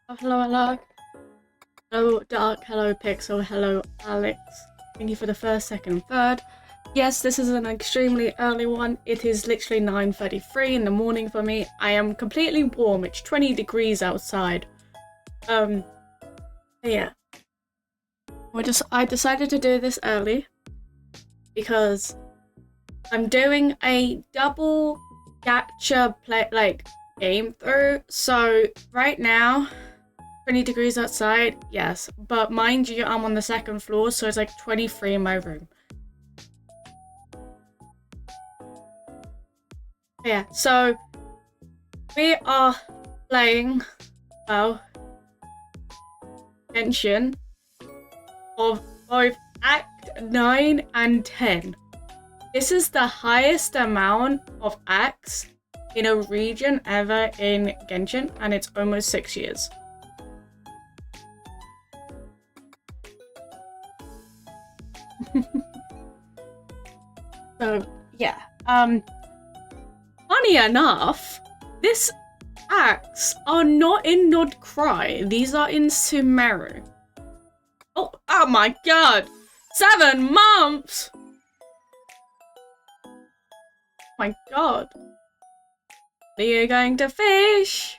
Oh, hello, hello. Hello, Dark. Hello, Pixel. Hello, Alex. Thank you for the first, second, third. Yes, this is an extremely early one. It is literally 9:33 in the morning for me. I am completely warm. It's 20 degrees outside. Yeah. I decided to do this early because I'm doing a double gacha game through. So right now, 20 degrees outside, yes. But mind you, I'm on the second floor, so it's like 23 in my room. Yeah, so we are playing, well, Genshin of both Act 9 and 10. This is the highest amount of acts in a region ever in Genshin, and it's almost 6 years. So, yeah. Funny enough, this acts are not in Nod Cry. These are in Sumeru. Oh my god! 7 months! My god. Are you going to fish?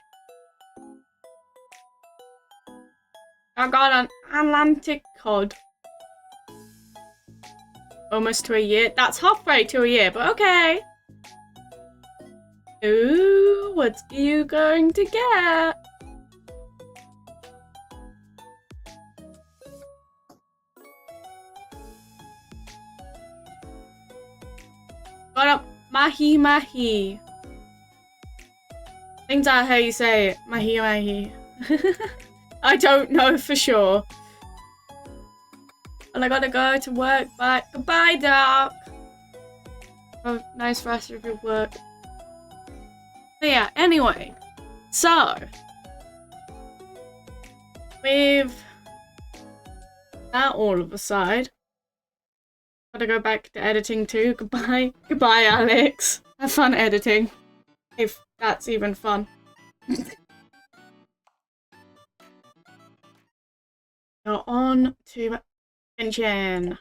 I got an Atlantic cod. Almost to a year. That's halfway to a year, but okay. Ooh, what are you going to get? Got a mahi mahi. I think that's how you say it. Mahi mahi. I don't know for sure. And I gotta go to work. Bye. Goodbye, Doc. Oh, nice rest of your work. But yeah, anyway. So. With that all of aside. Gotta go back to editing too. Goodbye. Goodbye, Alex. Have fun editing. If that's even fun. Go on to Genshin.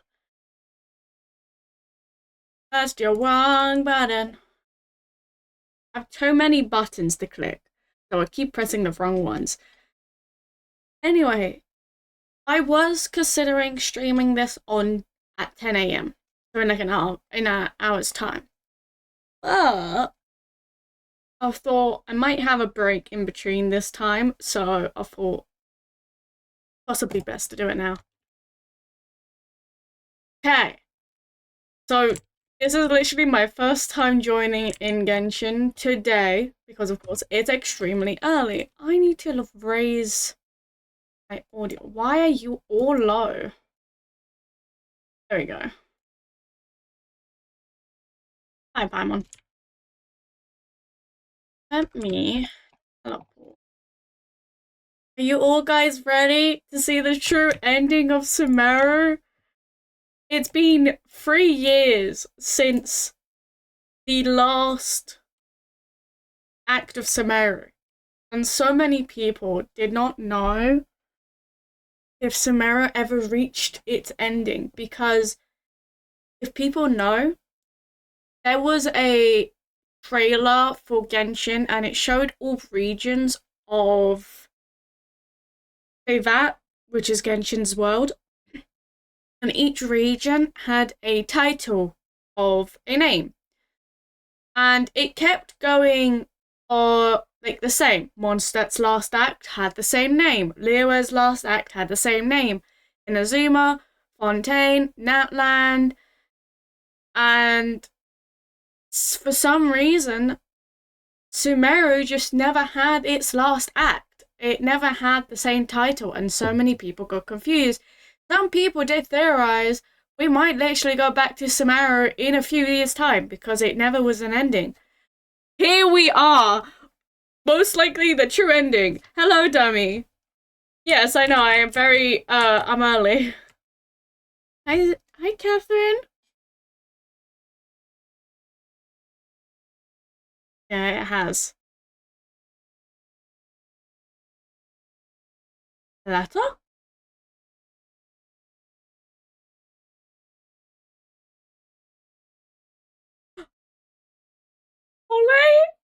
Pressed your wrong button. I have too many buttons to click, so I keep pressing the wrong ones. Anyway, I was considering streaming this on at 10 a.m. So in like an hour's time. But I thought I might have a break in between this time, so I thought possibly best to do it now. Okay. So this is literally my first time joining in Genshin today, because of course it's extremely early. I need to raise my audio. Why are you all low? There we go. Hi, Paimon. Let me teleport. Are you all guys ready to see the true ending of Sumeru? It's been 3 years since the last act of Sumeru, and so many people did not know if Sumeru ever reached its ending, because if people know, there was a trailer for Genshin and it showed all regions of that, which is Genshin's world, and each region had a title of a name. And it kept going like the same. Mondstadt's last act had the same name. Liyue's last act had the same name. Inazuma, Fontaine, Natland, and for some reason, Sumeru just never had its last act. It never had the same title, and so many people got confused. Some people did theorize we might literally go back to Sumeru in a few years' time because it never was an ending. Here we are! Most likely the true ending. Hello, dummy. Yes, I know, I am I'm early. Hi, Catherine. Yeah, it has. A letter? Ollie?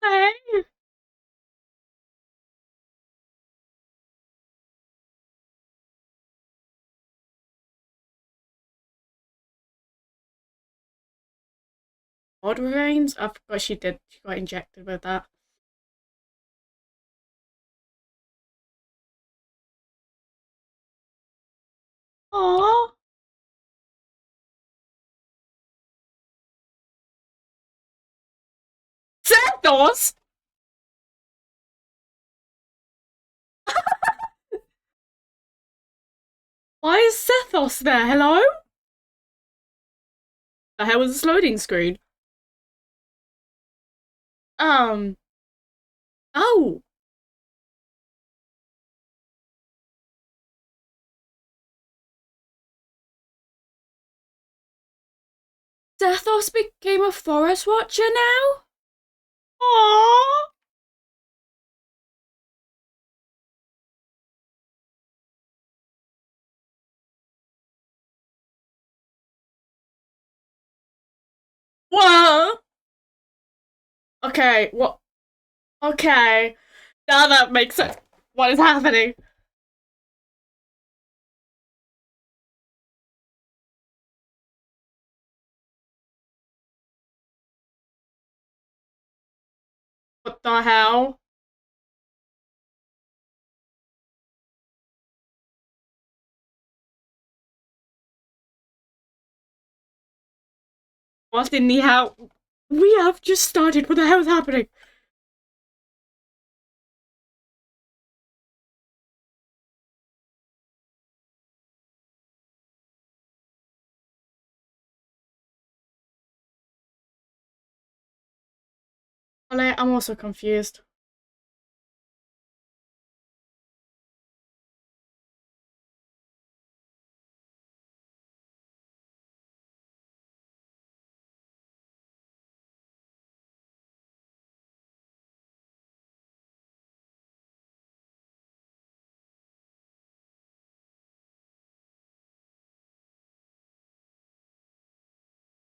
Hey. Blood remains? I forgot she did. She got injected with that. Aww. Xanthos? Why is Sethos there? Hello? The hell was this loading screen? Um. Oh. Sethos became a forest watcher now? Aww. What? Okay, what? Okay. Now that makes sense. What is happening? What the hell? What in the hell? We have just started. What the hell is happening? I'm also confused.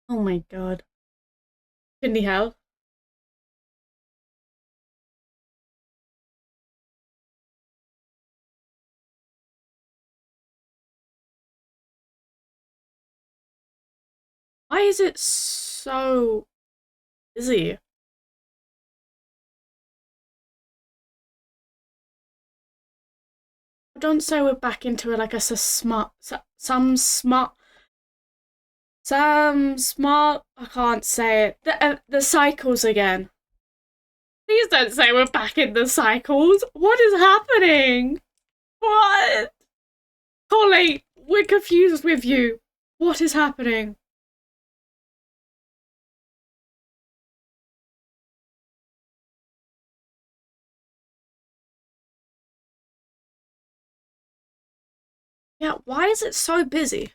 Oh my god. In the hell? Why is it so busy? Don't say we're back into it like a some smart. I can't say it. The cycles again. Please don't say we're back in the cycles. What is happening? What? Holly, we're confused with you. What is happening? Yeah, why is it so busy?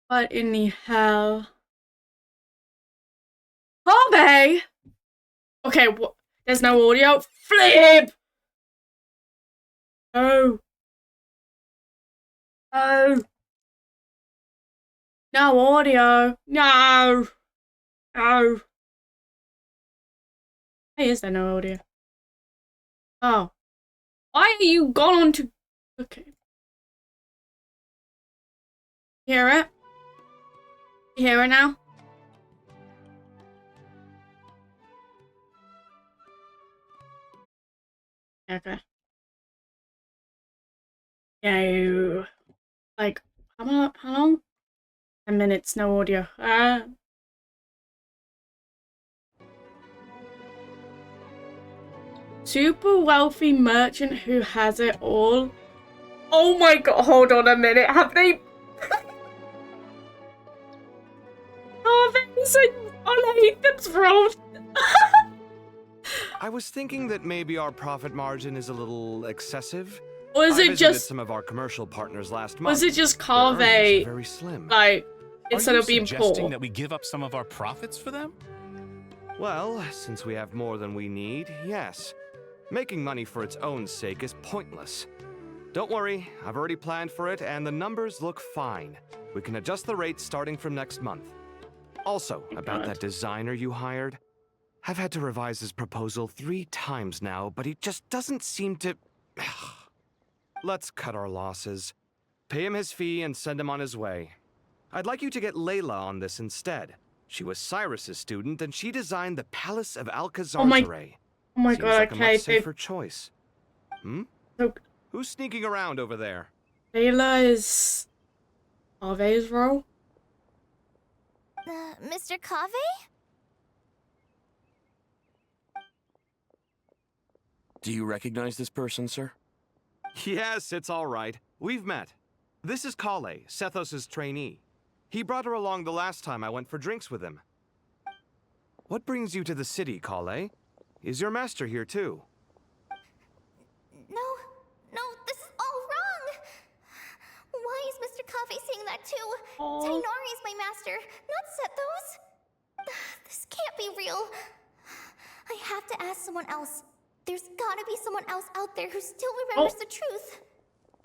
What in the hell? Harvey! Okay, there's no audio. Flip! Oh. Oh. No audio. No. No. Why is there no audio? Oh. Why are you gone on to... Okay. Hear it? You hear it now? Okay. No. Like, how long? 10 minutes, no audio. super wealthy merchant who has it all. Oh my god, hold on a minute. Have they... Carves on Ethan's road? I was thinking that maybe our profit margin is a little excessive. Or is I it visited just... some of our commercial partners last month. Was it just Their earnings Carve, are very slim. like, instead of being poor? Are you suggesting that we give up some of our profits for them? Well, since we have more than we need, yes. Making money for its own sake is pointless. Don't worry, I've already planned for it, and the numbers look fine. We can adjust the rates starting from next month. Also, about that designer you hired, I've had to revise his proposal 3 times now, but he just doesn't seem to... Let's cut our losses. Pay him his fee and send him on his way. I'd like you to get Layla on this instead. She was Cyrus's student, and she designed the Palace of Alcazarzaray. Oh my Seems god, like okay. a much safer choice. So, Who's sneaking around over there? Layla is Carve's role? Mr. Cave? Do you recognize this person, sir? Yes, it's all right. We've met. This is Kale, Sethos' trainee. He brought her along the last time I went for drinks with him. What brings you to the city, Kale? Is your master here too? No, this is all wrong! Why is Mr. Cave saying that too? Oh. Tainari is my master, not Sethos! This can't be real. I have to ask someone else. There's gotta be someone else out there who still remembers the truth.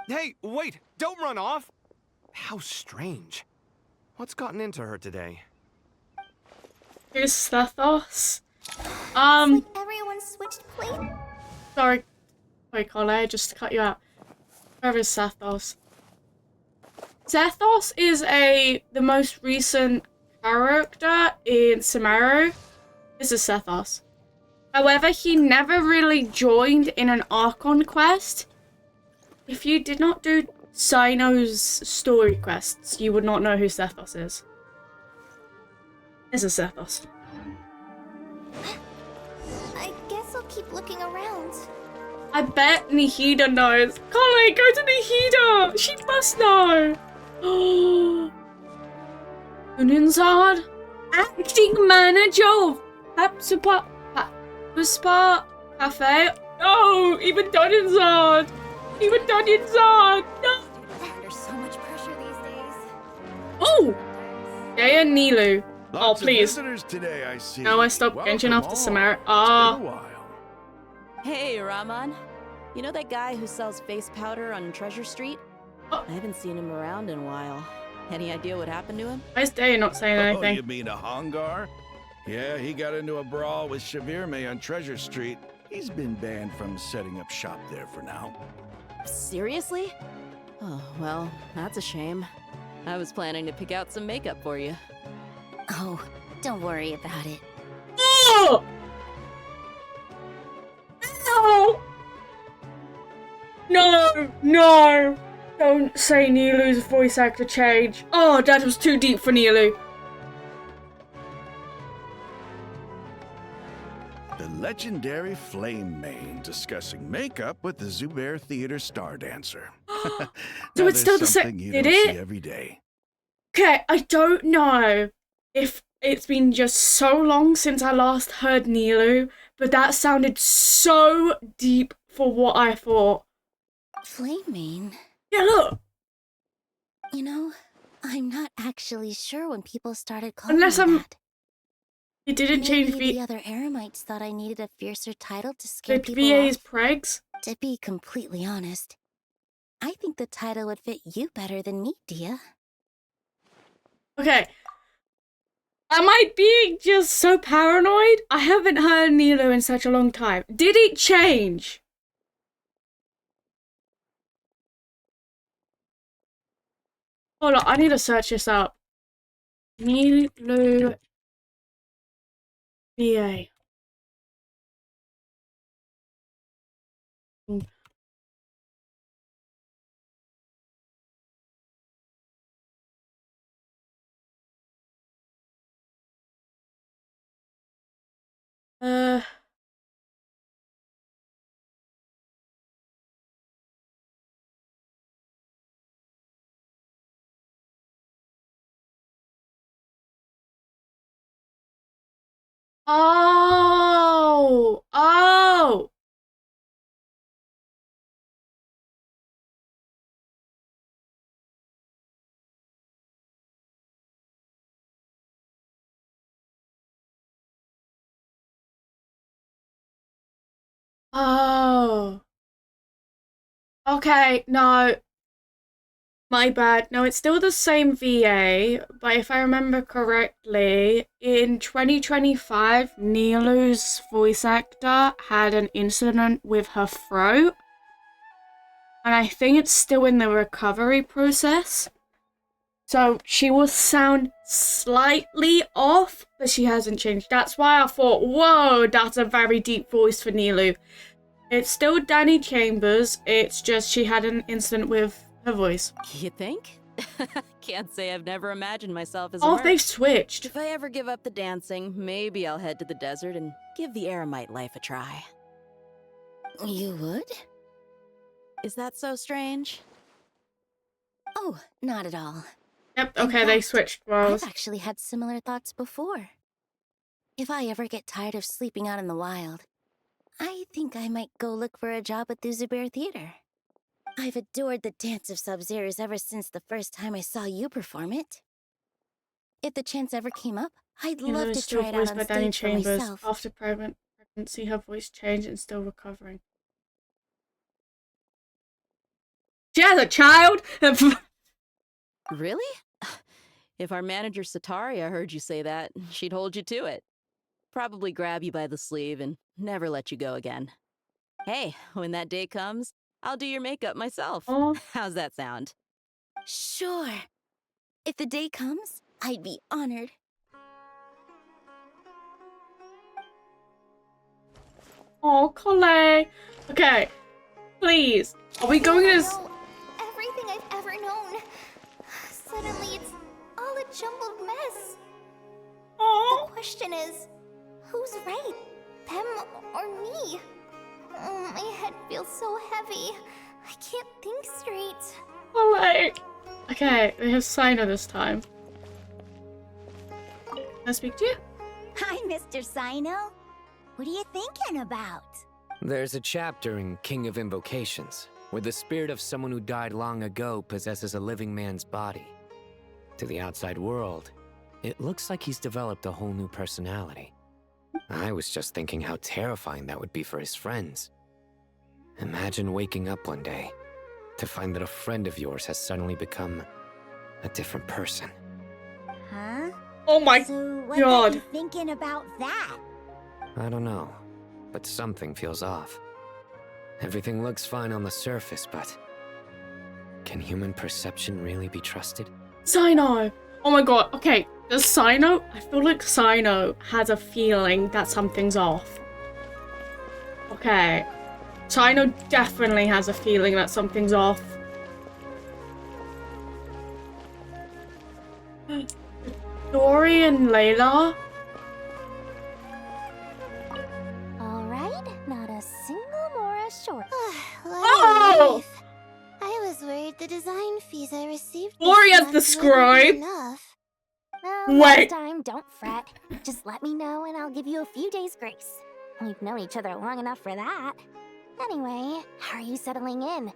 Hey, wait! Don't run off! How strange. What's gotten into her today? Who's Sethos? It's like everyone switched places. Sorry, Carla, just to cut you out. Where is Sethos? Sethos is the most recent character in Sumeru. This is Sethos. However, he never really joined in an Archon quest. If you did not do Sino's story quests, you would not know who Sethos is. This is Sethos. I guess I'll keep looking around. I bet Nihida knows. Colin, go to Nihida! She must know! Ununzad? Acting manager of Puspa Cafe? No! Even Dununzad! Even Dununzad! No! Under so much pressure these days. Oh! Dea Nilu. Lots Oh, please. of visitors today, I see. No, I stopped Welcome Genshin after all. Sumeru. It's Ah. been a while. Hey, Raman. You know that guy who sells face powder on Treasure Street? Oh. I haven't seen him around in a while. Any idea what happened to him? Why is Dea not saying Oh, anything? you mean a Hongar? Yeah, he got into a brawl with Shavirme on Treasure Street. He's been banned from setting up shop there for now. Seriously? Oh, well, that's a shame. I was planning to pick out some makeup for you. Oh, don't worry about it. Oh! No! No! No! Don't say Nilu's voice actor change. Oh, that was too deep for Nilu. The legendary Flame Mane discussing makeup with the Zubair Theater star dancer. So Now, it's still there's the same. something you Did don't it? see every day. Okay, I don't know if it's been just so long since I last heard Nilu, but that sounded so deep for what I thought. Flame Mane? Yeah, look. You know, I'm not actually sure when people started calling Unless me I'm- that. It didn't change Maybe the V. other Eremites thought I needed a fiercer title to scare Did people VA's off. pregs? To be completely honest, I think the title would fit you better than me, Dia. Okay. Am I being just so paranoid? I haven't heard Nilu in such a long time. Did it change? Hold on, I need to search this up. Nilu VA. Oh! Oh! Oh. Okay, no. My bad. No, it's still the same VA, but if I remember correctly, in 2025, Nilu's voice actor had an incident with her throat, and I think it's still in the recovery process. So she will sound slightly off, but she hasn't changed. That's why I thought, whoa, that's a very deep voice for Nilu. It's still Danny Chambers, it's just she had an incident with her voice. You think? Can't say I've never imagined myself as a Oh, merc. they've switched. If I ever give up the dancing, maybe I'll head to the desert and give the eremite life a try. You would? Is that so strange? Oh, not at all. Yep, In okay, they fact, switched roles. I've actually had similar thoughts before. If I ever get tired of sleeping out in the wild, I think I might go look for a job at the Zubair Theater. I've adored the dance of Sub-Zeros ever since the first time I saw you perform it. If the chance ever came up, I'd love Nilu to is still try it out voiced on by Danny stage for Chambers. myself. After pregnancy, her voice changed and still recovering. She has a child? Really? If our manager Sataria heard you say that, she'd hold you to it. Probably grab you by the sleeve and never let you go again. Hey, when that day comes, I'll do your makeup myself. Oh. How's that sound? Sure. If the day comes, I'd be honored. Oh, Colette. Okay, please. Are we going I to... know everything I've ever known. Suddenly, it's all a jumbled mess. Oh, The question is, who's right? Them or me? Oh, my head feels so heavy. I can't think straight. Colette. Okay, we have Sino this time. Can I speak to you? Hi, Mr. Sino. What are you thinking about? There's a chapter in King of Invocations where the spirit of someone who died long ago possesses a living man's body. To the outside world, it looks like he's developed a whole new personality. I was just thinking how terrifying that would be for his friends. Imagine waking up one day to find that a friend of yours has suddenly become a different person. Huh? Oh my So what God. got you thinking about that? I don't know, but something feels off. Everything looks fine on the surface, but can human perception really be trusted? Sino. Oh my god. Okay, does Sino... I feel like Sino has a feeling that something's off. Okay. Sino definitely has a feeling that something's off. Dory and Layla? Alright, not a single Mora short. Oh! I was worried the design fees I received Dory this as the month scribe? wouldn't be enough. Well, Wait. next time, don't fret. Just let me know and I'll give you a few days' grace. We've known each other long enough for that. Anyway, how are you settling in?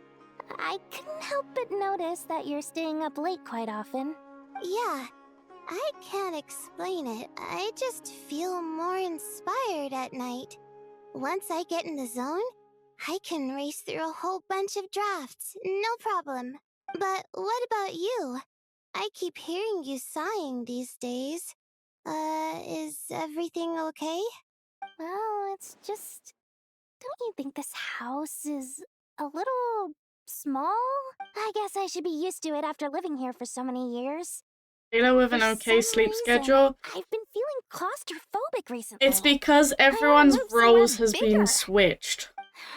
I couldn't help but notice that you're staying up late quite often. Yeah, I can't explain it. I just feel more inspired at night. Once I get in the zone, I can race through a whole bunch of drafts, no problem. But what about you? I keep hearing you sighing these days. Is everything okay? Well, it's just... Don't you think this house is a little small? I guess I should be used to it after living here for so many years. Layla with an For okay some sleep reason, schedule? I've been feeling claustrophobic recently. It's because everyone's move somewhere roles has been bigger. switched.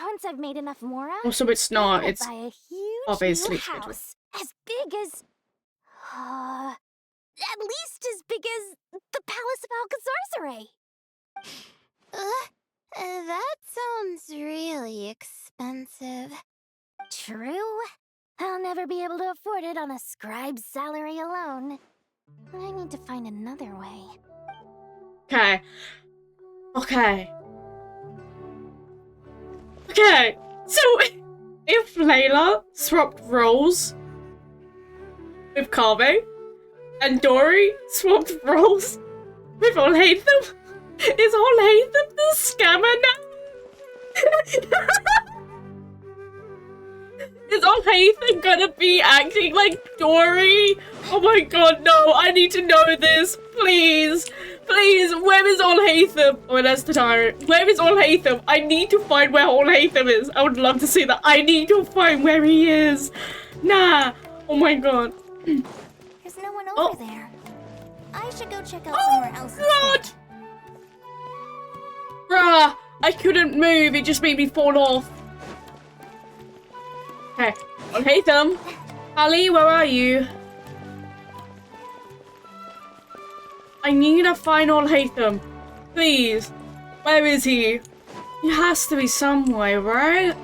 Once I've made enough Mora, Also, it's not. I'll It's buy a huge Bobby's new sleep schedule. house, as big as, at least as big as the Palace of Alcazarzaray. That sounds really expensive. True. I'll never be able to afford it on a scribe's salary alone. I need to find another way. okay. Okay. Okay. So, if Layla swapped roles with Kame, and Dory swapped roles with Olhatham, is Olhatham the scammer now? Is Olhatham gonna be acting like Dory? Oh my god, no, I need to know this. Please. Please, where is Olhatham? Oh, that's the tyrant. Where is Olhatham? I need to find where Olhatham is. I would love to see that. I need to find where he is. Nah. Oh my god. There's no one over there. I should go check out somewhere else God! instead. Bruh, I couldn't move. It just made me fall off. Okay. Olhatham. Ali, where are you? I need to find Olhatham. Please. Where is he? He has to be somewhere, right?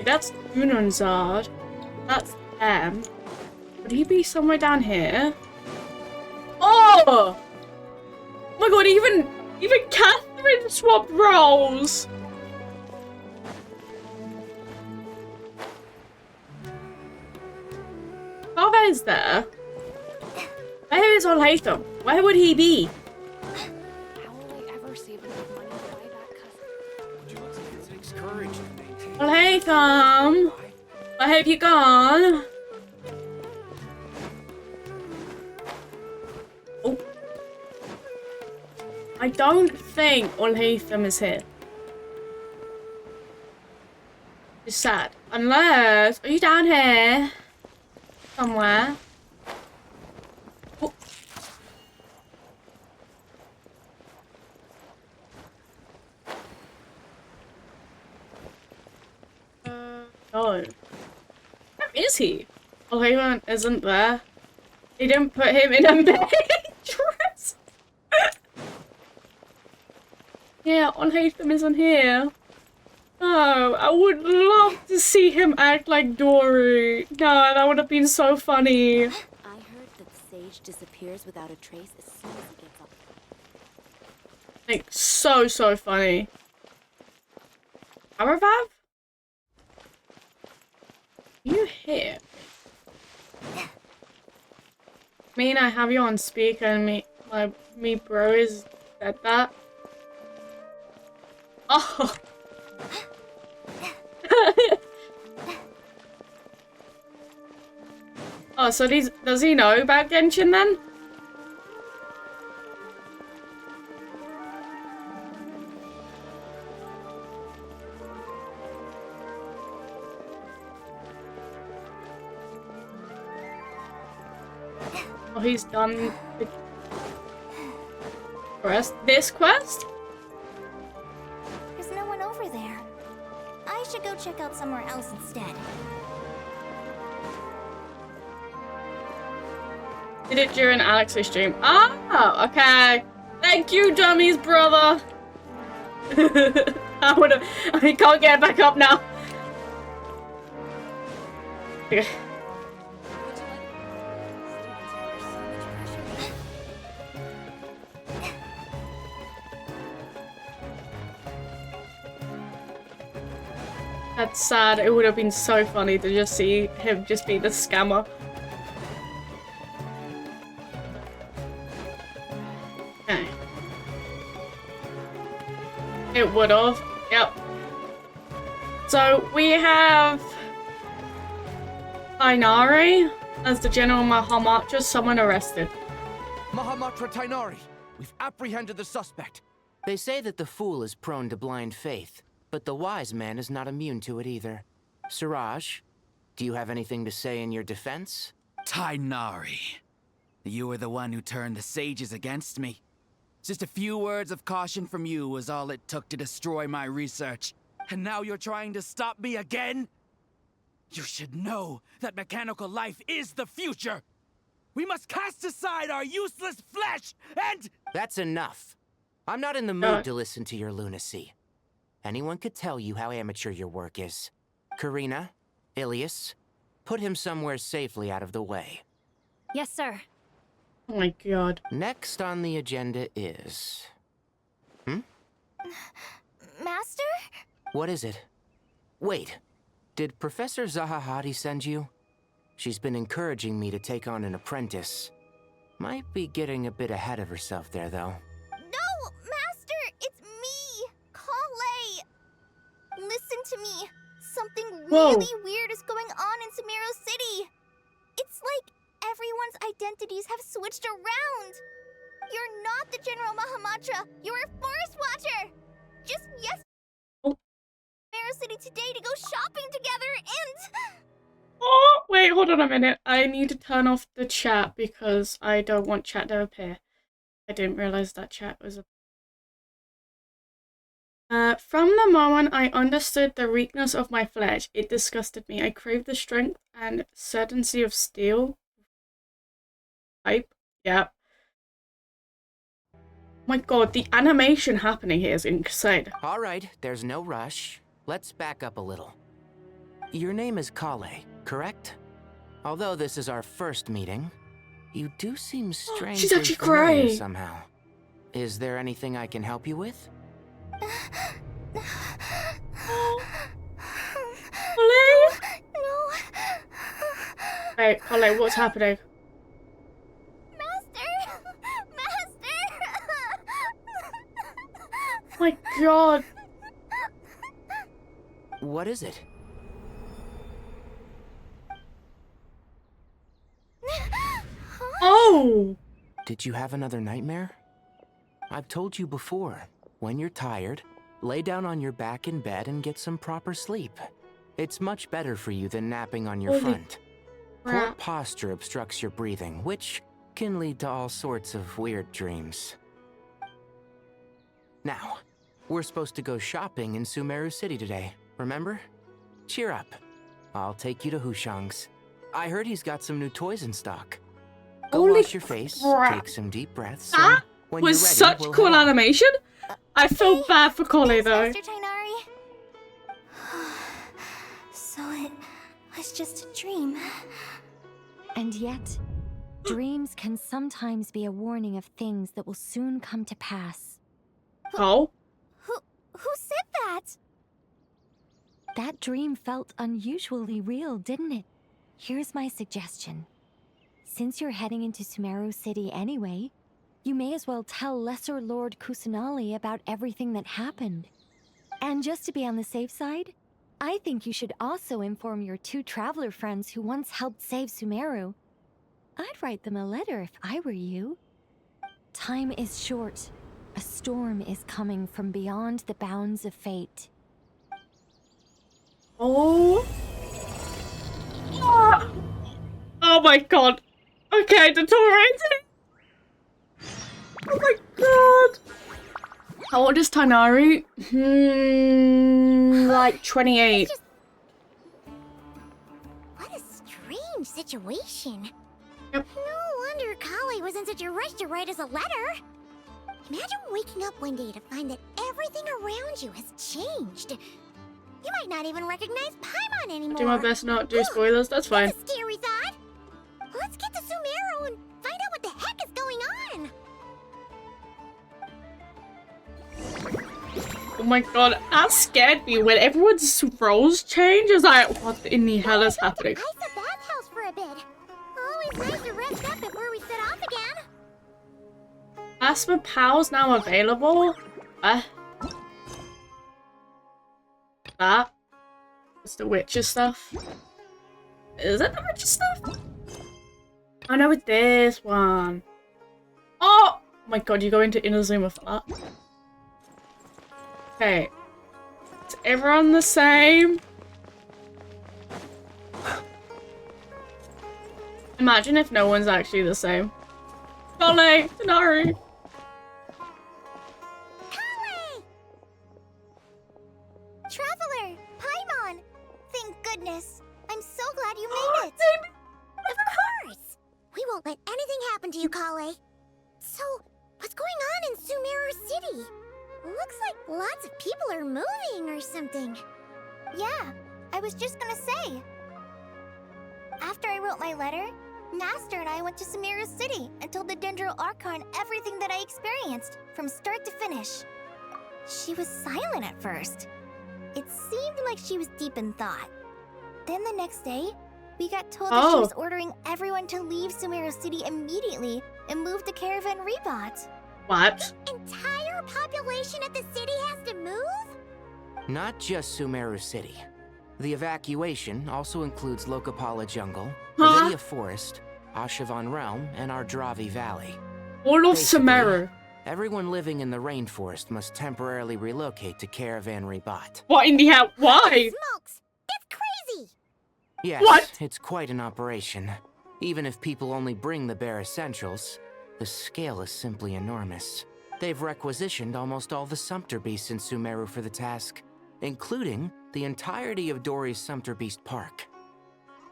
That's Unanzard. That's them. Would he be somewhere down here? Oh! Oh my god, even Catherine swapped roles! Carver is there. Where is Olhatham? Where would he be? How will I ever save enough money to buy that custom? Would you look like it takes courage to maintain? Olhatham! Where have you gone? Oh. I don't think Olhatham is here. It's sad. Unless... Are you down here? Somewhere. Oh. No. Where is he? Olhatham isn't there. They didn't put him in a mattress. Yeah, Olhatham isn't here. Oh, I would love to see him act like Dory. No, that would have been so funny. I heard that the sage disappears without a trace as soon as he gets up. Like, so funny. Aravav? You here? Mean I have you on speaker and me bro is said that. Oh. Oh, so does he know about Genshin then? Oh, he's done the quest. This quest? There's no one over there. I should go check out somewhere else instead. Did it during Alex's stream. Oh, okay. Thank you, dummies, brother. I can't get back up now. Okay. That's sad. It would have been so funny to just see him just be the scammer. Okay. It would have. Yep. So we have Ainari as the General Mahamatra. Someone arrested. Mahamatra Tainari, we've apprehended the suspect. They say that the fool is prone to blind faith, but the wise man is not immune to it either. Siraj, do you have anything to say in your defense? Tainari, you were the one who turned the sages against me. Just a few words of caution from you was all it took to destroy my research. And now you're trying to stop me again? You should know that mechanical life is the future! We must cast aside our useless flesh and— That's enough. I'm not in the mood to listen to your lunacy. Anyone could tell you how amateur your work is. Karina, Ilias, put him somewhere safely out of the way. Yes, sir. Oh my god. Next on the agenda is... Master? What is it? Wait, did Professor Zahahati send you? She's been encouraging me to take on an apprentice. Might be getting a bit ahead of herself there, though. No, Master! It's me! Kale! Listen to me. Something really weird is going on in Sumeru City. It's like everyone's identities have switched around. You're not the General Mahamatra. You're a Forest Watcher. Just yes. Sumeru City today to go shopping together and... Oh, wait, hold on a minute. I need to turn off the chat because I don't want chat to appear. I didn't realize that chat was a... From the moment I understood the weakness of my flesh, it disgusted me. I craved the strength and certainty of steel. Type? Yeah. My god, the animation happening here is insane. All right, there's no rush. Let's back up a little. Your name is Kale, correct? Although this is our first meeting, you do seem strangely She's actually familiar great. somehow. Is there anything I can help you with? Kale? No. Wait, Kale, what's happening? My god. What is it? Oh! Did you have another nightmare? I've told you before, when you're tired, lay down on your back in bed and get some proper sleep. It's much better for you than napping on your Holy front. Poor crap. posture obstructs your breathing, which can lead to all sorts of weird dreams. Now, we're supposed to go shopping in Sumeru City today, remember? Cheer up. I'll take you to Hushang's. I heard he's got some new toys in stock. Go Holy wash your face, crap. take some deep breaths, That and when was you're ready, such we'll cool head out. animation. I feel bad for Kale though. Master Tainari. So it was just a dream. And yet, dreams can sometimes be a warning of things that will soon come to pass. Oh? Who said that? That dream felt unusually real, didn't it? Here's my suggestion. Since you're heading into Sumeru City anyway, you may as well tell Lesser Lord Kusanali about everything that happened. And just to be on the safe side, I think you should also inform your 2 traveler friends who once helped save Sumeru. I'd write them a letter if I were you. Time is short. A storm is coming from beyond the bounds of fate. Oh. Ah. Oh my god. Okay, deteriorating. Oh my god. How old is Tainari? Like 28. What a strange situation. Yep. No wonder Kale was in such a rush to write us a letter. Imagine waking up one day to find that everything around you has changed. You might not even recognize Paimon anymore. Do my best not do spoilers, that's fine. That's a scary thought. Let's get to Sumeru and find out what the heck is going on. Oh my god, that scared me when everyone's roles change. I was like, what in the hell is happening? Ice the bathhouse for a bit. Always nice to rest up before we set off again. Asper Pow's now available. That is the Witcher stuff. Is it the Witcher stuff? I know it's this one. Oh my god, you go into Inazuma for that. Okay. Is everyone the same? Imagine if no one's actually the same. Kale, Tanari. Traveler, Paimon. Thank goodness. I'm so glad you made it. Of course. We won't let anything happen to you, Kale. So, what's going on in Sumeru City? Looks like lots of people are moving or something. Yeah, I was just gonna say. After I wrote my letter, Master and I went to Sumeru City and told the Dendro Archon everything that I experienced, from start to finish. She was silent at first. It seemed like she was deep in thought. Then the next day, we got told that she was ordering everyone to leave Sumeru City immediately and move to Caravan Rebot. What? Entire population of the city has to move? Not just Sumeru City. The evacuation also includes Lokapala Jungle, Huh? Avidia Forest, Ashavan Realm, and Ardravi Valley. All of Basically, Sumeru. Everyone living in the rainforest must temporarily relocate to Caravan Rebot. What in the hell? Why? Smokes! That's crazy! Yes, What? it's quite an operation. Even if people only bring the bare essentials, the scale is simply enormous. They've requisitioned almost all the Sumpter Beasts in Sumeru for the task, including the entirety of Dory's Sumpter Beast Park.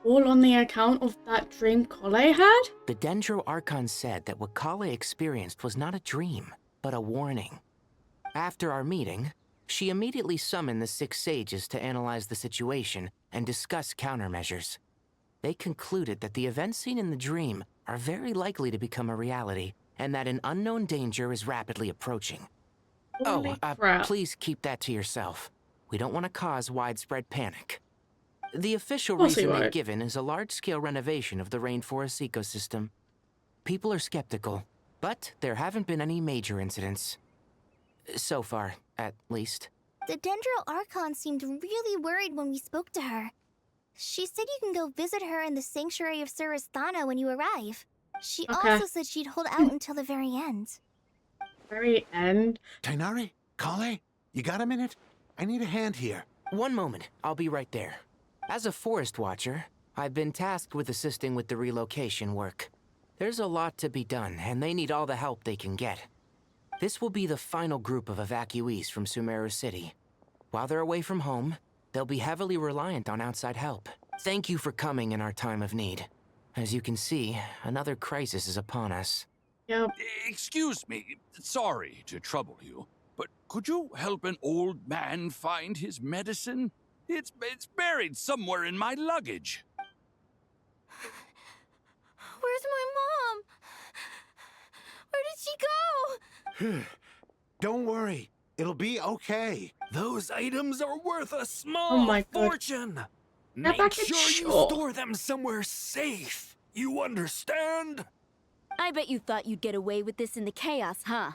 All on the account of that dream Kale had? The Dendro Archon said that what Kale experienced was not a dream, but a warning. After our meeting, she immediately summoned the 6 sages to analyze the situation and discuss countermeasures. They concluded that the events seen in the dream are very likely to become a reality, and that an unknown danger is rapidly approaching. Holy crap. Please keep that to yourself. We don't want to cause widespread panic. The official Of course we reason they've won't. given is a large-scale renovation of the rainforest ecosystem. People are skeptical, but there haven't been any major incidents. So far, at least. The Dendro Archon seemed really worried when we spoke to her. She said you can go visit her in the Sanctuary of Surasthana when you arrive. She Okay. also said she'd hold out until the very end. Very end. Tainari? Kale? You got a minute? I need a hand here. One moment, I'll be right there. As a forest watcher, I've been tasked with assisting with the relocation work. There's a lot to be done, and they need all the help they can get. This will be the final group of evacuees from Sumeru City. While they're away from home, they'll be heavily reliant on outside help. Thank you for coming in our time of need. As you can see, another crisis is upon us. Yep. Excuse me, sorry to trouble you, but could you help an old man find his medicine? It's buried somewhere in my luggage. Where's my mom? Where did she go? Don't worry. It'll be okay. Those items are worth a Oh small my God. fortune. They're Make back in sure you shore. store them somewhere safe. You understand? I bet you thought you'd get away with this in the chaos, huh?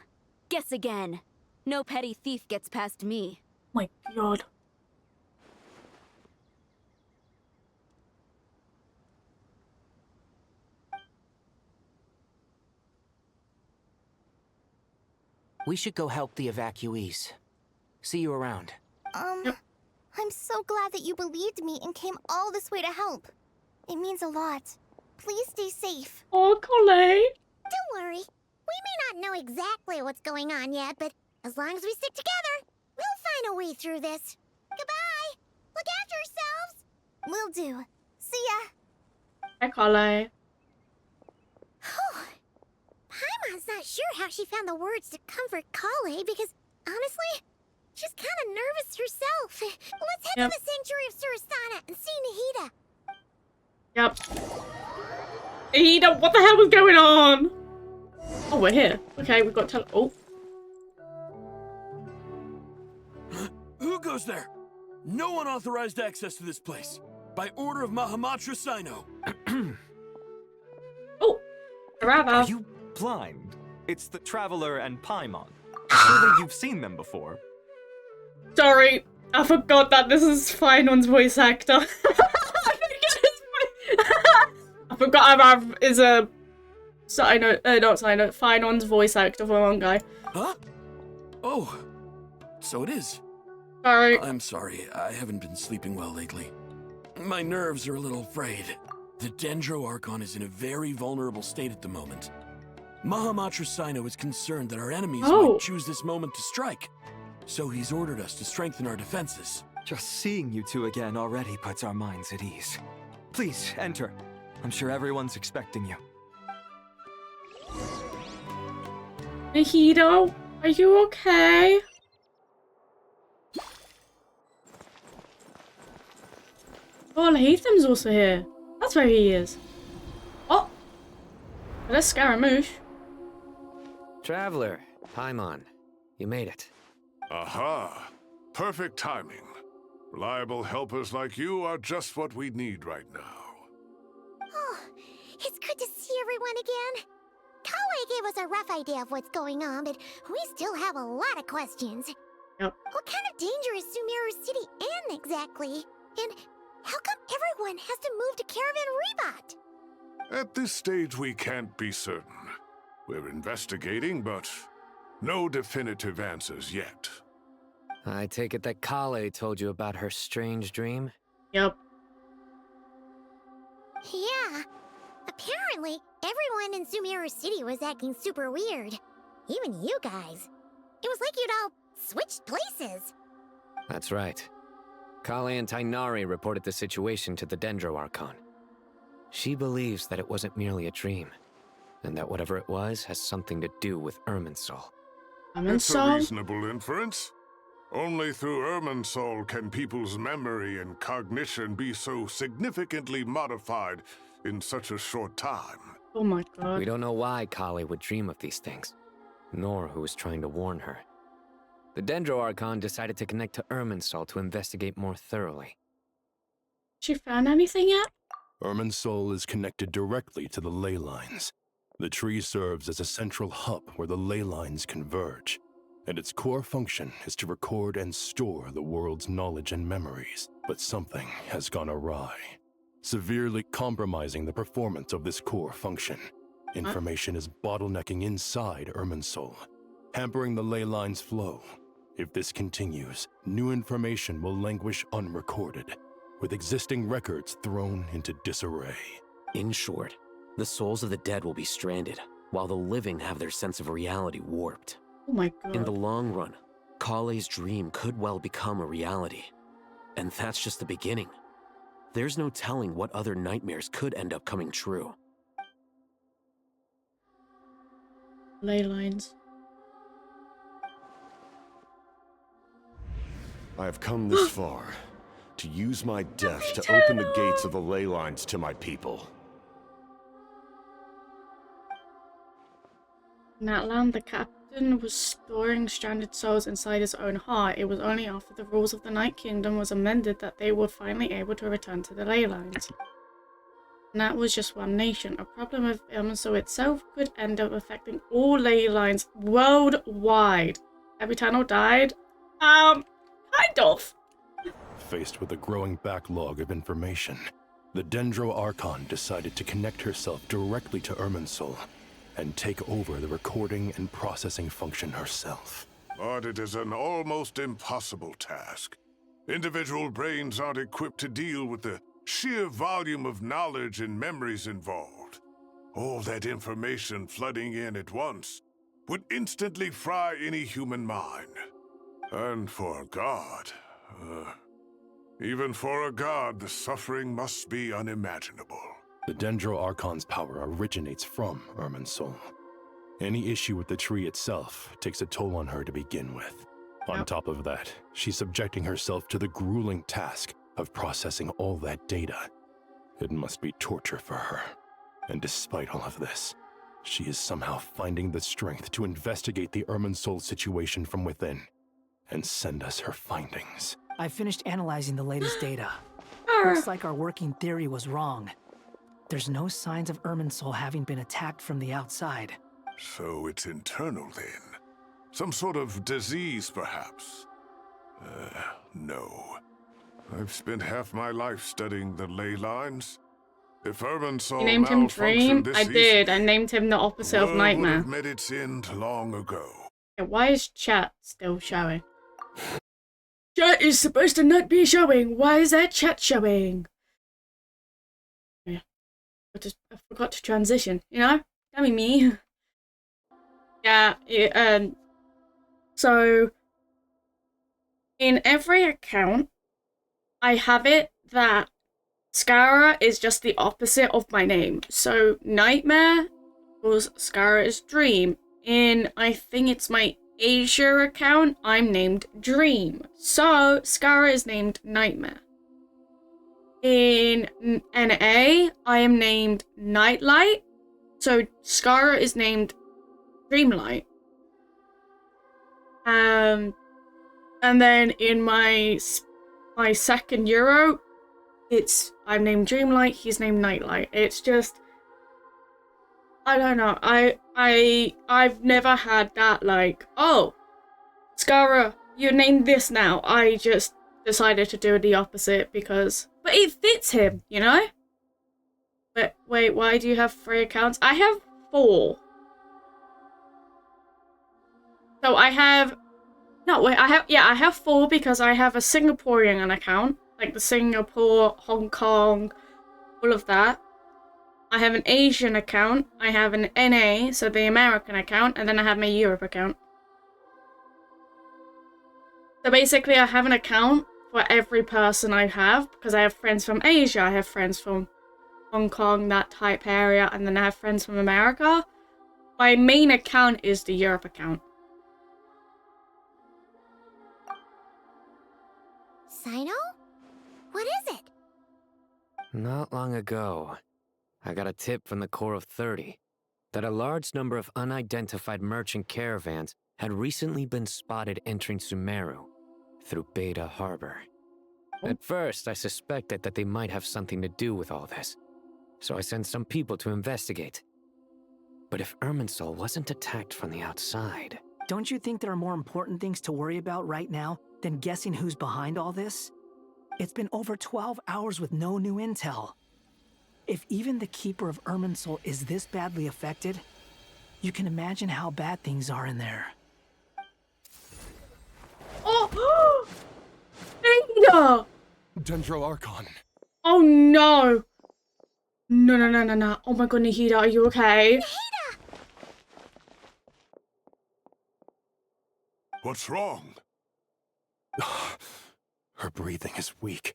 Guess again. No petty thief gets past me. My God. We should go help the evacuees. See you around. I'm so glad that you believed me and came all this way to help. It means a lot. Please stay safe. Oh, Kale. Don't worry. We may not know exactly what's going on yet, but as long as we stick together, we'll find a way through this. Goodbye! Look after yourselves! Will do. See ya. Hi, Kale. Paimon's not sure how she found the words to comfort Kale because, honestly, she's kind of nervous herself. Let's head Yep. to the Sanctuary of Surasthana and see Nahida. Yep. Ida, what the hell was going on? Oh, we're here. Okay, we've got oh. Who goes there? No one authorized access to this place. By order of Mahamatra Sino. Oh, Arava. Are you blind? It's the Traveler and Paimon. Surely you've seen them before. Sorry, I forgot that this is Finon's voice actor. I forgot Arav is a Finon's voice actor for one guy. Huh? Oh, so it is. Sorry. I'm sorry, I haven't been sleeping well lately. My nerves are a little frayed. The Dendro Archon is in a very vulnerable state at the moment. Mahamatra Sino is concerned that our enemies might choose this moment to strike. So he's ordered us to strengthen our defenses. Just seeing you two again already puts our minds at ease. Please, enter. I'm sure everyone's expecting you. Nahida, are you okay? Oh, Latham's also here. That's where he is. Oh, That's Scaramouche. Traveler, Paimon, you made it. Aha! Perfect timing. Reliable helpers like you are just what we need right now. Oh, it's good to see everyone again. Kawaii gave us a rough idea of what's going on, but we still have a lot of questions. Yep. What kind of danger is Sumeru City in exactly? And how come everyone has to move to Caravan Rebot? At this stage, we can't be certain. We're investigating, but no definitive answers yet. I take it that Kale told you about her strange dream? Yep. Yeah. Apparently, everyone in Sumeru City was acting super weird. Even you guys. It was like you'd all switched places. That's right. Kale and Tainari reported the situation to the Dendro Archon. She believes that it wasn't merely a dream, and that whatever it was has something to do with Irminsul. It's a reasonable inference. Only through Irminsul can people's memory and cognition be so significantly modified in such a short time. Oh my god. We don't know why Kale would dream of these things, nor who was trying to warn her. The Dendro Archon decided to connect to Irminsul to investigate more thoroughly. She found anything yet? Irminsul is connected directly to the ley lines. The tree serves as a central hub where the ley lines converge, and its core function is to record and store the world's knowledge and memories. But something has gone awry, severely compromising the performance of this core function. Information is bottlenecking inside Irminsul, hampering the ley lines' flow. If this continues, new information will languish unrecorded, with existing records thrown into disarray. In short, the souls of the dead will be stranded, while the living have their sense of reality warped. Oh my god. In the long run, Kale's dream could well become a reality. And that's just the beginning. There's no telling what other nightmares could end up coming true. Ley lines. I have come this far to use my death to open the gates of the ley lines to my people. In that land, the captain was storing stranded souls inside his own heart. It was only after the rules of the Night Kingdom was amended that they were finally able to return to the ley lines. And that was just one nation. A problem of Irminsul itself could end up affecting all ley lines worldwide. Every tunnel died? Kind of. Faced with a growing backlog of information, the Dendro Archon decided to connect herself directly to Irminsul and take over the recording and processing function herself. But it is an almost impossible task. Individual brains aren't equipped to deal with the sheer volume of knowledge and memories involved. All that information flooding in at once would instantly fry any human mind. And for a god, even for a god, the suffering must be unimaginable. The Dendro Archon's power originates from Irminsul. Any issue with the tree itself takes a toll on her to begin with. On top of that, she's subjecting herself to the grueling task of processing all that data. It must be torture for her. And despite all of this, she is somehow finding the strength to investigate the Irminsul situation from within and send us her findings. I finished analyzing the latest data. Looks like our working theory was wrong. There's no signs of Irminsul having been attacked from the outside. So it's internal then? Some sort of disease, perhaps? No. I've spent half my life studying the ley lines. If Irminsul You named him Dream? this I did. I named him the opposite of Nightmare. would have met its end long ago. Yeah, why is chat still showing? Chat is supposed to not be showing. Why is that chat showing? Yeah. I forgot to transition, you know? That be me. Yeah, so in every account, I have it that Skara is just the opposite of my name. So Nightmare was Skara's Dream. In, I think it's my Asia account, I'm named Dream. So Skara is named Nightmare. In NA, I am named Nightlight. So Skara is named Dreamlight. And then in my second Euro, I'm named Dreamlight, he's named Nightlight. It's just, I don't know. I've never had that, like, oh, Skara, you're named this now. I just decided to do the opposite but it fits him, you know? But wait, why do you have 3 accounts? I have 4. So I have 4 because I have a Singaporean account, like the Singapore, Hong Kong, all of that. I have an Asian account, I have an NA, so the American account, and then I have my Europe account. So basically I have an account for every person I have, because I have friends from Asia, I have friends from Hong Kong, that type area, and then I have friends from America. My main account is the Europe account. Sino? What is it? Not long ago, I got a tip from the Corps of 30 that a large number of unidentified merchant caravans had recently been spotted entering Sumeru through Beta Harbor. At first, I suspected that they might have something to do with all this, so I sent some people to investigate. But if Irminsul wasn't attacked from the outside... Don't you think there are more important things to worry about right now than guessing who's behind all this? It's been over 12 hours with no new intel. If even the Keeper of Irminsul is this badly affected, you can imagine how bad things are in there. Oh! Data! Dendro Archon. Oh no! No. Oh my god, Nahida, are you okay? What's wrong? Her breathing is weak,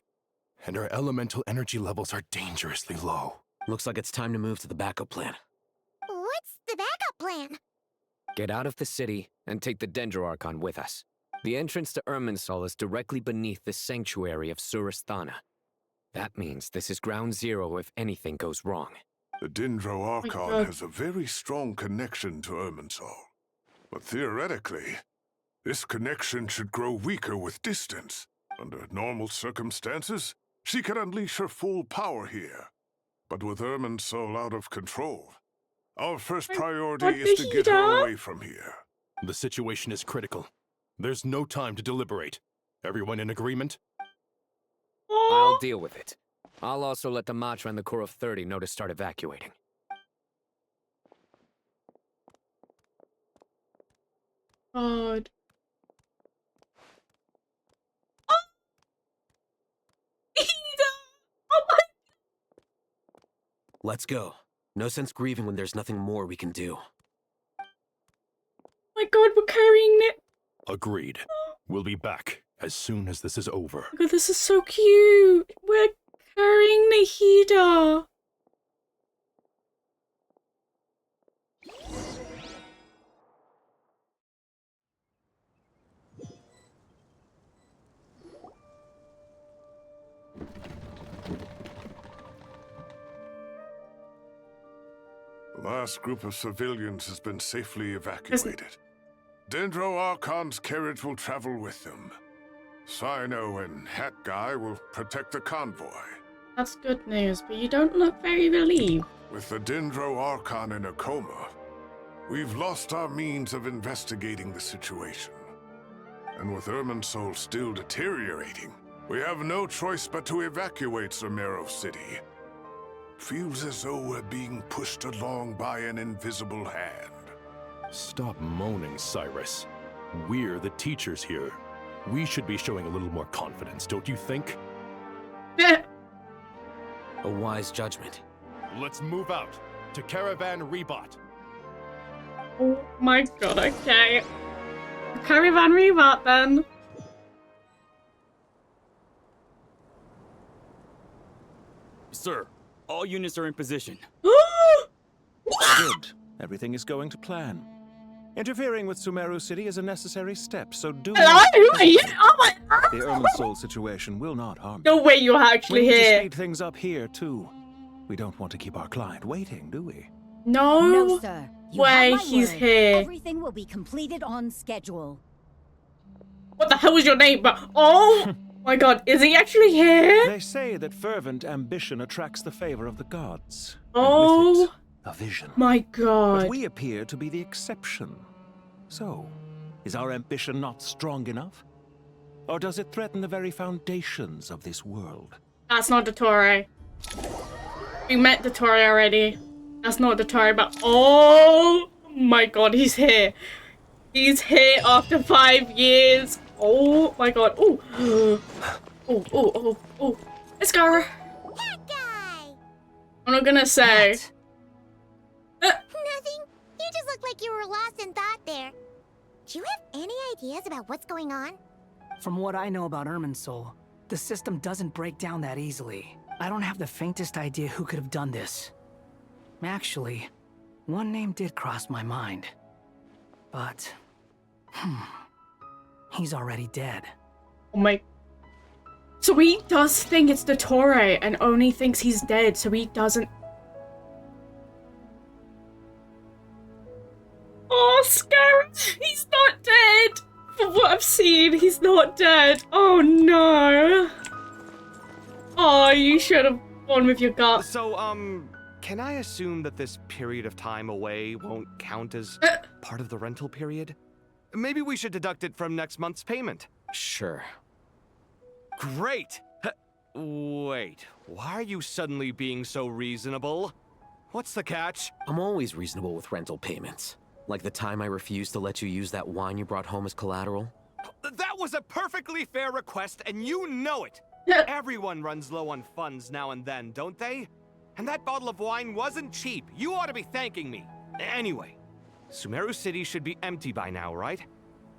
and her elemental energy levels are dangerously low. Looks like it's time to move to the backup plan. What's the backup plan? Get out of the city and take the Dendro Archon with us. The entrance to Irminsul is directly beneath the sanctuary of Surasthana. That means this is ground zero if anything goes wrong. The Dendro Archon has a very strong connection to Irminsul. But theoretically, this connection should grow weaker with distance. Under normal circumstances, she can unleash her full power here. But with Irminsul out of control, our first priority is to get her away from here. The situation is critical. There's no time to deliberate. Everyone in agreement? I'll deal with it. I'll also let the Matra and the Corps of 30 know to start evacuating. God. Let's go. No sense grieving when there's nothing more we can do. My god, we're carrying it. Agreed. We'll be back as soon as this is over. Oh god, this is so cute. We're carrying Nahida. The last group of civilians has been safely evacuated. Dendro Archon's carriage will travel with them. Sino and Hat Guy will protect the convoy. That's good news, but you don't look very relieved. With the Dendro Archon in a coma, we've lost our means of investigating the situation. And with Irminsul still deteriorating, we have no choice but to evacuate Sumeru City. Feels as though we're being pushed along by an invisible hand. Stop moaning, Cyrus. We're the teachers here. We should be showing a little more confidence, don't you think? A wise judgment. Let's move out to Caravan Rebot. Oh my god, okay. Caravan Rebot then. Sir, all units are in position. Good. Everything is going to plan. Interfering with Sumeru City is a necessary step, so do Hello? Who are you? Oh my god! The Irminsul situation will not harm No you. way you're actually We need to here. speed things up here, too. We don't want to keep our client waiting, do we? No, sir. You way have my he's word. here. Everything will be completed on schedule. What the hell is your name? But oh my god, is he actually here? They say that fervent ambition attracts the favor of the gods. Oh, and with it, a vision. My god. But we appear to be the exception. So, is our ambition not strong enough? Or does it threaten the very foundations of this world? That's not Dottore. We met Dottore already. That's not Dottore, but oh my god, he's here. He's here after 5 years. Oh my god. Oh. Oh. Let's go. That guy! I'm not gonna say. Nothing. You just look like you were lost in thought there. Do you have any ideas about what's going on? From what I know about Irminsul, the system doesn't break down that easily. I don't have the faintest idea who could have done this. Actually, one name did cross my mind. But, he's already dead. Oh my. So he does think it's Dottore and only thinks he's dead, so he doesn't. Oh, scary. He's not dead. From what I've seen, he's not dead. Oh no. Oh, you should have gone with your gut. So, can I assume that this period of time away won't count as part of the rental period? Maybe we should deduct it from next month's payment. Sure. Great! Wait, why are you suddenly being so reasonable? What's the catch? I'm always reasonable with rental payments. Like the time I refused to let you use that wine you brought home as collateral. That was a perfectly fair request, and you know it! Everyone runs low on funds now and then, don't they? And that bottle of wine wasn't cheap. You ought to be thanking me. Anyway, Sumeru City should be empty by now, right?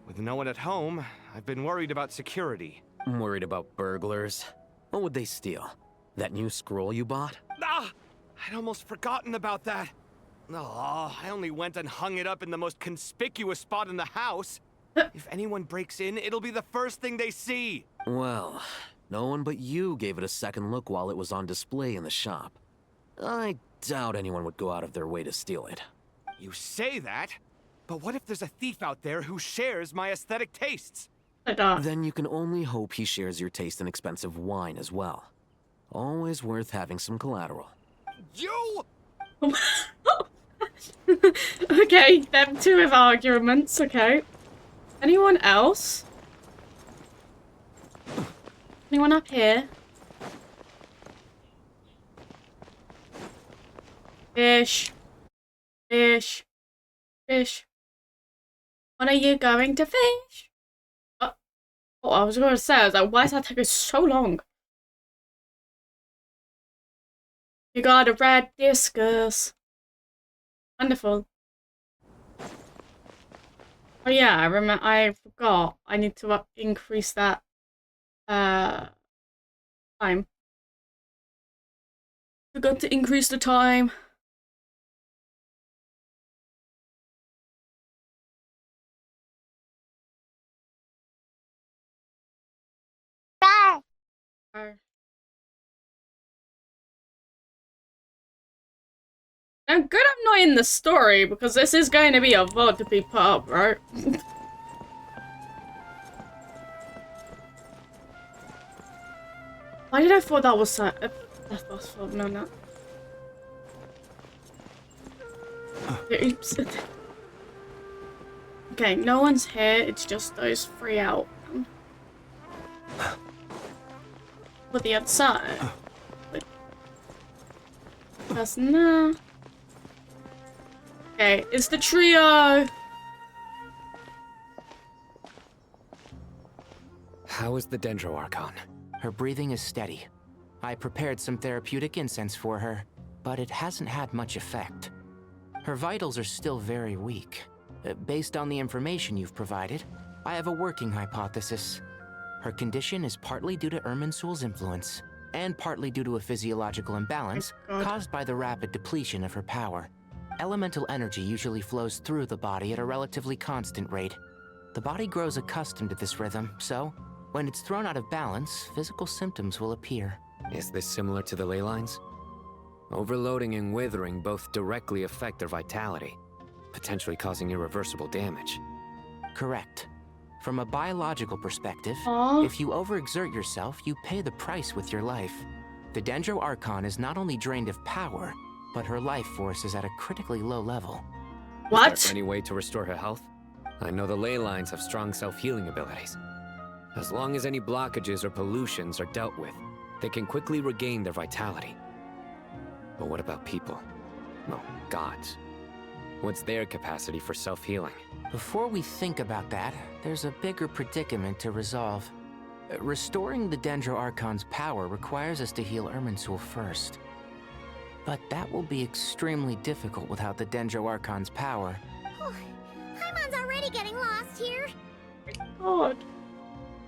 With no one at home, I've been worried about security. I'm worried about burglars. What would they steal? That new scroll you bought? Ah! I'd almost forgotten about that. Oh, I only went and hung it up in the most conspicuous spot in the house. If anyone breaks in, it'll be the first thing they see. Well, no one but you gave it a second look while it was on display in the shop. I doubt anyone would go out of their way to steal it. You say that, but what if there's a thief out there who shares my aesthetic tastes? Then you can only hope he shares your taste in expensive wine as well. Always worth having some collateral. You! Okay, them two have arguments, okay. Anyone else? Anyone up here? Fish. Fish. Fish. When are you going to fish? Oh, I was going to say, I was like, why is that taking so long? You got a red discus. Wonderful. Oh yeah, I forgot. I need to increase that time. Forgot to increase the time. Now, good I'm not in the story, because this is going to be a VOD to be put up, right? Why did I thought that was no, no. Oops. Okay, no one's here, it's just those three out. With the other side. That's nah. Okay, it's the trio. How is the Dendro Archon? Her breathing is steady. I prepared some therapeutic incense for her, but it hasn't had much effect. Her vitals are still very weak. Based on the information you've provided, I have a working hypothesis. Her condition is partly due to Irminsul's influence, and partly due to a physiological imbalance caused by the rapid depletion of her power. Elemental energy usually flows through the body at a relatively constant rate. The body grows accustomed to this rhythm, so when it's thrown out of balance, physical symptoms will appear. Is this similar to the ley lines? Overloading and withering both directly affect their vitality, potentially causing irreversible damage. Correct. From a biological perspective, if you overexert yourself, you pay the price with your life. The Dendro Archon is not only drained of power, but her life force is at a critically low level. What? Is there any way to restore her health? I know the ley lines have strong self-healing abilities. As long as any blockages or pollutions are dealt with, they can quickly regain their vitality. But what about people? Well, gods. What's their capacity for self-healing? Before we think about that, there's a bigger predicament to resolve. Restoring the Dendro Archon's power requires us to heal Irminsul first. But that will be extremely difficult without the Dendro Archon's power. Paimon's already getting lost here. God.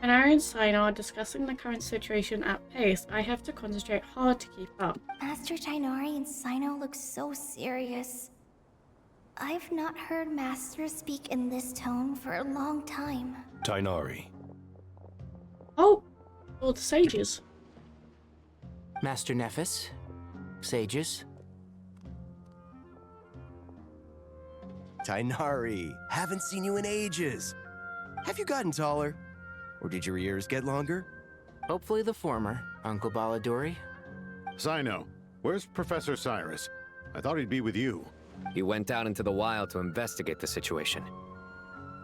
Tighnari and Sino are discussing the current situation at pace. I have to concentrate hard to keep up. Master Tighnari and Sino look so serious. I've not heard Master speak in this tone for a long time. Tighnari. Oh, all the sages. Master Nephis, sages. Tighnari, haven't seen you in ages. Have you gotten taller? Or did your ears get longer? Hopefully the former, Uncle Baladuri. Sino, where's Professor Cyrus? I thought he'd be with you. He went out into the wild to investigate the situation.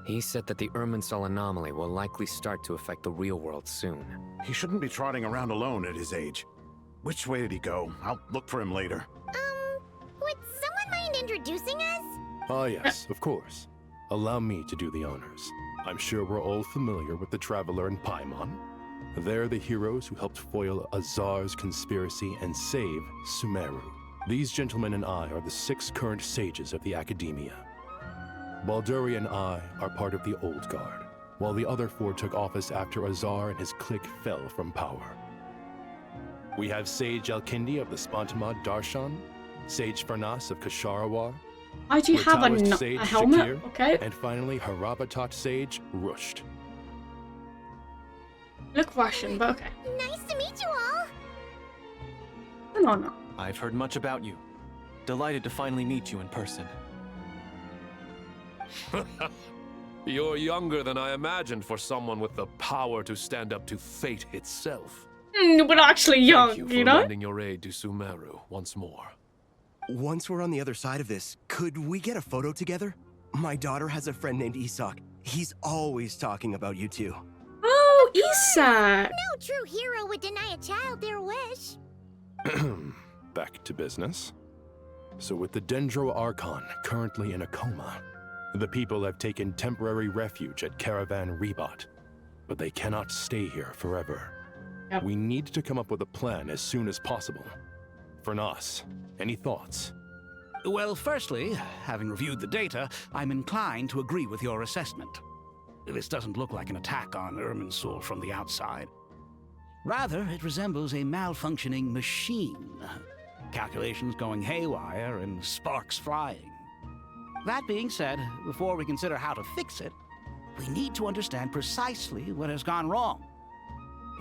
He said that the Irminsul anomaly will likely start to affect the real world soon. He shouldn't be trotting around alone at his age. Which way did he go? I'll look for him later. Would someone mind introducing us? Ah, yes, of course. Allow me to do the honors. I'm sure we're all familiar with the Traveler and Paimon. They're the heroes who helped foil Azar's conspiracy and save Sumeru. These gentlemen and I are the 6 current sages of the Academia. Balduri and I are part of the Old Guard, while the other 4 took office after Azar and his clique fell from power. We have Sage Alkindi of the Spantamad Darshan, Sage Farnas of Kasharawar, Why do you have Sage a helmet? Shakir, Okay. and finally Harabatot Sage Rusht. Look Russian, but okay. Nice to meet you all. An honor. I've heard much about you. Delighted to finally meet you in person. You're younger than I imagined for someone with the power to stand up to fate itself. But actually young, Thank you for know? lending your aid to Sumeru once more. Once we're on the other side of this, could we get a photo together? My daughter has a friend named Isak. He's always talking about you two. Oh, Isak! No true hero would deny a child their wish. Back to business. So with the Dendro Archon currently in a coma, the people have taken temporary refuge at Caravan Rebot. But they cannot stay here forever. Yep. We need to come up with a plan as soon as possible. Fernas, any thoughts? Well, firstly, having reviewed the data, I'm inclined to agree with your assessment. This doesn't look like an attack on Irminsul from the outside. Rather, it resembles a malfunctioning machine. Calculations going haywire and sparks flying. That being said, before we consider how to fix it, we need to understand precisely what has gone wrong.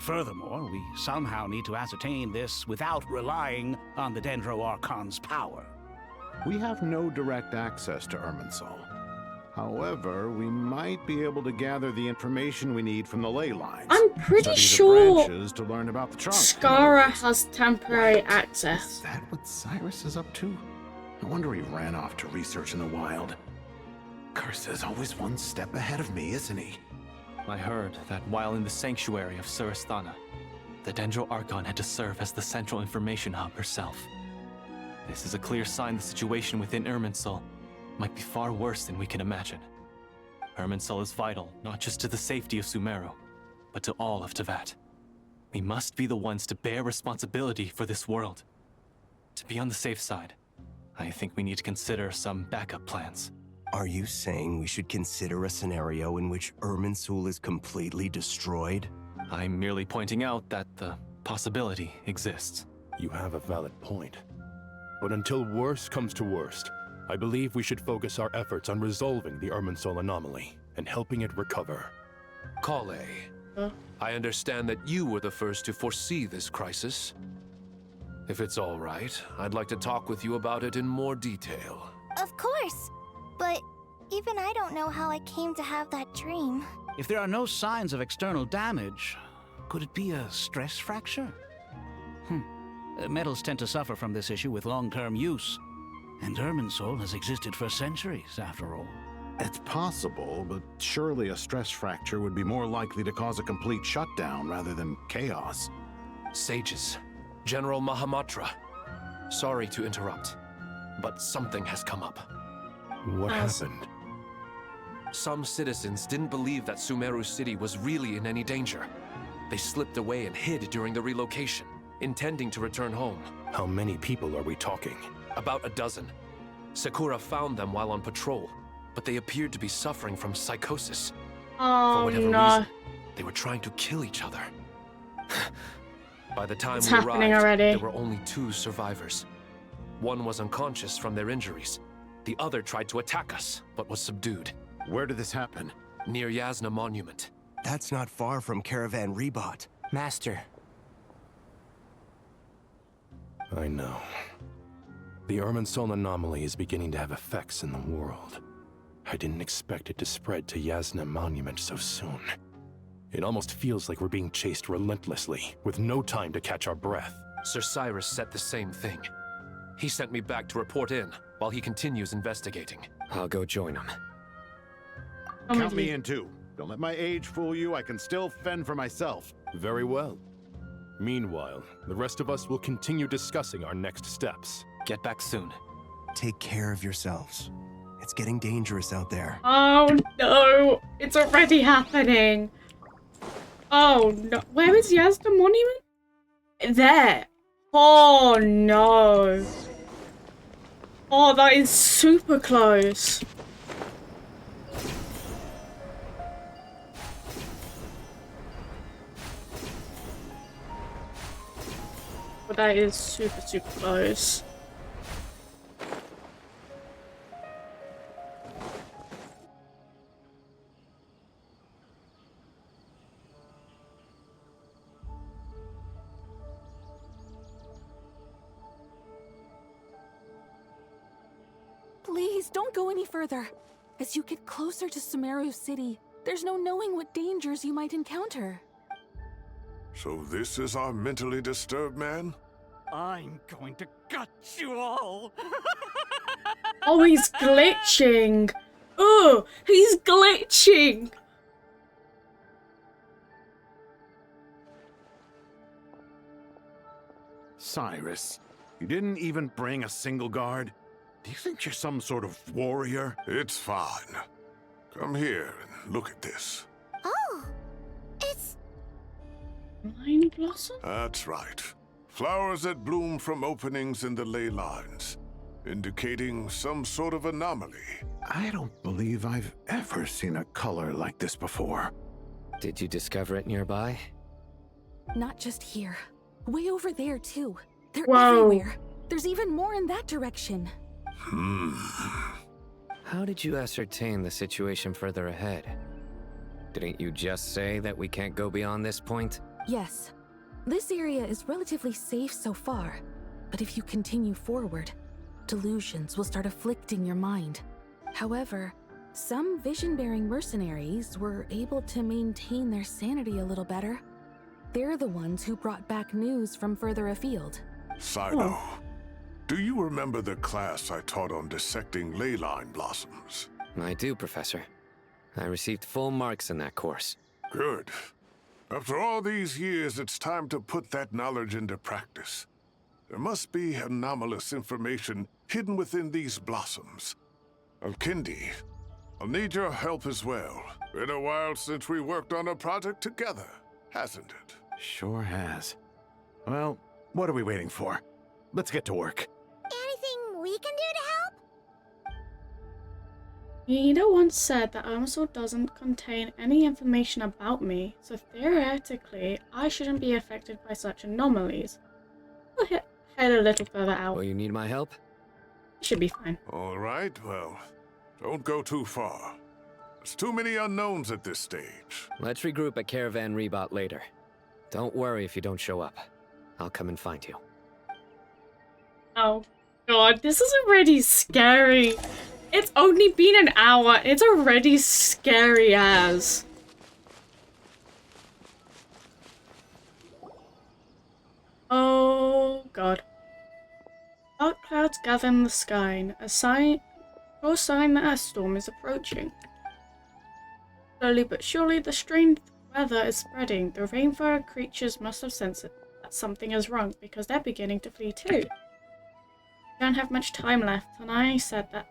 Furthermore, we somehow need to ascertain this without relying on the Dendro Archon's power. We have no direct access to Irminsul. However, we might be able to gather the information we need from the ley lines. I'm pretty Study the sure branches to learn about the trunk. Skara has temporary access. Is that what Cyrus is up to? No wonder he ran off to research in the wild. Curse's always one step ahead of me, isn't he? I heard that while in the sanctuary of Surasthana, the Dendro Archon had to serve as the central information hub herself. This is a clear sign the situation within Irminsul might be far worse than we can imagine. Irminsul is vital, not just to the safety of Sumeru, but to all of Teyvat. We must be the ones to bear responsibility for this world. To be on the safe side, I think we need to consider some backup plans. Are you saying we should consider a scenario in which Irminsul is completely destroyed? I'm merely pointing out that the possibility exists. You have a valid point. But until worst comes to worst, I believe we should focus our efforts on resolving the Irminsul anomaly and helping it recover. Kale, I understand that you were the first to foresee this crisis. If it's all right, I'd like to talk with you about it in more detail. Of course. But even I don't know how I came to have that dream. If there are no signs of external damage, could it be a stress fracture? Metals tend to suffer from this issue with long-term use. And Irminsul has existed for centuries, after all. It's possible, but surely a stress fracture would be more likely to cause a complete shutdown rather than chaos. Sages, General Mahamatra, sorry to interrupt, but something has come up. What happened? Some citizens didn't believe that Sumeru City was really in any danger. They slipped away and hid during the relocation, intending to return home. How many people are we talking? About a dozen. Sakura found them while on patrol, but they appeared to be suffering from psychosis. For whatever reason, they were trying to kill each other. By the time we arrived, there were only 2 survivors. One was unconscious from their injuries. The other tried to attack us, but was subdued. Where did this happen? Near Yasna Monument. That's not far from Caravan Rebot. Master. I know. The Irminsul anomaly is beginning to have effects in the world. I didn't expect it to spread to Yasna Monument so soon. It almost feels like we're being chased relentlessly, with no time to catch our breath. Sir Cyrus said the same thing. He sent me back to report in, while he continues investigating. I'll go join him. Count me in too. Don't let my age fool you, I can still fend for myself. Very well. Meanwhile, the rest of us will continue discussing our next steps. Get back soon. Take care of yourselves. It's getting dangerous out there. Oh no! It's already happening! Oh no. Where is Yasna Monument? There. Oh no. Oh, that is super close. But that is super close. Please, don't go any further. As you get closer to Sumeru City, there's no knowing what dangers you might encounter. So this is our mentally disturbed man? I'm going to gut you all. Oh, he's glitching. Oh, he's glitching. Cyrus, you didn't even bring a single guard? Do you think you're some sort of warrior? It's fine. Come here and look at this. Oh, it's... Line blossom? That's right. Flowers that bloom from openings in the ley lines, indicating some sort of anomaly. I don't believe I've ever seen a color like this before. Did you discover it nearby? Not just here. Way over there, too. They're Whoa. everywhere. There's even more in that direction. How did you ascertain the situation further ahead? Didn't you just say that we can't go beyond this point? Yes. This area is relatively safe so far, but if you continue forward, delusions will start afflicting your mind. However, some vision-bearing mercenaries were able to maintain their sanity a little better. They're the ones who brought back news from further afield. Sino, do you remember the class I taught on dissecting ley line blossoms? I do, Professor. I received full marks in that course. Good. After all these years, it's time to put that knowledge into practice. There must be anomalous information hidden within these blossoms. Alkindi, I'll need your help as well. Been a while since we worked on a project together, hasn't it? Sure has. Well, what are we waiting for? Let's get to work. Anything we can do to help? Ida once said that Irminsul doesn't contain any information about me, so theoretically, I shouldn't be affected by such anomalies. We'll head a little further out. Will you need my help? Should be fine. All right, well, don't go too far. There's too many unknowns at this stage. Let's regroup at Caravan Rebot later. Don't worry if you don't show up. I'll come and find you. Oh god, this is already scary. It's only been an hour. It's already scary as. Oh god. Dark clouds gather in the sky, a sign that a storm is approaching. Slowly but surely, the strange weather is spreading. The rainfire creatures must have sensed that something is wrong because they're beginning to flee too. We don't have much time left, and I said that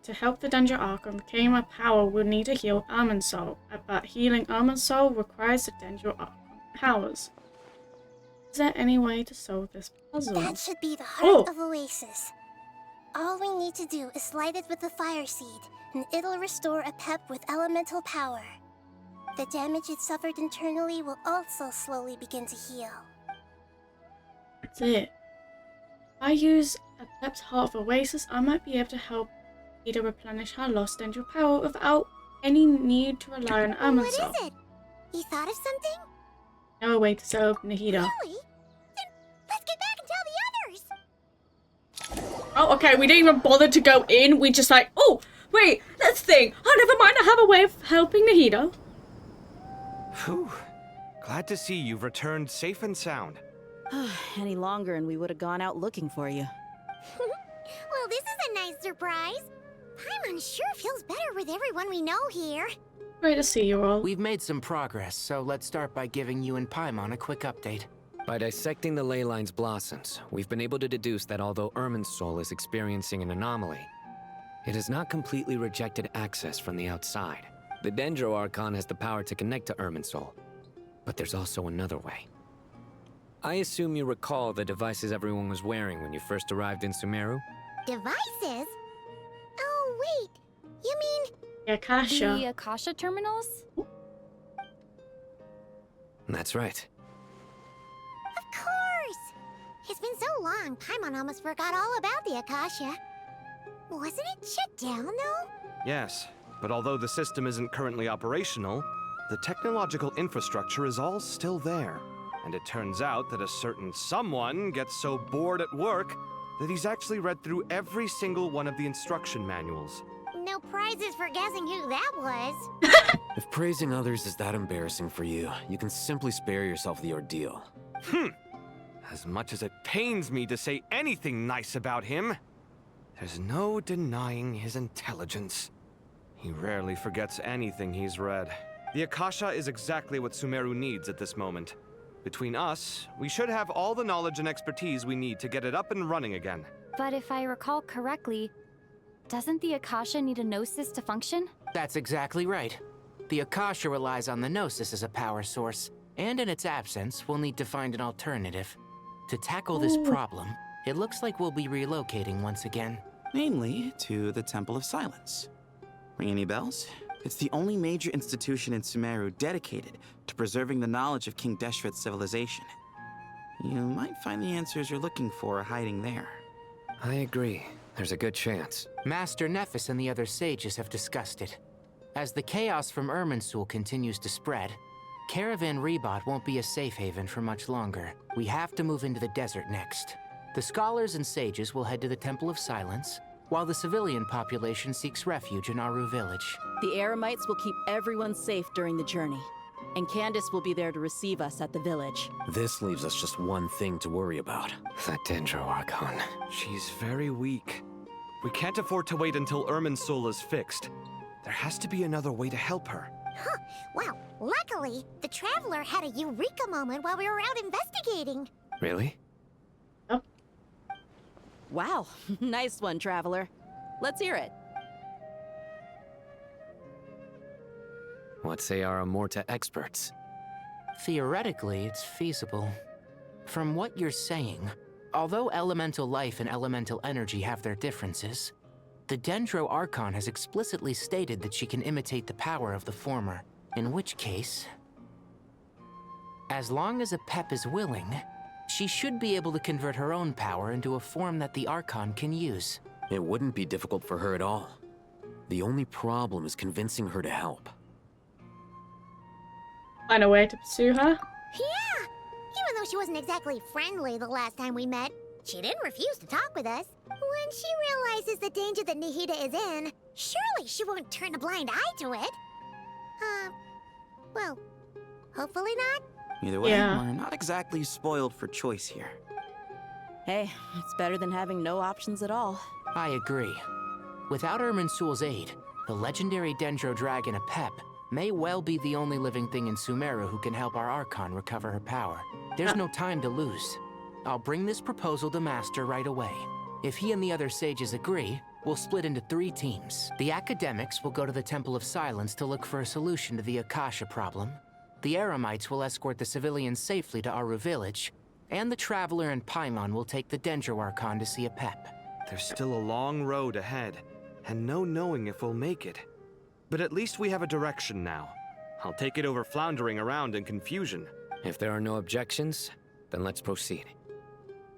to help the Danger Archon claim our power, we'll need to heal Irminsul, but healing Irminsul requires the Danger Archon powers. Is there any way to solve this puzzle? That should be the heart of Oasis. All we need to do is light it with the fire seed, and it'll restore a pep with elemental power. The damage it suffered internally will also slowly begin to heal. That's it. If I use a Pep's Heart of Oasis, I might be able to help Ida replenish her lost Danger power without any need to rely on Irminsul. What is it? You thought of something? No way to solve Nahida. Really? Then let's get back and tell the others! Oh, okay, we didn't even bother to go in. We just like, oh, wait, let's think. Oh, never mind, I have a way of helping Nahida. Whew. Glad to see you've returned safe and sound. Any longer and we would have gone out looking for you. Well, this is a nice surprise. Paimon sure feels better with everyone we know here. Great to see you all. We've made some progress, so let's start by giving you and Paimon a quick update. By dissecting the ley line's blossoms, we've been able to deduce that although Irminsul is experiencing an anomaly, it has not completely rejected access from the outside. The Dendro Archon has the power to connect to Irminsul, but there's also another way. I assume you recall the devices everyone was wearing when you first arrived in Sumeru? Devices? Oh, wait. You mean... The Akasha. The Akasha terminals? That's right. Of course! It's been so long, Paimon almost forgot all about the Akasha. Wasn't it shut down, though? Yes, but although the system isn't currently operational, the technological infrastructure is all still there. And it turns out that a certain someone gets so bored at work that he's actually read through every single one of the instruction manuals. No prizes for guessing who that was. If praising others is that embarrassing for you, you can simply spare yourself the ordeal. As much as it pains me to say anything nice about him, there's no denying his intelligence. He rarely forgets anything he's read. The Akasha is exactly what Sumeru needs at this moment. Between us, we should have all the knowledge and expertise we need to get it up and running again. But if I recall correctly, doesn't the Akasha need a Gnosis to function? That's exactly right. The Akasha relies on the Gnosis as a power source, and in its absence, we'll need to find an alternative. To tackle this problem, it looks like we'll be relocating once again. Namely, to the Temple of Silence. Ring any bells? It's the only major institution in Sumeru dedicated to preserving the knowledge of King Deshret's civilization. You might find the answers you're looking for hiding there. I agree. There's a good chance. Master Nephis and the other sages have discussed it. As the chaos from Irminsul continues to spread, Caravan Rebot won't be a safe haven for much longer. We have to move into the desert next. The scholars and sages will head to the Temple of Silence, while the civilian population seeks refuge in Aru village. The Eremites will keep everyone safe during the journey, and Candace will be there to receive us at the village. This leaves us just one thing to worry about. That Dendro Archon. She's very weak. We can't afford to wait until Irminsul is fixed. There has to be another way to help her. Huh. Wow. Luckily, the Traveler had a eureka moment while we were out investigating. Really? Wow, nice one, Traveler. Let's hear it. What say our Amorta experts? Theoretically, it's feasible. From what you're saying, although elemental life and elemental energy have their differences, the Dendro Archon has explicitly stated that she can imitate the power of the former, in which case, as long as a Pep is willing, she should be able to convert her own power into a form that the Archon can use. It wouldn't be difficult for her at all. The only problem is convincing her to help. Find a way to pursue her? Yeah! Even though she wasn't exactly friendly the last time we met, She didn't refuse to talk with us. When she realizes the danger that Nahida is in, surely she won't turn a blind eye to it. Well, hopefully not. Either way, we're not exactly spoiled for choice here. Hey, it's better than having no options at all. I agree. Without Irminsul's aid, the legendary Dendro Dragon Apep may well be the only living thing in Sumeru who can help our Archon recover her power. There's no time to lose. I'll bring this proposal to Master right away. If he and the other sages agree, we'll split into 3 teams. The academics will go to the Temple of Silence to look for a solution to the Akasha problem. The Eremites will escort the civilians safely to Aru Village, and the Traveler and Paimon will take the Dendro Archon to see Apep. There's still a long road ahead, and no knowing if we'll make it. But at least we have a direction now. I'll take it over floundering around in confusion. If there are no objections, then let's proceed.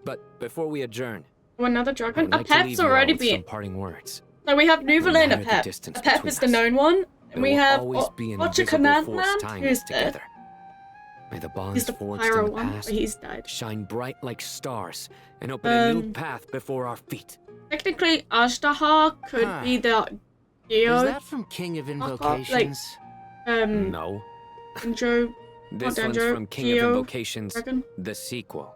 But before we adjourn, another dragon? I'd like to leave Apep's you all already with been. some parting words. So we have Nuvalin No matter the Apep. distance Apep between is the us, known one. there And we will have always be an Ocha invisible Command force Man, tying who's us dead. together. May the He's bonds the forged pyro in the one, past but he's died. shine bright like stars and open a new path before our feet. Technically, Ashtaha could be the Geo. Is that from King of Invocations? No. Dendro. This not one's Dendro, from King Geo of Invocations, Dragon. the sequel.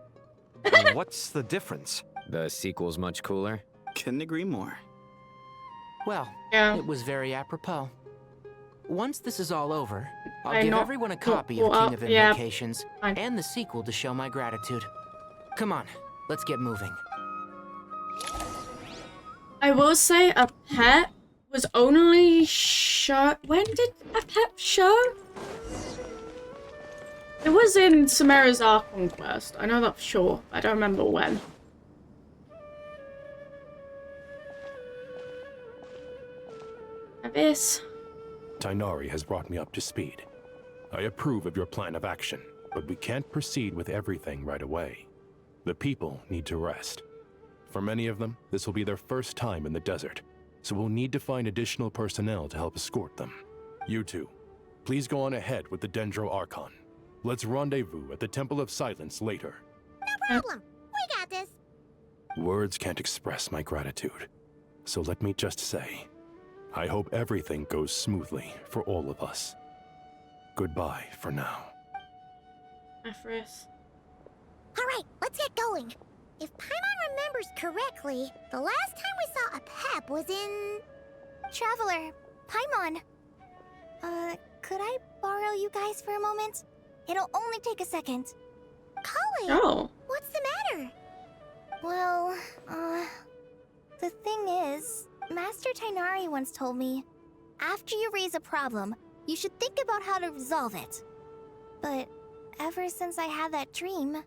What's the difference? The sequel's much cooler. Couldn't agree more. Well, it was very apropos. Once this is all over, I'll give everyone a copy of King of Invocations and the sequel to show my gratitude. Come on, let's get moving. I will say Apep was only show. When did Apep show? It was in Sumeru's Archon Quest. I know that for sure. I don't remember when. This. Tighnari has brought me up to speed. I approve of your plan of action, but we can't proceed with everything right away. The people need to rest. For many of them, this will be their first time in the desert, so we'll need to find additional personnel to help escort them. You two, please go on ahead with the Dendro Archon. Let's rendezvous at the Temple of Silence later. No problem. We got this. Words can't express my gratitude, so let me just say, I hope everything goes smoothly for all of us. Goodbye for now. Aphris. Alright, let's get going. If Paimon remembers correctly, the last time we saw Apep was in... Traveler, Paimon. Could I borrow you guys for a moment? It'll only take a second. Colin! Oh. What's the matter? Well, the thing is, Master Tighnari once told me, after you raise a problem, you should think about how to resolve it. But ever since I had that dream,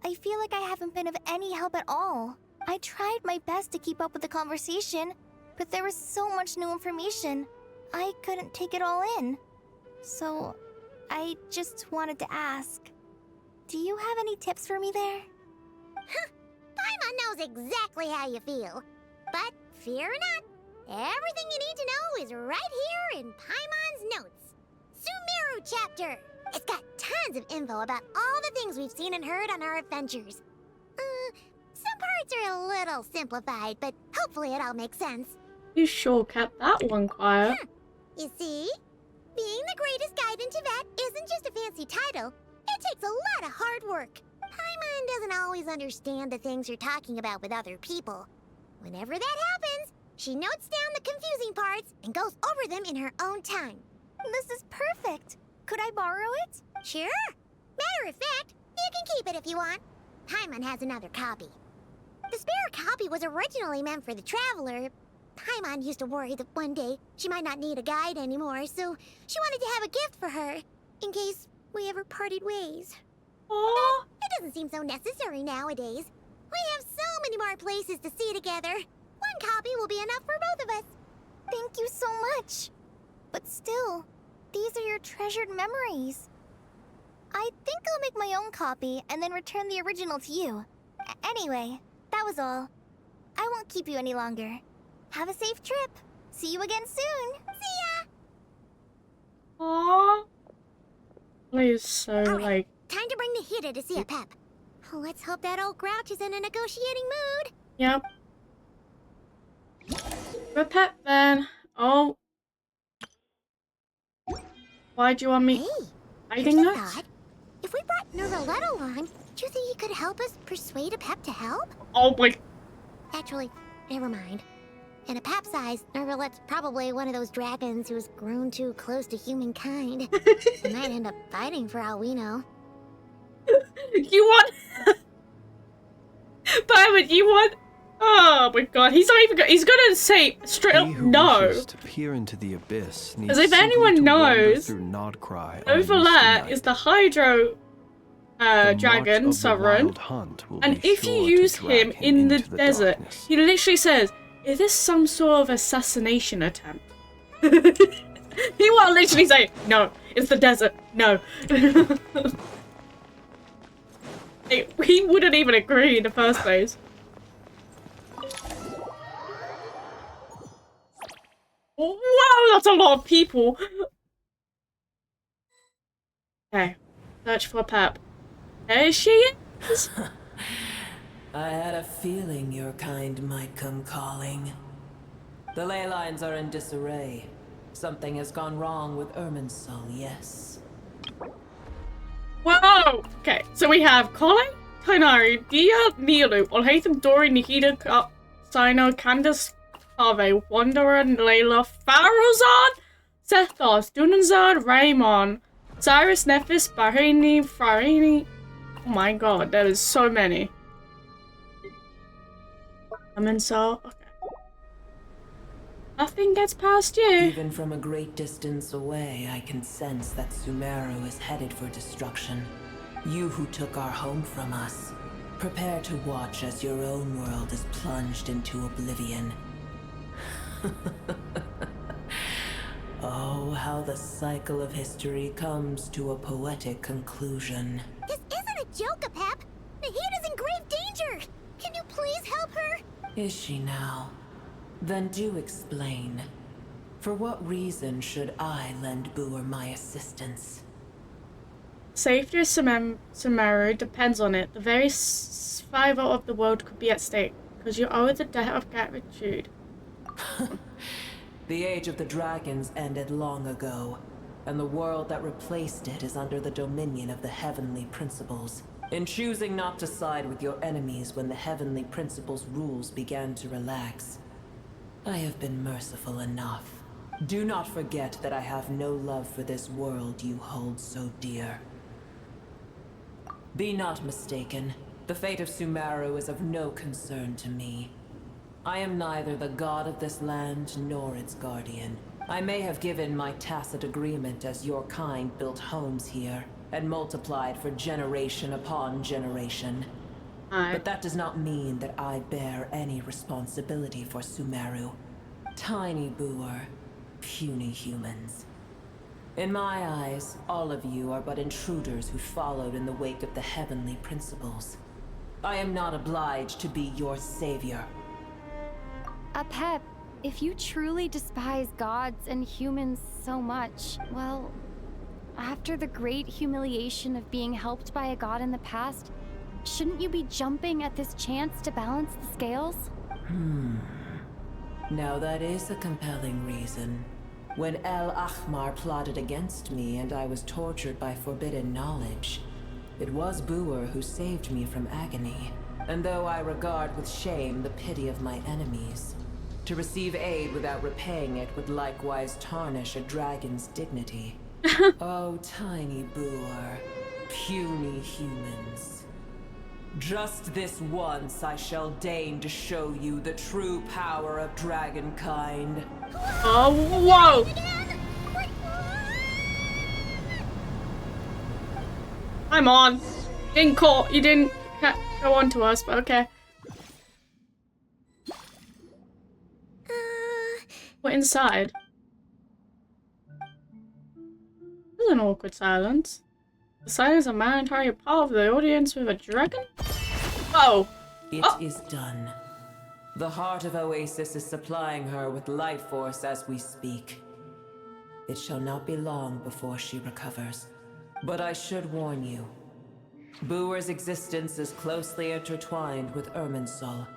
I feel like I haven't been of any help at all. I tried my best to keep up with the conversation, but there was so much new information, I couldn't take it all in. So, I just wanted to ask, do you have any tips for me there? Paimon knows exactly how you feel. But fear not, everything you need to know is right here in Paimon's notes. Sumeru chapter! It's got tons of info about all the things we've seen and heard on our adventures. Some parts are a little simplified, but hopefully it all makes sense. You sure kept that one quiet. You see? Being the greatest guide in Tibet isn't just a fancy title. It takes a lot of hard work. Paimon doesn't always understand the things you're talking about with other people. Whenever that happens, she notes down the confusing parts and goes over them in her own time. This is perfect. Could I borrow it? Sure. Matter of fact, you can keep it if you want. Paimon has another copy. The spare copy was originally meant for the Traveler. Paimon used to worry that one day she might not need a guide anymore, so she wanted to have a gift for her, in case we ever parted ways. Aww. It doesn't seem so necessary nowadays. We have so many more places to see together. One copy will be enough for both of us. Thank you so much. But still, these are your treasured memories. I think I'll make my own copy and then return the original to you. Anyway, that was all. I won't keep you any longer. Have a safe trip. See you again soon. See ya! Aww. That is so, All right, time to bring Nahida to see Apep. Let's hope that old grouch is in a negotiating mood. Yep. The pet then. Oh. Why do you want me hiding Here's a that? thought. If we brought Nerolette along, do you think he could help us persuade a Pep to help? Oh boy. Actually, never mind. In a Pep's eyes, Nervalette's probably one of those dragons who's grown too close to humankind. They might end up fighting for all we know. You want... But you want... Oh my god, he's not even he's gonna say straight up no. To peer into the abyss As if anyone knows, Nervalet is the Hydro dragon sovereign, and if you use him in the desert, he literally says, "Is this some sort of assassination attempt?" He will literally say, "No, it's the desert. No." He wouldn't even agree in the first place. Whoa, that's a lot of people. Okay, search for Pep. There she is. I had a feeling your kind might come calling. The ley lines are in disarray. Something has gone wrong with Irminsul, yes. Whoa! Okay, so we have Colin, Tainari, Dia, Milu, Olhatham, Dory, Nikita, Sino, Candace, Harvey, Wanderer, Layla, Farozan, Sethos, Dunanzard, Raymond, Cyrus, Nephis, Bahraini, Farini. Oh my god, there is so many. Irminsul. Okay. Nothing gets past you. Even from a great distance away, I can sense that Sumeru is headed for destruction. You who took our home from us, prepare to watch as your own world is plunged into oblivion. Oh, how the cycle of history comes to a poetic conclusion. This isn't a joke, Pep. Nahida's in grave danger. Can you please help her? Is she now? Then do explain. For what reason should I lend Boer my assistance? Safety of Sumeru depends on it. The very survival of the world could be at stake, because you owe the debt of gratitude. The age of the dragons ended long ago, and the world that replaced it is under the dominion of the heavenly principles. In choosing not to side with your enemies when the heavenly principles' rules began to relax, I have been merciful enough. Do not forget that I have no love for this world you hold so dear. Be not mistaken. The fate of Sumeru is of no concern to me. I am neither the god of this land nor its guardian. I may have given my tacit agreement as your kind built homes here and multiplied for generation upon generation. But that does not mean that I bear any responsibility for Sumeru. Tiny Boer, puny humans. In my eyes, all of you are but intruders who followed in the wake of the heavenly principles. I am not obliged to be your savior. Pep, if you truly despise gods and humans so much, well, after the great humiliation of being helped by a god in the past, shouldn't you be jumping at this chance to balance the scales? Now that is a compelling reason. When El Ahmar plotted against me and I was tortured by forbidden knowledge, it was Boer who saved me from agony. And though I regard with shame the pity of my enemies, to receive aid without repaying it would likewise tarnish a dragon's dignity. Oh, tiny Boer, puny humans. Just this once I shall deign to show you the true power of dragonkind. Oh, whoa! I'm on. You didn't go on to us, but okay. We're inside. This is an awkward silence. The silence of my entire part of the audience with a dragon? Whoa! It is done. The heart of Oasis is supplying her with life force as we speak. It shall not be long before she recovers. But I should warn you, Booer's existence is closely intertwined with Irminsul.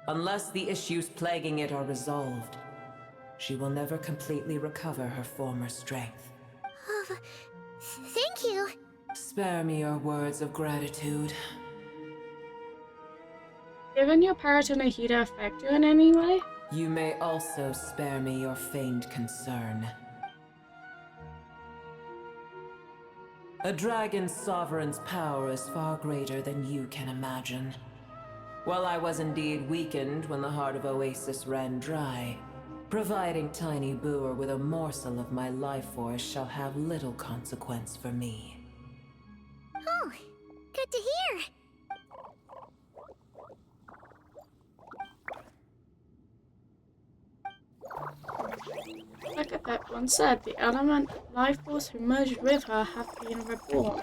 Unless the issues plaguing it are resolved, she will never completely recover her former strength. Oh, thank you. Spare me your words of gratitude. Given your Paratonahida affect you in any way? You may also spare me your feigned concern. A dragon's sovereign's power is far greater than you can imagine. While I was indeed weakened when the heart of Oasis ran dry, providing Tiny Booer with a morsel of my life force shall have little consequence for me. Oh, good to hear. Like Apep once said, the element life force who merged with her have been reborn.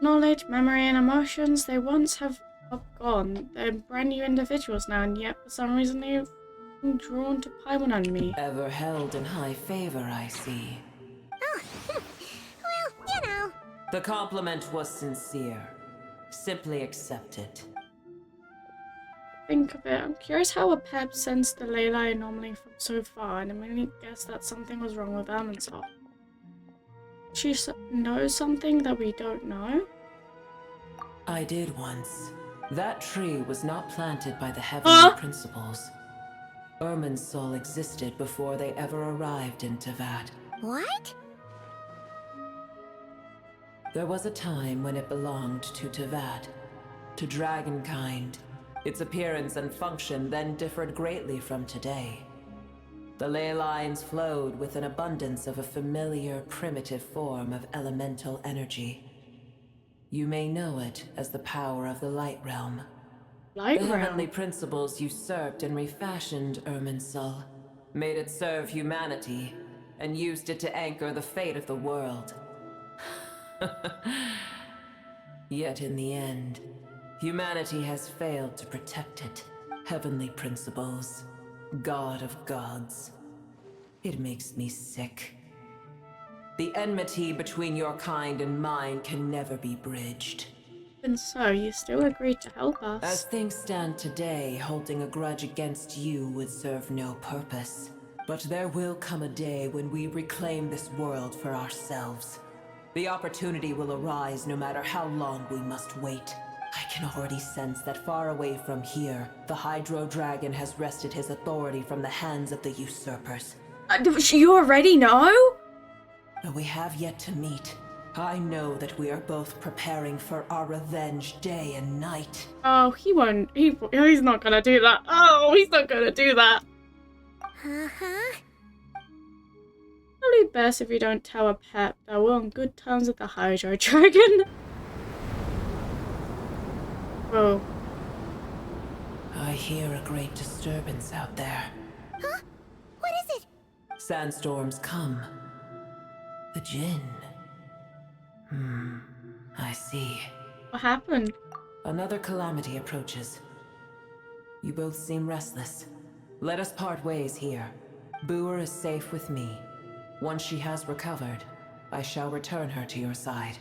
Knowledge, memory, and emotions they once have gone. They're brand new individuals now, and yet for some reason they've been drawn to Paimon and me. Ever held in high favor, I see. Oh, well, you know. The compliment was sincere. Simply accept it. Think of it. I'm curious how Apep sensed the Leyline anomaly from so far, and immediately guessed that something was wrong with Irminsul. She knows something that we don't know? I did once. That tree was not planted by the heavenly principles. Irminsul existed before they ever arrived in Teyvat. What? There was a time when it belonged to Teyvat, to dragonkind. Its appearance and function then differed greatly from today. The ley lines flowed with an abundance of a familiar, primitive form of elemental energy. You may know it as the power of the Light Realm. The heavenly principles usurped and refashioned Irminsul, made it serve humanity, and used it to anchor the fate of the world. Yet in the end, humanity has failed to protect it. Heavenly principles, God of gods. It makes me sick. The enmity between your kind and mine can never be bridged. And so, you still agreed to help us. As things stand today, holding a grudge against you would serve no purpose. But there will come a day when we reclaim this world for ourselves. The opportunity will arise no matter how long we must wait. I can already sense that far away from here, the Hydro Dragon has wrested his authority from the hands of the usurpers. You already know? Though we have yet to meet, I know that we are both preparing for our revenge day and night. Oh, he won't. He's not gonna do that. Oh, he's not gonna do that. Uh-huh. Probably best if you don't tell Apep that we're on good terms with the Hydro Dragon. Whoa. I hear a great disturbance out there. Huh? What is it? Sandstorms come. The Jinn. I see. What happened? Another calamity approaches. You both seem restless. Let us part ways here. Booer is safe with me. Once she has recovered, I shall return her to your side.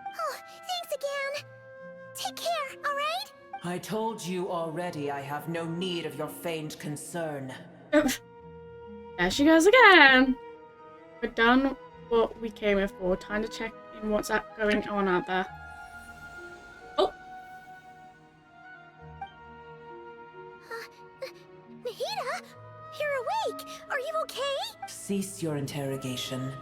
Oh, thanks again. Take care, alright? I told you already I have no need of your feigned concern. There she goes again. We're done what we came here for. Time to check in what's going on out there. Oh! Nahida? You're awake! Are you okay? Cease your interrogation.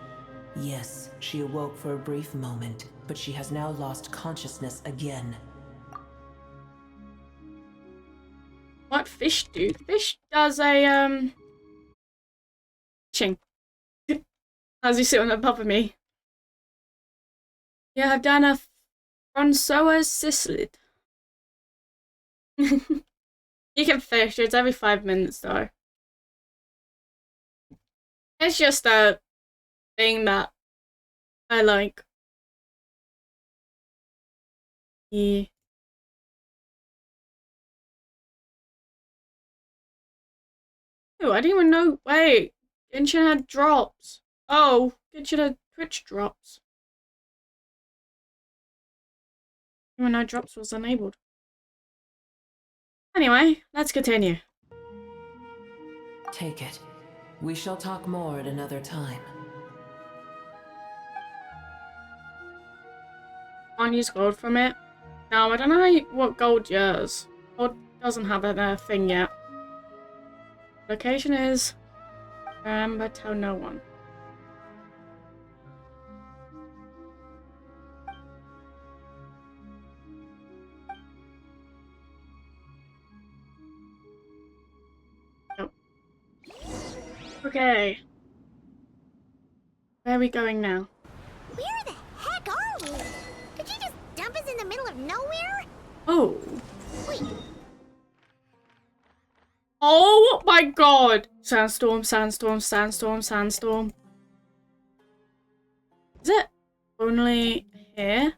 Yes, she awoke for a brief moment, but she has now lost consciousness again. What fish do? Fish does a, fishing. As you sit on top of me. Yeah, I've done a Francois Cichlid. You can fish, it's every 5 minutes though. It's just a thing that I like. Yeah. Oh, I didn't even know. Wait, Genshin had drops. Oh, Genshin had Twitch drops. Even though drops was enabled. Anyway, let's continue. Take it. We shall talk more at another time. Can't use gold from it. No, I don't know what gold does. Gold doesn't have a thing yet. Location is... but tell no one. Nope. Okay. Where are we going now? Where the heck are we? Did you just dump us in the middle of nowhere? Oh. Wait. Oh my god! Sandstorm, sandstorm, sandstorm, sandstorm. Is it only here?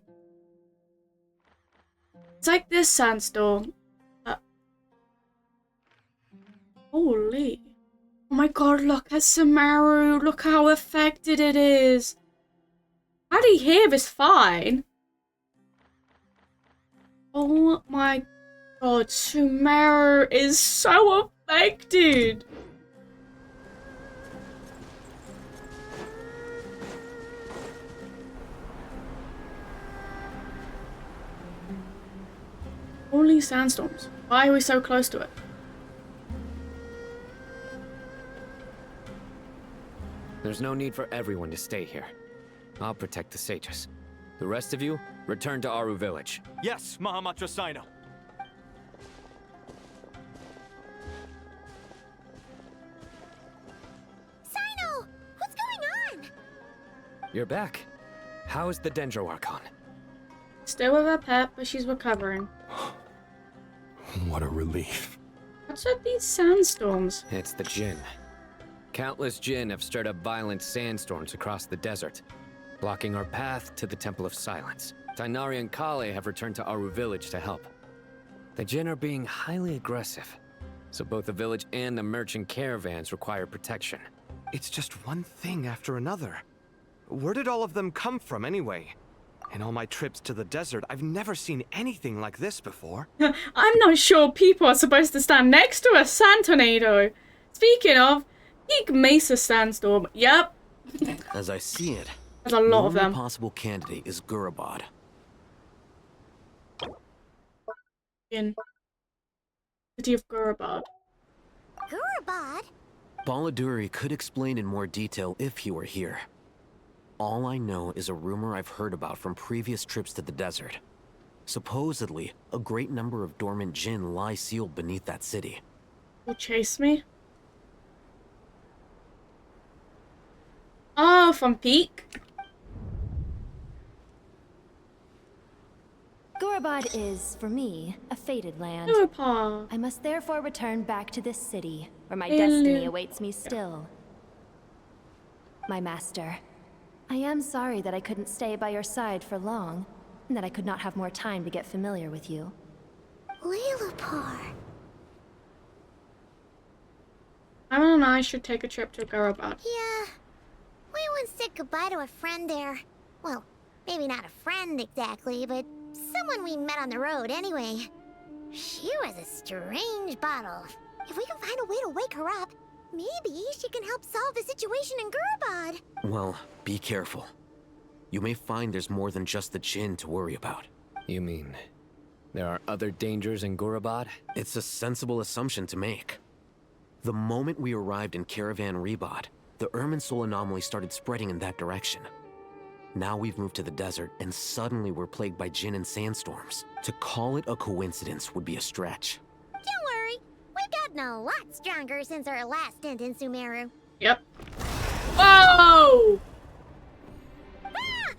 It's like this sandstorm. Holy. Oh my god, look at Sumeru. Look how affected it is. How do you hear this fine? Oh my god, Sumeru is so affected. Only sandstorms. Why are we so close to it? There's no need for everyone to stay here. I'll protect the sages. The rest of you, return to Aru village. Yes, Mahamatra Sino. Sino! What's going on? You're back. How is the Dendro Archon? Still with her pet, but she's recovering. What a relief. What's with these sandstorms? It's the Jinn. Countless Jinn have stirred up violent sandstorms across the desert, blocking our path to the Temple of Silence. Tainari and Kale have returned to Aru village to help. The Jinn are being highly aggressive, so both the village and the merchant caravans require protection. It's just one thing after another. Where did all of them come from anyway? In all my trips to the desert, I've never seen anything like this before. I'm not sure people are supposed to stand next to a sand tornado. Speaking of, Peak Mesa sandstorm. Yep. As I see it, there's a lot of the them. only possible candidate is Gurabad. In City of Gurabad. Gurabad? Baladuri could explain in more detail if he were here. All I know is a rumor I've heard about from previous trips to the desert. Supposedly, a great number of dormant Jinn lie sealed beneath that city. Will chase me? Oh, from Peak? Gurabad is, for me, a fated land. Gurabad. I must therefore return back to this city, where my Hello. destiny awaits me still. My master, I am sorry that I couldn't stay by your side for long, and that I could not have more time to get familiar with you. Lilipar. Emma and I should take a trip to Gurabad. Yeah. We once said goodbye to a friend there. Well, maybe not a friend exactly, but someone we met on the road anyway. She was a strange bottle. If we can find a way to wake her up, maybe she can help solve the situation in Gurabad. Well, be careful. You may find there's more than just the Jinn to worry about. You mean, there are other dangers in Gurabad? It's a sensible assumption to make. The moment we arrived in Caravan Rebod, the Irminsul anomaly started spreading in that direction. Now we've moved to the desert, and suddenly we're plagued by Jinn and sandstorms. To call it a coincidence would be a stretch. Don't worry, we've gotten a lot stronger since our last stint in Sumeru. Yep. Whoa! Ah!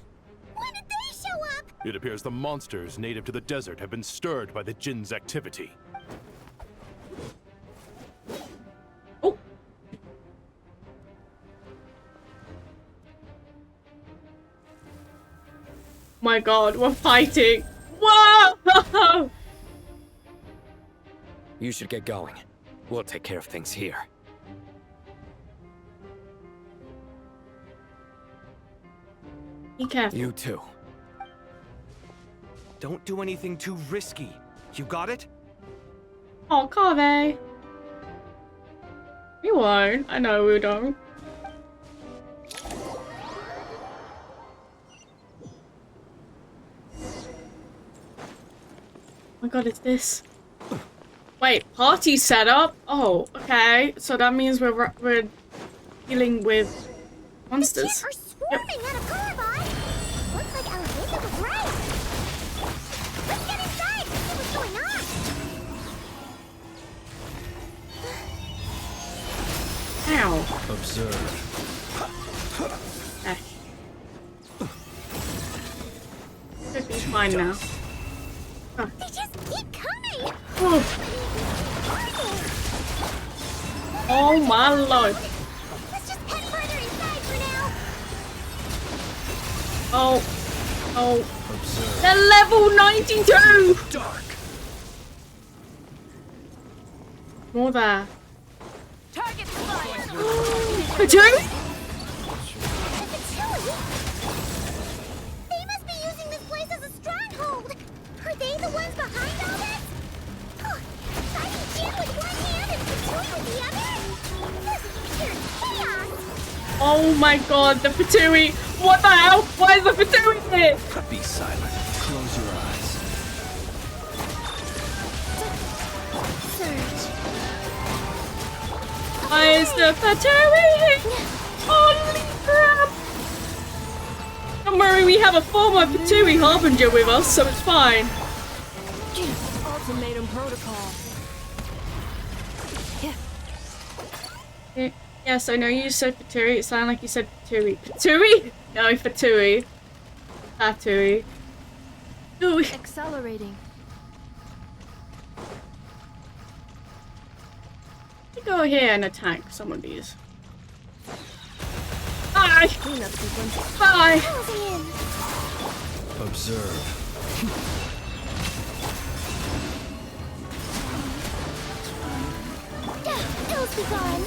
When did they show up? It appears the monsters native to the desert have been stirred by the Jinn's activity. My god, we're fighting. Whoa! You should get going. We'll take care of things here. Be careful. You too. Don't do anything too risky. You got it? Oh, Kave. We won't. I know we don't. Oh my god, it's this. Wait, party setup? Oh, okay. So that means we're dealing with monsters. Are swarming out of Gorbot. Looks like Alvisa was right. Let's get inside and see what's going on. Ow. Observe. Eh. Should be fine now. Oh. They just keep coming. Oh. Oh my lord. Let's just head further inside for now. Oh. Oh. Observe. They're level 92! Dark. More there. Target fire. Patooey? They must be using this place as a stronghold. Are they the ones behind all this? Oh, fighting Jin with one hand and Patooey with the other? This is pure chaos. Oh my god, the Patooey! What the hell? Why is the Patooey here? Be silent. Close your eyes. Surge. Why is the Patooey here? Holy crap! Don't worry, we have a former Patooey Harbinger with us, so it's fine. Ultimatum protocol. Yes, I know you said Patooey. It sounded like you said Patooey. Patooey? No, Patooey. Patooey. Patooey. Accelerating. Let's go here and attack some of these. Bye! Bye! Observe. Ghost be gone.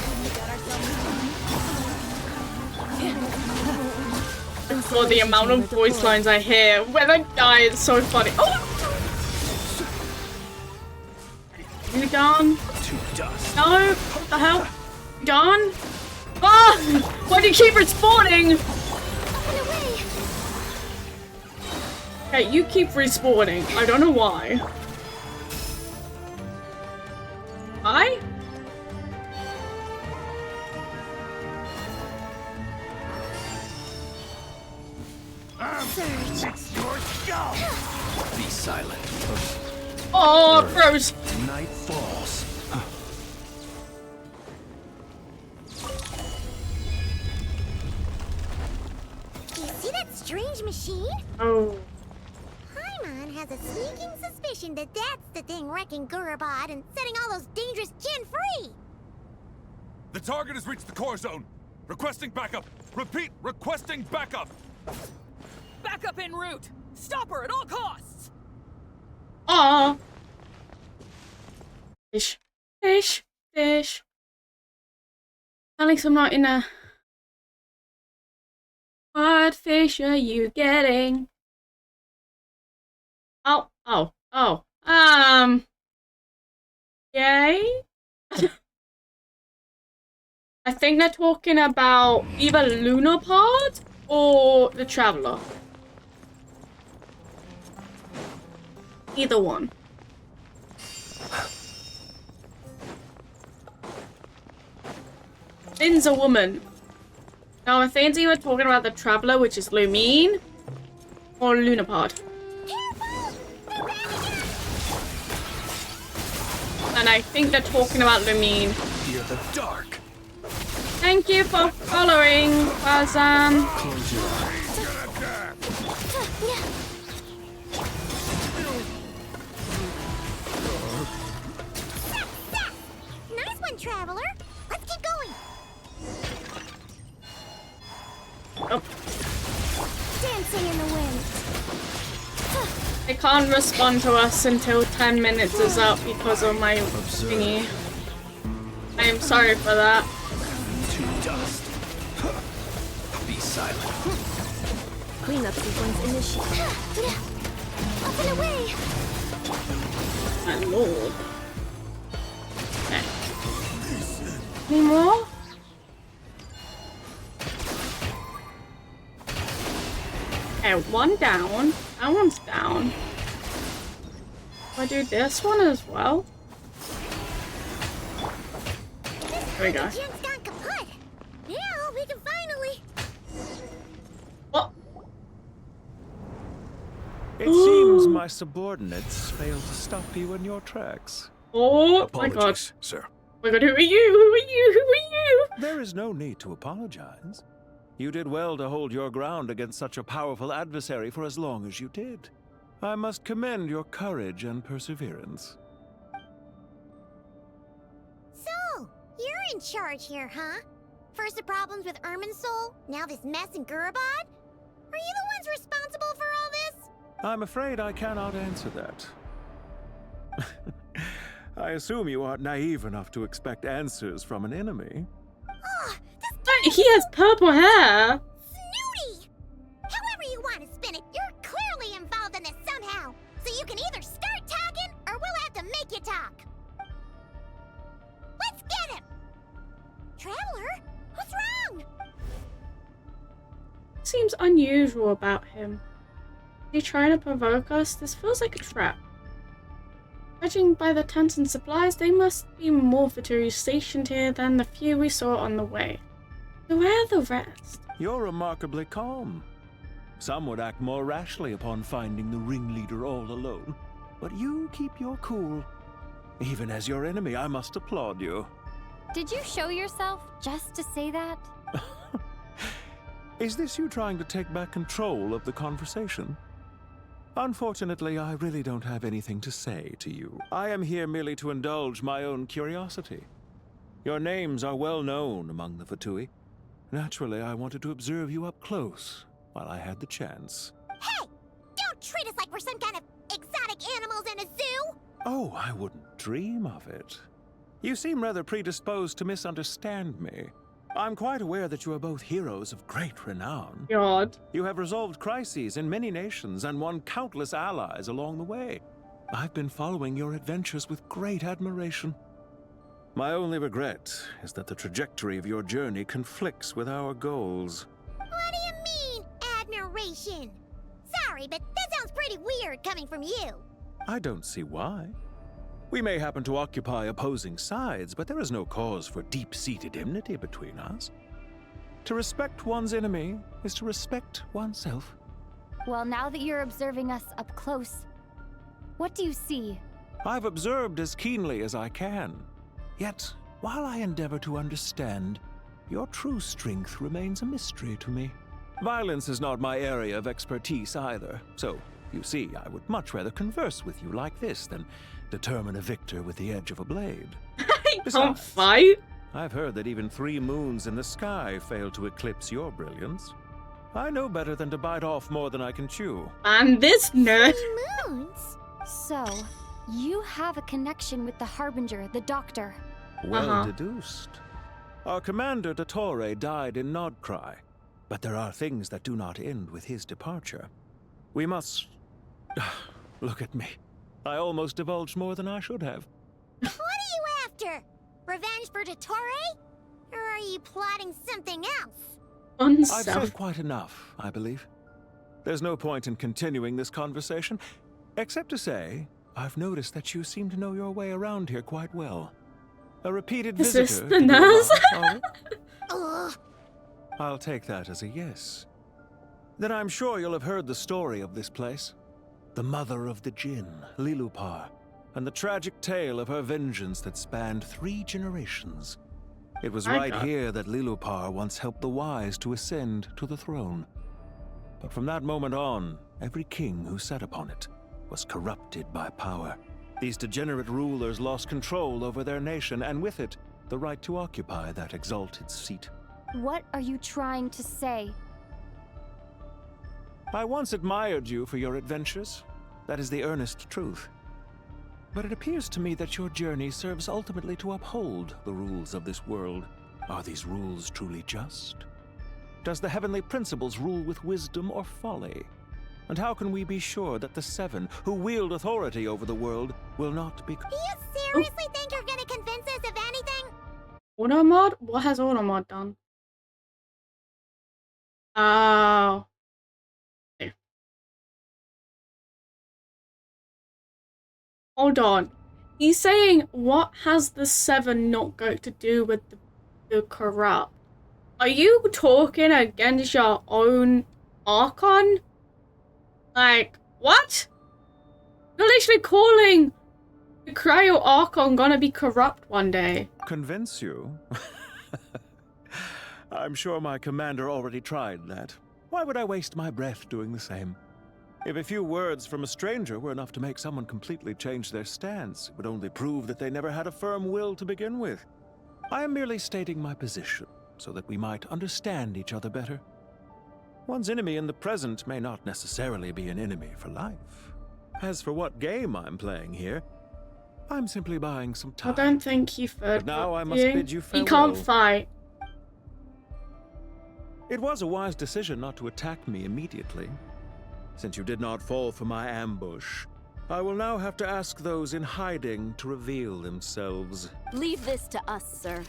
For the amount of voice lines I hear when I die, it's so funny. Oh! You gone? No? What the hell? You gone? Ah! Why do you keep respawning? Okay, you keep respawning. I don't know why. Why? It's your skull. Be silent. Oh, gross. Night falls. You see that strange machine? Oh. Paimon has a sneaking suspicion that that's the thing wrecking Gurabad and setting all those dangerous Jin free. The target has reached the core zone. Requesting backup. Repeat, requesting backup. Backup en route. Stop her at all costs. Aw. Fish. Fish. Fish. Alex, I'm not in a... What fish are you getting? Oh, oh, oh. Yay? I think they're talking about either Lunapod or the Traveler. Either one. Finn's a woman. Now I think they were talking about the Traveler, which is Lumine, or Lunapod. And I think they're talking about Lumine. Fear the dark. Thank you for following, Fazan. Close your eyes. Nice one, Traveler. Let's keep going. Oh. Dancing in the wind. They can't respond to us until 10 minutes is up because of my thingy. I am sorry for that. To dust. Be silent. Cleanup sequence initiated. Up and away! My lord. Okay. Any more? Okay, one down. That one's down. Do I do this one as well? There we go. Now we can finally. What? It seems my subordinates failed to stop you in your tracks. Oh my god. Sir. Oh my god, who are you? Who are you? Who are you? There is no need to apologize. You did well to hold your ground against such a powerful adversary for as long as you did. I must commend your courage and perseverance. So, you're in charge here, huh? First the problems with Irminsul, now this mess in Gurabad? Are you the ones responsible for all this? I'm afraid I cannot answer that. I assume you aren't naive enough to expect answers from an enemy. He has purple hair. Snooty! However you want to spin it, you're clearly involved in this somehow. So you can either start talking, or we'll have to make you talk. Let's get him! Traveler, what's wrong? Seems unusual about him. Is he trying to provoke us? This feels like a trap. Judging by the tents and supplies, they must be more Fatui stationed here than the few we saw on the way. So where are the rest? You're remarkably calm. Some would act more rashly upon finding the ringleader all alone. But you keep your cool. Even as your enemy, I must applaud you. Did you show yourself just to say that? Is this you trying to take back control of the conversation? Unfortunately, I really don't have anything to say to you. I am here merely to indulge my own curiosity. Your names are well known among the Fatui. Naturally, I wanted to observe you up close while I had the chance. Hey! Don't treat us like we're some kind of exotic animals in a zoo! Oh, I wouldn't dream of it. You seem rather predisposed to misunderstand me. I'm quite aware that you are both heroes of great renown. God. You have resolved crises in many nations and won countless allies along the way. I've been following your adventures with great admiration. My only regret is that the trajectory of your journey conflicts with our goals. What do you mean, admiration? Sorry, but that sounds pretty weird coming from you. I don't see why. We may happen to occupy opposing sides, but there is no cause for deep-seated enmity between us. To respect one's enemy is to respect oneself. Well, now that you're observing us up close, what do you see? I've observed as keenly as I can. Yet, while I endeavor to understand, your true strength remains a mystery to me. Violence is not my area of expertise either, so, you see, I would much rather converse with you like this than determine a victor with the edge of a blade. I can't fight. I've heard that even 3 moons in the sky fail to eclipse your brilliance. I know better than to bite off more than I can chew. And this nerd. 3 moons? So, you have a connection with the Harbinger, the Doctor. Well deduced. Our commander, Dottore, died in Nodcry, but there are things that do not end with his departure. We must... Look at me. I almost divulged more than I should have. What are you after? Revenge for Dottore? Or are you plotting something else? I've said quite enough, I believe. There's no point in continuing this conversation, except to say, I've noticed that you seem to know your way around here quite well. A repeated Is visitor. this the nurse? I'll take that as a yes. Then I'm sure you'll have heard the story of this place. The mother of the Jinn, Lilupar, and the tragic tale of her vengeance that spanned 3 generations. It was right here that Lilupar once helped the wise to ascend to the throne. But from that moment on, every king who sat upon it was corrupted by power. These degenerate rulers lost control over their nation, and with it, the right to occupy that exalted seat. What are you trying to say? I once admired you for your adventures. That is the earnest truth. But it appears to me that your journey serves ultimately to uphold the rules of this world. Are these rules truly just? Does the heavenly principles rule with wisdom or folly? And how can we be sure that the Seven, who wield authority over the world, will not be... Do you seriously think you're gonna convince us of anything? Automod? What has Automod done? Oh. Hold on. He's saying, what has the Seven not got to do with the corrupt? Are you talking against your own Archon? Like, what? You're literally calling the Cryo Archon gonna be corrupt one day. Convince you? I'm sure my commander already tried that. Why would I waste my breath doing the same? If a few words from a stranger were enough to make someone completely change their stance, it would only prove that they never had a firm will to begin with. I am merely stating my position, so that we might understand each other better. One's enemy in the present may not necessarily be an enemy for life. As for what game I'm playing here, I'm simply buying some time. I don't think he But now I must bid you farewell. He can't fight. It was a wise decision not to attack me immediately. Since you did not fall for my ambush, I will now have to ask those in hiding to reveal themselves. Leave this to us, sir.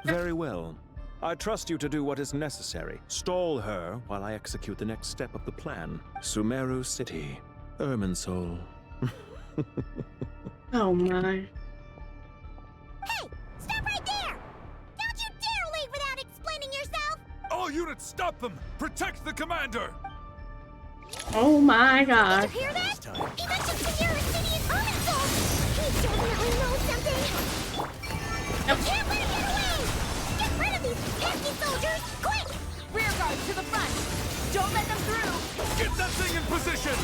Very well. I trust you to do what is necessary. Stall her while I execute the next step of the plan. Sumeru City, Irminsul. Oh my. Hey! Stop right there! Don't you dare leave without explaining yourself! All units, stop them! Protect the commander! Oh my god. Did you hear that? He mentioned Sumeru City and Irminsul! He definitely knows something! Yep. You can't let him get away! Get rid of these pesky soldiers! Quick! Rear guard to the front! Don't let them through! Get that thing in position!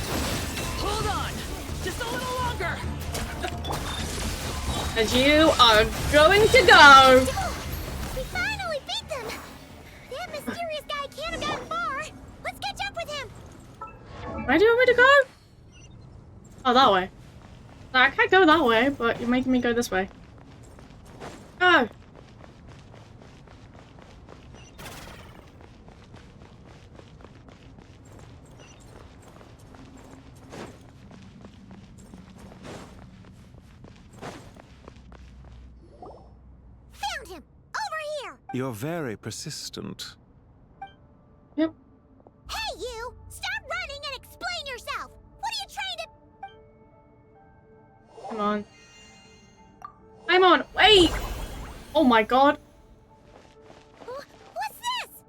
Hold on! Just a little longer! And you are going to go! We finally beat them! That mysterious guy can't have gotten far! Let's catch up with him! Where do you want me to go? Oh, that way. I can't go that way, but you're making me go this way. Go! Found him! Over here! You're very persistent. Yep. Hey, you! Stop running and explain yourself! What are you trying to... Come on. I'm on. Wait! Oh my god. What's this?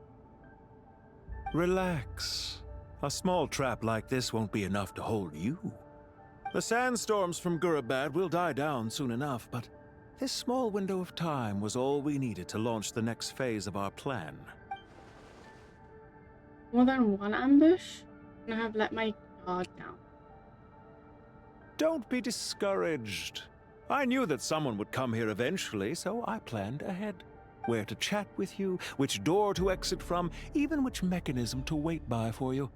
Relax. A small trap like this won't be enough to hold you. The sandstorms from Gurabad will die down soon enough, but this small window of time was all we needed to launch the next phase of our plan. More than one ambush? And I have let my guard down. Don't be discouraged. I knew that someone would come here eventually, so I planned ahead. Where to chat with you, which door to exit from, even which mechanism to wait by for you.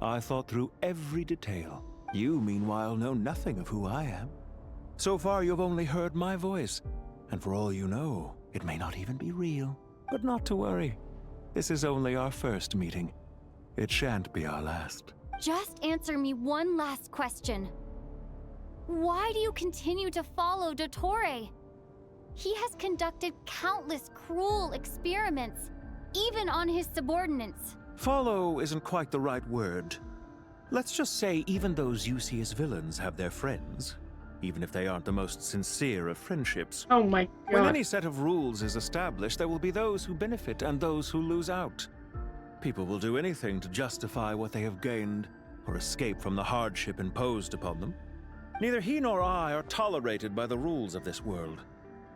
I thought through every detail. You, meanwhile, know nothing of who I am. So far, you've only heard my voice, and for all you know, it may not even be real. But not to worry. This is only our first meeting. It shan't be our last. Just answer me one last question. Why do you continue to follow Dottore? He has conducted countless cruel experiments, even on his subordinates. Follow isn't quite the right word. Let's just say even those you see as villains have their friends, even if they aren't the most sincere of friendships. Oh my god. When any set of rules is established, there will be those who benefit and those who lose out. People will do anything to justify what they have gained or escape from the hardship imposed upon them. Neither he nor I are tolerated by the rules of this world.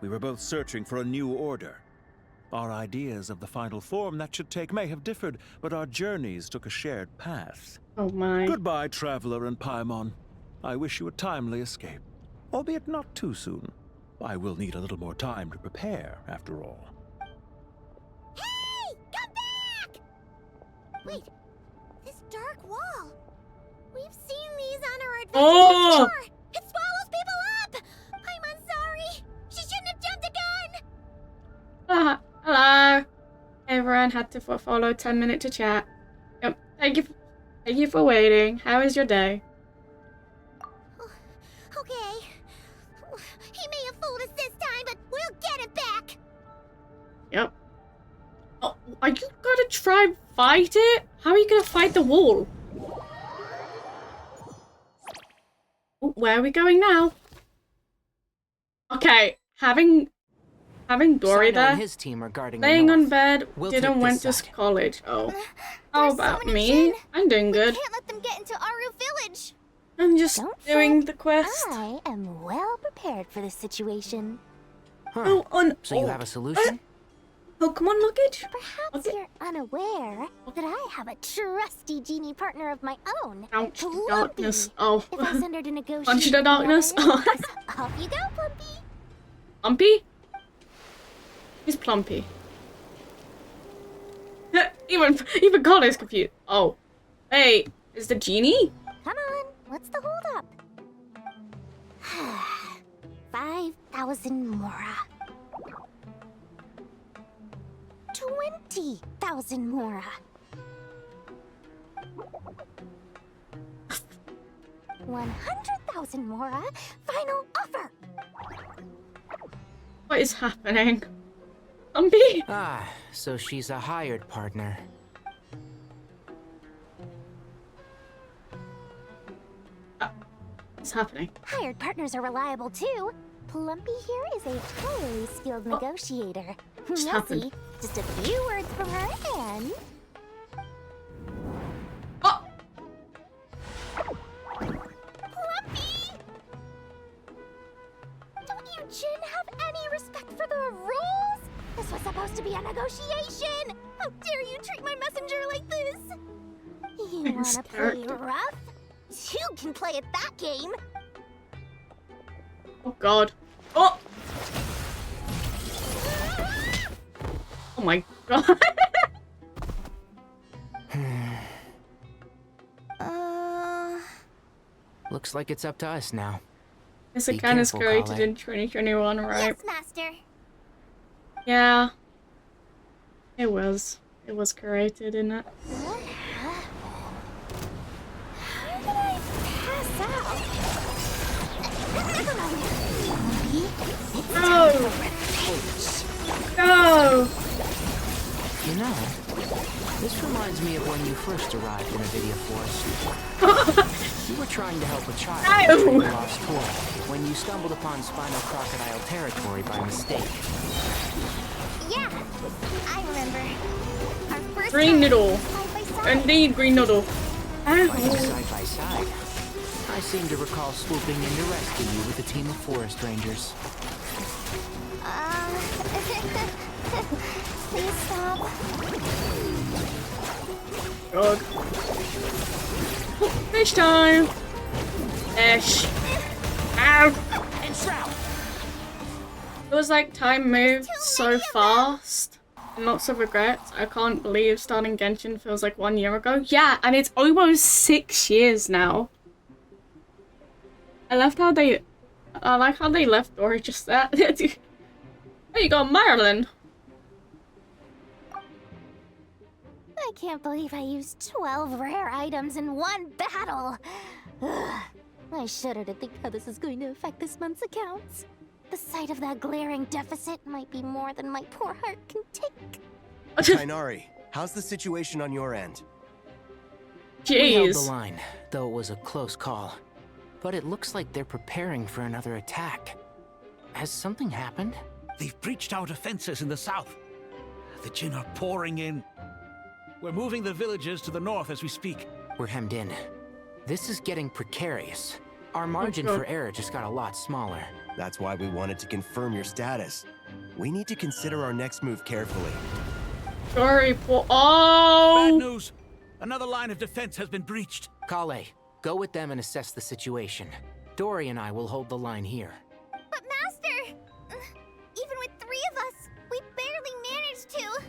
We were both searching for a new order. Our ideas of the final form that should take may have differed, but our journeys took a shared path. Oh my. Goodbye, Traveler and Paimon. I wish you a timely escape, albeit not too soon. I will need a little more time to prepare, after all. Hey! Come back! Wait, this dark wall. We've seen these on our adventures before. It swallows people up! I'm sorry. She shouldn't have jumped the gun! Hello. Everyone had to follow 10 minutes to chat. Yep. Thank you. Thank you for waiting. How is your day? Okay. He may have fooled us this time, but we'll get it back. Yep. Oh, are you gonna try and fight it? How are you gonna fight the wall? Oh, where are we going now? Okay, having Dory Sino there, and his team are guarding the laying on north. bed, We'll didn't take went this to side. college. Oh, how about so many me? Jinn. I'm doing good. Can't let them get into Aru Village. I'm just Don't doing fret. the quest. I am well prepared for this situation. Huh. Oh, on. So you have a solution? Pokemon luggage? Perhaps you're unaware that I have a trusty genie partner of my own. Ouch, Plumpy. darkness. Oh. If I send her to negotiate Punch the darkness. off you go, Plumpy. Plumpy? Who's Plumpy? Even God is confused. Oh. Hey, is the genie? Come on, what's the holdup? 5,000 Mora. 20,000 Mora. 100,000 Mora. Final offer. What is happening? Plumpy? Ah, so she's a hired partner. What's happening? Hired partners are reliable too. Plumpy here is a highly skilled negotiator. Just You'll happened. see. Just a few words from her and... Plumpy! Don't you Jinn have any respect for the rules? This was supposed to be a negotiation! How dare you treat my messenger like this? You wanna play rough? You can play at that game! Oh god. Oh! Oh my god. Looks like it's up to us now. This Be account is careful, created Kale. in 2021, right? Yes, Master. Yeah. It was. It was created in it. How did I pass out? Never mind. It's time for revenge. No! You know, this reminds me of when you first arrived in Avidia Forest. You were trying to help a child No. who lost toy when you stumbled upon Spinal Crocodile territory by mistake. Yeah, I remember. Our first Green time noodle. side by side. Indeed, green noodle. Fighting side by side. I seem to recall swooping in to rescue you with a team of forest rangers. Please stop. God. Fish time. Fish. Ow. And Shroud. It was like time moved so fast. And lots of regrets. I can't believe starting Genshin feels like 1 year ago. Yeah, and it's almost 6 years now. I like how they left Dory just there. Oh, you got Marilyn. I can't believe I used 12 rare items in one battle. Ugh. I shudder to think how this is going to affect this month's accounts. The sight of that glaring deficit might be more than my poor heart can take. Tainari, how's the situation on your end? We held the Jeez. line, though it was a close call. But it looks like they're preparing for another attack. Has something happened? They've breached our defenses in the south. The Jinn are pouring in. We're moving the villagers to the north as we speak. We're hemmed in. This is getting precarious. Our margin for error just got a lot smaller. That's why we wanted to confirm your status. We need to consider our next move carefully. Dory, oh! Bad news! Another line of defense has been breached. Kale, go with them and assess the situation. Dory and I will hold the line here. But Master! Even with 3 of us, we barely managed to.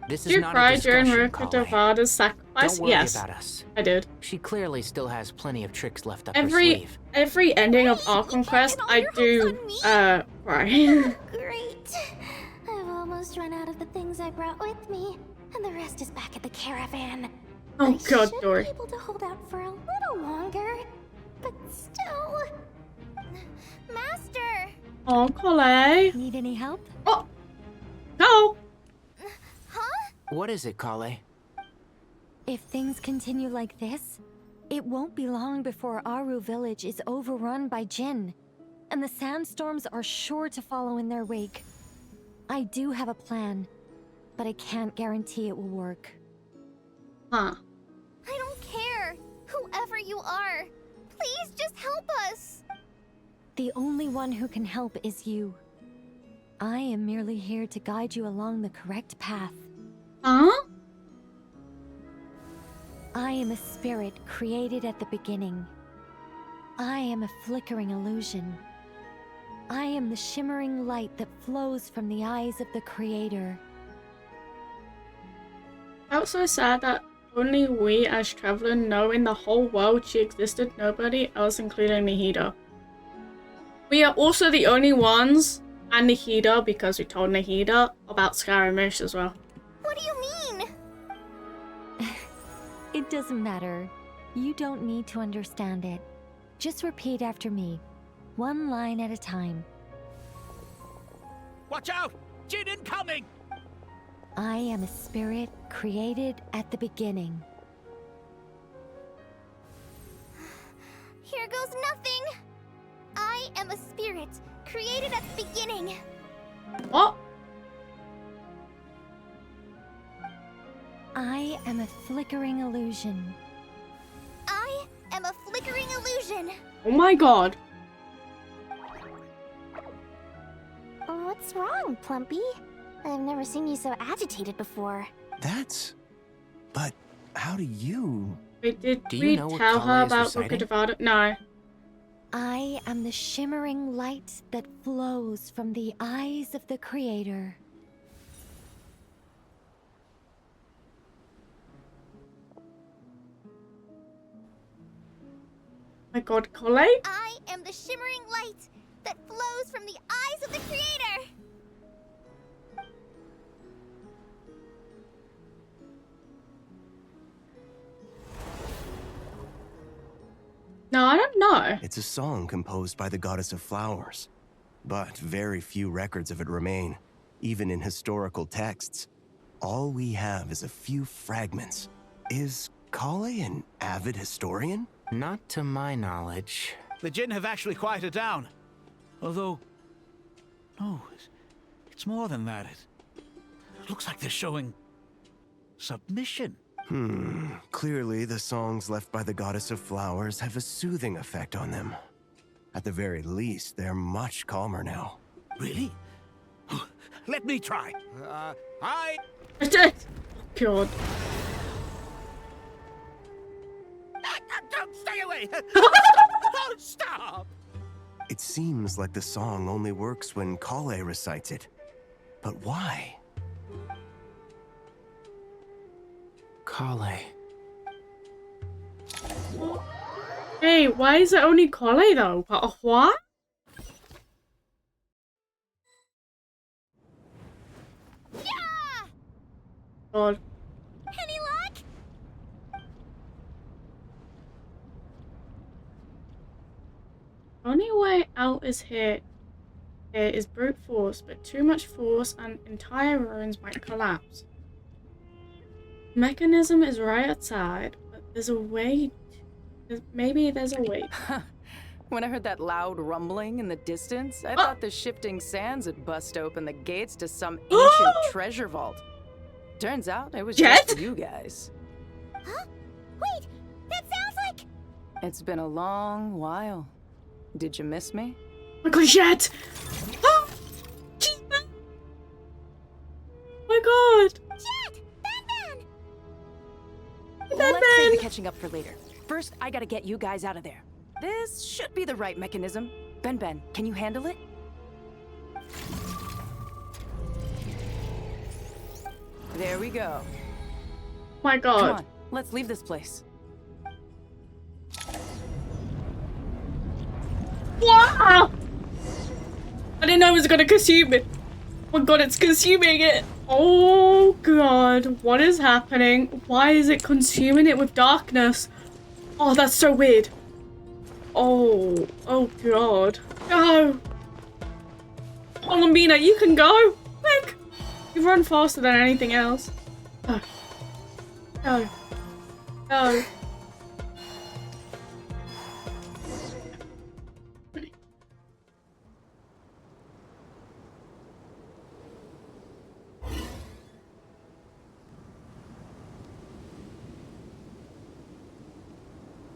This Did is you not cry a during discussion, Ruka Kale. Devada's sacrifice? Don't worry Yes, about us. I did. She clearly still has plenty of tricks left up her Every sleeve. ending of Arkham Quest, I do cry. Great. I've almost run out of the things I brought with me, and the rest is back at the caravan. Oh God, Dory. I should be able to hold out for a little longer, but still. Master! Oh, Collei. Need any help? Oh! No! Huh? What is it, Kale? If things continue like this, it won't be long before Aru village is overrun by Jinn, and the sandstorms are sure to follow in their wake. I do have a plan, but I can't guarantee it will work. Huh. I don't care. Whoever you are, please just help us. The only one who can help is you. I am merely here to guide you along the correct path. Huh? I am a spirit created at the beginning. I am a flickering illusion. I am the shimmering light that flows from the eyes of the Creator. Felt so sad that only we as travelers know in the whole world she existed, nobody else including Nahida. We are also the only ones, and Nahida, because we told Nahida about Scaramouche as well. What do you mean? It doesn't matter. You don't need to understand it. Just repeat after me, one line at a time. Watch out! Jinn incoming! I am a spirit created at the beginning. Here goes nothing. I am a spirit created at the beginning. What? I am a flickering illusion. I am a flickering illusion. Oh my God. What's wrong, Plumpy? I've never seen you so agitated before. But how do you... Wait, did Do we you know what tell Kale her is about reciting? Rukkhadevada? No. I am the shimmering light that flows from the eyes of the Creator. My God, Collei? I am the shimmering light that flows from the eyes of the Creator. No, I don't know. It's a song composed by the goddess of flowers. But very few records of it remain, even in historical texts. All we have is a few fragments. Is Kale an avid historian? Not to my knowledge. The Jinn have actually quieted down. Although... no, it's more than that. It looks like they're showing... submission. Clearly the songs left by the goddess of flowers have a soothing effect on them. At the very least, they're much calmer now. Really? Let me try. I... God. Don't stay away! Oh, stop! It seems like the song only works when Kale recites it. But why? Kale. Hey, why is it only Collei though? What? Yeah! God. Any luck? Only way out is here. There is brute force, but too much force and entire ruins might collapse. Mechanism is right outside, but there's a way. Maybe there's a way. When I heard that loud rumbling in the distance, I thought the shifting sands had bust open the gates to some ancient treasure vault. Turns out it was just you guys. Huh? Wait, that sounds like... It's been a long while. Did you miss me? Oh my God, Jet! Oh! My God! Jet! Batman! Let's save the catching up for later. First, I gotta get you guys out of there. This should be the right mechanism. Ben, can you handle it? There we go. My God. Come on, let's leave this place. Wow! I didn't know it was gonna consume it. Oh my God, it's consuming it. Oh god, what is happening? Why is it consuming it with darkness? Oh, that's so weird. Oh god. Go! Oh, Lambina, you can go! Quick! You run faster than anything else. Go. Go. Go.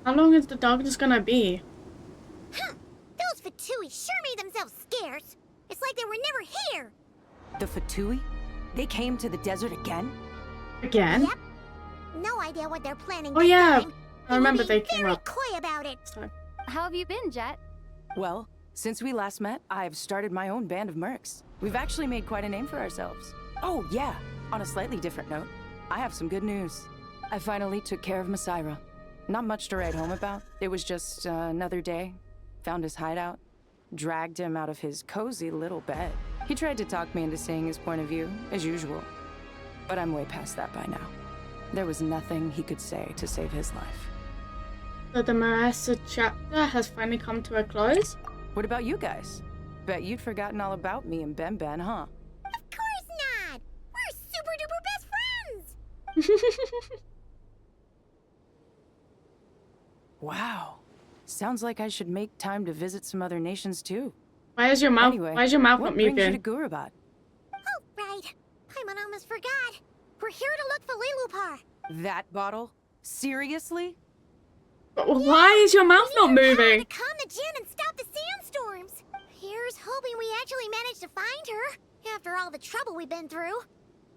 How long is the darkness gonna be? Huh. Those Fatui sure made themselves scarce. It's like they were never here. The Fatui? They came to the desert again? Again? Yep. No idea what they're planning. Oh this yeah, time. I remember they came Very up. coy about it. How have you been, Jet? Well, since we last met, I've started my own band of mercs. We've actually made quite a name for ourselves. Oh yeah, on a slightly different note, I have some good news. I finally took care of Masira. Not much to write home about. It was just another day. Found his hideout. Dragged him out of his cozy little bed. He tried to talk me into seeing his point of view, as usual. But I'm way past that by now. There was nothing he could say to save his life. So the Marassa chapter has finally come to a close? What about you guys? Bet you'd forgotten all about me and Ben Ben, huh? Of course not! We're super duper best friends! Wow. Sounds like I should make time to visit some other nations too. Why is your mouth Anyway, not muted? What brings you to Gurabad? Oh, right. Paimon almost forgot. We're here to look for Lilupar. That bottle? Seriously? Why is your mouth not moving? To calm the Jinn and stop the sandstorms. Here's hoping we actually managed to find her, after all the trouble we've been through.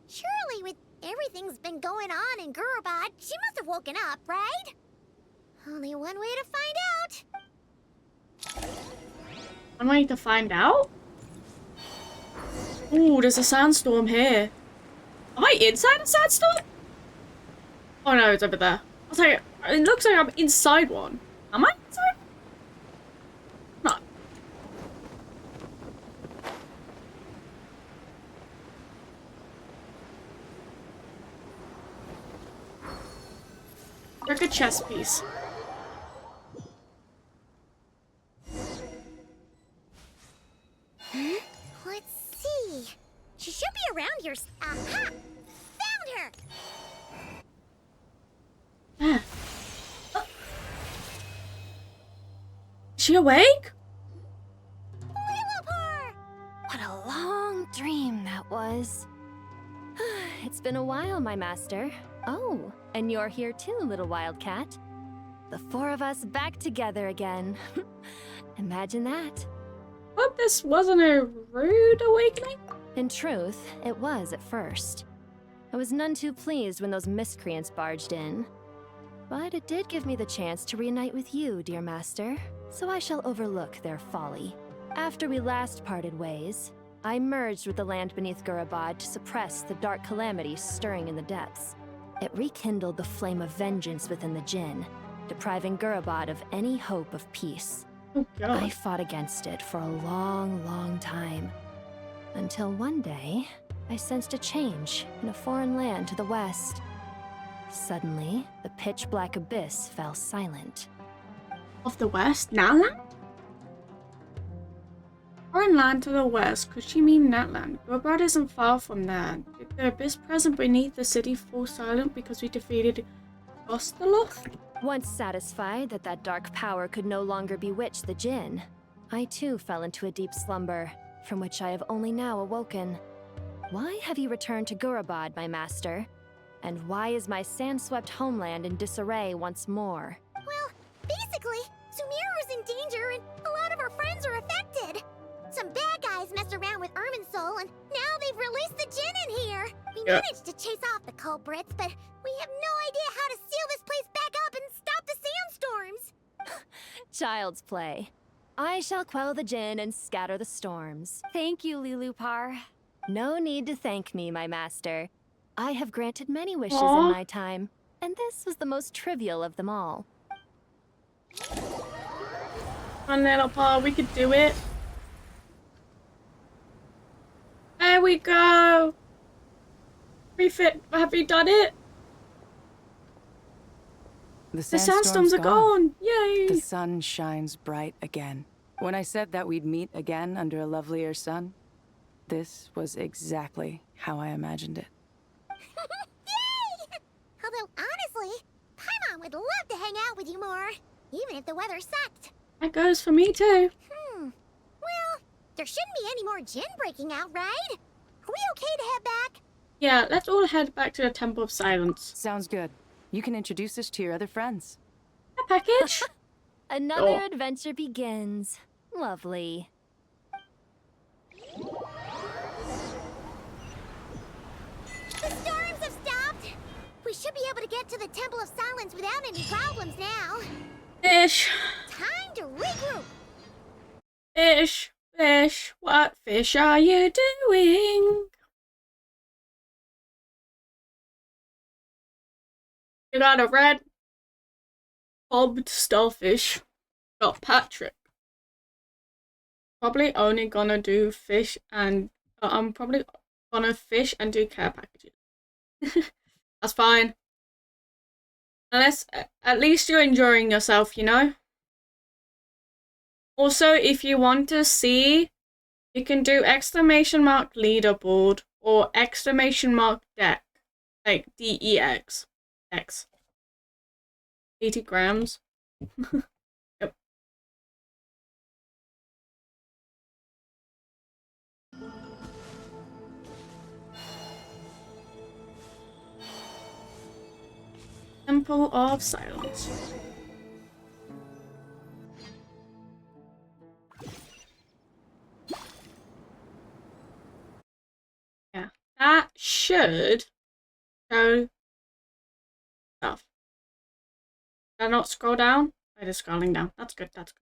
Surely with everything's been going on in Gurabad, she must have woken up, right? Only one way to find out. One way to find out? Ooh, there's a sandstorm here. Am I inside a sandstorm? Oh no, it's over there. I was like, it looks like I'm inside one. Am I inside? No. Like a chess piece. Let's see. She should be around here. Aha! Found her! Yeah. Oh. Is she awake? Lilupar! What a long dream that was. It's been a while, my master. Oh, and you're here too, little wildcat. The four of us back together again. Imagine that. Hope this wasn't a rude awakening. In truth, it was at first. I was none too pleased when those miscreants barged in. But it did give me the chance to reunite with you, dear master, so I shall overlook their folly. After we last parted ways, I merged with the land beneath Gurabad to suppress the dark calamity stirring in the depths. It rekindled the flame of vengeance within the Jinn, depriving Gurabad of any hope of peace. Oh, God. I fought against it for a long, long time. Until one day, I sensed a change in a foreign land to the west. Suddenly, the pitch-black abyss fell silent. Of the west? Natland? Foreign land to the west. Could she mean Natland? Gurabad isn't far from there. Did the abyss present beneath the city fall silent because we defeated Osteloth? Once satisfied that that dark power could no longer bewitch the Jinn, I too fell into a deep slumber, from which I have only now awoken. Why have you returned to Gurabad, my master? And why is my sand-swept homeland in disarray once more? Well, basically, Sumeru's in danger and a lot of our friends are affected. Some bad guys messed around with Irminsul and now they've released the Jinn in here. We managed to chase off the culprits, but we have no idea how to seal this place back up and stop the sandstorms. Child's play. I shall quell the Jinn and scatter the storms. Thank you, Lilupar. No need to thank me, my master. I have granted many wishes Aww. in my time, and this was the most trivial of them all. Come on, little paw, we could do it. There we go. Have we done it? The The sandstorms are gone. Yay! The sun shines bright again. When I said that we'd meet again under a lovelier sun, this was exactly how I imagined it. Yay! Although, honestly, Paimon would love to hang out with you more, even if the weather sucked. That goes for me too. Well, there shouldn't be any more Jinn breaking out, right? Are we okay to head back? Yeah, let's all head back to the Temple of Silence. Sounds good. You can introduce us to your other friends. A package? Another adventure begins. Lovely. The storms have stopped! We should be able to get to the Temple of Silence without any problems now. Fish. Time to regroup. Fish. Fish. What fish are you doing? You got a red bobbed starfish. Got Patrick. Probably only gonna do fish and I'm probably gonna fish and do care packages. That's fine. Unless at least you're enjoying yourself, you know? Also, if you want to see, you can do exclamation mark leaderboard or exclamation mark deck. Like DEX. X. 80 grams. Yep. Temple of Silence. Yeah, that should show stuff. Did I not scroll down? I just scrolling down. That's good, that's good.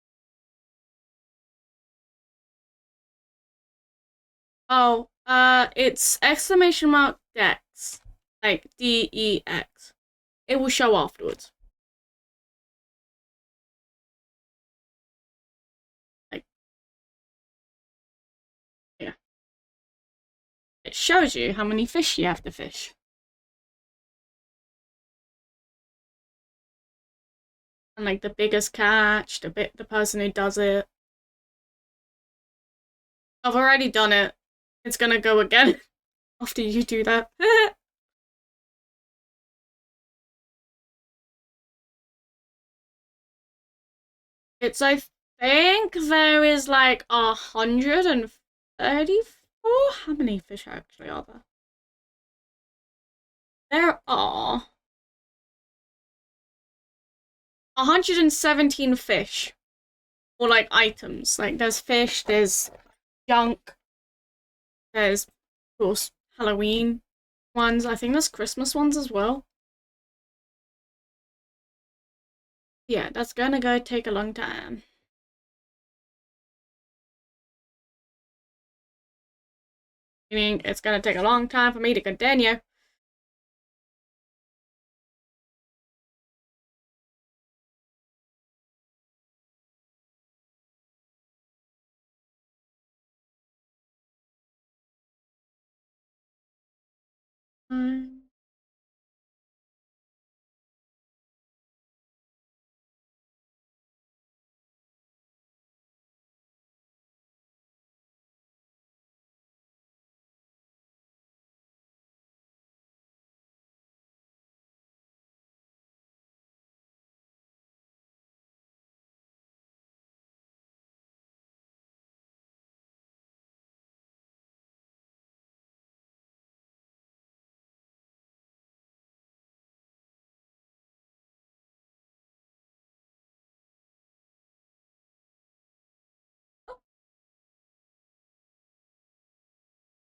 Oh, it's exclamation mark Dex. Like DEX. It will show afterwards. Like, yeah. It shows you how many fish you have to fish. And like the biggest catch, the person who does it. I've already done it. It's gonna go again after you do that. It's, I think there is like 134? How many fish actually are there? There are 117 fish. Or like items. Like there's fish, there's junk, there's of course Halloween ones. I think there's Christmas ones as well. Yeah, that's gonna go take a long time. Meaning it's gonna take a long time for me to continue.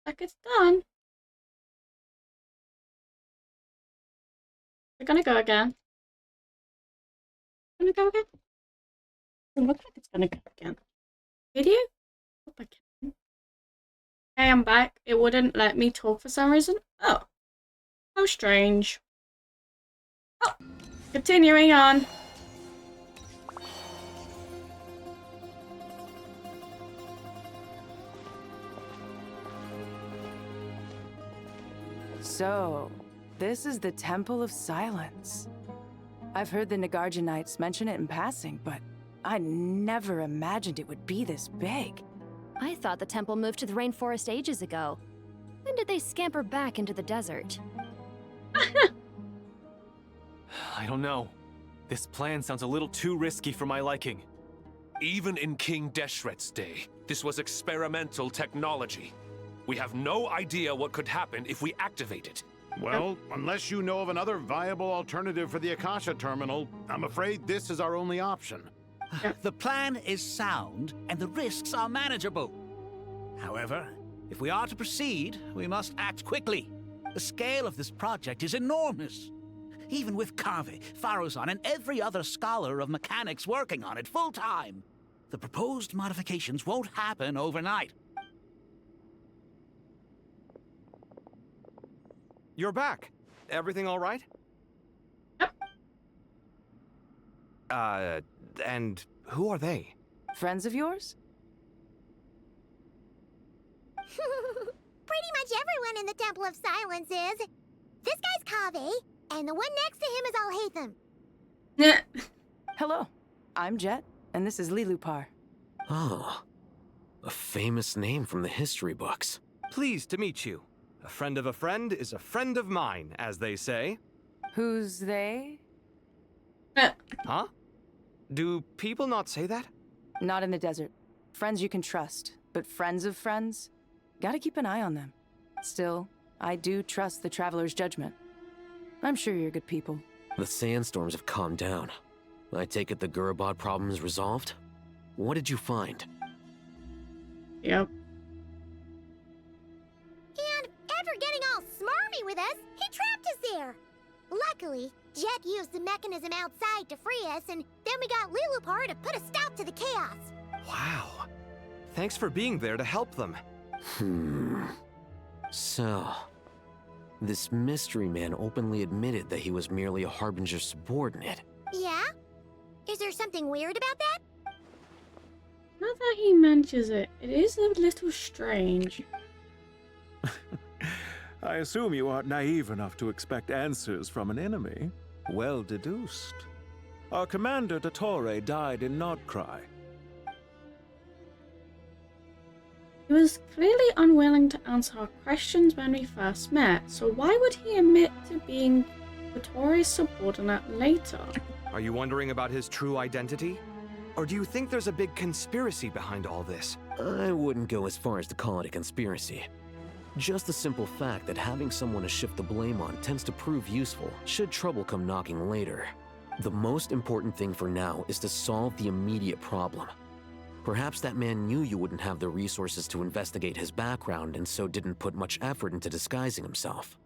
Like it's done. We're gonna go again. Gonna go again? It looks like it's gonna go again. Video? Hope I can. Hey, I'm back. It wouldn't let me talk for some reason. Oh. How strange. Oh. Continuing on. So, this is the Temple of Silence. I've heard the Nagarjanites mention it in passing, but I never imagined it would be this big. I thought the temple moved to the rainforest ages ago. When did they scamper back into the desert? I don't know. This plan sounds a little too risky for my liking. Even in King Deshret's day, this was experimental technology. We have no idea what could happen if we activate it. Well, unless you know of another viable alternative for the Akasha terminal, I'm afraid this is our only option. The plan is sound, and the risks are manageable. However, if we are to proceed, we must act quickly. The scale of this project is enormous. Even with Kave, Faruzan, and every other scholar of mechanics working on it full-time, the proposed modifications won't happen overnight. You're back. Everything all right? And who are they? Friends of yours? Pretty much everyone in the Temple of Silence is. This guy's Kave, and the one next to him is Alhaitham. Hello, I'm Jet, and this is Lilupar. Oh, a famous name from the history books. Pleased to meet you. A friend of a friend is a friend of mine, as they say. Who's they? Huh? Do people not say that? Not in the desert. Friends you can trust, but friends of friends? Gotta keep an eye on them. Still, I do trust the Traveler's judgment. I'm sure you're good people. The sandstorms have calmed down. I take it the Gurabad problem is resolved? What did you find? Yep. And after getting all smarmy with us, he trapped us there. Luckily, Jet used the mechanism outside to free us, and then we got Lilupar to put a stop to the chaos. Wow. Thanks for being there to help them. So, this mystery man openly admitted that he was merely a Harbinger's subordinate. Yeah? Is there something weird about that? Now that he mentions it, it is a little strange. I assume you aren't naive enough to expect answers from an enemy. Well deduced. Our commander, Dottore, died in Nordcry. He was clearly unwilling to answer our questions when we first met, so why would he admit to being Dottore's subordinate later? Are you wondering about his true identity? Or do you think there's a big conspiracy behind all this? I wouldn't go as far as to call it a conspiracy. Just the simple fact that having someone to shift the blame on tends to prove useful, should trouble come knocking later. The most important thing for now is to solve the immediate problem. Perhaps that man knew you wouldn't have the resources to investigate his background and so didn't put much effort into disguising himself.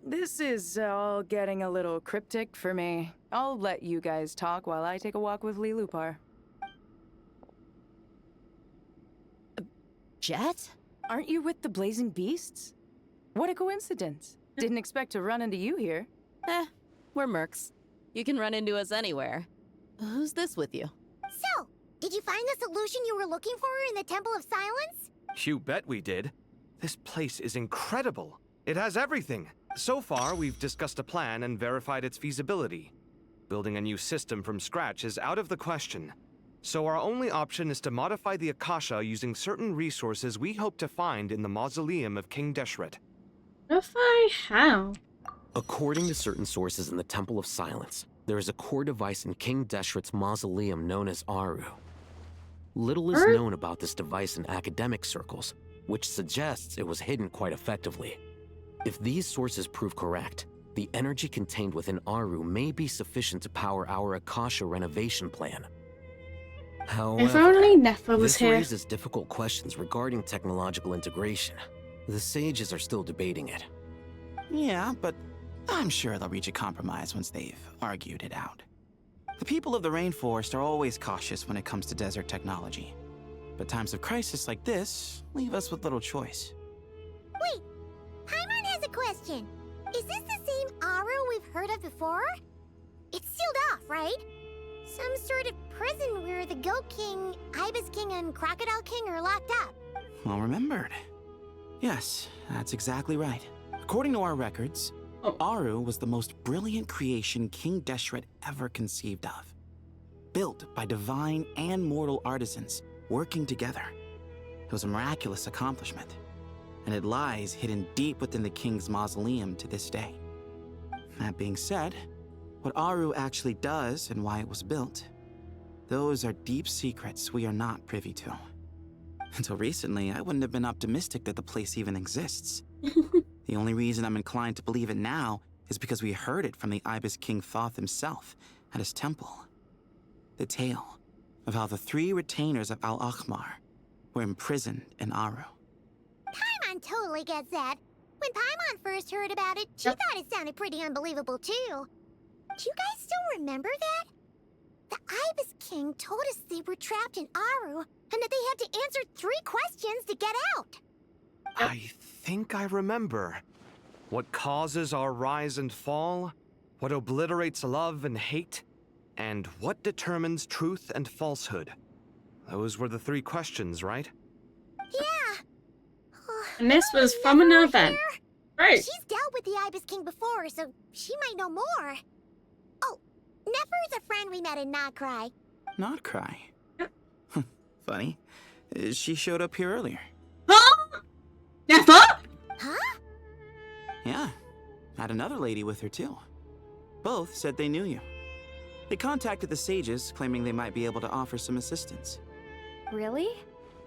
This is all getting a little cryptic for me. I'll let you guys talk while I take a walk with Lilupar. Jet? Aren't you with the Blazing Beasts? What a coincidence. Didn't expect to run into you here. We're mercs. You can run into us anywhere. Who's this with you? So, did you find the solution you were looking for in the Temple of Silence? You bet we did. This place is incredible. It has everything. So far, we've discussed a plan and verified its feasibility. Building a new system from scratch is out of the question. So our only option is to modify the Akasha using certain resources we hope to find in the mausoleum of King Deshret. Modify how? According to certain sources in the Temple of Silence, there is a core device in King Deshret's mausoleum known as Aru. Little is known about this device in academic circles, which suggests it was hidden quite effectively. If these sources prove correct, the energy contained within Aru may be sufficient to power our Akasha renovation plan. However, if only Nefa was this here. raises difficult questions regarding technological integration. The sages are still debating it. Yeah, but I'm sure they'll reach a compromise once they've argued it out. The people of the rainforest are always cautious when it comes to desert technology. But times of crisis like this leave us with little choice. Wait, Paimon has a question. Is this the same Aru we've heard of before? It's sealed off, right? Some sort of prison where the Goat King, Ibis King, and Crocodile King are locked up. Well remembered. Yes, that's exactly right. According to our records, Aru was the most brilliant creation King Deshret ever conceived of. Built by divine and mortal artisans working together. It was a miraculous accomplishment, and it lies hidden deep within the king's mausoleum to this day. That being said, what Aru actually does and why it was built, those are deep secrets we are not privy to. Until recently, I wouldn't have been optimistic that the place even exists. The only reason I'm inclined to believe it now is because we heard it from the Ibis King Thoth himself at his temple. The tale of how the 3 retainers of Al-Akhmar were imprisoned in Aru. Paimon totally gets that. When Paimon first heard about it, she thought it sounded pretty unbelievable too. Do you guys still remember that? The Ibis King told us they were trapped in Aru and that they had to answer 3 questions to get out. I think I remember. What causes our rise and fall? What obliterates love and hate? And what determines truth and falsehood? Those were the 3 questions, right? Yeah. And this was from an event. Right. She's dealt with the Ibis King before, so she might know more. Oh, Nefer is a friend we met in Notcry. Notcry? Funny. She showed up here earlier. Huh? Nefer? Huh? Yeah. Had another lady with her too. Both said they knew you. They contacted the sages, claiming they might be able to offer some assistance. Really?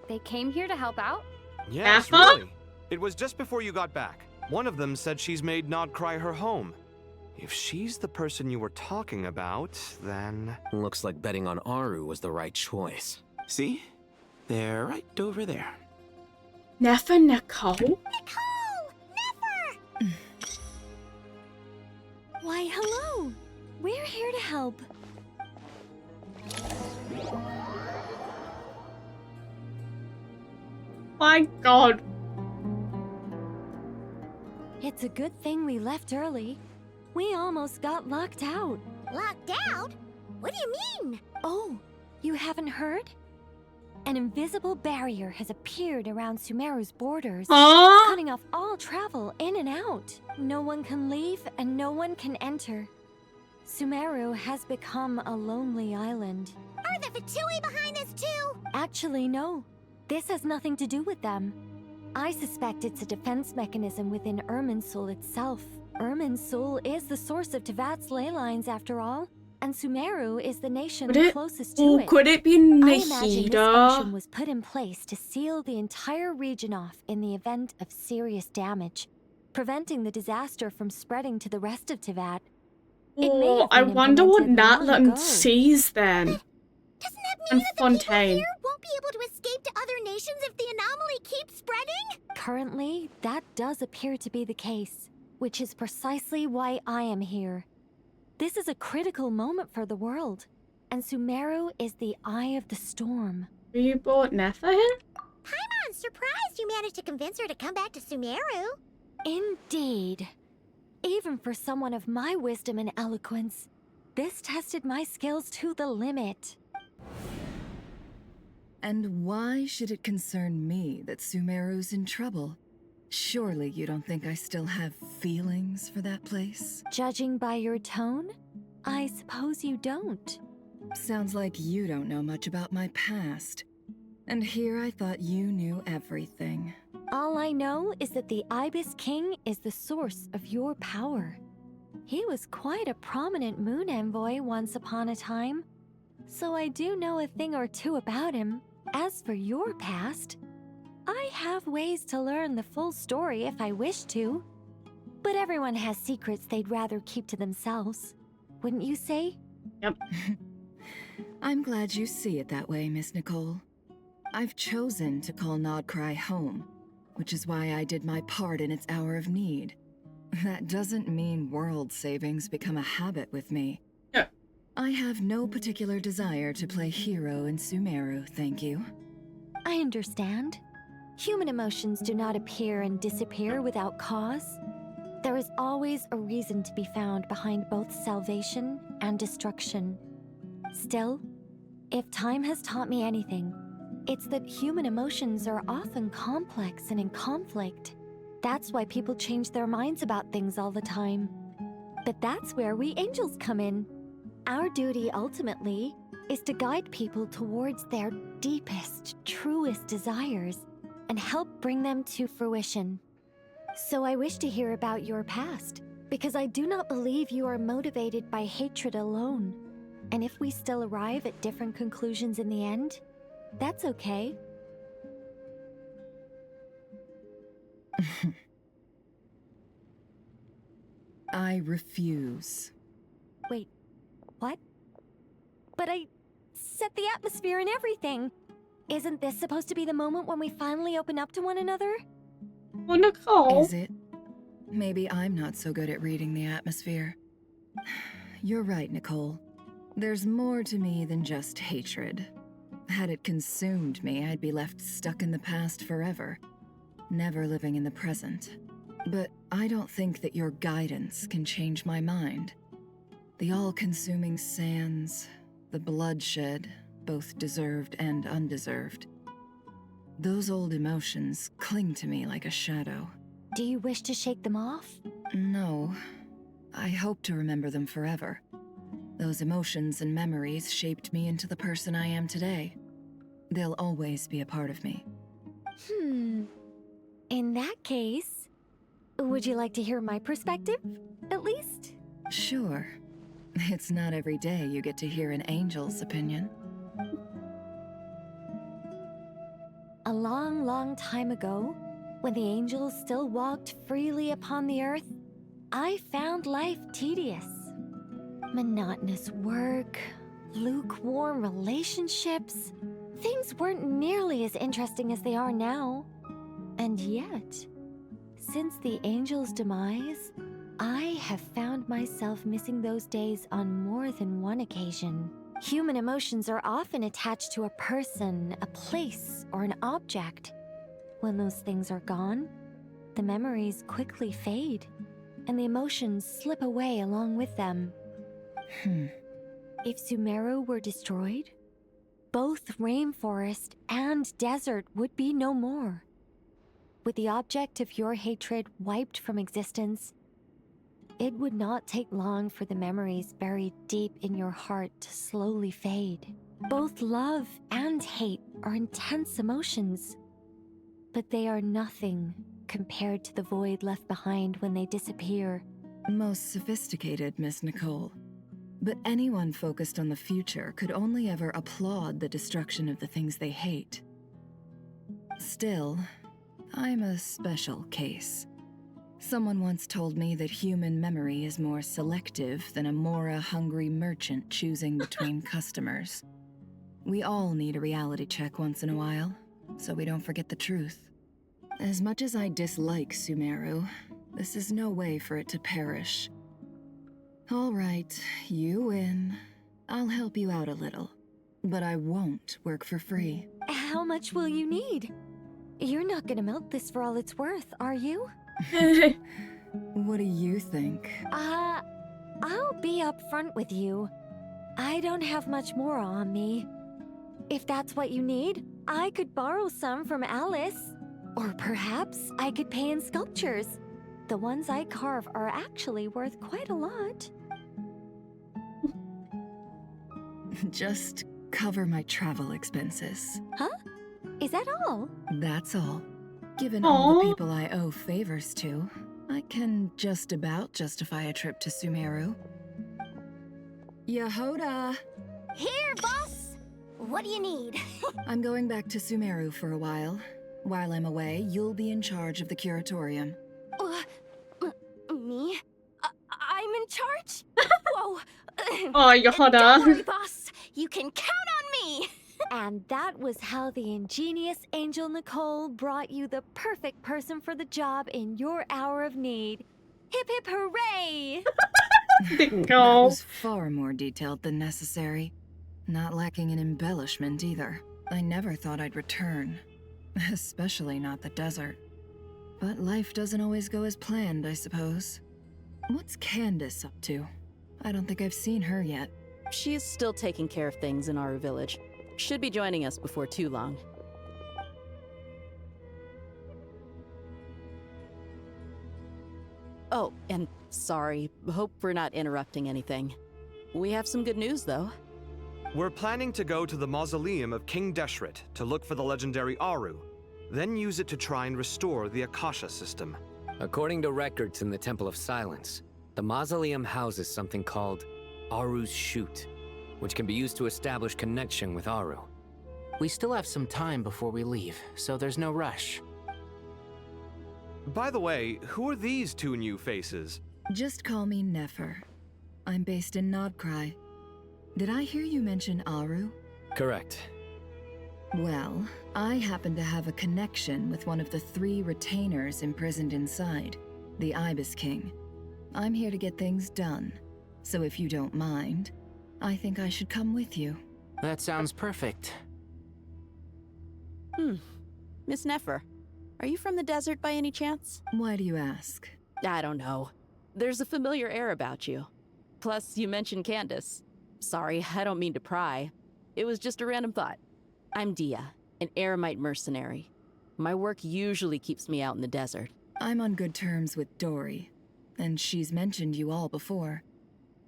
They came here to help out? Yes, really. It was just before you got back. One of them said she's made Notcry her home. If she's the person you were talking about, then... Looks like betting on Aru was the right choice. See? They're right over there. Nefer Nicole? Nicole! Nefer! Why, hello! We're here to help. My God. It's a good thing we left early. We almost got locked out. Locked out? What do you mean? Oh, you haven't heard? An invisible barrier has appeared around Sumeru's borders, cutting off all travel in and out. No one can leave and no one can enter. Sumeru has become a lonely island. Are the Fatui behind this too? Actually, no. This has nothing to do with them. I suspect it's a defense mechanism within Irminsul itself. Irminsul is the source of Tevat's ley lines, after all, and Sumeru is the nation closest to it. Could it be I imagine this Nahida? function was put in place to seal the entire region off in the event of serious damage, preventing the disaster from spreading to the rest of Tevat. Oh, I wonder what implemented long Natlan ago. sees then. And Fontaine. Won't be able to escape to other nations if the anomaly keeps spreading? Currently, that does appear to be the case, which is precisely why I am here. This is a critical moment for the world, and Sumeru is the eye of the storm. You brought Nefer here? Paimon's surprised you managed to convince her to come back to Sumeru. Indeed. Even for someone of my wisdom and eloquence, this tested my skills to the limit. And why should it concern me that Sumeru's in trouble? Surely you don't think I still have feelings for that place? Judging by your tone, I suppose you don't. Sounds like you don't know much about my past. And here I thought you knew everything. All I know is that the Ibis King is the source of your power. He was quite a prominent moon envoy once upon a time, so I do know a thing or two about him. As for your past, I have ways to learn the full story if I wish to. But everyone has secrets they'd rather keep to themselves. Wouldn't you say? Yep. I'm glad you see it that way, Miss Nicole. I've chosen to call Nodcry home, which is why I did my part in its hour of need. That doesn't mean world savings become a habit with me. Yeah. I have no particular desire to play hero in Sumeru, thank you. I understand. Human emotions do not appear and disappear without cause. There is always a reason to be found behind both salvation and destruction. Still, if time has taught me anything, It's that human emotions are often complex and in conflict. That's why people change their minds about things all the time. But that's where we angels come in. Our duty, ultimately, is to guide people towards their deepest, truest desires and help bring them to fruition. So I wish to hear about your past, because I do not believe you are motivated by hatred alone. And if we still arrive at different conclusions in the end, that's okay. I refuse. Wait, what? But I set the atmosphere and everything. Isn't this supposed to be the moment when we finally open up to one another? Well, Nicole. Is it? Maybe I'm not so good at reading the atmosphere. You're right, Nicole. There's more to me than just hatred. Had it consumed me, I'd be left stuck in the past forever, never living in the present. But I don't think that your guidance can change my mind. The all-consuming sands, the bloodshed, both deserved and undeserved. Those old emotions cling to me like a shadow. Do you wish to shake them off? No. I hope to remember them forever. Those emotions and memories shaped me into the person I am today. They'll always be a part of me. In that case, would you like to hear my perspective, at least? Sure. It's not every day you get to hear an angel's opinion. A long, long time ago, when the angels still walked freely upon the earth, I found life tedious. Monotonous work, lukewarm relationships. Things weren't nearly as interesting as they are now. And yet, since the angels' demise, I have found myself missing those days on more than one occasion. Human emotions are often attached to a person, a place, or an object. When those things are gone, the memories quickly fade, and the emotions slip away along with them. If Sumeru were destroyed, both rainforest and desert would be no more. With the object of your hatred wiped from existence, it would not take long for the memories buried deep in your heart to slowly fade. Both love and hate are intense emotions, but they are nothing compared to the void left behind when they disappear. Most sophisticated, Miss Nicole. But anyone focused on the future could only ever applaud the destruction of the things they hate. Still, I'm a special case. Someone once told me that human memory is more selective than a Mora-hungry merchant choosing between customers. We all need a reality check once in a while, so we don't forget the truth. As much as I dislike Sumeru, this is no way for it to perish. All right, you win. I'll help you out a little, but I won't work for free. How much will you need? You're not gonna milk this for all it's worth, are you? What do you think? I'll be upfront with you. I don't have much more on me. If that's what you need, I could borrow some from Alice. Or perhaps I could pay in sculptures. The ones I carve are actually worth quite a lot. Just cover my travel expenses. Huh? Is that all? That's all. Given all the people I owe favors to, I can just about justify a trip to Sumeru. Yehoda! Here, boss! What do you need? I'm going back to Sumeru for a while. While I'm away, you'll be in charge of the curatorium. Me? I'm in charge? Whoa! Oh, Yehoda. Don't worry, boss. You can count on me! And that was how the ingenious Angel Nicole brought you the perfect person for the job in your hour of need. Hip hip hooray! That was far more detailed than necessary. Not lacking in embellishment either. I never thought I'd return. Especially not the desert. But life doesn't always go as planned, I suppose. What's Candace up to? I don't think I've seen her yet. She is still taking care of things in Aru Village. Should be joining us before too long. Oh, and sorry. Hope we're not interrupting anything. We have some good news, though. We're planning to go to the mausoleum of King Deshret to look for the legendary Aru, then use it to try and restore the Akasha system. According to records in the Temple of Silence, the mausoleum houses something called Aru's Chute, which can be used to establish connection with Aru. We still have some time before we leave, so there's no rush. By the way, who are these two new faces? Just call me Nefer. I'm based in Nodcry. Did I hear you mention Aru? Correct. Well, I happen to have a connection with one of the 3 retainers imprisoned inside, the Ibis King. I'm here to get things done, so if you don't mind, I think I should come with you. That sounds perfect. Miss Nefer, are you from the desert by any chance? Why do you ask? I don't know. There's a familiar air about you. Plus, you mentioned Candace. Sorry, I don't mean to pry. It was just a random thought. I'm Dia, an Eremite mercenary. My work usually keeps me out in the desert. I'm on good terms with Dory, and she's mentioned you all before.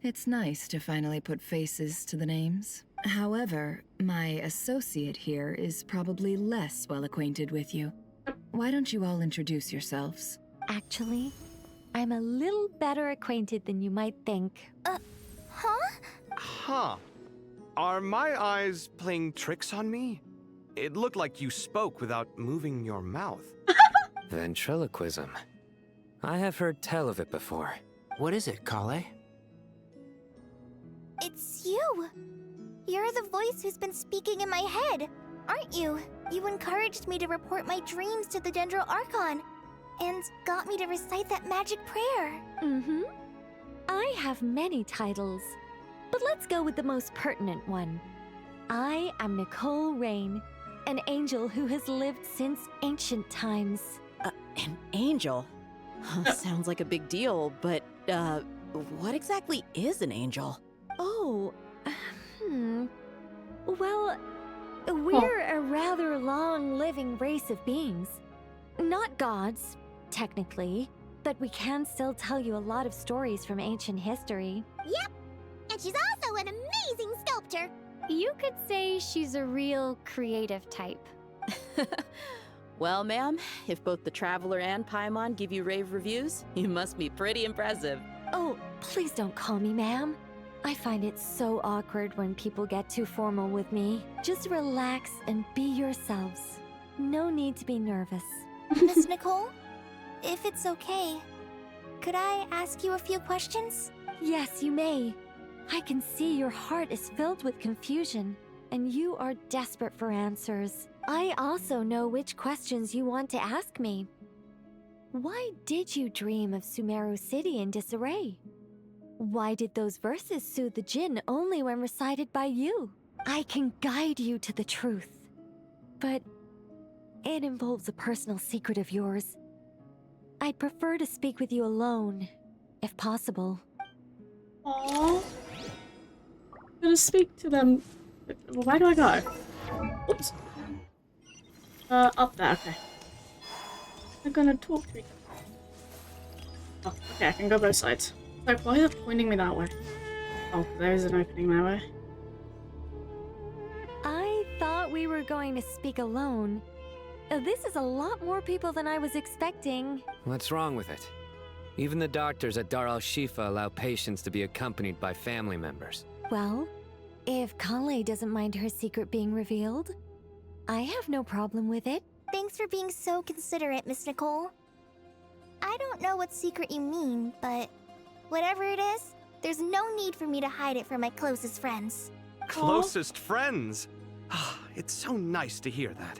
It's nice to finally put faces to the names. However, my associate here is probably less well acquainted with you. Why don't you all introduce yourselves? Actually, I'm a little better acquainted than you might think. Huh. Are my eyes playing tricks on me? It looked like you spoke without moving your mouth. Ventriloquism. I have heard tell of it before. What is it, Kale? It's you! You're the voice who's been speaking in my head, aren't you? You encouraged me to report my dreams to the Dendro Archon, and got me to recite that magic prayer. Mm-hmm. I have many titles, but let's go with the most pertinent one. I am Nicole Rain, an angel who has lived since ancient times. An angel? Sounds like a big deal, but, what exactly is an angel? Oh, Well, we're a rather long-living race of beings. Not gods, technically, but we can still tell you a lot of stories from ancient history. Yep, and she's also an amazing sculptor. You could say she's a real creative type. Well, ma'am, if both the Traveler and Paimon give you rave reviews, you must be pretty impressive. Oh, please don't call me ma'am. I find it so awkward when people get too formal with me. Just relax and be yourselves. No need to be nervous. Miss Nicole, if it's okay, could I ask you a few questions? Yes, you may. I can see your heart is filled with confusion, and you are desperate for answers. I also know which questions you want to ask me. Why did you dream of Sumeru City in disarray? Why did those verses soothe the Jinn only when recited by you? I can guide you to the truth, but it involves a personal secret of yours. I'd prefer to speak with you alone, if possible. Aww. I'm gonna speak to them. Where do I go? Oops. Up there, okay. I'm gonna talk to you. Oh, okay, I can go both sides. Like, why is it pointing me that way? Oh, there's an opening that way. I thought we were going to speak alone. This is a lot more people than I was expecting. What's wrong with it? Even the doctors at Dar al-Shifa allow patients to be accompanied by family members. Well, if Kale doesn't mind her secret being revealed, I have no problem with it. Thanks for being so considerate, Miss Nicole. I don't know what secret you mean, but whatever it is, there's no need for me to hide it from my closest friends. Closest friends? It's so nice to hear that.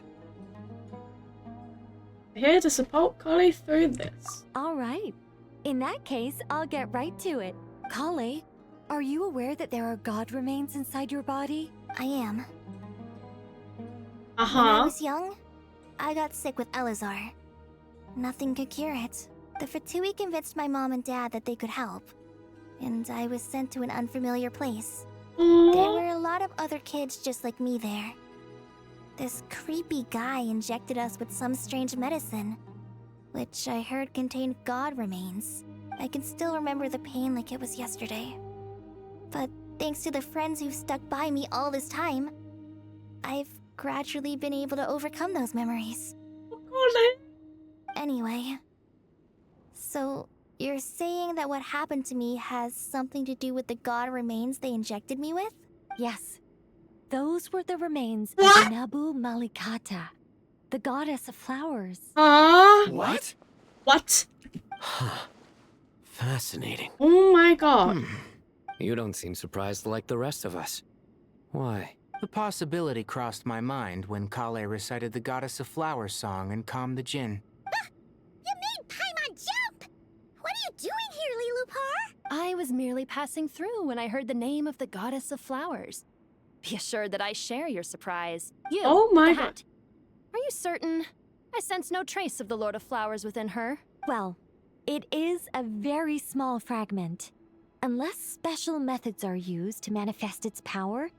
Here to support Kale through this. All right. In that case, I'll get right to it. Kale, are you aware that there are god remains inside your body? I am. When Uh-huh. I was young, I got sick with Elazar. Nothing could cure it. The Fatui convinced my mom and dad that they could help, and I was sent to an unfamiliar place. There were a lot of other kids just like me there. This creepy guy injected us with some strange medicine, which I heard contained god remains. I can still remember the pain like it was yesterday. But thanks to the friends who've stuck by me all this time, I've gradually been able to overcome those memories. Anyway, so you're saying that what happened to me has something to do with the god remains they injected me with? Yes. Those were the remains of Nabu Malikata, the goddess of flowers. What? What? Fascinating. Oh my god. You don't seem surprised like the rest of us. Why? The possibility crossed my mind when Kale recited the Goddess of Flowers song and calmed the Jinn. You made Paimon jump! What are you doing here, Lilupar? I was merely passing through when I heard the name of the goddess of flowers. Be assured that I share your surprise. You, Oh my the god. hat. Are you certain? I sense no trace of the Lord of Flowers within her. Well, it is a very small fragment. Unless special methods are used to manifest its power,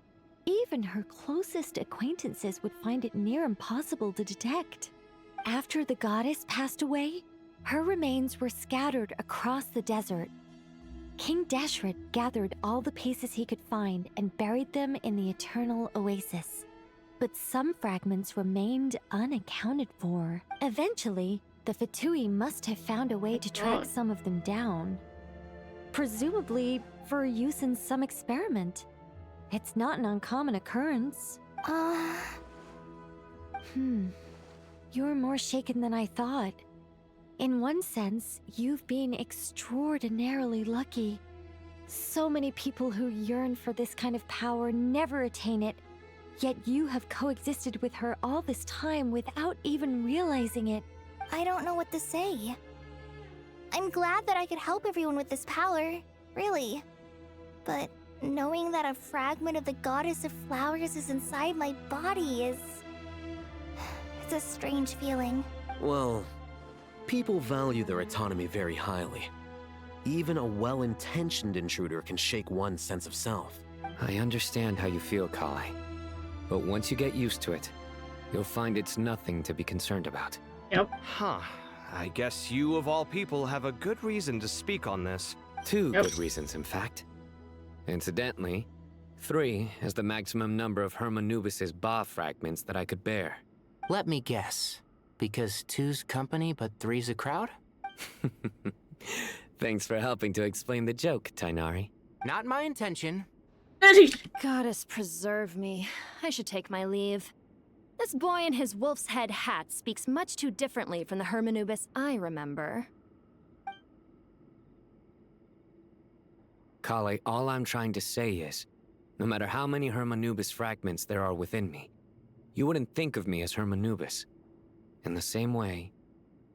even her closest acquaintances would find it near impossible to detect. After the goddess passed away, her remains were scattered across the desert. King Deshret gathered all the pieces he could find and buried them in the Eternal Oasis. But some fragments remained unaccounted for. Eventually, the Fatui must have found a way to track some of them down. Presumably for use in some experiment. It's not an uncommon occurrence. You're more shaken than I thought. In one sense, you've been extraordinarily lucky. So many people who yearn for this kind of power never attain it, yet you have coexisted with her all this time without even realizing it. I don't know what to say. I'm glad that I could help everyone with this power, really. But knowing that a fragment of the Goddess of Flowers is inside my body is... it's a strange feeling. Well, people value their autonomy very highly. Even a well-intentioned intruder can shake one's sense of self. I understand how you feel, Kale. But once you get used to it, you'll find it's nothing to be concerned about. Yep. Huh. I guess you, of all people, have a good reason to speak on this. Two good reasons, in fact. Incidentally, 3 is the maximum number of Hermanubis's Ba fragments that I could bear. Let me guess. Because 2's company, but 3's a crowd? Thanks for helping to explain the joke, Tainari. Not my intention. Goddess preserve me. I should take my leave. This boy in his wolf's head hat speaks much too differently from the Hermanubis I remember. Kale, all I'm trying to say is, no matter how many Hermanubis fragments there are within me, you wouldn't think of me as Hermanubis. In the same way,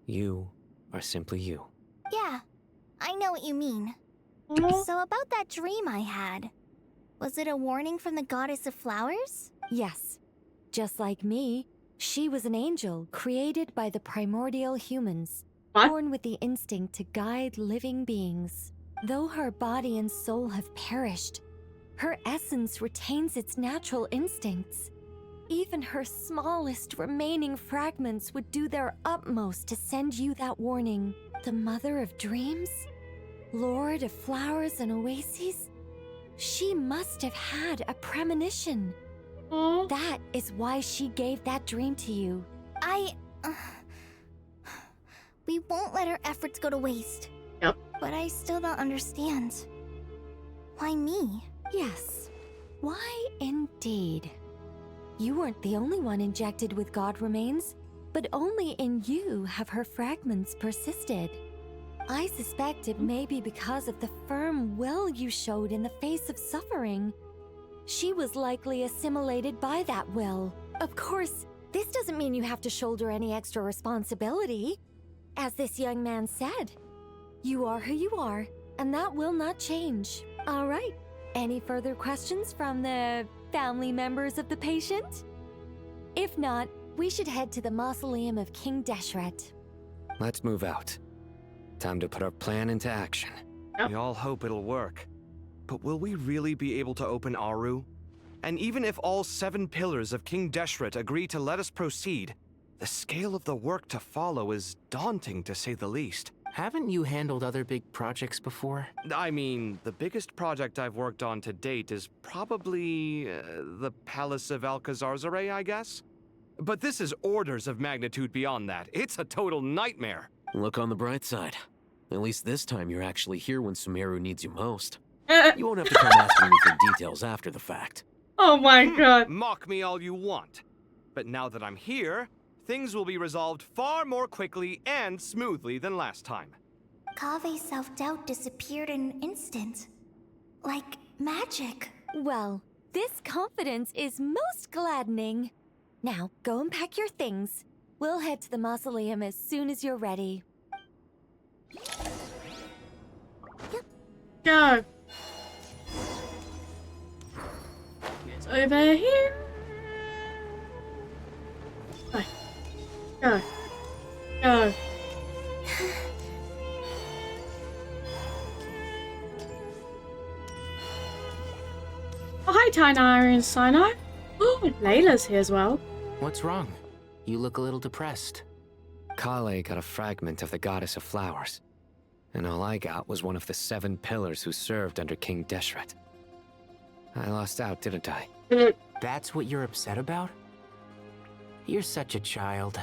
you are simply you. Yeah, I know what you mean. So about that dream I had, was it a warning from the Goddess of Flowers? Yes. Just like me, she was an angel created by the primordial humans, born with the instinct to guide living beings. Though her body and soul have perished, her essence retains its natural instincts. Even her smallest remaining fragments would do their utmost to send you that warning. The Mother of Dreams? Lord of Flowers and Oases? She must have had a premonition. That is why she gave that dream to you. We won't let our efforts go to waste. Yep. But I still don't understand. Why me? Yes. Why indeed? You weren't the only one injected with god remains, but only in you have her fragments persisted. I suspect it may be because of the firm will you showed in the face of suffering. She was likely assimilated by that will. Of course, this doesn't mean you have to shoulder any extra responsibility. As this young man said, you are who you are, and that will not change. All right. Any further questions from the family members of the patient? If not, we should head to the mausoleum of King Deshret. Let's move out. Time to put our plan into action. We all hope it'll work. But will we really be able to open Aru? And even if all 7 pillars of King Deshret agree to let us proceed, the scale of the work to follow is daunting to say the least. Haven't you handled other big projects before? I mean, the biggest project I've worked on to date is probably the Palace of Alcazar's array, I guess? But this is orders of magnitude beyond that. It's a total nightmare. Look on the bright side. At least this time you're actually here when Sumeru needs you most. You won't have to come asking me for details after the fact. Oh my god. Mock me all you want. But now that I'm here, things will be resolved far more quickly and smoothly than last time. Kave's self-doubt disappeared in an instant. Like magic. Well, this confidence is most gladdening. Now, go and pack your things. We'll head to the mausoleum as soon as you're ready. Go. It's over here. Go. Go. Go. Oh, hi, Tainari and Sinai. Oh, Layla's here as well. What's wrong? You look a little depressed. Kale got a fragment of the Goddess of Flowers, and all I got was one of the 7 pillars who served under King Deshret. I lost out, didn't I? That's what you're upset about? You're such a child.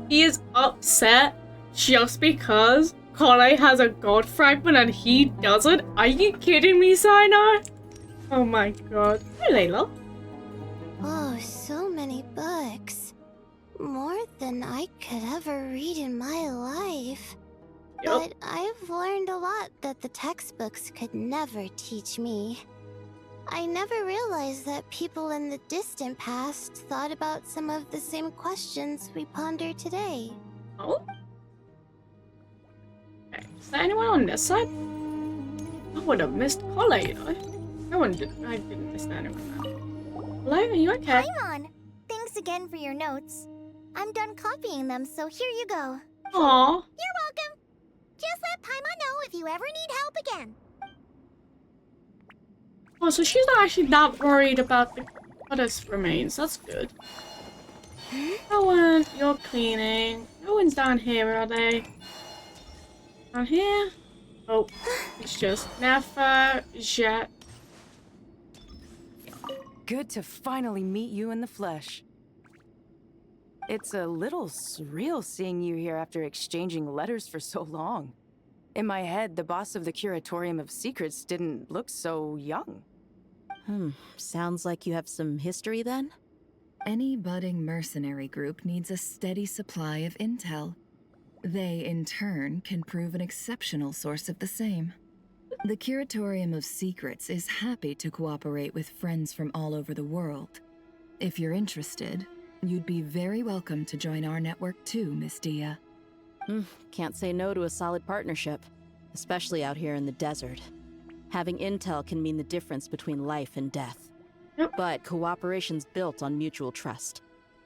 He is upset just because Kale has a god fragment and he doesn't? Are you kidding me, Sinai? Oh my god. Hi, Layla. Oh, so many books. More than I could ever read in my life. But I've learned a lot that the textbooks could never teach me. I never realized that people in the distant past thought about some of the same questions we ponder today. Oh? Okay. Is there anyone on this side? I would have missed Kale, you know. No one did. I didn't miss anyone now. Hello, are you okay? Paimon! Thanks again for your notes. I'm done copying them, so here you go. Aww. You're welcome. Just let Paimon know if you ever need help again. Oh, so she's not actually that worried about the goddess remains. That's good. No one, you're cleaning. No one's down here, are they? Down here? Oh, it's just Nefer, Jet. Good to finally meet you in the flesh. It's a little surreal seeing you here after exchanging letters for so long. In my head, the boss of the Curatorium of Secrets didn't look so young. Sounds like you have some history then? Any budding mercenary group needs a steady supply of intel. They, in turn, can prove an exceptional source of the same. The Curatorium of Secrets is happy to cooperate with friends from all over the world. If you're interested, you'd be very welcome to join our network too, Miss Dia. Can't say no to a solid partnership, especially out here in the desert. Having intel can mean the difference between life and death. But cooperation's built on mutual trust,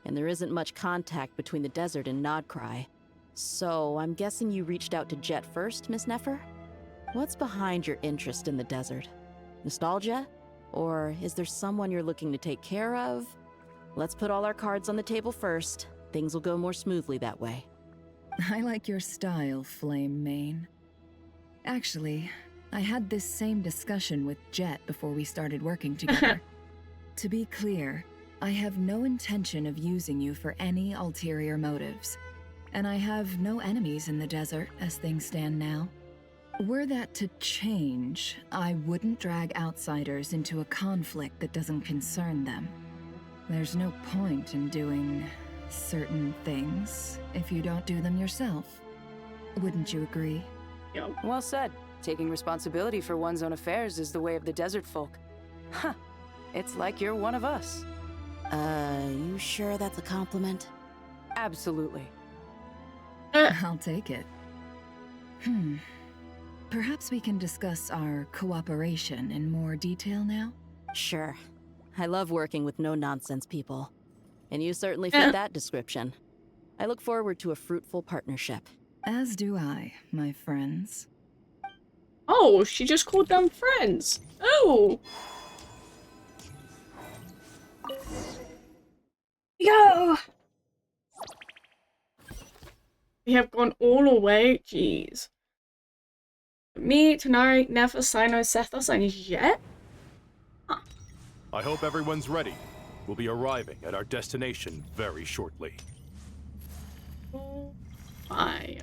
and there isn't much contact between the desert and Nodcry. So I'm guessing you reached out to Jet first, Miss Nefer? What's behind your interest in the desert? Nostalgia? Or is there someone you're looking to take care of? Let's put all our cards on the table first. Things will go more smoothly that way. I like your style, Flame Mane. Actually, I had this same discussion with Jet before we started working together. To be clear, I have no intention of using you for any ulterior motives, and I have no enemies in the desert as things stand now. Were that to change, I wouldn't drag outsiders into a conflict that doesn't concern them. There's no point in doing certain things if you don't do them yourself. Wouldn't you agree? Well said. Taking responsibility for one's own affairs is the way of the desert folk. Huh. It's like you're one of us. You sure that's a compliment? Absolutely. I'll take it. Perhaps we can discuss our cooperation in more detail now? Sure. I love working with no-nonsense people. And you certainly fit that description. I look forward to a fruitful partnership. As do I, my friends. Oh, she just called them friends. Oh. Yo. We have gone all away. Jeez. Me, Tanari, Nefer, Sino, Sethos, and yet? Huh. I hope everyone's ready. We'll be arriving at our destination very shortly. Oh my.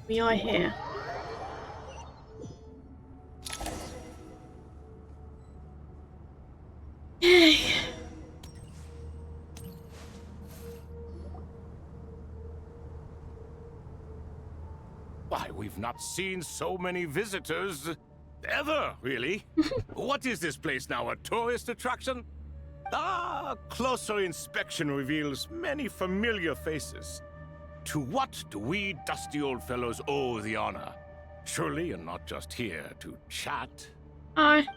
We are here. Yay. Why, we've not seen so many visitors ever, really. What is this place now, a tourist attraction? Ah, closer inspection reveals many familiar faces. To what do we dusty old fellows owe the honor? Surely you're not just here to chat.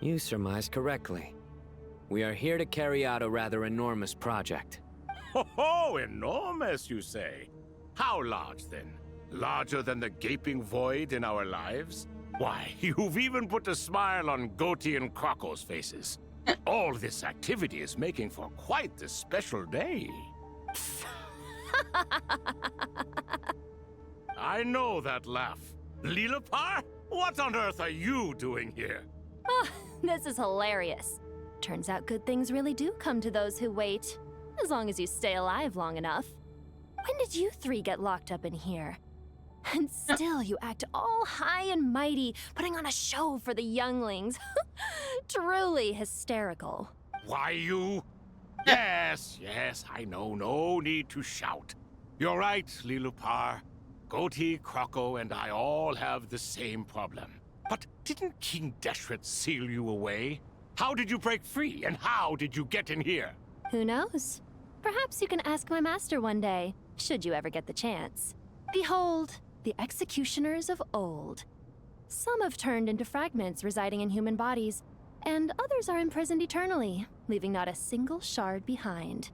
You surmised correctly. We are here to carry out a rather enormous project. Ho, enormous, you say? How large, then? Larger than the gaping void in our lives? Why, you've even put a smile on Goatee and Crocco's faces. All this activity is making for quite the special day. I know that laugh. Lilipar? What on earth are you doing here? Oh, this is hilarious. Turns out good things really do come to those who wait. As long as you stay alive long enough. When did you three get locked up in here? And still you act all high and mighty, putting on a show for the younglings. Truly hysterical. Why, you... Yes, I know. No need to shout. You're right, Lilipar. Goatee, Crocco, and I all have the same problem. But didn't King Deshret seal you away? How did you break free, and how did you get in here? Who knows? Perhaps you can ask my master one day, should you ever get the chance. Behold, the executioners of old. Some have turned into fragments residing in human bodies, and others are imprisoned eternally, leaving not a single shard behind.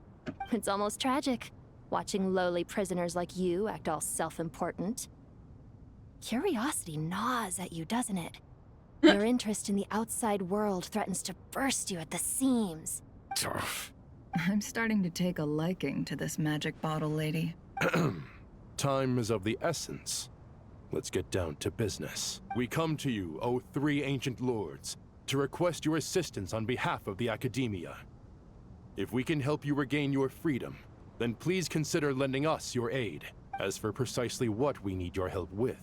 It's almost tragic, watching lowly prisoners like you act all self-important. Curiosity gnaws at you, doesn't it? Your interest in the outside world threatens to burst you at the seams. I'm starting to take a liking to this magic bottle lady. Time is of the essence. Let's get down to business. We come to you, O three ancient lords, to request your assistance on behalf of the Academia. If we can help you regain your freedom, then please consider lending us your aid. As for precisely what we need your help with,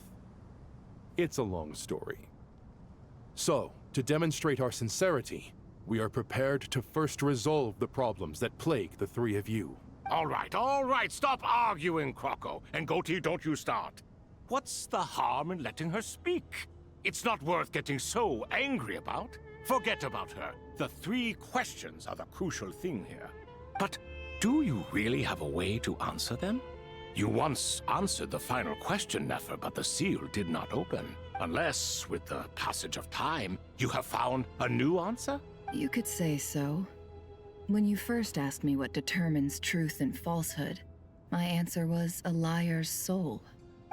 it's a long story. So, to demonstrate our sincerity, we are prepared to first resolve the problems that plague the three of you. All right, stop arguing, Crocco. And Goatee, don't you start. What's the harm in letting her speak? It's not worth getting so angry about. Forget about her. The three questions are the crucial thing here. But do you really have a way to answer them? You once answered the final question, Nefer, but the seal did not open. Unless, with the passage of time, you have found a new answer? You could say so. When you first asked me what determines truth and falsehood, my answer was a liar's soul.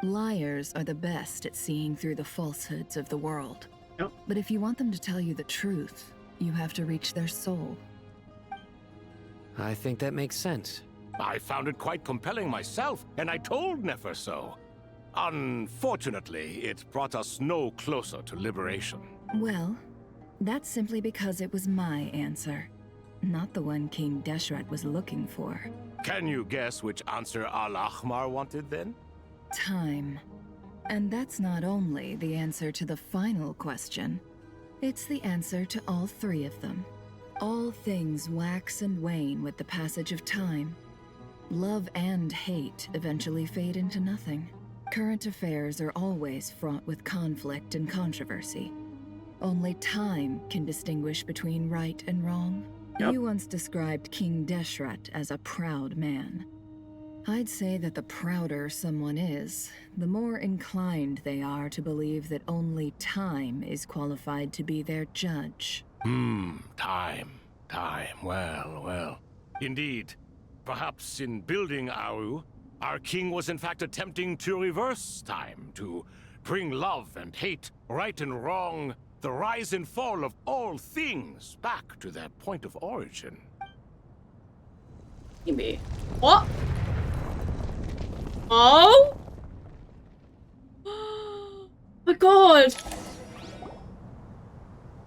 Liars are the best at seeing through the falsehoods of the world. Yep. But if you want them to tell you the truth, you have to reach their soul. I think that makes sense. I found it quite compelling myself, and I told Nefer so. Unfortunately, it brought us no closer to liberation. Well, that's simply because it was my answer, not the one King Deshret was looking for. Can you guess which answer Al-Ahmar wanted then? Time. And that's not only the answer to the final question, it's the answer to all three of them. All things wax and wane with the passage of time. Love and hate eventually fade into nothing. Current affairs are always fraught with conflict and controversy. Only time can distinguish between right and wrong. Yep. You once described King Deshret as a proud man. I'd say that the prouder someone is, the more inclined they are to believe that only time is qualified to be their judge. Time. Well. Indeed. Perhaps in building Aru, our king was in fact attempting to reverse time, to bring love and hate, right and wrong, the rise and fall of all things back to their point of origin. Maybe. What? Oh! My god!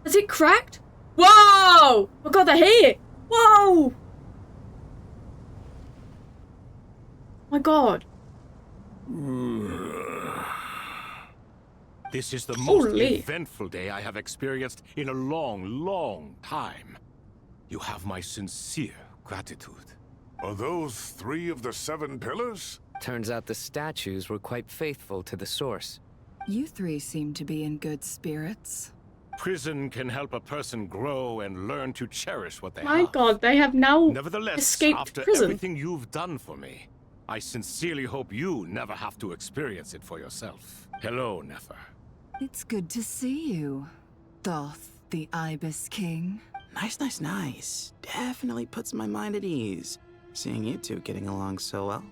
Has it cracked? Whoa! Oh god, they're here! Whoa! My god. This is the most Holy. eventful day I have experienced in a long, long time. You have my sincere gratitude. Are those 3 of the 7 pillars? Turns out the statues were quite faithful to the source. You 3 seem to be in good spirits. Prison can help a person grow and learn to cherish what they My have. god, they have now Nevertheless, escaped after prison. everything you've done for me, I sincerely hope you never have to experience it for yourself. Hello, Nefer. It's good to see you, Thoth, the Ibis King. Nice. Definitely puts my mind at ease. Seeing you two getting along so well.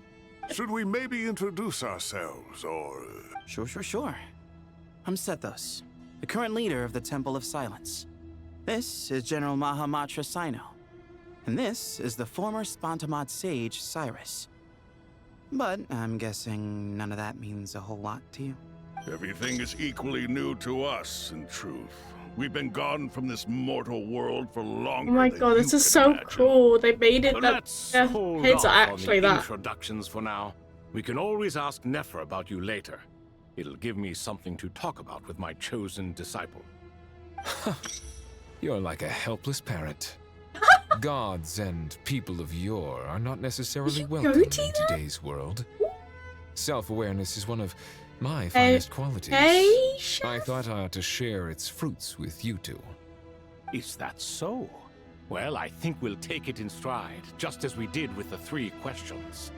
Should we maybe introduce ourselves, or... Sure. I'm Sethos, the current leader of the Temple of Silence. This is General Mahamatra Sino. And this is the former Spantamad sage, Cyrus. But I'm guessing none of that means a whole lot to you. Everything is equally new to us, in truth. We've been gone from this mortal world for longer Oh my than god, this you is can so imagine. cool. They made it that Let's their hold heads off are on actually the that. introductions for now. We can always ask Nefer about you later. It'll give me something to talk about with my chosen disciple. You're like a helpless parrot. Gods and people of yore are not necessarily welcome in today's world. Self-awareness is one of my finest qualities. I thought I ought to share its fruits with you two. Is that so? Well, I think we'll take it in stride, just as we did with the 3 questions.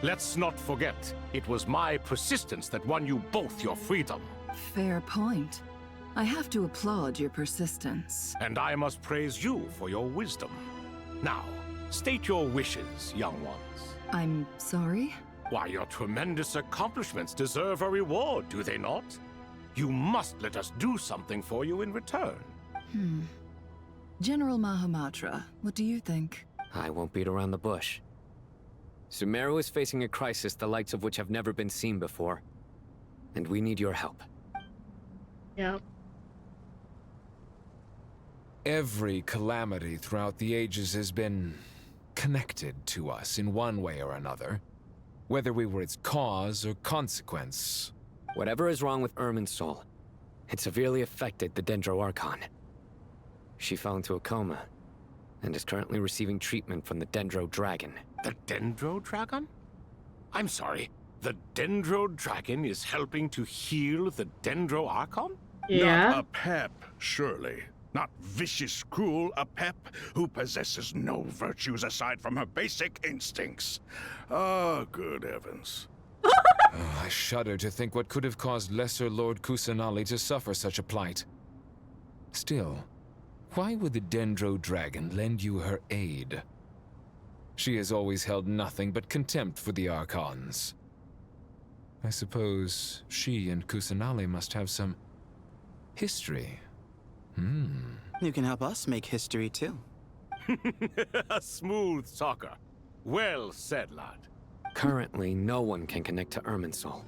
Let's not forget, it was my persistence that won you both your freedom. Fair point. I have to applaud your persistence. And I must praise you for your wisdom. Now, state your wishes, young ones. I'm sorry? Why, your tremendous accomplishments deserve a reward, do they not? You must let us do something for you in return. General Mahamatra, what do you think? I won't beat around the bush. Sumeru is facing a crisis the likes of which have never been seen before. And we need your help. Yeah. Every calamity throughout the ages has been connected to us in one way or another. Whether we were its cause or consequence. Whatever is wrong with Irminsul, it severely affected the Dendro Archon. She fell into a coma, and is currently receiving treatment from the Dendro Dragon. The Dendro Dragon? I'm sorry, the Dendro Dragon is helping to heal the Dendro Archon? Not a pep, surely. Not vicious, cruel a pep who possesses no virtues aside from her basic instincts. Ah, good heavens. I shudder to think what could have caused Lesser Lord Kusanali to suffer such a plight. Still, why would the Dendro Dragon lend you her aid? She has always held nothing but contempt for the Archons. I suppose she and Kusanali must have some history. You can help us make history too. A smooth talker. Well said, lad. Currently, no one can connect to Irminsul.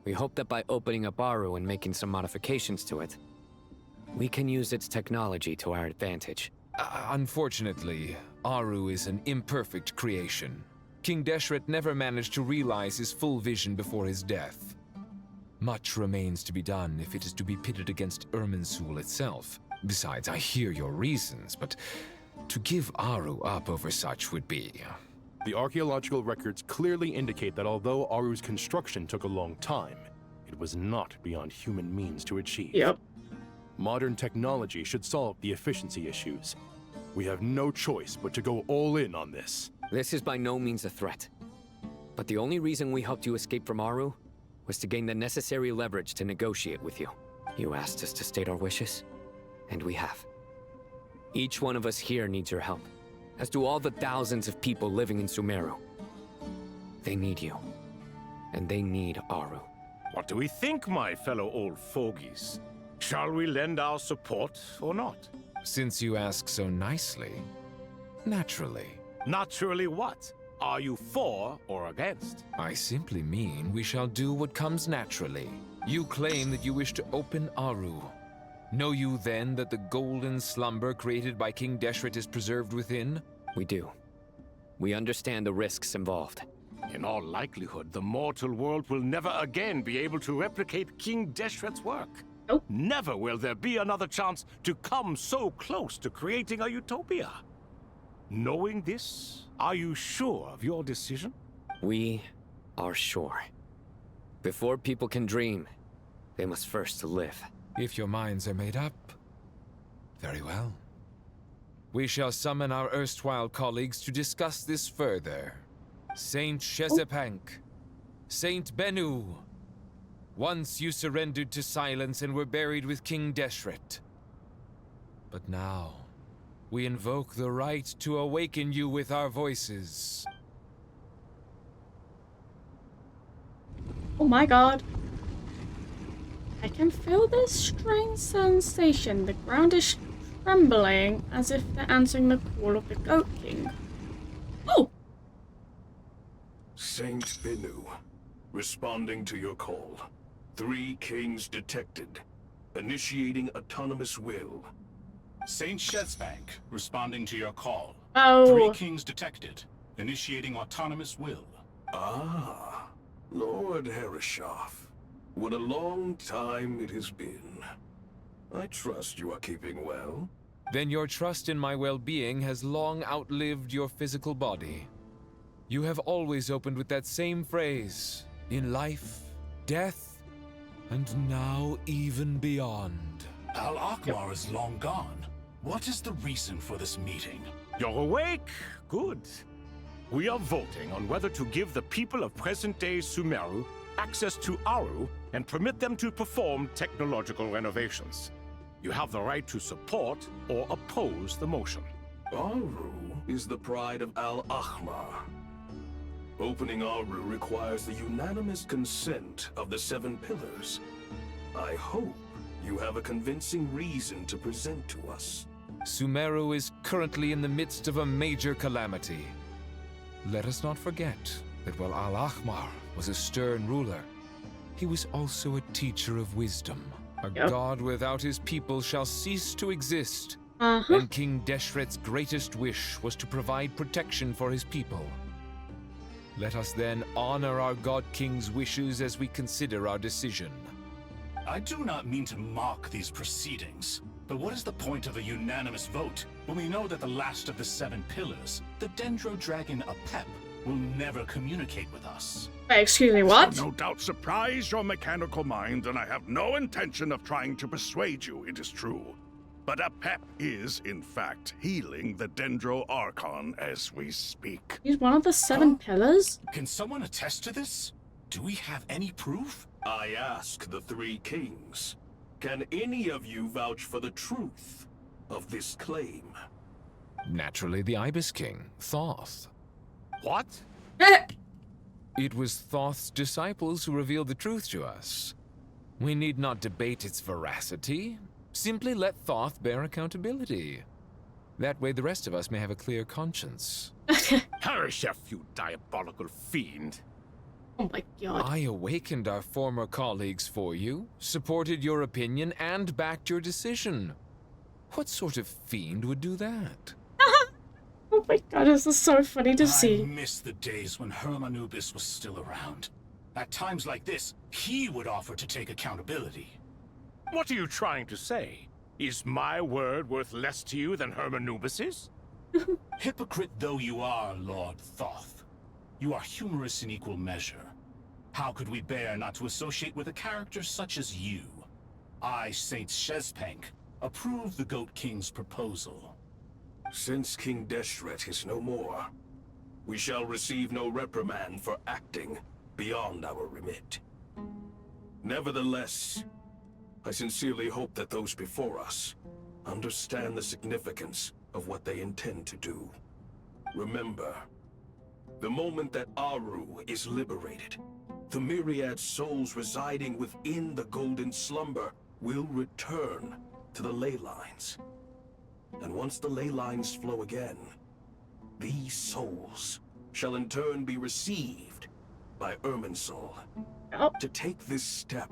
We hope that by opening up Aru and making some modifications to it, we can use its technology to our advantage. Unfortunately, Aru is an imperfect creation. King Deshret never managed to realize his full vision before his death. Much remains to be done if it is to be pitted against Irminsul itself. Besides, I hear your reasons, but to give Aru up over such would be... The archaeological records clearly indicate that although Aru's construction took a long time, it was not beyond human means to achieve. Yep. Modern technology should solve the efficiency issues. We have no choice but to go all in on this. This is by no means a threat. But the only reason we helped you escape from Aru was to gain the necessary leverage to negotiate with you. You asked us to state our wishes, and we have. Each one of us here needs your help, as do all the thousands of people living in Sumeru. They need you, and they need Aru. What do we think, my fellow old fogies? Shall we lend our support or not? Since you ask so nicely, naturally. Naturally what? Are you for or against? I simply mean we shall do what comes naturally. You claim that you wish to open Aru. Know you then that the golden slumber created by King Deshret is preserved within? We do. We understand the risks involved. In all likelihood, the mortal world will never again be able to replicate King Deshret's work. Nope. Never will there be another chance to come so close to creating a utopia. Knowing this, are you sure of your decision? We are sure. Before people can dream, they must first live. If your minds are made up, very well. We shall summon our erstwhile colleagues to discuss this further. Saint Shezepank, Saint Bennu. Once you surrendered to silence and were buried with King Deshret. But now, we invoke the right to awaken you with our voices. Oh my god. I can feel this strange sensation. The ground is trembling as if they're answering the call of the Goat King. Oh! Saint Bennu, responding to your call. 3 kings detected. Initiating autonomous will. Saint Shezbank, responding to your call. Oh. 3 kings detected. Initiating autonomous will. Ah, Lord Herreshoff. What a long time it has been. I trust you are keeping well. Then your trust in my well-being has long outlived your physical body. You have always opened with that same phrase, in life, death, and now even beyond. Al-Akmar is long gone. What is the reason for this meeting? You're awake? Good. We are voting on whether to give the people of present-day Sumeru access to Aru and permit them to perform technological renovations. You have the right to support or oppose the motion. Aru is the pride of Al-Ahmar. Opening Aru requires the unanimous consent of the 7 pillars. I hope you have a convincing reason to present to us. Sumeru is currently in the midst of a major calamity. Let us not forget that while Al-Ahmar was a stern ruler, he was also a teacher of wisdom. A god without his people shall cease to exist. And King Deshret's greatest wish was to provide protection for his people. Let us then honor our God King's wishes as we consider our decision. I do not mean to mock these proceedings, but what is the point of a unanimous vote when we know that the last of the 7 pillars, the Dendro Dragon Apep, will never communicate with us? Excuse me, what? This will no doubt surprise your mechanical mind, and I have no intention of trying to persuade you, it is true. But Apep is, in fact, healing the Dendro Archon as we speak. He's one of the 7 pillars? Can someone attest to this? Do we have any proof? I ask the 3 kings. Can any of you vouch for the truth of this claim? Naturally, the Ibis King, Thoth. What? It was Thoth's disciples who revealed the truth to us. We need not debate its veracity. Simply let Thoth bear accountability. That way the rest of us may have a clear conscience. Herreshoff, you diabolical fiend. Oh my god. I awakened our former colleagues for you, supported your opinion, and backed your decision. What sort of fiend would do that? Oh my god, this is so funny to see. I miss the days when Hermanubis was still around. At times like this, he would offer to take accountability. What are you trying to say? Is my word worth less to you than Hermanubis's? Hypocrite though you are, Lord Thoth, you are humorous in equal measure. How could we bear not to associate with a character such as you? I, Saint Shezpank, approve the Goat King's proposal. Since King Deshret is no more, we shall receive no reprimand for acting beyond our remit. Nevertheless, I sincerely hope that those before us understand the significance of what they intend to do. Remember, the moment that Aru is liberated, the myriad souls residing within the Golden Slumber will return to the ley lines. And once the ley lines flow again, These souls shall in turn be received by Irminsul. To take this step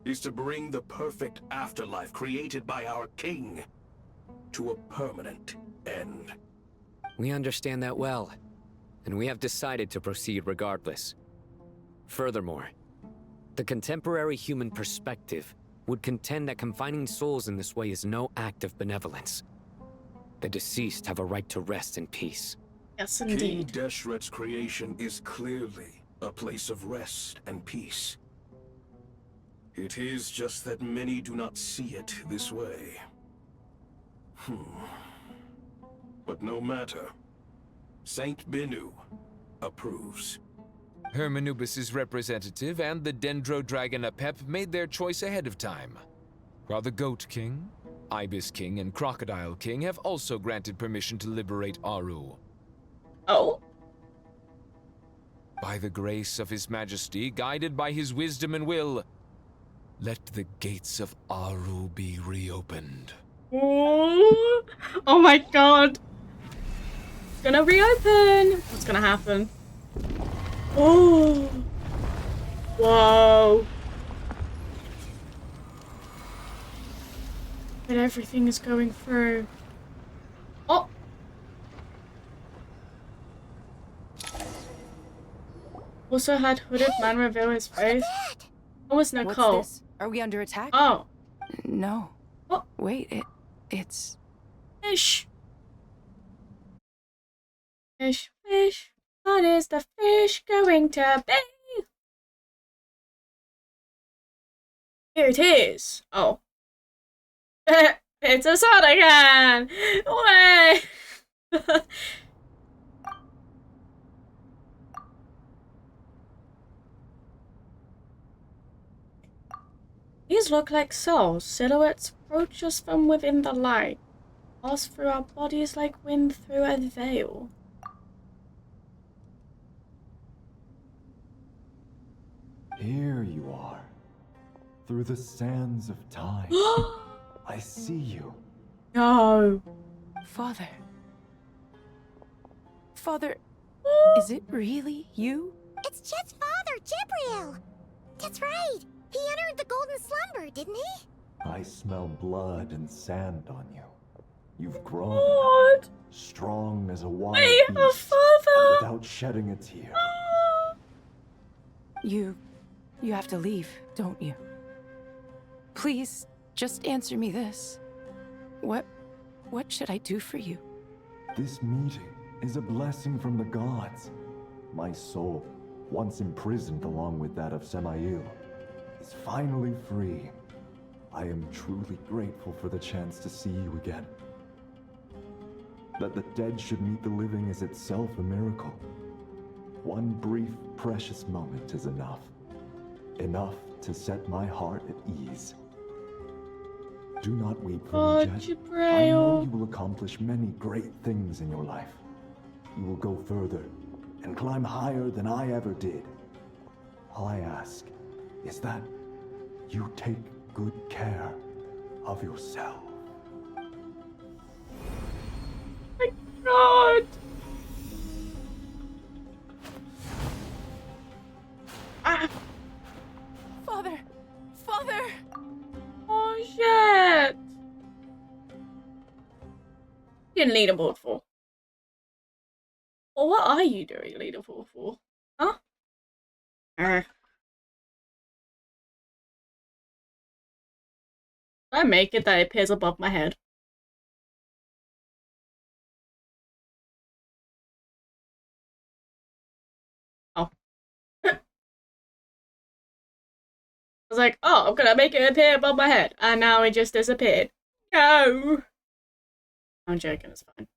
is to bring the perfect afterlife created by our king to a permanent end. We understand that well, and we have decided to proceed regardless. Furthermore, the contemporary human perspective would contend that confining souls in this way is no act of benevolence. The deceased have a right to rest in peace. Yes, King indeed. Deshret's creation is clearly a place of rest and peace. It is just that many do not see it this way. But no matter. Saint Binu approves. Hermanubis' representative and the Dendro Dragon Apep made their choice ahead of time, while the Goat King, Ibis King, and Crocodile King have also granted permission to liberate Aru. Oh? By the grace of His Majesty, guided by his wisdom and will, let the gates of Aru be reopened. Ooh. Oh my god. It's gonna reopen. What's gonna happen? Oh. Whoa. And everything is going through. Oh. Also had hooded man reveal his face. Oh, was Nicole. What's this? Are we under attack? Oh. No. What? Wait, it's... Fish. Fish, fish. What is the fish going to be? Here it is. Oh. It's a sword again! Way! These look like souls. Silhouettes approach us from within the light. Pass through our bodies like wind through a veil. Here you are. Through the sands of time. I see you. No. Father. Father, is it really you? It's Jet's father, Jibriel. That's right. He entered the golden slumber, didn't he? I smell blood and sand on you. You've grown. What? Strong as a wild Wait, beast. her father. Without shedding a tear. You have to leave, don't you? Please, just answer me this. What should I do for you? This meeting is a blessing from the gods. My soul, once imprisoned along with that of Samael, is finally free. I am truly grateful for the chance to see you again. That the dead should meet the living is itself a miracle. One brief, precious moment is enough. Enough to set my heart at ease. Do not weep for me, Jet. I know you will accomplish many great things in your life. You will go further and climb higher than I ever did. All I ask is that you take good care of yourself. My God! Ah! Father! Father! Oh shit! You didn't leaderboard for. Well, what are you doing leaderboard for? Huh? I make it that it appears above my head. Oh. I was like, oh, I'm gonna make it appear above my head. And now it just disappeared. No! I'm joking, it's fine.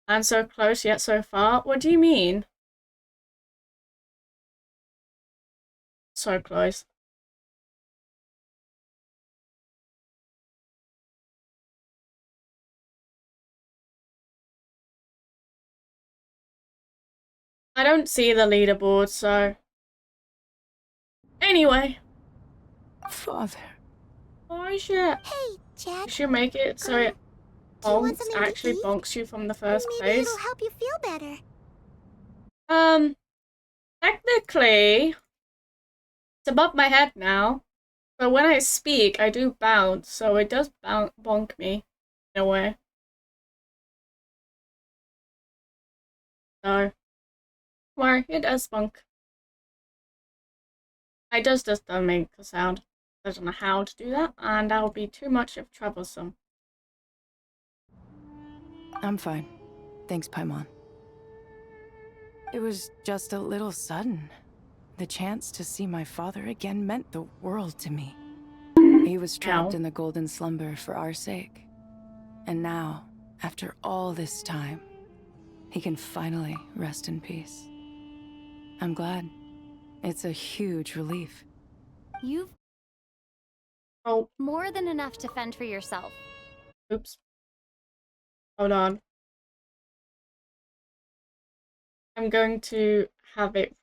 And so close yet so far? What do you mean? So close. I don't see the leaderboard, so... Anyway. Father. Oh shit. Hey, Jet. You should make it so it want bonks something to actually eat? bonks you from the first Maybe place. it'll help you feel better. Technically, it's above my head now. But when I speak, I do bounce, so it does bonk me in a way. So, worry, it does bonk. It does just don't make a sound. I don't know how to do that, and that would be too much of troublesome. I'm fine. Thanks, Paimon. It was just a little sudden. The chance to see my father again meant the world to me. He was trapped in the golden slumber for our sake. And now, after all this time, he can finally rest in peace. I'm glad. It's a huge relief. You've more than enough to fend for yourself. Oops. Hold on. I'm going to have it.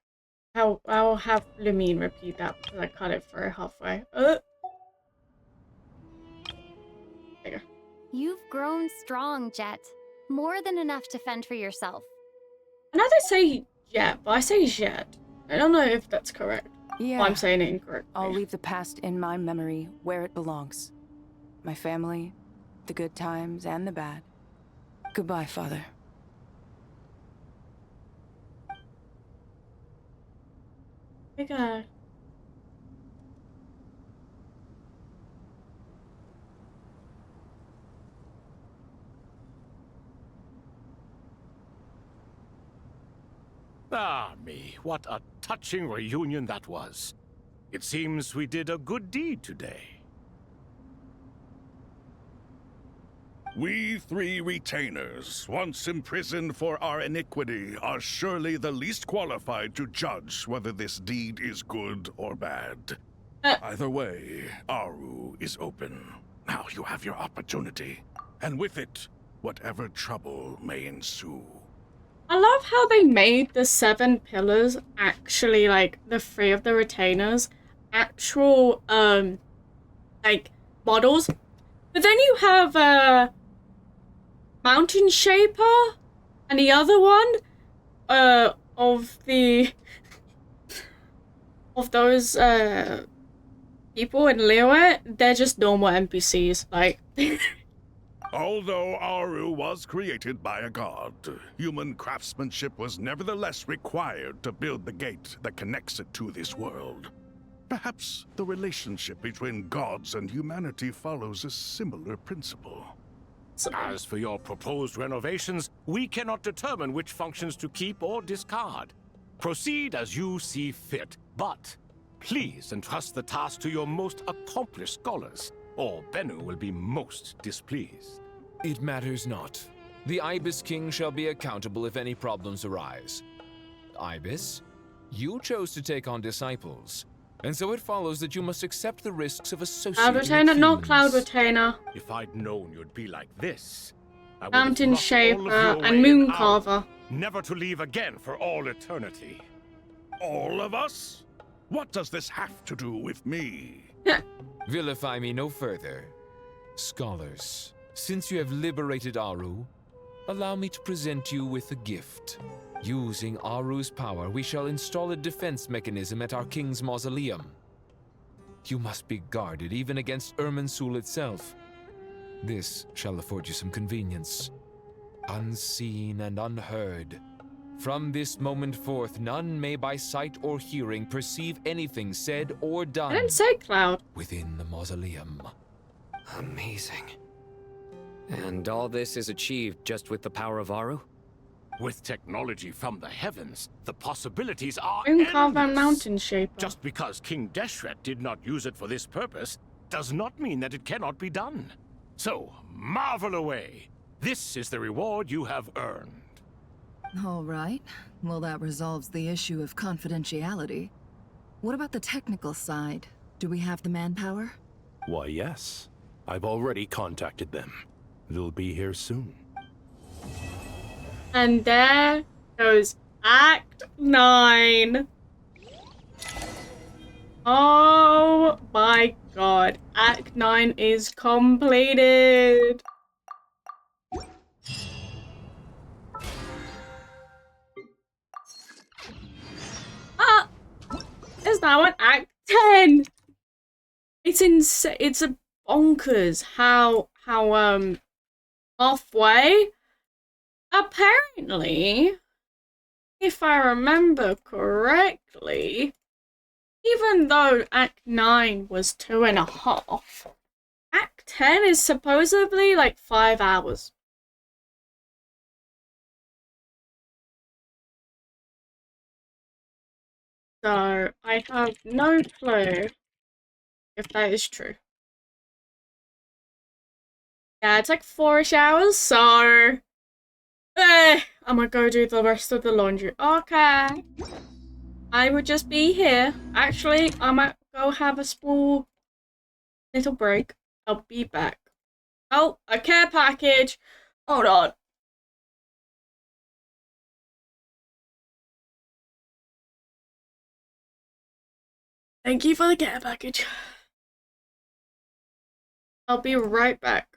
I'll have Lumine repeat that because I cut it for halfway. There you go. You've grown strong, Jet. More than enough to fend for yourself. I know they say Jet, but I say Jet. I don't know if that's correct. Yeah. Well, I'm saying it incorrectly. I'll leave the past in my memory where it belongs. My family, the good times and the bad. Goodbye, Father. My God. Ah, me, what a touching reunion that was. It seems we did a good deed today. We three retainers, once imprisoned for our iniquity, are surely the least qualified to judge whether this deed is good or bad. Either way, Aru is open. Now you have your opportunity. And with it, whatever trouble may ensue. I love how they made the 7 pillars actually, like, the 3 of the retainers, actual, like, models. But then you have, Mountain Shaper, and the other one, of those, people in Liyue, they're just normal NPCs, like... Although Aru was created by a god, human craftsmanship was nevertheless required to build the gate that connects it to this world. Perhaps the relationship between gods and humanity follows a similar principle. As for your proposed renovations, we cannot determine which functions to keep or discard. Proceed as you see fit, but please entrust the task to your most accomplished scholars, or Bennu will be most displeased. It matters not. The Ibis King shall be accountable if any problems arise. Ibis, you chose to take on disciples, and so it follows that you must accept the risks of associating Cloud Retainer, with not humans. Cloud Retainer. If I'd known you'd be like this, I would Mountain have locked all Shaper of you and away in Moon Aru, Carver. never to leave again for all eternity. All of us? What does this have to do with me? Vilify me no further. Scholars, since you have liberated Aru, allow me to present you with a gift. Using Aru's power, we shall install a defense mechanism at our king's mausoleum. You must be guarded even against Irminsul itself. This shall afford you some convenience. Unseen and unheard. From this moment forth, none may by sight or hearing perceive anything said or done. I didn't say Cloud. Within the mausoleum. Amazing. And all this is achieved just with the power of Aru? With technology from the heavens, the possibilities are Moon Carver and endless. Mountain Shaper. Just because King Deshret did not use it for this purpose, does not mean that it cannot be done. So, marvel away. This is the reward you have earned. All right. Well, that resolves the issue of confidentiality. What about the technical side? Do we have the manpower? Why, yes. I've already contacted them. They'll be here soon. And there goes Act 9. Oh my god. Act 9 is completed. now in Act 10. It's insane. It's a bonkers how halfway. Apparently, if I remember correctly, even though Act 9 was 2.5, Act 10 is supposedly like 5 hours. So, I have no clue if that is true. Yeah, it's like 4-ish hours, so... I'm gonna go do the rest of the laundry. Okay. I would just be here. Actually, I might go have a small little break. I'll be back. Oh, a care package. Hold on. Thank you for the care package. I'll be right back.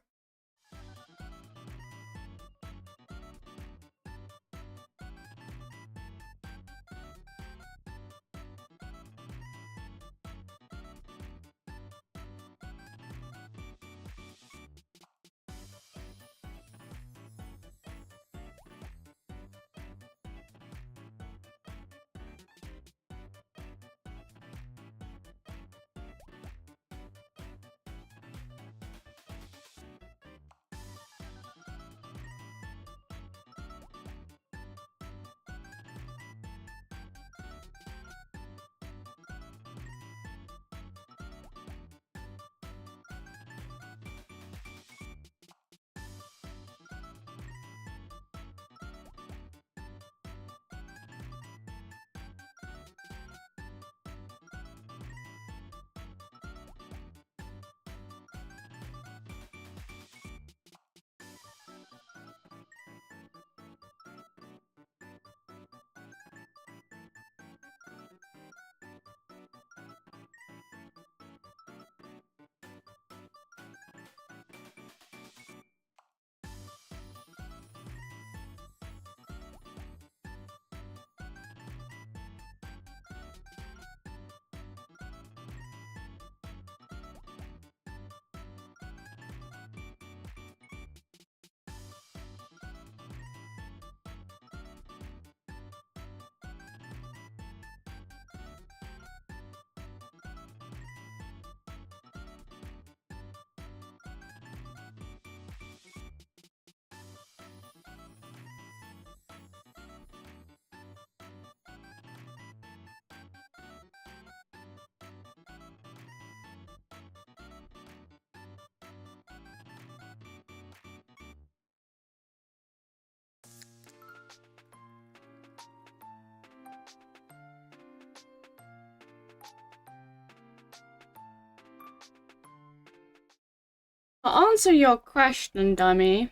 To answer your question, dummy,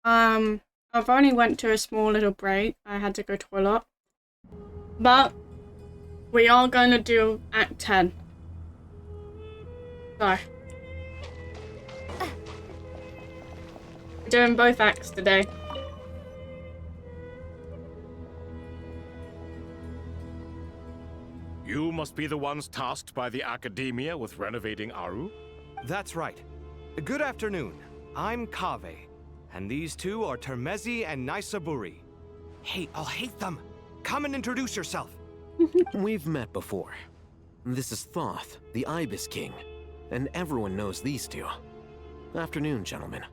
I've only went to a small little break. I had to go toilet. But we are going to do Act 10. So. We're doing both acts today. You must be the ones tasked by the Academia with renovating Aru? That's right. Good afternoon. I'm Kaveh, and these two are Termezi and Naisaburi. Hey, I'll hate them. Come and introduce yourself. We've met before. This is Thoth, the Ibis King, and everyone knows these two. Afternoon, gentlemen.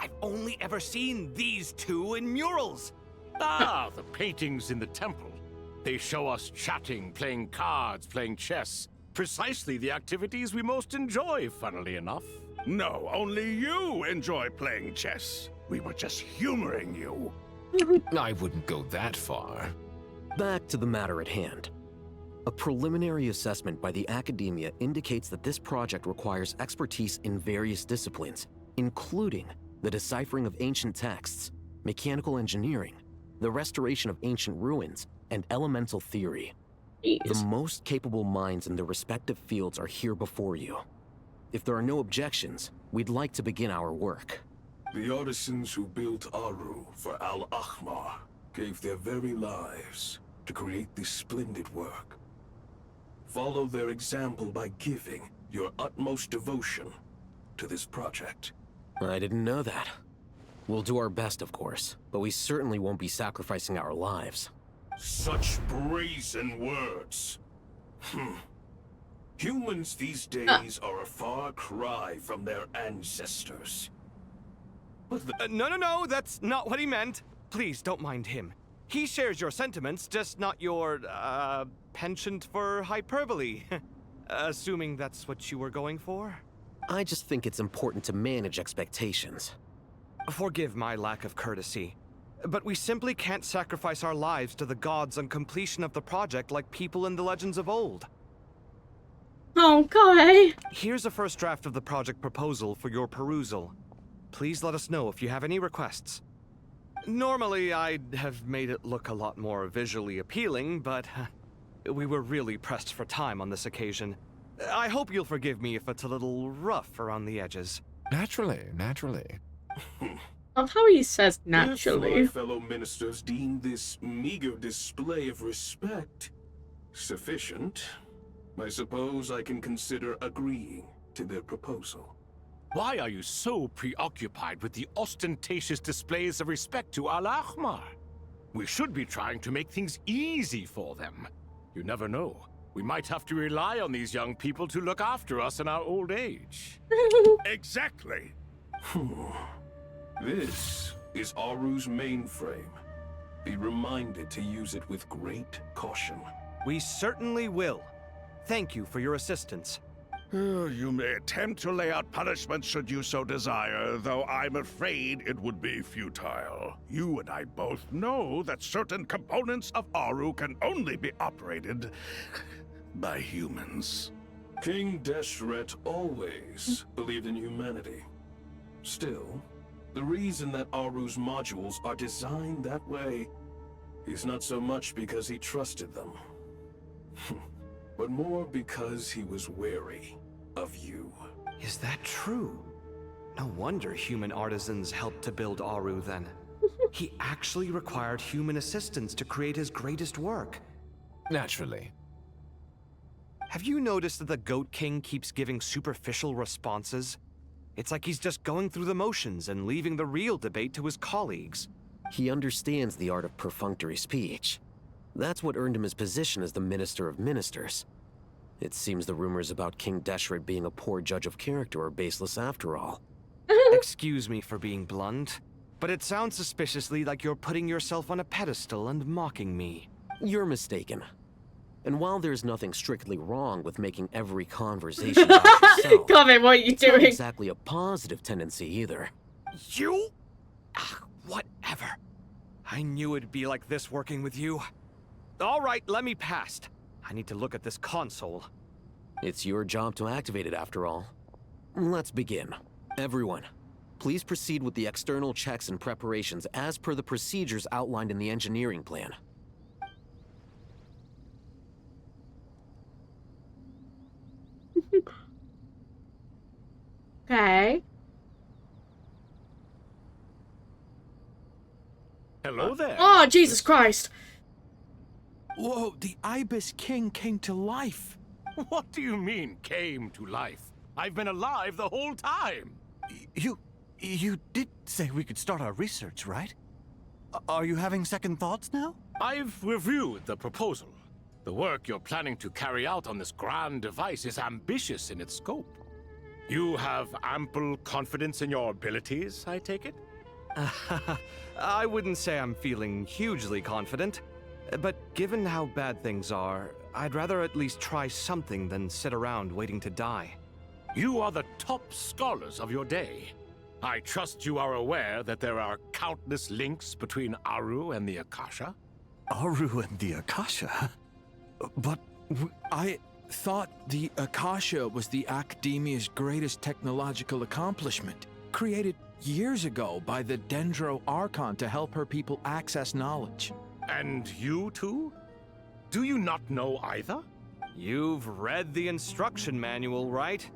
I've only ever seen these two in murals. Ah, the paintings in the temple. They show us chatting, playing cards, playing chess. Precisely the activities we most enjoy, funnily enough. No, only you enjoy playing chess. We were just humoring you. I wouldn't go that far. Back to the matter at hand. A preliminary assessment by the Academia indicates that this project requires expertise in various disciplines, including the deciphering of ancient texts, mechanical engineering, the restoration of ancient ruins, and elemental theory. The most capable minds in their respective fields are here before you. If there are no objections, we'd like to begin our work. The artisans who built Aru for Al-Ahmar gave their very lives to create this splendid work. Follow their example by giving your utmost devotion to this project. I didn't know that. We'll do our best, of course, but we certainly won't be sacrificing our lives. Such brazen words. Humans these days are a far cry from their ancestors. But No, that's not what he meant. Please, don't mind him. He shares your sentiments, just not your, penchant for hyperbole. Assuming that's what you were going for? I just think it's important to manage expectations. Forgive my lack of courtesy, but we simply can't sacrifice our lives to the gods on completion of the project like people in the legends of old. Okay. Here's a first draft of the project proposal for your perusal. Please let us know if you have any requests. Normally, I'd have made it look a lot more visually appealing, but we were really pressed for time on this occasion. I hope you'll forgive me if it's a little rough around the edges. Naturally. Of how he says naturally. If my fellow ministers deem this meager display of respect sufficient, I suppose I can consider agreeing to their proposal. Why are you so preoccupied with the ostentatious displays of respect to Al-Ahmar? We should be trying to make things easy for them. You never know. We might have to rely on these young people to look after us in our old age. Exactly. This is Aru's mainframe. Be reminded to use it with great caution. We certainly will. Thank you for your assistance. You may attempt to lay out punishment should you so desire, though I'm afraid it would be futile. You and I both know that certain components of Aru can only be operated by humans. King Deshret always believed in humanity. Still, the reason that Aru's modules are designed that way is not so much because he trusted them, but more because he was wary of you. Is that true? No wonder human artisans helped to build Aru then. He actually required human assistance to create his greatest work. Naturally. Have you noticed that the Goat King keeps giving superficial responses? It's like he's just going through the motions and leaving the real debate to his colleagues. He understands the art of perfunctory speech. That's what earned him his position as the Minister of Ministers. It seems the rumors about King Deshret being a poor judge of character are baseless after all. Excuse me for being blunt, but it sounds suspiciously like you're putting yourself on a pedestal and mocking me. You're mistaken. And while there's nothing strictly wrong with making every conversation about yourself, Comment, what are you it's not doing? exactly a positive tendency either. You? Whatever. I knew it'd be like this working with you. All right, let me past. I need to look at this console. It's your job to activate it after all. Let's begin. Everyone, please proceed with the external checks and preparations as per the procedures outlined in the engineering plan. Okay. Hello there. Oh, Jesus Christ. Whoa, the Ibis King came to life. What do you mean, came to life? I've been alive the whole time. You did say we could start our research, right? Are you having second thoughts now? I've reviewed the proposal. The work you're planning to carry out on this grand device is ambitious in its scope. You have ample confidence in your abilities, I take it? I wouldn't say I'm feeling hugely confident, but given how bad things are, I'd rather at least try something than sit around waiting to die. You are the top scholars of your day. I trust you are aware that there are countless links between Aru and the Akasha? Aru and the Akasha? But I thought the Akasha was the Academia's greatest technological accomplishment, created years ago by the Dendro Archon to help her people access knowledge. And you too? Do you not know either? You've read the instruction manual, right?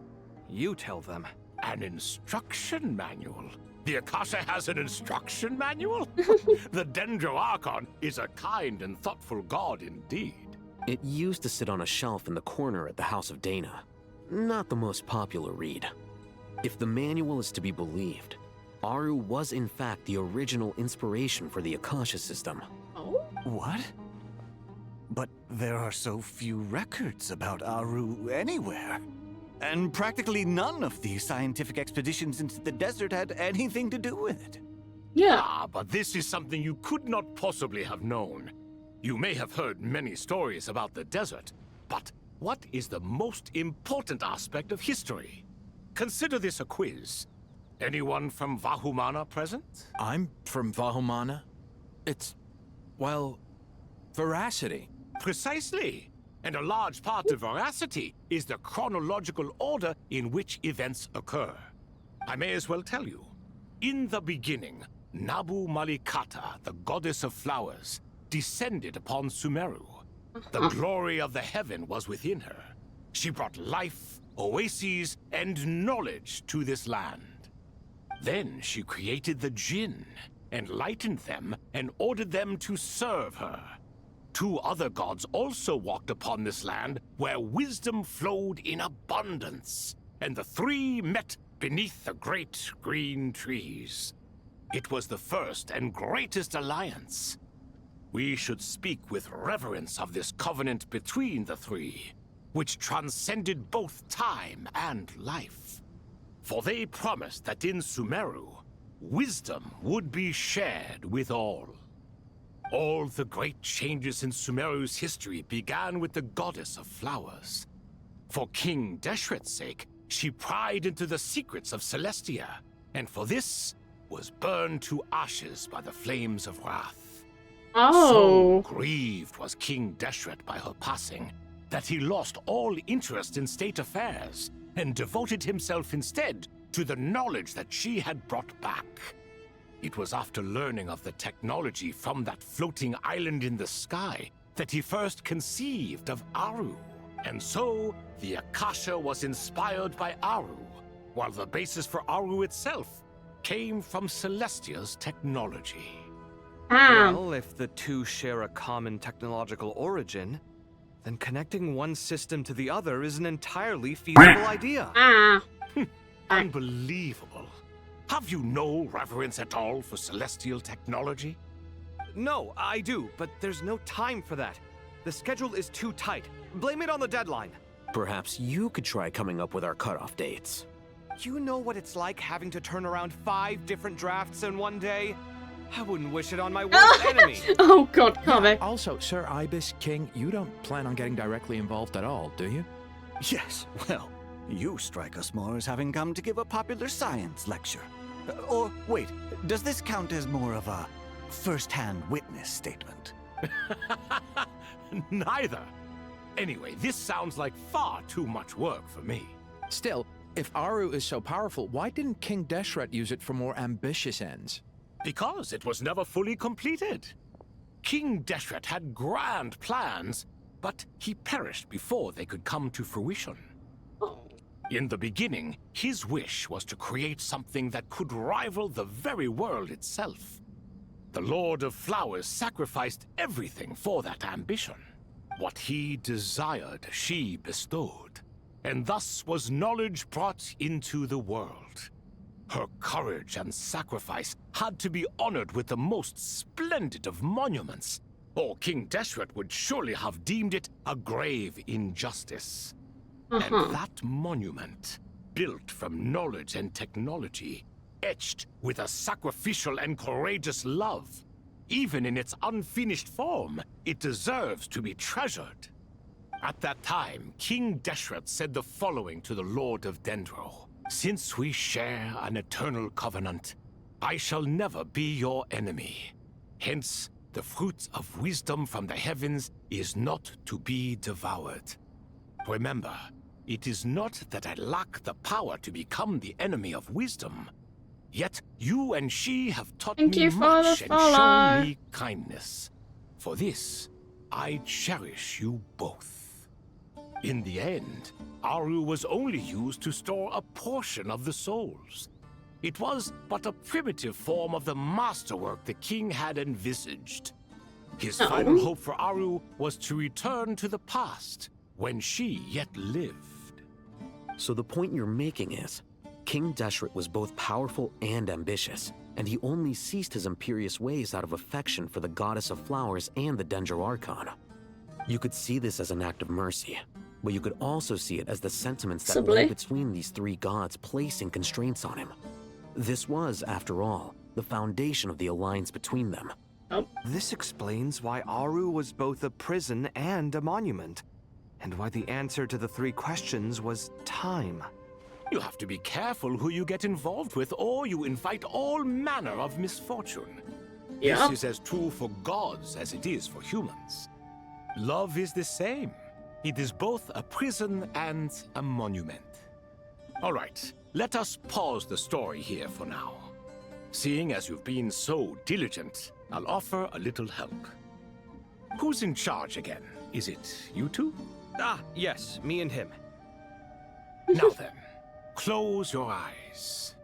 You tell them. An instruction manual? The Akasha has an instruction manual? The Dendro Archon is a kind and thoughtful god indeed. It used to sit on a shelf in the corner at the House of Dana. Not the most popular read. If the manual is to be believed, Aru was in fact the original inspiration for the Akasha system. Oh? What? But there are so few records about Aru anywhere. And practically none of the scientific expeditions into the desert had anything to do with it. Yeah. Ah, but this is something you could not possibly have known. You may have heard many stories about the desert, but what is the most important aspect of history? Consider this a quiz. Anyone from Vahumana present? I'm from Vahumana. It's, well, veracity. Precisely. And a large part of veracity is the chronological order in which events occur. I may as well tell you. In the beginning, Nabu Malikata, the goddess of flowers, descended upon Sumeru. The glory of the heaven was within her. She brought life, oases, and knowledge to this land. Then she created the Jinn, enlightened them, and ordered them to serve her. 2 other gods also walked upon this land where wisdom flowed in abundance, and the 3 met beneath the great green trees. It was the first and greatest alliance. We should speak with reverence of this covenant between the 3, which transcended both time and life. For they promised that in Sumeru, wisdom would be shared with all. All the great changes in Sumeru's history began with the goddess of flowers. For King Deshret's sake, she pried into the secrets of Celestia, and for this was burned to ashes by the flames of wrath. Oh. So grieved was King Deshret by her passing, that he lost all interest in state affairs, and devoted himself instead to the knowledge that she had brought back. It was after learning of the technology from that floating island in the sky that he first conceived of Aru. And so, the Akasha was inspired by Aru, while the basis for Aru itself came from Celestia's technology. Well, if the 2 share a common technological origin, then connecting one system to the other is an entirely feasible idea. Unbelievable. Have you no reverence at all for celestial technology? No, I do, but there's no time for that. The schedule is too tight. Blame it on the deadline. Perhaps you could try coming up with our cutoff dates. You know what it's like having to turn around 5 different drafts in one day? I wouldn't wish it on my worst enemy. Oh god, Kame. Also, Sir Ibis King, you don't plan on getting directly involved at all, do you? Yes, well, you strike us more as having come to give a popular science lecture. Or, wait, does this count as more of a first-hand witness statement? Neither. Anyway, this sounds like far too much work for me. Still, if Aru is so powerful, why didn't King Deshret use it for more ambitious ends? Because it was never fully completed. King Deshret had grand plans, but he perished before they could come to fruition. In the beginning, his wish was to create something that could rival the very world itself. The Lord of Flowers sacrificed everything for that ambition. What he desired, she bestowed, and thus was knowledge brought into the world. Her courage and sacrifice had to be honored with the most splendid of monuments, or King Deshret would surely have deemed it a grave injustice. And that monument, built from knowledge and technology, etched with a sacrificial and courageous love, even in its unfinished form, it deserves to be treasured. At that time, King Deshret said the following to the Lord of Dendro. Since we share an eternal covenant, I shall never be your enemy. Hence, the fruit of wisdom from the heavens is not to be devoured. Remember, it is not that I lack the power to become the enemy of wisdom. Yet you and she have taught me much and shown me kindness. For this, I cherish you both. In the end, Aru was only used to store a portion of the souls. It was but a primitive form of the masterwork the king had envisaged. His Oh. final hope for Aru was to return to the past, when she yet lived. So the point you're making is, King Deshret was both powerful and ambitious, and he only ceased his imperious ways out of affection for the goddess of flowers and the Dendro Archon. You could see this as an act of mercy, but you could also see it as the sentiments that lay between these three gods placing constraints on him. This was, after all, the foundation of the alliance between them. This explains why Aru was both a prison and a monument, and why the answer to the three questions was time. You have to be careful who you get involved with, or you invite all manner of misfortune. Yeah. This is as true for gods as it is for humans. Love is the same. It is both a prison and a monument. All right, let us pause the story here for now. Seeing as you've been so diligent, I'll offer a little help. Who's in charge again? Is it you two? Ah, yes, me and him. Now then, close your eyes.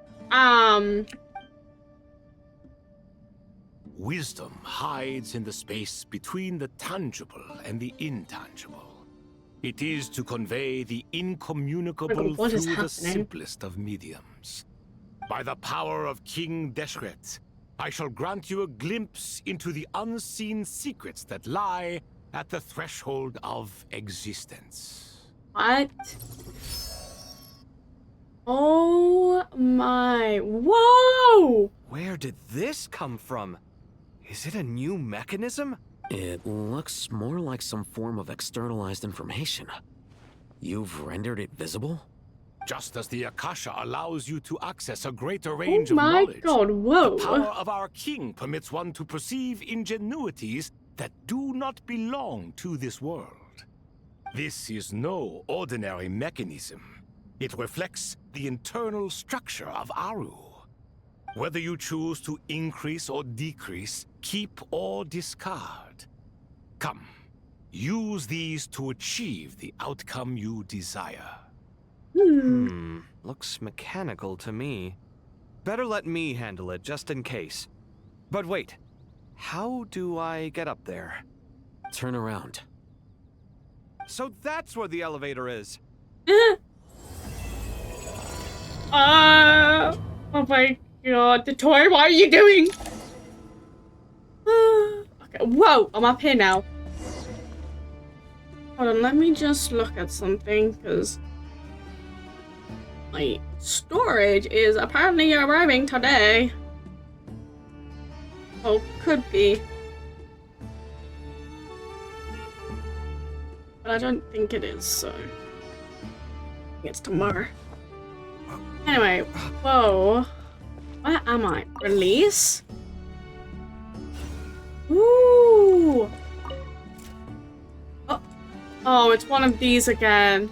Wisdom hides in the space between the tangible and the intangible. It is to convey the incommunicable what is through the happening? simplest of mediums. By the power of King Deshret, I shall grant you a glimpse into the unseen secrets that lie at the threshold of existence. What? Oh my. Whoa! Where did this come from? Is it a new mechanism? It looks more like some form of externalized information. You've rendered it visible? Just as the Akasha allows you to access a greater range of my knowledge, God, whoa. the power of our king permits one to perceive ingenuities that do not belong to this world. This is no ordinary mechanism. It reflects the internal structure of Aru. Whether you choose to increase or decrease, keep or discard. Come, use these to achieve the outcome you desire. Looks mechanical to me. Better let me handle it, just in case. But wait, how do I get up there? Turn around. So that's where the elevator is. Oh my God, the toy, what are you doing? Okay, whoa, I'm up here now. Hold on, let me just look at something, because my storage is apparently arriving today. Oh, could be. But I don't think it is, so I think it's tomorrow. Anyway, whoa. Where am I? Release? Ooh! Oh, it's one of these again.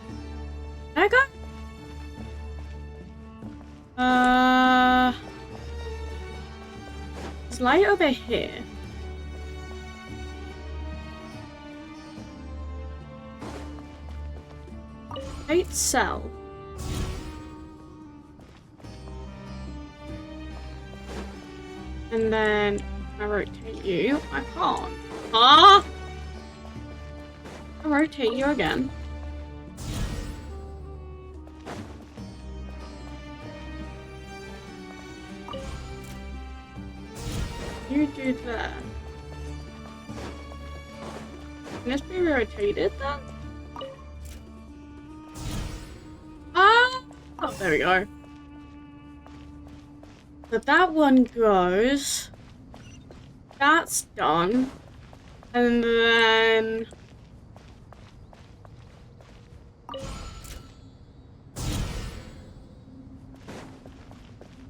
There I go? Is light over here? Fate cell. And then I rotate you. I can't. Ah! I rotate you again. You do that. Can this be rotated then? Ah! Oh, there we go. So that one goes. That's done. And then...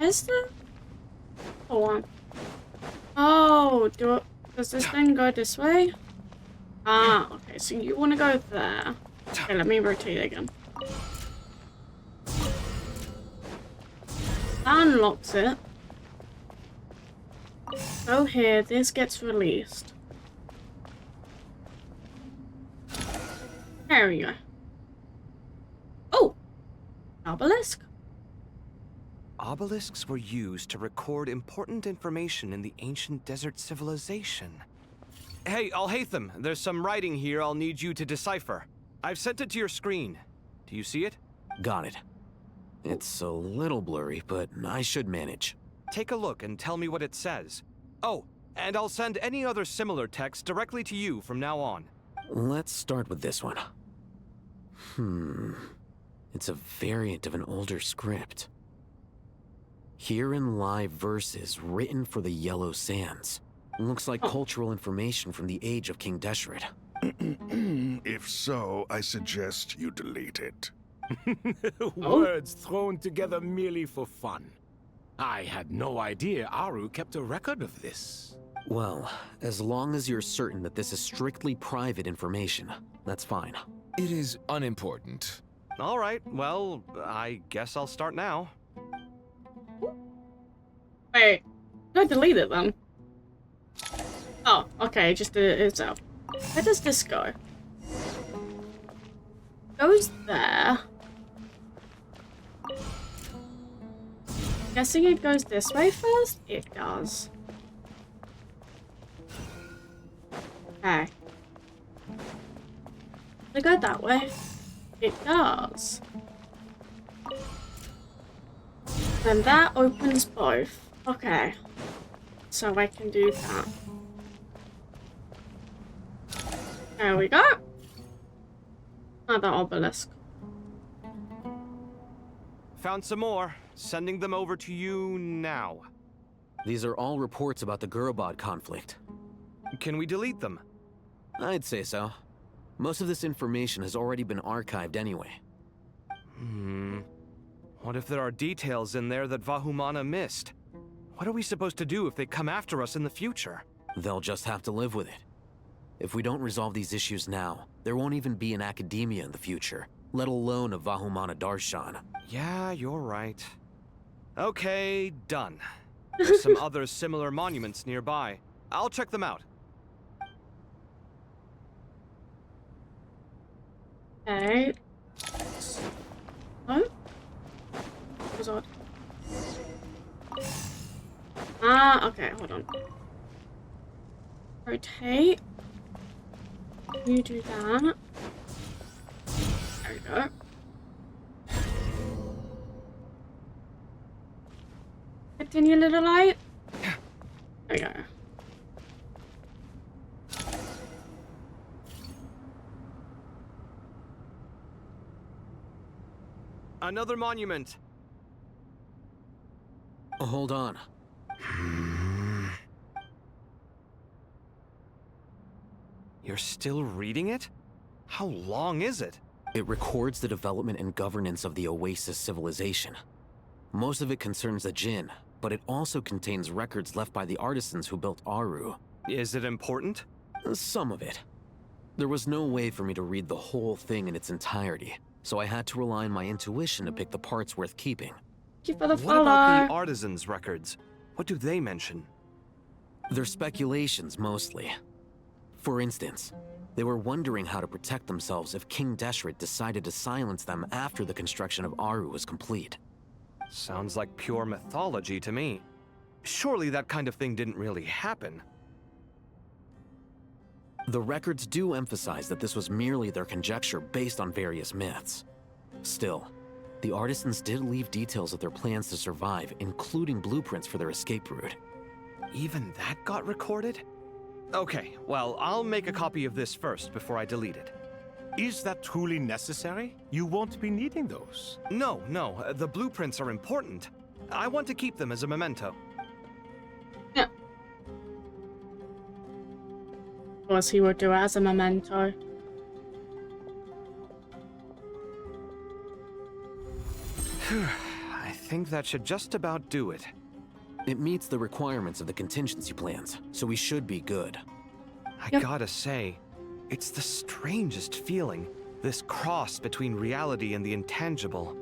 Is there? Hold on. Oh, does this thing go this way? Ah, okay, so you want to go there. Okay, let me rotate it again. That unlocks it. Go here, this gets released. There we go. Oh! Obelisk? Obelisks were used to record important information in the ancient desert civilization. Hey, Alhaitham, there's some writing here I'll need you to decipher. I've sent it to your screen. Do you see it? Got it. It's a little blurry, but I should manage. Take a look and tell me what it says. Oh, and I'll send any other similar text directly to you from now on. Let's start with this one. It's a variant of an older script. Herein lie verses written for the Yellow Sands. Looks like cultural information from the age of King Deshret. If so, I suggest you delete it. Words thrown together merely for fun. I had no idea Aru kept a record of this. Well, as long as you're certain that this is strictly private information, that's fine. It is unimportant. All right, well, I guess I'll start now. Wait, did I delete it then? Oh, okay, just did it itself. Where does this go? Goes there. Guessing it goes this way first? It does. Okay. Does it go that way? It does. And that opens both. Okay. So I can do that. There we go. Another obelisk. Found some more. Sending them over to you now. These are all reports about the Gurubad conflict. Can we delete them? I'd say so. Most of this information has already been archived anyway. What if there are details in there that Vahumana missed? What are we supposed to do if they come after us in the future? They'll just have to live with it. If we don't resolve these issues now, there won't even be an academia in the future, let alone a Vahumana Darshan. Yeah, you're right. Okay, done. There's some other similar monuments nearby. I'll check them out. Okay. Oh? That was odd. Ah, okay, hold on. Rotate. You do that. There we go. Continue, little light. There we go. Another monument. Hold on. You're still reading it? How long is it? It records the development and governance of the Oasis civilization. Most of it concerns the Jinn, but it also contains records left by the artisans who built Aru. Is it important? Some of it. There was no way for me to read the whole thing in its entirety, so I had to rely on my intuition to pick the parts worth keeping. Thank you for the follow. What about the artisans' records? What do they mention? They're speculations, mostly. For instance, they were wondering how to protect themselves if King Deshret decided to silence them after the construction of Aru was complete. Sounds like pure mythology to me. Surely that kind of thing didn't really happen. The records do emphasize that this was merely their conjecture based on various myths. Still, the artisans did leave details of their plans to survive, including blueprints for their escape route. Even that got recorded? Okay, well, I'll make a copy of this first before I delete it. Is that truly necessary? You won't be needing those. No, the blueprints are important. I want to keep them as a memento. Yeah. Of course he would do it as a memento. I think that should just about do it. It meets the requirements of the contingency plans, so we should be good. I gotta say, it's the strangest feeling, this cross between reality and the intangible.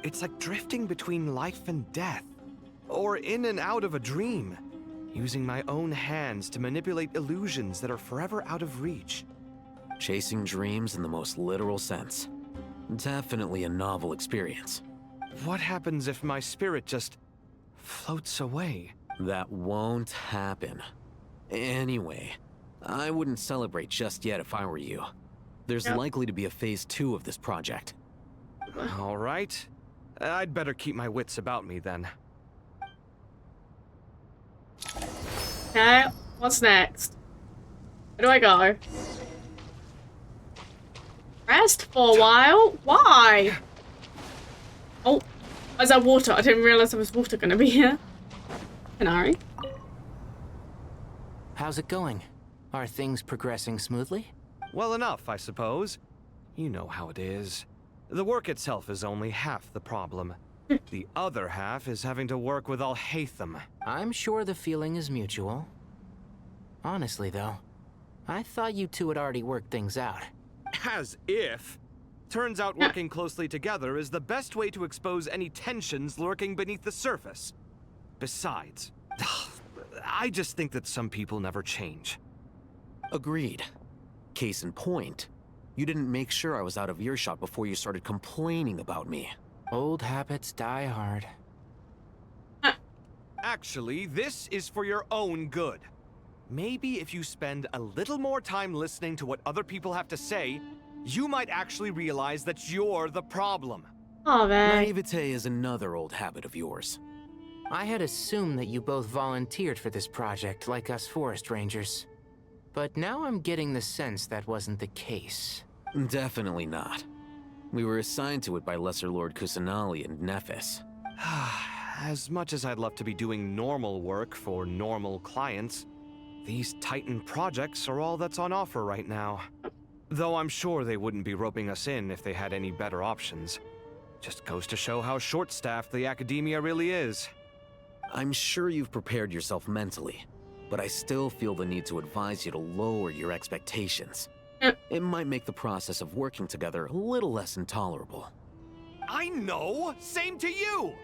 It's like drifting between life and death, or in and out of a dream, using my own hands to manipulate illusions that are forever out of reach. Chasing dreams in the most literal sense. Definitely a novel experience. What happens if my spirit just floats away? That won't happen. Anyway, I wouldn't celebrate just yet if I were you. There's likely to be a phase 2 of this project. All right. I'd better keep my wits about me then. Okay, what's next? Where do I go? Rest for a while? Why? Oh, is that water? I didn't realize there was water gonna be here. Canary. How's it going? Are things progressing smoothly? Well enough, I suppose. You know how it is. The work itself is only half the problem. The other half is having to work with Al-Haytham. I'm sure the feeling is mutual. Honestly, though, I thought you two had already worked things out. As if. Turns out working closely together is the best way to expose any tensions lurking beneath the surface. Besides, I just think that some people never change. Agreed. Case in point, you didn't make sure I was out of earshot before you started complaining about me. Old habits die hard. Actually, this is for your own good. Maybe if you spend a little more time listening to what other people have to say, you might actually realize that you're the problem. Oh, man. Naivete is another old habit of yours. I had assumed that you both volunteered for this project like us forest rangers. But now I'm getting the sense that wasn't the case. Definitely not. We were assigned to it by Lesser Lord Kusanali and Nephis. As much as I'd love to be doing normal work for normal clients, these Titan projects are all that's on offer right now. Though I'm sure they wouldn't be roping us in if they had any better options. Just goes to show how short-staffed the academia really is. I'm sure you've prepared yourself mentally, but I still feel the need to advise you to lower your expectations. It might make the process of working together a little less intolerable. I know! Same to you!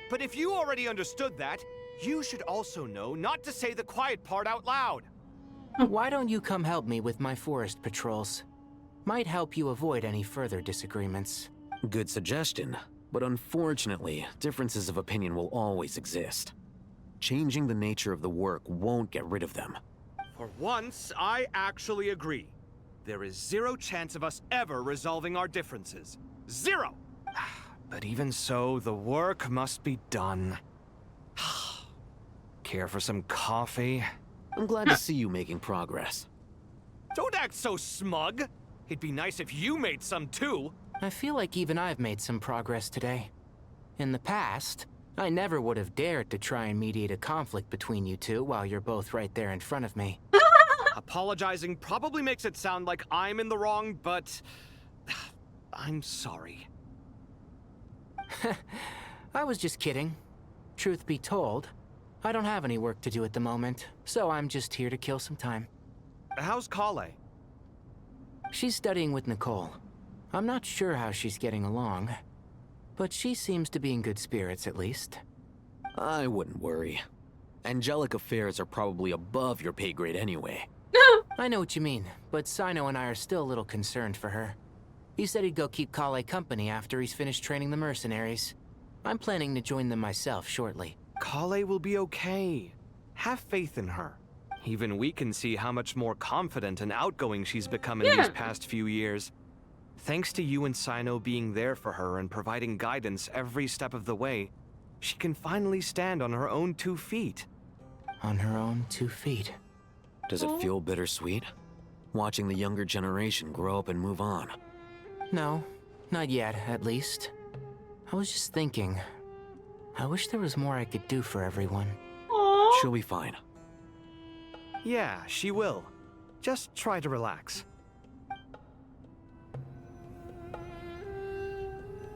But if you already understood that, you should also know not to say the quiet part out loud. Why don't you come help me with my forest patrols? Might help you avoid any further disagreements. Good suggestion, but unfortunately, differences of opinion will always exist. Changing the nature of the work won't get rid of them. For once, I actually agree. There is zero chance of us ever resolving our differences. Zero! But even so, the work must be done. Care for some coffee? I'm glad to see you making progress. Don't act so smug! It'd be nice if you made some too! I feel like even I've made some progress today. In the past, I never would have dared to try and mediate a conflict between you two while you're both right there in front of me. Apologizing probably makes it sound like I'm in the wrong, but I'm sorry. I was just kidding. Truth be told, I don't have any work to do at the moment, so I'm just here to kill some time. How's Kale? She's studying with Nicole. I'm not sure how she's getting along, but she seems to be in good spirits at least. I wouldn't worry. Angelic affairs are probably above your pay grade anyway. I know what you mean, but Sino and I are still a little concerned for her. He said he'd go keep Kale company after he's finished training the mercenaries. I'm planning to join them myself shortly. Kale will be okay. Have faith in her. Even we can see how much more confident and outgoing she's become in these past few years. Thanks to you and Sino being there for her and providing guidance every step of the way, she can finally stand on her own 2 feet. On her own 2 feet. Does it feel bittersweet? Watching the younger generation grow up and move on? No, not yet, at least. I was just thinking, I wish there was more I could do for everyone. She'll be fine. Yeah, she will. Just try to relax.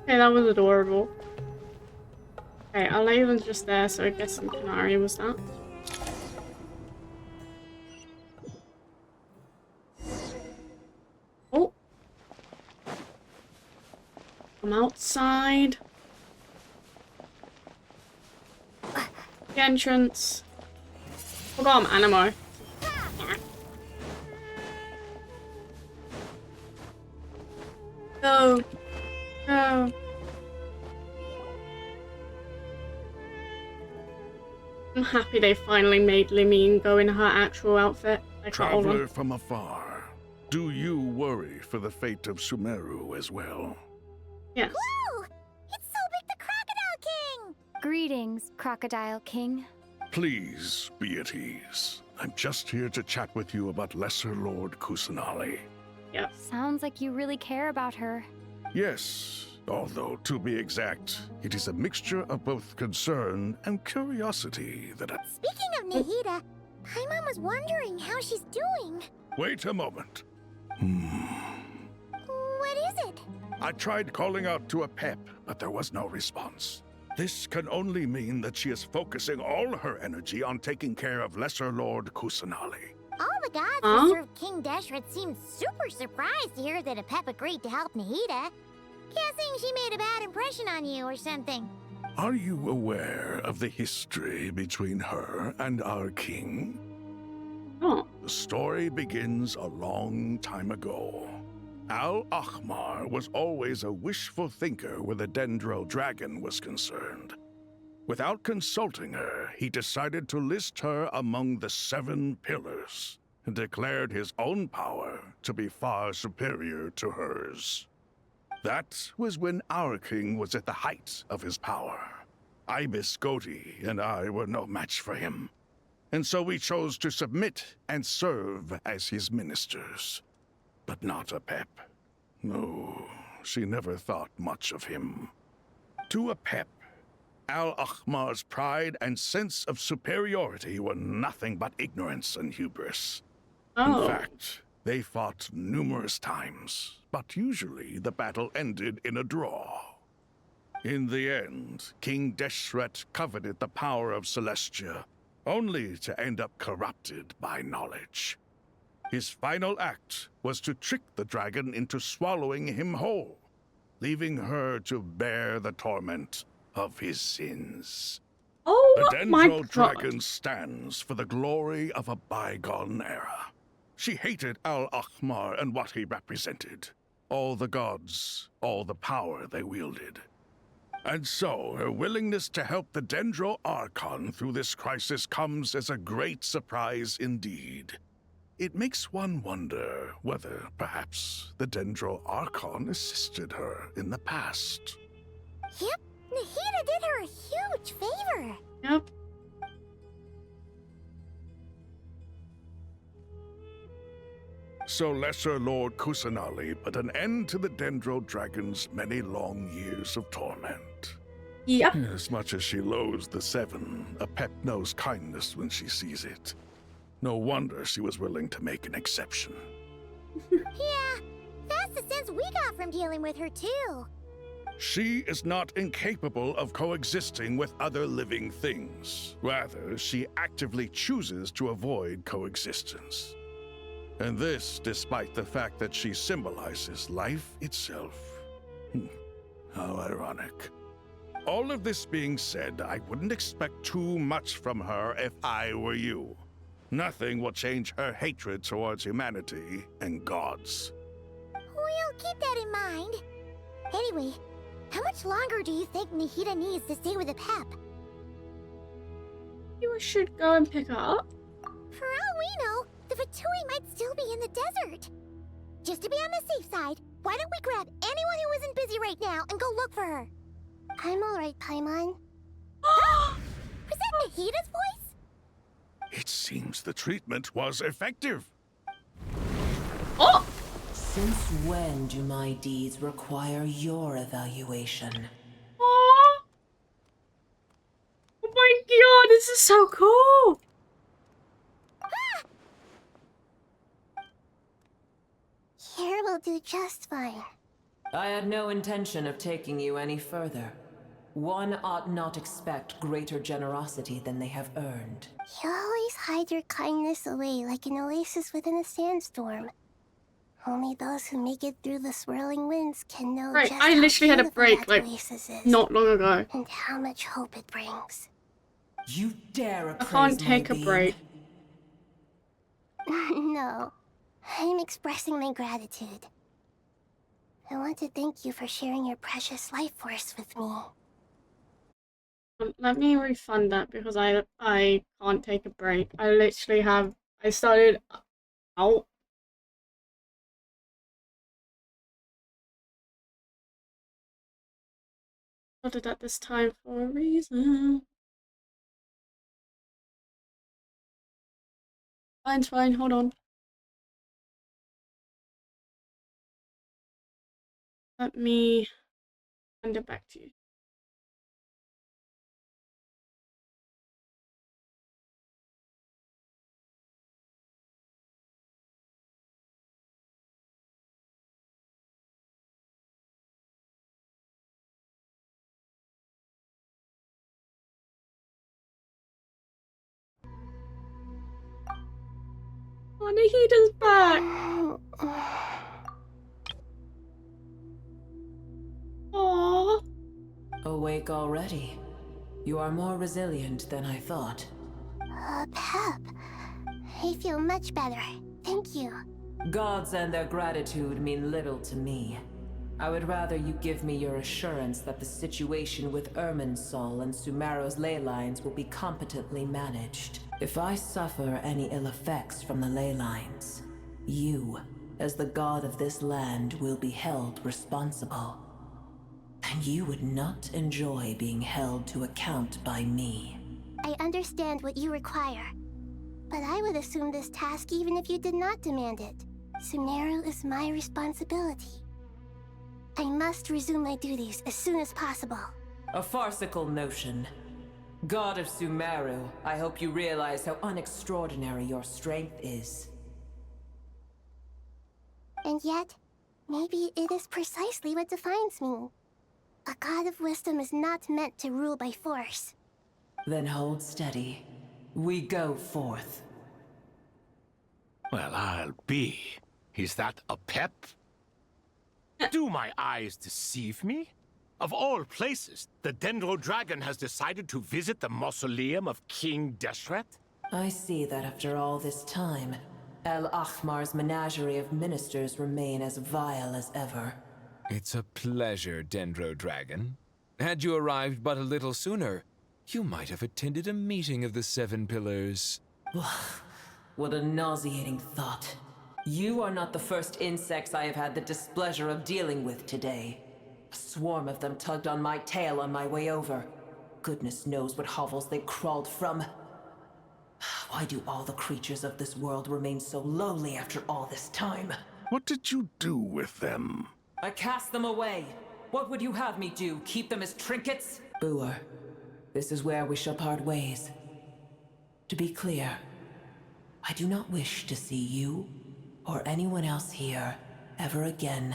Hey, that was adorable. Okay, Alaven's just there, so I guess some Canary was that. Oh. I'm outside. The entrance. Forgot I'm Animo. Go. Go. am happy they finally made Limine go in her actual outfit. Like her old Traveler one. from afar, do you worry for the fate of Sumeru as well? Yes. Whoa! It's Sobek the Crocodile King! Greetings, Crocodile King. Please be at ease. I'm just here to chat with you about Lesser Lord Kusanali. Yeah. Sounds like you really care about her. Yes, although to be exact, it is a mixture of both concern and curiosity that I... Speaking of Nahida, Paimon was wondering how she's doing. Wait a moment. What is it? I tried calling out to a pep, but there was no response. This can only mean that she is focusing all her energy on taking care of Lesser Lord Kusanali. All the gods who served King Deshret seemed super surprised to hear that Apep agreed to help Nahida. Guessing she made a bad impression on you or something. Are you aware of the history between her and our king? Oh. The story begins a long time ago. Al-Ahmar was always a wishful thinker where the Dendro dragon was concerned. Without consulting her, he decided to list her among the 7 pillars and declared his own power to be far superior to hers. That was when our king was at the height of his power. Ibis Goti and I were no match for him, and so we chose to submit and serve as his ministers. But not Apep. No, she never thought much of him. To Apep, Al-Ahmar's pride and sense of superiority were nothing but ignorance and hubris. Oh. In fact, they fought numerous times, but usually the battle ended in a draw. In the end, King Deshret coveted the power of Celestia, only to end up corrupted by knowledge. His final act was to trick the dragon into swallowing him whole, leaving her to bear the torment of his sins. Oh the my Dendro God. dragon stands for the glory of a bygone era. She hated Al-Ahmar and what he represented. All the gods, all the power they wielded. And so, her willingness to help the Dendro Archon through this crisis comes as a great surprise indeed. It makes one wonder whether, perhaps, the Dendro Archon assisted her in the past. Yep, Nahida did her a huge favor. Yep. So Lesser Lord Kusanali put an end to the Dendro Dragon's many long years of torment. Yep. As much as she loathes the 7, Apep knows kindness when she sees it. No wonder she was willing to make an exception. Yeah, that's the sense we got from dealing with her too. She is not incapable of coexisting with other living things. Rather, she actively chooses to avoid coexistence. And this despite the fact that she symbolizes life itself. How ironic. All of this being said, I wouldn't expect too much from her if I were you. Nothing will change her hatred towards humanity and gods. We'll keep that in mind. Anyway, how much longer do you think Nahida needs to stay with Apep? You should go and pick her up. For all we know, the Fatui might still be in the desert. Just to be on the safe side, why don't we grab anyone who isn't busy right now and go look for her? I'm alright, Paimon. Was that Nahida's voice? It seems the treatment was effective. Oh! Since when do my deeds require your evaluation? Oh! Oh my God, this is so cool! Here will do just fine. I had no intention of taking you any further. One ought not expect greater generosity than they have earned. You always hide your kindness away like an oasis within a sandstorm. Only those who make it through the swirling winds can know Right, just I how literally had a beautiful break, that like, oasis is, not long ago. and how much hope it brings. You dare I appraise can't my take a being? break. No, I'm expressing my gratitude. I want to thank you for sharing your precious life force with me. Let me refund that because I can't take a break. I literally have... I started out. Started at this time for a reason. It's fine, hold on. Let me send it back to you. Oh, Nahida's back! Aww. Awake already. You are more resilient than I thought. Pep. I feel much better. Thank you. Gods and their gratitude mean little to me. I would rather you give me your assurance that the situation with Irminsul and Sumeru's ley lines will be competently managed. If I suffer any ill effects from the ley lines, you, as the god of this land, will be held responsible. And you would not enjoy being held to account by me. I understand what you require, but I would assume this task even if you did not demand it. Sumeru is my responsibility. I must resume my duties as soon as possible. A farcical notion. God of Sumeru, I hope you realize how unextraordinary your strength is. And yet, maybe it is precisely what defines me. A god of wisdom is not meant to rule by force. Then hold steady. We go forth. Well, I'll be. Is that a pep? Do my eyes deceive me? Of all places, the Dendro Dragon has decided to visit the mausoleum of King Deshret? I see that after all this time, El Ahmar's menagerie of ministers remain as vile as ever. It's a pleasure, Dendro Dragon. Had you arrived but a little sooner, you might have attended a meeting of the Seven Pillars. What a nauseating thought. You are not the first insects I have had the displeasure of dealing with today. A swarm of them tugged on my tail on my way over. Goodness knows what hovels they crawled from. Why do all the creatures of this world remain so lowly after all this time? What did you do with them? I cast them away. What would you have me do? Keep them as trinkets? Boer, this is where we shall part ways. To be clear, I do not wish to see you or anyone else here ever again,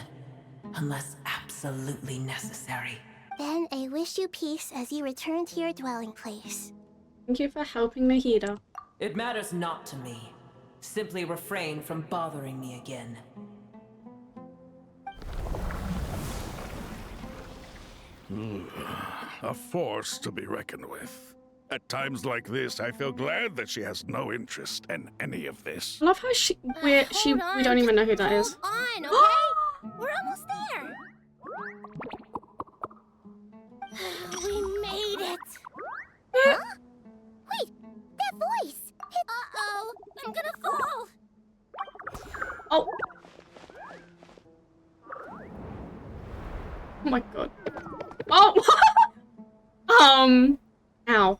unless absolutely necessary. Then I wish you peace as you return to your dwelling place. Thank you for helping Nahida. It matters not to me. Simply refrain from bothering me again. A force to be reckoned with. At times like this, I feel glad that she has no interest in any of this. I love how we don't even know who that is. Hold on, okay? We're almost there. We made it. Huh? Wait, that voice. Uh-oh, I'm gonna fall. Oh. Oh my god. Oh! Ow.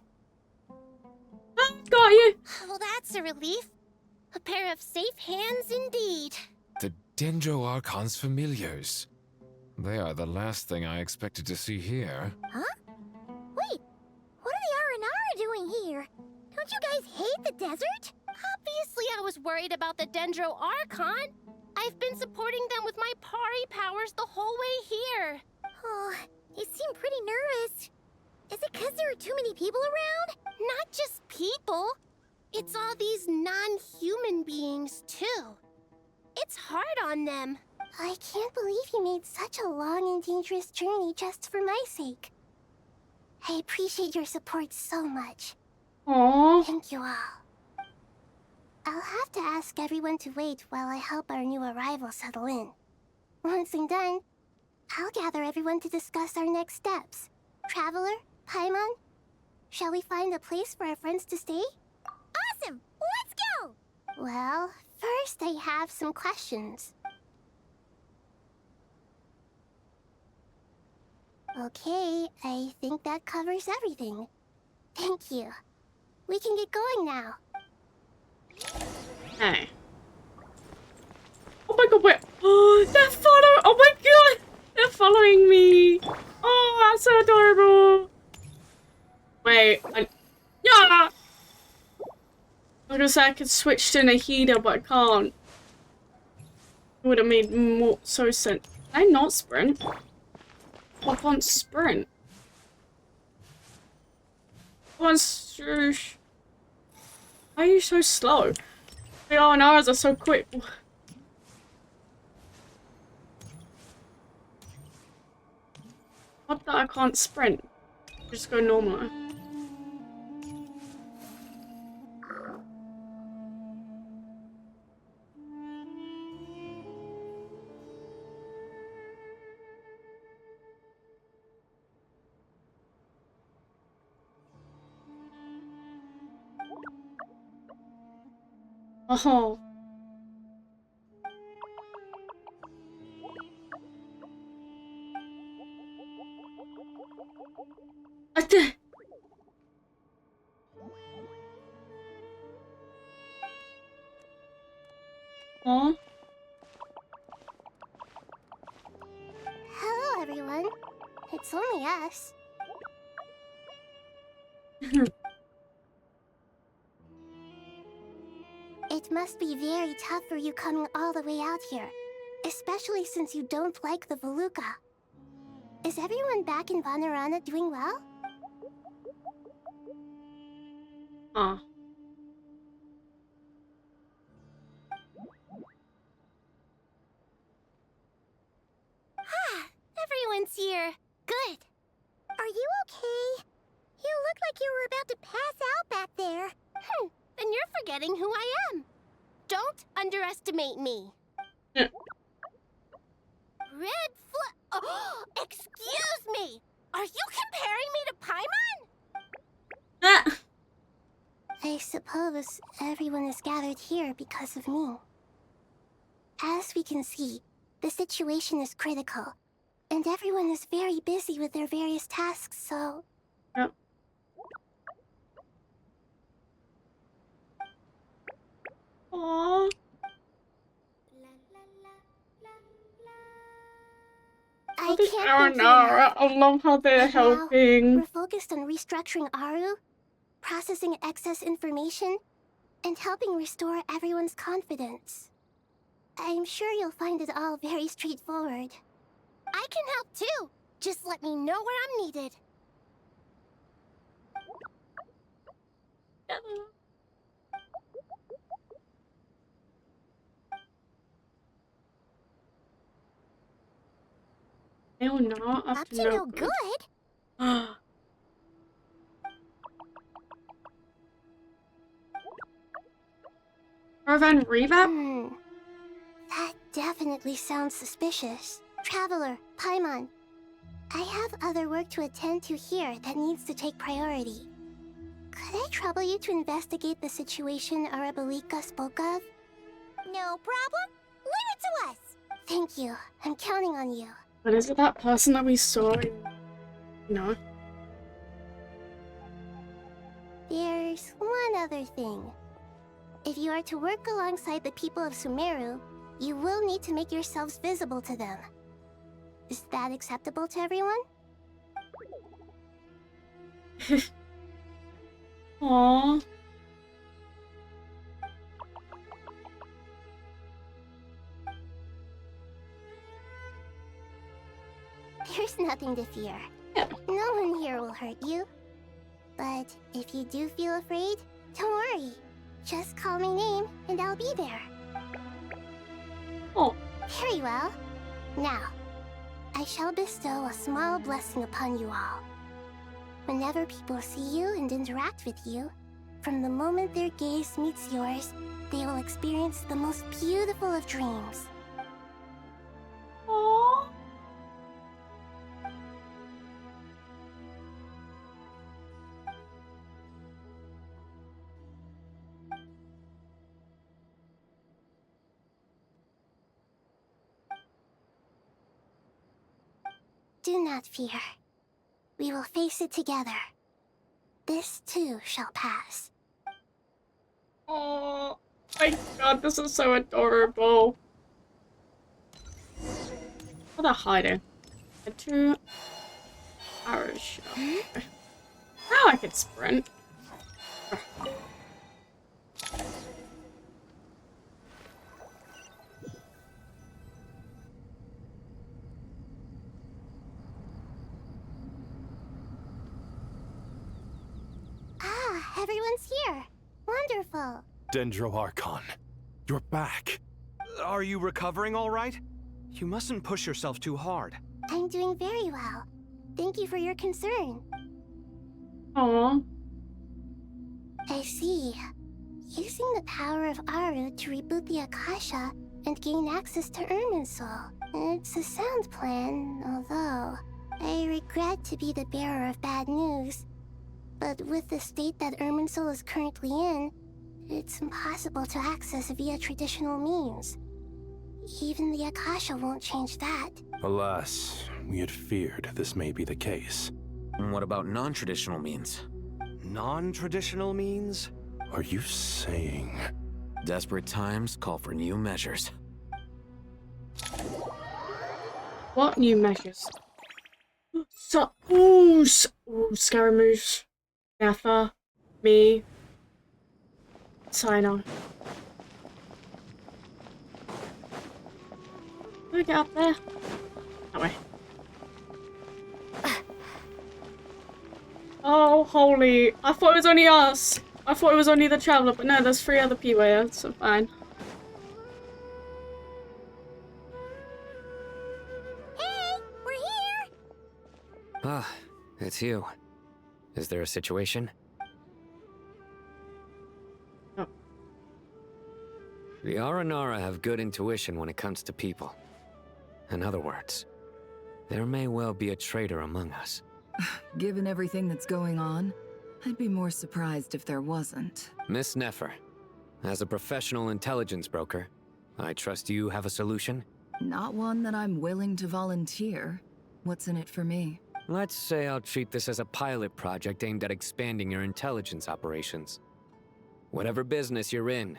Got you! Well, that's a relief. A pair of safe hands indeed. The Dendro Archon's familiars. They are the last thing I expected to see here. Huh? Wait, what are the R&R doing here? Don't you guys hate the desert? Obviously I was worried about the Dendro Archon. I've been supporting them with my Pari powers the whole way here. Oh, you seem pretty nervous. Is it because there are too many people around? Not just people. It's all these non-human beings, too. It's hard on them. I can't believe you made such a long and dangerous journey just for my sake. I appreciate your support so much. Aww. Thank you all. I'll have to ask everyone to wait while I help our new arrival settle in. Once I'm done, I'll gather everyone to discuss our next steps. Traveler, Paimon, Shall we find a place for our friends to stay? Awesome! Let's go! Well, first I have some questions. Okay, I think that covers everything. Thank you. We can get going now. Hey. Oh my god, wait. Oh, they're following. Oh my god. They're following me. Oh, that's so adorable. Wait. Yeah. I was gonna say I could switch to Nahida, but I can't. It would have made more so sense. Can I not sprint? I can't sprint. Come on, Swoosh. Why are you so slow? The R&Rs are so quick. What the? I can't sprint. Just go normal. Oh. Oh. Hello, everyone. It's only us. It must be very tough for you coming all the way out here, especially since you don't like the Voluka. Is everyone back in Vanarana doing well? Oh. Everyone's here. Good. Are you okay? You look like you were about to pass out back there. And you're forgetting who I am. Don't underestimate me. Red Oh, excuse me! Are you comparing me to Paimon? I suppose everyone is gathered here because of me. As we can see, the situation is critical, and everyone is very busy with their various tasks, so... Yep. Aww. I think can't thank you Aranara. enough. I love how they're But now, helping. we're focused on restructuring Aru, processing excess information, and helping restore everyone's confidence. I'm sure you'll find it all very straightforward. I can help too. Just let me know where I'm needed. No, not up to no good. Caravan revamp? That definitely sounds suspicious. Traveler, Paimon, I have other work to attend to here that needs to take priority. Could I trouble you to investigate the situation Arabalika spoke of? No problem. Leave it to us. Thank you. I'm counting on you. But is it that person that we saw in... No. There's one other thing. If you are to work alongside the people of Sumeru, you will need to make yourselves visible to them. Is that acceptable to everyone? Aww. There's nothing to fear. No one here will hurt you. But if you do feel afraid, don't worry. Just call my name and I'll be there. Oh. Very well. Now, I shall bestow a small blessing upon you all. Whenever people see you and interact with you, from the moment their gaze meets yours, they will experience the most beautiful of dreams. Aww. Do not fear. We will face it together. This too shall pass. Oh my god, this is so adorable. Oh, they're hiding. The 2 arrows shot. Now I can sprint. Ah, everyone's here. Wonderful. Dendro Archon, you're back. Are you recovering all right? You mustn't push yourself too hard. I'm doing very well. Thank you for your concern. Aww. I see. Using the power of Aru to reboot the Akasha and gain access to Irminsul. It's a sound plan, although I regret to be the bearer of bad news. But with the state that Irminsul is currently in, it's impossible to access via traditional means. Even the Akasha won't change that. Alas, we had feared this may be the case. And what about non-traditional means? Non-traditional means? Are you saying... Desperate times call for new measures. What new measures? So, ooh, Scaramouche, Nether, me, Sino. Can we get up there? That way. Oh, holy. I thought it was only us. I thought it was only the Traveler, but no, there's 3 other people here, so fine. Hey, we're here! Ah, it's you. Is there a situation? No. The Aranara have good intuition when it comes to people. In other words, there may well be a traitor among us. Given everything that's going on, I'd be more surprised if there wasn't. Miss Nefer, as a professional intelligence broker, I trust you have a solution? Not one that I'm willing to volunteer. What's in it for me? Let's say I'll treat this as a pilot project aimed at expanding your intelligence operations. Whatever business you're in,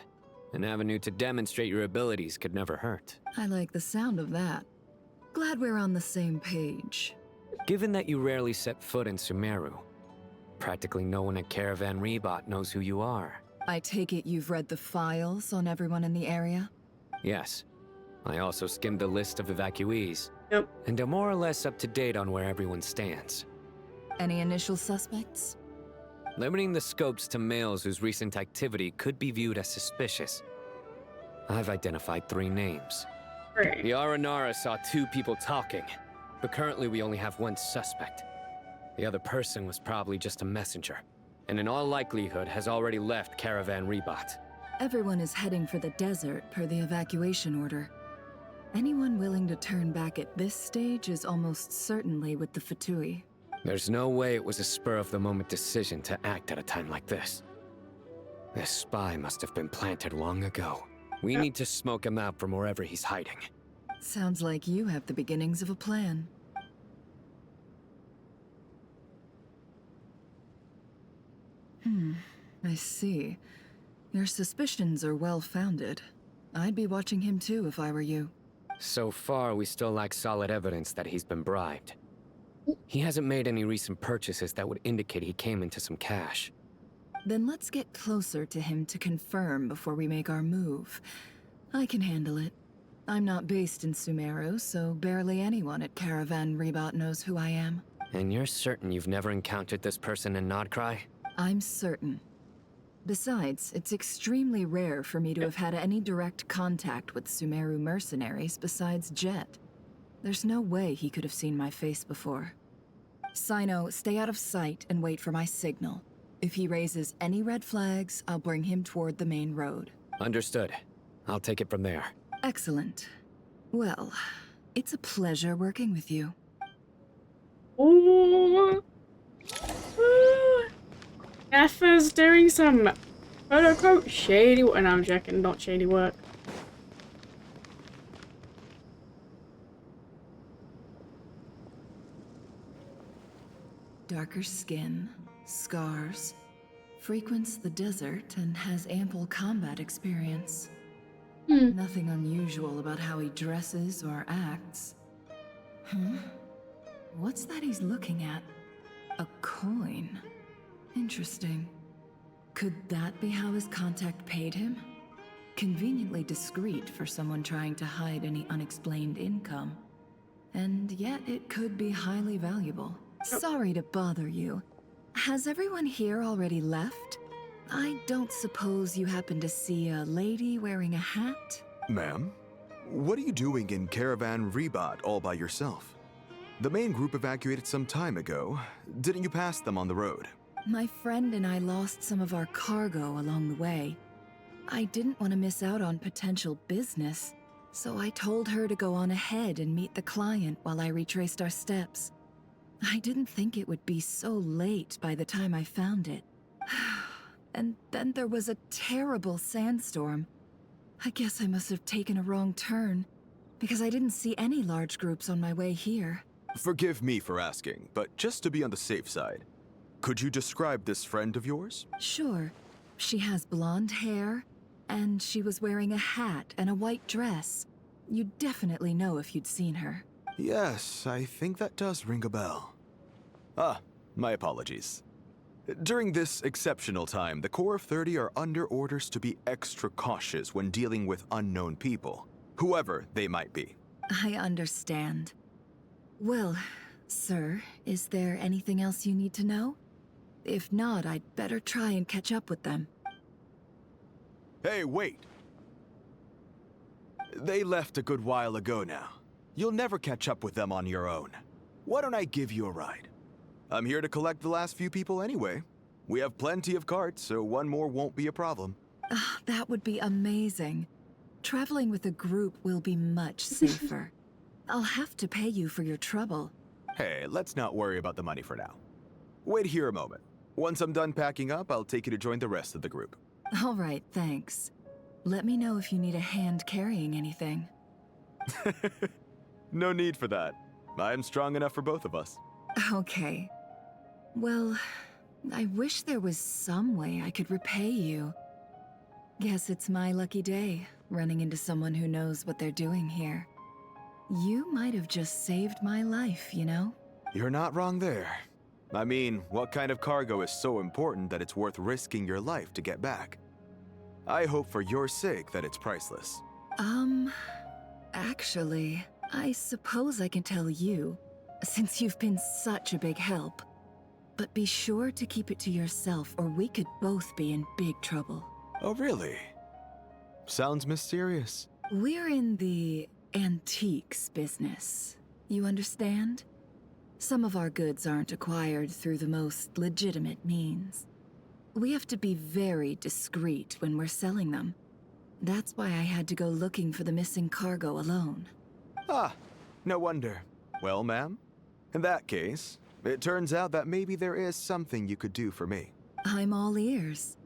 an avenue to demonstrate your abilities could never hurt. I like the sound of that. Glad we're on the same page. Given that you rarely set foot in Sumeru, practically no one at Caravan Rebot knows who you are. I take it you've read the files on everyone in the area? Yes. I also skimmed the list of evacuees. Yep. And am more or less up to date on where everyone stands. Any initial suspects? Limiting the scopes to males whose recent activity could be viewed as suspicious. I've identified 3 names. Great. The Aranara saw 2 people talking, but currently we only have 1 suspect. The other person was probably just a messenger, and in all likelihood has already left Caravan Rebot. Everyone is heading for the desert per the evacuation order. Anyone willing to turn back at this stage is almost certainly with the Fatui. There's no way it was a spur-of-the-moment decision to act at a time like this. This spy must have been planted long ago. We need to smoke him out from wherever he's hiding. Sounds like you have the beginnings of a plan. I see. Your suspicions are well-founded. I'd be watching him too if I were you. So far, we still lack solid evidence that he's been bribed. He hasn't made any recent purchases that would indicate he came into some cash. Then let's get closer to him to confirm before we make our move. I can handle it. I'm not based in Sumeru, so barely anyone at Caravan Rebot knows who I am. And you're certain you've never encountered this person in Nodcry? I'm certain. Besides, it's extremely rare for me to have had any direct contact with Sumeru mercenaries besides Jet. There's no way he could have seen my face before. Sino, stay out of sight and wait for my signal. If he raises any red flags, I'll bring him toward the main road. Understood. I'll take it from there. Excellent. Well, it's a pleasure working with you. Ooh. Ooh. Nefer's doing some quote-unquote shady work. No, I'm joking, not shady work. darker skin, scars, frequents the desert, and has ample combat experience. Nothing unusual about how he dresses or acts. What's that he's looking at? A coin. Interesting. Could that be how his contact paid him? Conveniently discreet for someone trying to hide any unexplained income. And yet it could be highly valuable. Sorry to bother you. Has everyone here already left? I don't suppose you happen to see a lady wearing a hat? Ma'am, what are you doing in Caravan Rebot all by yourself? The main group evacuated some time ago. Didn't you pass them on the road? My friend and I lost some of our cargo along the way. I didn't want to miss out on potential business, so I told her to go on ahead and meet the client while I retraced our steps. I didn't think it would be so late by the time I found it. And then there was a terrible sandstorm. I guess I must have taken a wrong turn, because I didn't see any large groups on my way here. Forgive me for asking, but just to be on the safe side, could you describe this friend of yours? Sure. She has blonde hair, and she was wearing a hat and a white dress. You'd definitely know if you'd seen her. Yes, I think that does ring a bell. Ah, my apologies. During this exceptional time, the Corps of 30 are under orders to be extra cautious when dealing with unknown people, whoever they might be. I understand. Well, sir, is there anything else you need to know? If not, I'd better try and catch up with them. Hey, wait! They left a good while ago now. You'll never catch up with them on your own. Why don't I give you a ride? I'm here to collect the last few people anyway. We have plenty of carts, so one more won't be a problem. That would be amazing. Traveling with a group will be much safer. I'll have to pay you for your trouble. Hey, let's not worry about the money for now. Wait here a moment. Once I'm done packing up, I'll take you to join the rest of the group. All right, thanks. Let me know if you need a hand carrying anything. No need for that. I'm strong enough for both of us. Okay. Well, I wish there was some way I could repay you. Guess it's my lucky day, running into someone who knows what they're doing here. You might have just saved my life, you know? You're not wrong there. I mean, what kind of cargo is so important that it's worth risking your life to get back? I hope for your sake that it's priceless. Actually, I suppose I can tell you, since you've been such a big help. But be sure to keep it to yourself, or we could both be in big trouble. Oh, really? Sounds mysterious. We're in the antiques business. You understand? Some of our goods aren't acquired through the most legitimate means. We have to be very discreet when we're selling them. That's why I had to go looking for the missing cargo alone. Ah, no wonder. Well, ma'am, in that case, it turns out that maybe there is something you could do for me. I'm all ears.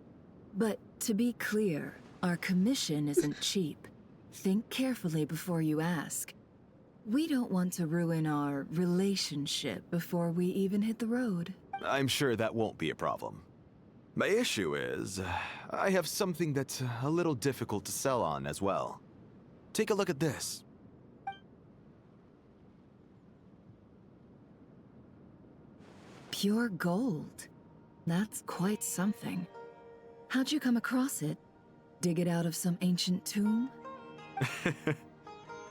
But to be clear, our commission isn't cheap. Think carefully before you ask. We don't want to ruin our relationship before we even hit the road. I'm sure that won't be a problem. My issue is, I have something that's a little difficult to sell on as well. Take a look at this. Pure gold. That's quite something. How'd you come across it? Dig it out of some ancient tomb?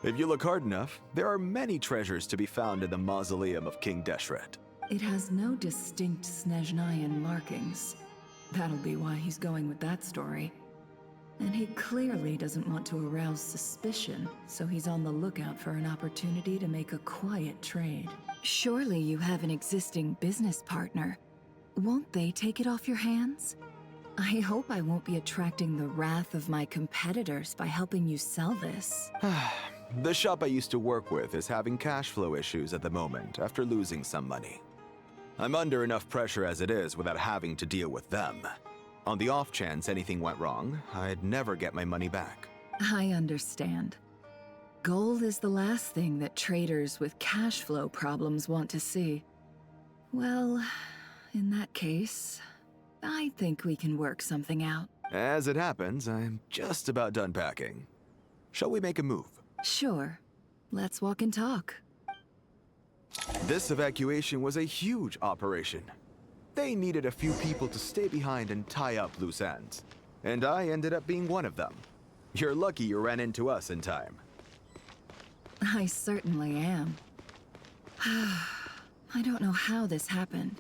If you look hard enough, there are many treasures to be found in the mausoleum of King Deshret. It has no distinct Snezhnayan markings. That'll be why he's going with that story. And he clearly doesn't want to arouse suspicion, so he's on the lookout for an opportunity to make a quiet trade. Surely you have an existing business partner. Won't they take it off your hands? I hope I won't be attracting the wrath of my competitors by helping you sell this. The shop I used to work with is having cash flow issues at the moment after losing some money. I'm under enough pressure as it is without having to deal with them. On the off chance anything went wrong, I'd never get my money back. I understand. Gold is the last thing that traders with cash flow problems want to see. Well, in that case, I think we can work something out. As it happens, I'm just about done packing. Shall we make a move? Sure. Let's walk and talk. This evacuation was a huge operation. They needed a few people to stay behind and tie up loose ends. And I ended up being one of them. You're lucky you ran into us in time. I certainly am. I don't know how this happened.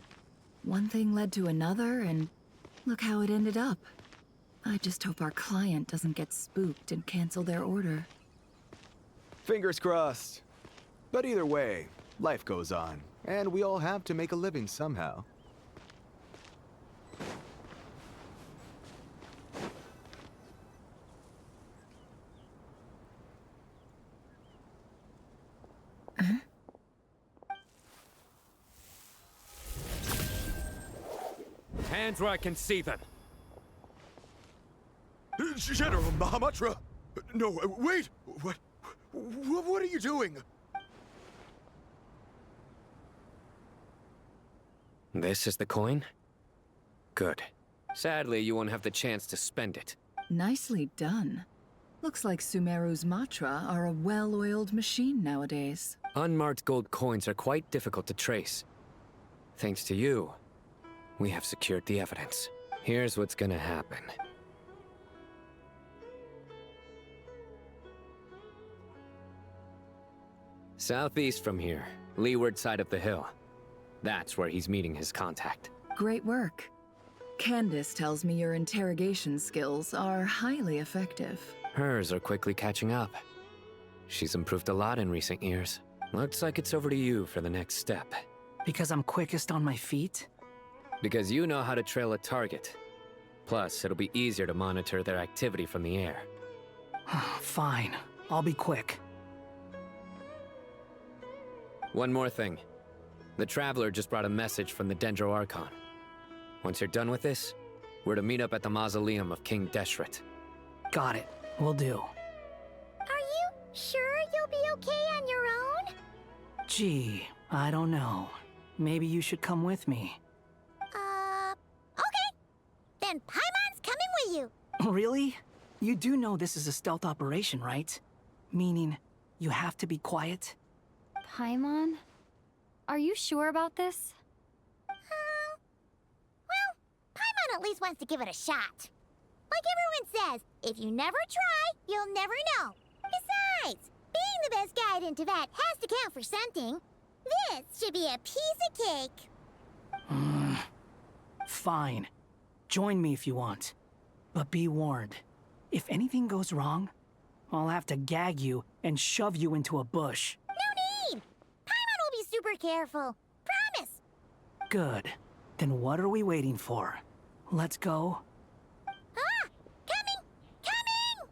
One thing led to another, and look how it ended up. I just hope our client doesn't get spooked and cancel their order. Fingers crossed. But either way, life goes on, and we all have to make a living somehow. Hands where I can see them. General Mahamatra! No, wait! What are you doing? This is the coin? Good. Sadly, you won't have the chance to spend it. Nicely done. Looks like Sumeru's Matra are a well-oiled machine nowadays. Unmarked gold coins are quite difficult to trace. Thanks to you, we have secured the evidence. Here's what's gonna happen. Southeast from here, leeward side of the hill. That's where he's meeting his contact. Great work. Candace tells me your interrogation skills are highly effective. Hers are quickly catching up. She's improved a lot in recent years. Looks like it's over to you for the next step. Because I'm quickest on my feet? Because you know how to trail a target. Plus, it'll be easier to monitor their activity from the air. Fine. I'll be quick. One more thing. The Traveler just brought a message from the Dendro Archon. Once you're done with this, we're to meet up at the mausoleum of King Deshret. Got it. Will do. Are you sure you'll be okay on your own? Gee, I don't know. Maybe you should come with me. Okay. Then Paimon's coming with you. Really? You do know this is a stealth operation, right? Meaning, you have to be quiet? Paimon? Are you sure about this? Well, Paimon at least wants to give it a shot. Like everyone says, if you never try, you'll never know. Besides, being the best guide in Teyvat has to count for something. This should be a piece of cake. Fine. Join me if you want. But be warned. If anything goes wrong, I'll have to gag you and shove you into a bush. No need! Paimon will be super careful. Promise! Good. Then what are we waiting for? Let's go. Ah! Coming! Coming!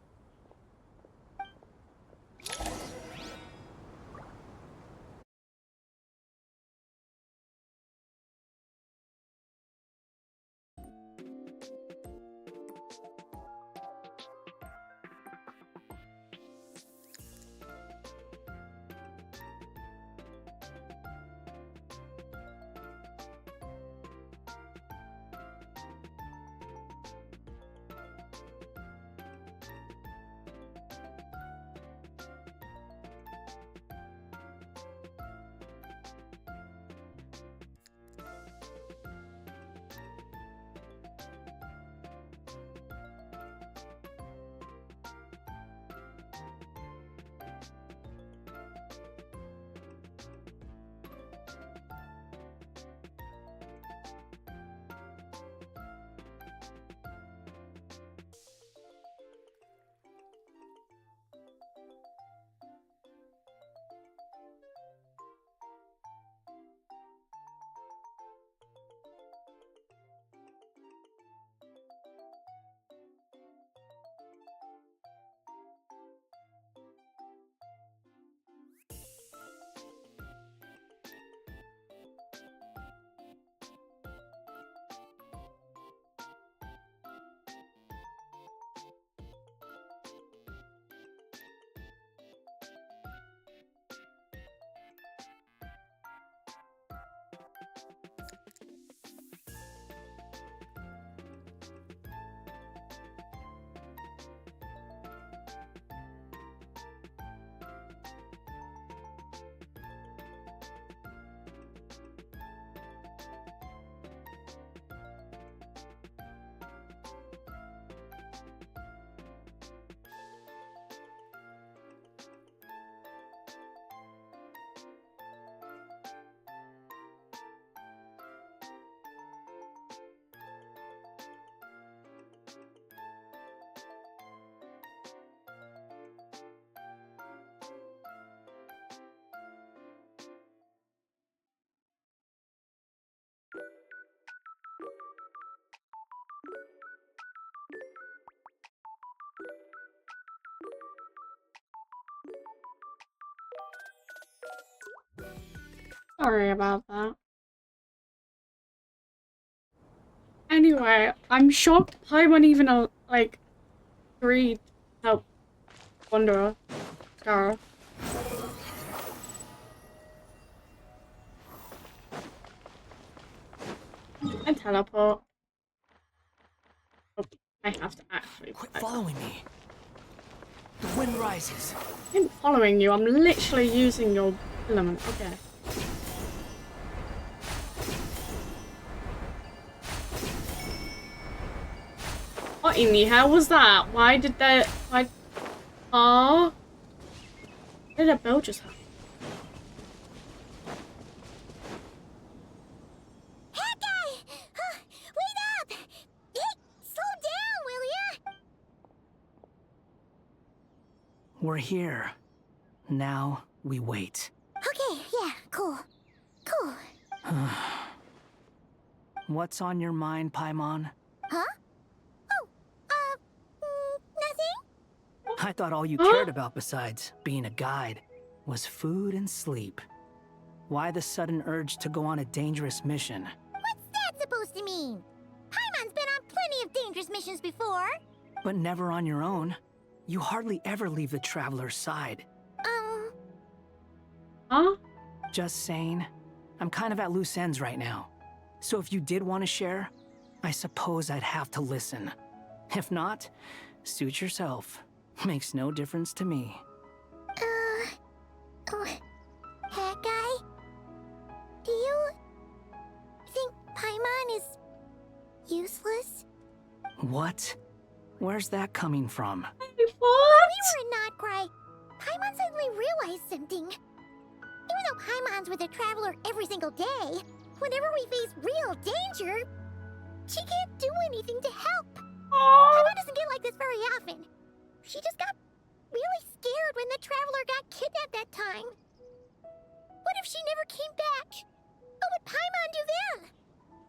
Sorry about that. Anyway, I'm shocked Paimon even like agreed to help Wanderer. Scar. And teleport. Oh, I have to actually quit following me. The wind rises. I'm following you. I'm literally using your element. Okay. What in the hell was that? Why did that? Why? Oh, what did a bell just happen? Hey, guy! Wait up! Hey, slow down, will ya? We're here. Now we wait. Okay, yeah, cool. Cool. What's on your mind, Paimon? Huh? Nothing? I thought all you cared about besides being a guide was food and sleep. Why the sudden urge to go on a dangerous mission? What's that supposed to mean? Paimon's been on plenty of dangerous missions before. But never on your own. You hardly ever leave the traveler's side. Huh? Just saying. I'm kind of at loose ends right now. So if you did want to share, I suppose I'd have to listen. If not, suit yourself. Makes no difference to me. Hat guy? Do you think Paimon is useless? What? Where's that coming from? What? We were in Nodcry. Paimon suddenly realized something. Even though Paimon's with a traveler every single day, whenever we face real danger, she can't do anything to help. Paimon doesn't get like this very often. She just got really scared when the traveler got kidnapped that time. What if she never came back? What would Paimon do then?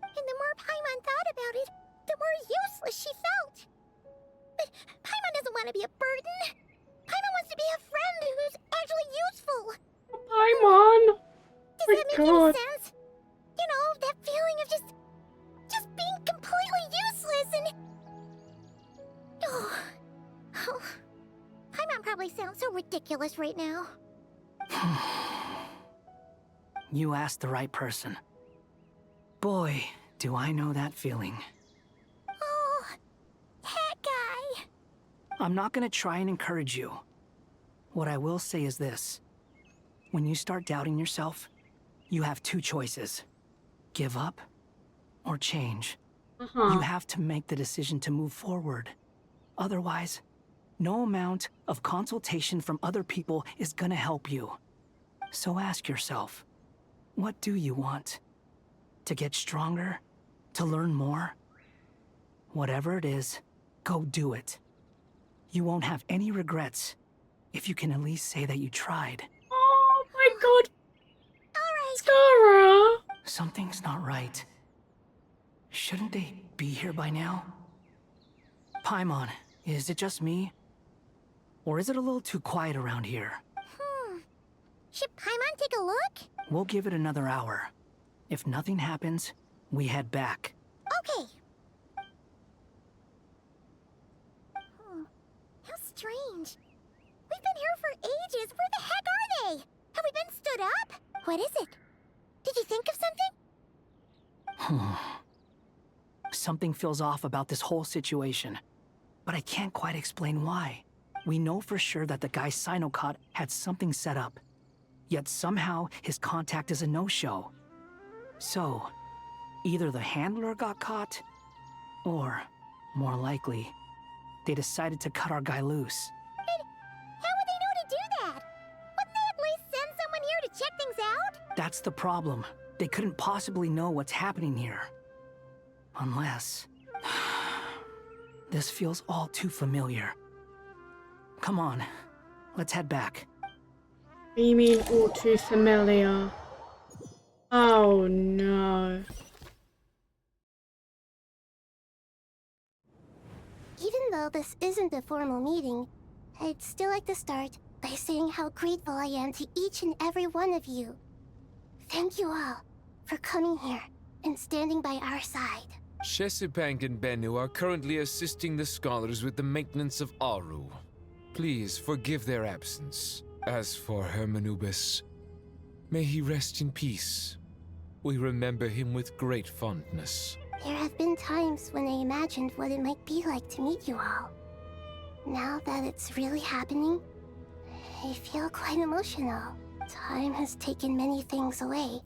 And the more Paimon thought about it, the more useless she felt. But Paimon doesn't want to be a burden. Paimon wants to be a friend who's actually useful. Paimon! Does that make any sense? You know, that feeling of just being completely useless and... Oh, Paimon probably sounds so ridiculous right now. You asked the right person. Boy, do I know that feeling. Oh, that guy. I'm not gonna try and encourage you. What I will say is this. When you start doubting yourself, you have two choices. Give up or change. You have to make the decision to move forward. Otherwise, no amount of consultation from other people is gonna help you. So ask yourself, what do you want? To get stronger? To learn more? Whatever it is, go do it. You won't have any regrets if you can at least say that you tried. Oh my god! Alright! Scara! Something's not right. Shouldn't they be here by now? Paimon, is it just me? Or is it a little too quiet around here? Should Paimon take a look? We'll give it another hour. If nothing happens, we head back. Okay. How strange. We've been here for ages. Where the heck are they? Have we been stood up? What is it? Did you think of something? Something feels off about this whole situation, but I can't quite explain why. We know for sure that the guy Sinocott had something set up, yet somehow his contact is a no-show. So, either the handler got caught, or, more likely, they decided to cut our guy loose. But how would they know to do that? Wouldn't they at least send someone here to check things out? That's the problem. They couldn't possibly know what's happening here. Unless... This feels all too familiar. Come on, let's head back. What do you mean all too familiar? Oh no. Even though this isn't a formal meeting, I'd still like to start by saying how grateful I am to each and every one of you. Thank you all for coming here and standing by our side. Shesipank and Bennu are currently assisting the scholars with the maintenance of Aru. Please forgive their absence. As for Hermanubis, may he rest in peace. We remember him with great fondness. There have been times when I imagined what it might be like to meet you all. Now that it's really happening, I feel quite emotional. Time has taken many things away,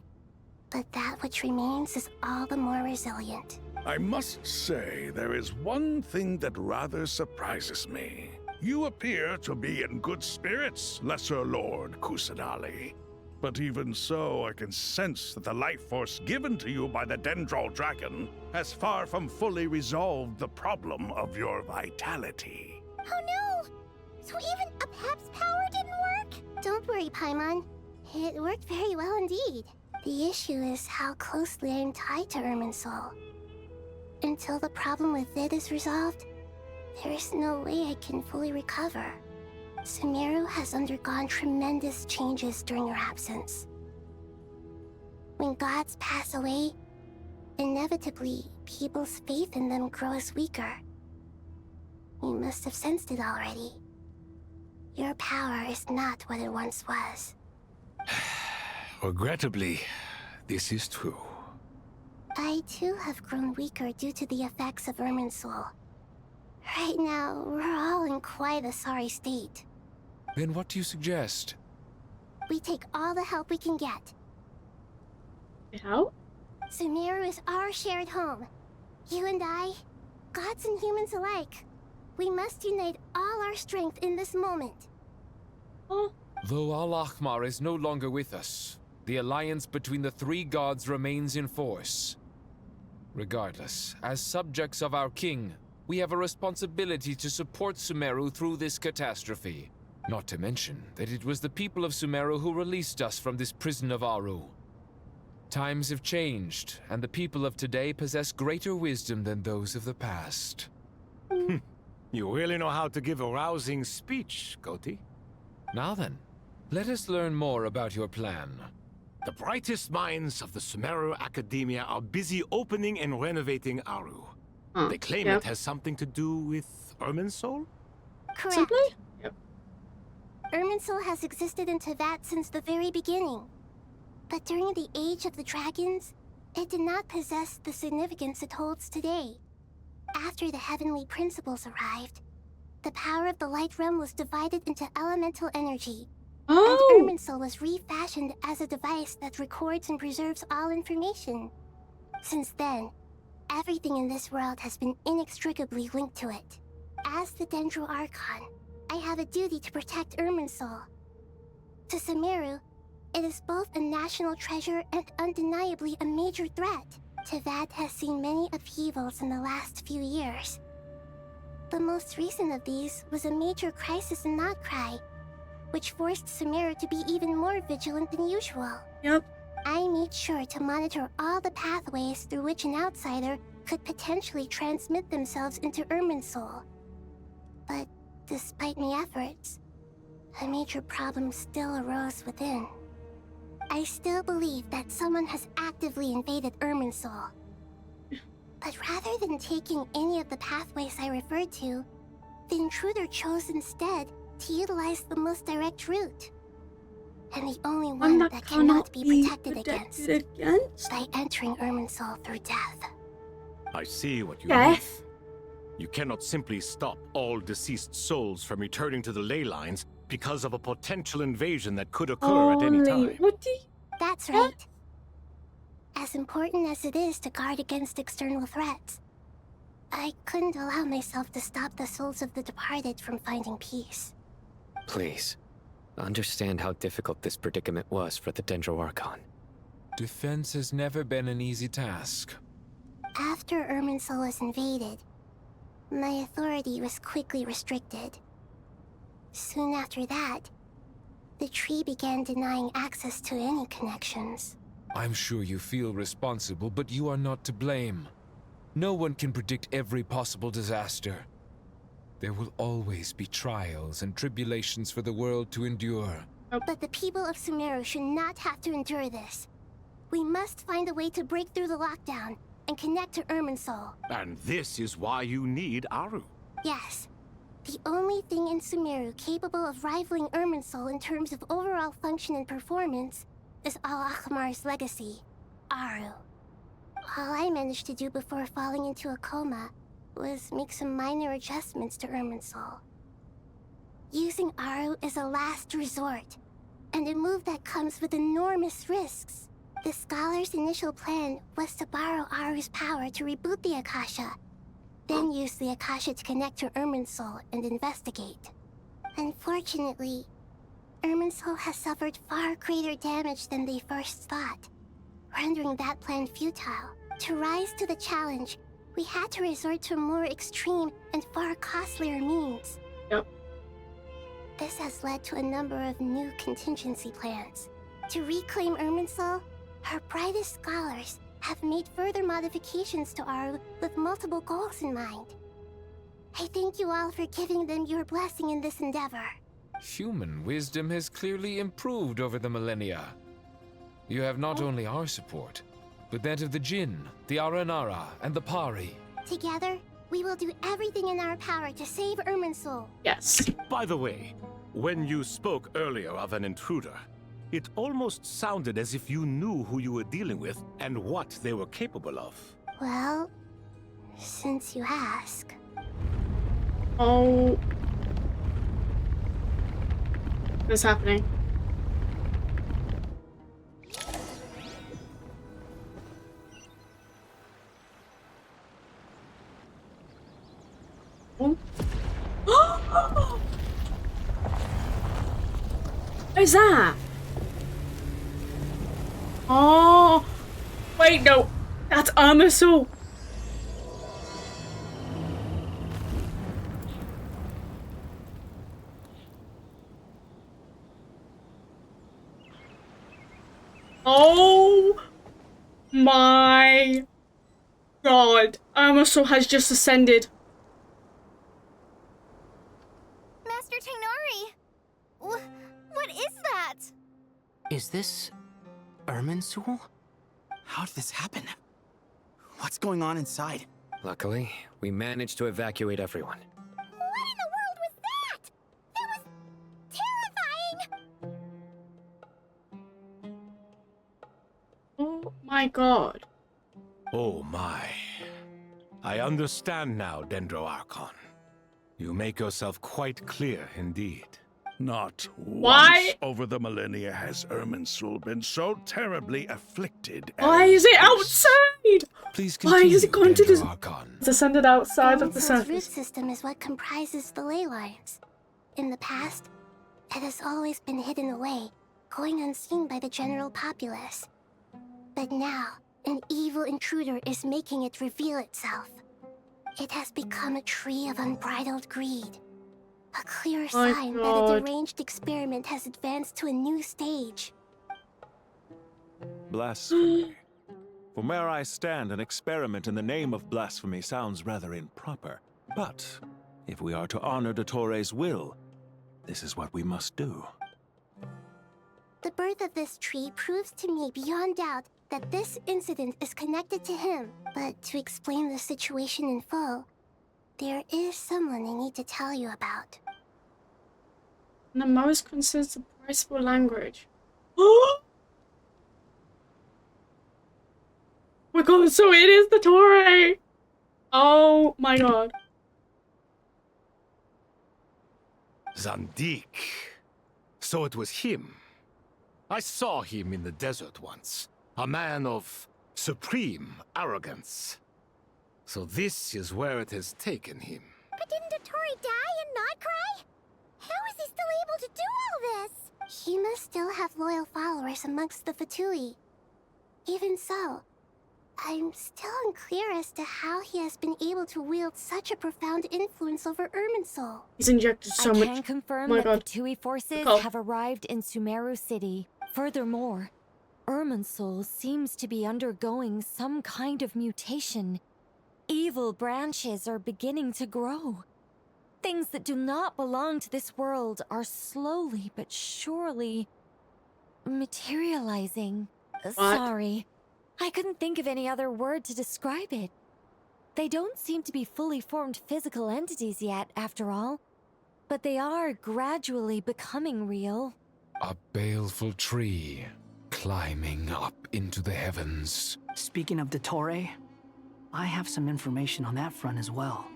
but that which remains is all the more resilient. I must say, there is one thing that rather surprises me. You appear to be in good spirits, Lesser Lord Kusanali. But even so, I can sense that the life force given to you by the Dendral Dragon has far from fully resolved the problem of your vitality. Oh no! So even a Pep's power didn't work? Don't worry, Paimon. It worked very well indeed. The issue is how closely I am tied to Irminsul. Until the problem with it is resolved, there is no way I can fully recover. Sumeru has undergone tremendous changes during your absence. When gods pass away, inevitably, people's faith in them grows weaker. You must have sensed it already. Your power is not what it once was. Regrettably, this is true. I too have grown weaker due to the effects of Irminsul. Right now, we're all in quite a sorry state. Then what do you suggest? We take all the help we can get. Help? Sumeru is our shared home. You and I, gods and humans alike. We must unite all our strength in this moment. Oh. Though Al-Ahmar is no longer with us, the alliance between the three gods remains in force. Regardless, as subjects of our king, we have a responsibility to support Sumeru through this catastrophe. Not to mention that it was the people of Sumeru who released us from this prison of Aru. Times have changed, and the people of today possess greater wisdom than those of the past. You really know how to give a rousing speech, Goti. Now then, let us learn more about your plan. The brightest minds of the Sumeru Academia are busy opening and renovating Aru. They claim it has something to do with Irminsul? Correct. Simply? Yep. Irminsul has existed in Teyvat since the very beginning. But during the Age of the Dragons, it did not possess the significance it holds today. After the heavenly principles arrived, the power of the Light Realm was divided into elemental energy. Oh. And Irminsul was refashioned as a device that records and preserves all information. Since then, everything in this world has been inextricably linked to it. As the Dendro Archon, I have a duty to protect Irminsul. To Sumeru, it is both a national treasure and undeniably a major threat. Teyvat has seen many upheavals in the last few years. The most recent of these was a major crisis in Nodcry, which forced Sumeru to be even more vigilant than usual. Yep. I made sure to monitor all the pathways through which an outsider could potentially transmit themselves into Irminsul. But despite my efforts, a major problem still arose within. I still believe that someone has actively invaded Irminsul. But rather than taking any of the pathways I referred to, the intruder chose instead to utilize the most direct route. And the only one that cannot be protected against by entering Irminsul through death. I see what you mean. You cannot simply stop all deceased souls from returning to the ley lines because of a potential invasion that could occur at any time. That's right. As important as it is to guard against external threats, I couldn't allow myself to stop the souls of the departed from finding peace. Please, understand how difficult this predicament was for the Dendro Archon. Defense has never been an easy task. After Irminsul was invaded, my authority was quickly restricted. Soon after that, the tree began denying access to any connections. I'm sure you feel responsible, but you are not to blame. No one can predict every possible disaster. There will always be trials and tribulations for the world to endure. But the people of Sumeru should not have to endure this. We must find a way to break through the lockdown and connect to Irminsul. And this is why you need Aru. Yes. The only thing in Sumeru capable of rivaling Irminsul in terms of overall function and performance is Al-Akhmar's legacy, Aru. All I managed to do before falling into a coma was make some minor adjustments to Irminsul. Using Aru is a last resort, and a move that comes with enormous risks. The Scholar's initial plan was to borrow Aru's power to reboot the Akasha, then use the Akasha to connect to Irminsul and investigate. Unfortunately, Irminsul has suffered far greater damage than they first thought, rendering that plan futile. To rise to the challenge, we had to resort to more extreme and far costlier means. Yep. This has led to a number of new contingency plans. To reclaim Irminsul, her brightest scholars have made further modifications to Aru with multiple goals in mind. I thank you all for giving them your blessing in this endeavor. Human wisdom has clearly improved over the millennia. You have not only our support, but that of the Jinn, the Aranara, and the Pari. Together, we will do everything in our power to save Irminsul. Yes. By the way, when you spoke earlier of an intruder, it almost sounded as if you knew who you were dealing with and what they were capable of. Well, since you ask. Oh. What's happening? Oh. What is that? Oh, wait, no, that's Irminsul. Oh my God, Irminsul has just ascended. Master Tainari! What is that? Is this Irminsul? How did this happen? What's going on inside? Luckily, we managed to evacuate everyone. What in the world was that? That was terrifying! Oh my God. Oh my. I understand now, Dendro Archon. You make yourself quite clear indeed. Not Why? once over the millennia has Irminsul been so terribly afflicted. Why is it outside? Please Why is it going to this? Archon. It's ascended outside of the Irminsul's root surface. system is what comprises the ley lines. In the past, it has always been hidden away, going unseen by the general populace. But now, an evil intruder is making it reveal itself. It has become a tree of unbridled greed. A clear sign that a deranged experiment has advanced to a new stage. Blasphemy. From where I stand, an experiment in the name of blasphemy sounds rather improper. But if we are to honor Dottores' will, this is what we must do. The birth of this tree proves to me beyond doubt that this incident is connected to him. But to explain the situation in full, there is someone I need to tell you about. The most comprehensible language. Oh my God, so it is the Torre! Oh my God. Zandik. So it was him. I saw him in the desert once. A man of supreme arrogance. So this is where it has taken him. But didn't Dottore die in Nodcry? How is he still able to do all this? He must still have loyal followers amongst the Fatui. Even so, I'm still unclear as to how he has been able to wield such a profound influence over Irminsul. He's injected so much. I can confirm My that God. the Tui forces Oh. have arrived in Sumeru City. Furthermore, Irminsul seems to be undergoing some kind of mutation. Evil branches are beginning to grow. Things that do not belong to this world are slowly but surely materializing. Sorry. I couldn't think of any other word to describe it. They don't seem to be fully formed physical entities yet, after all. But they are gradually becoming real. A baleful tree climbing up into the heavens. Speaking of Dottore, I have some information on that front as well.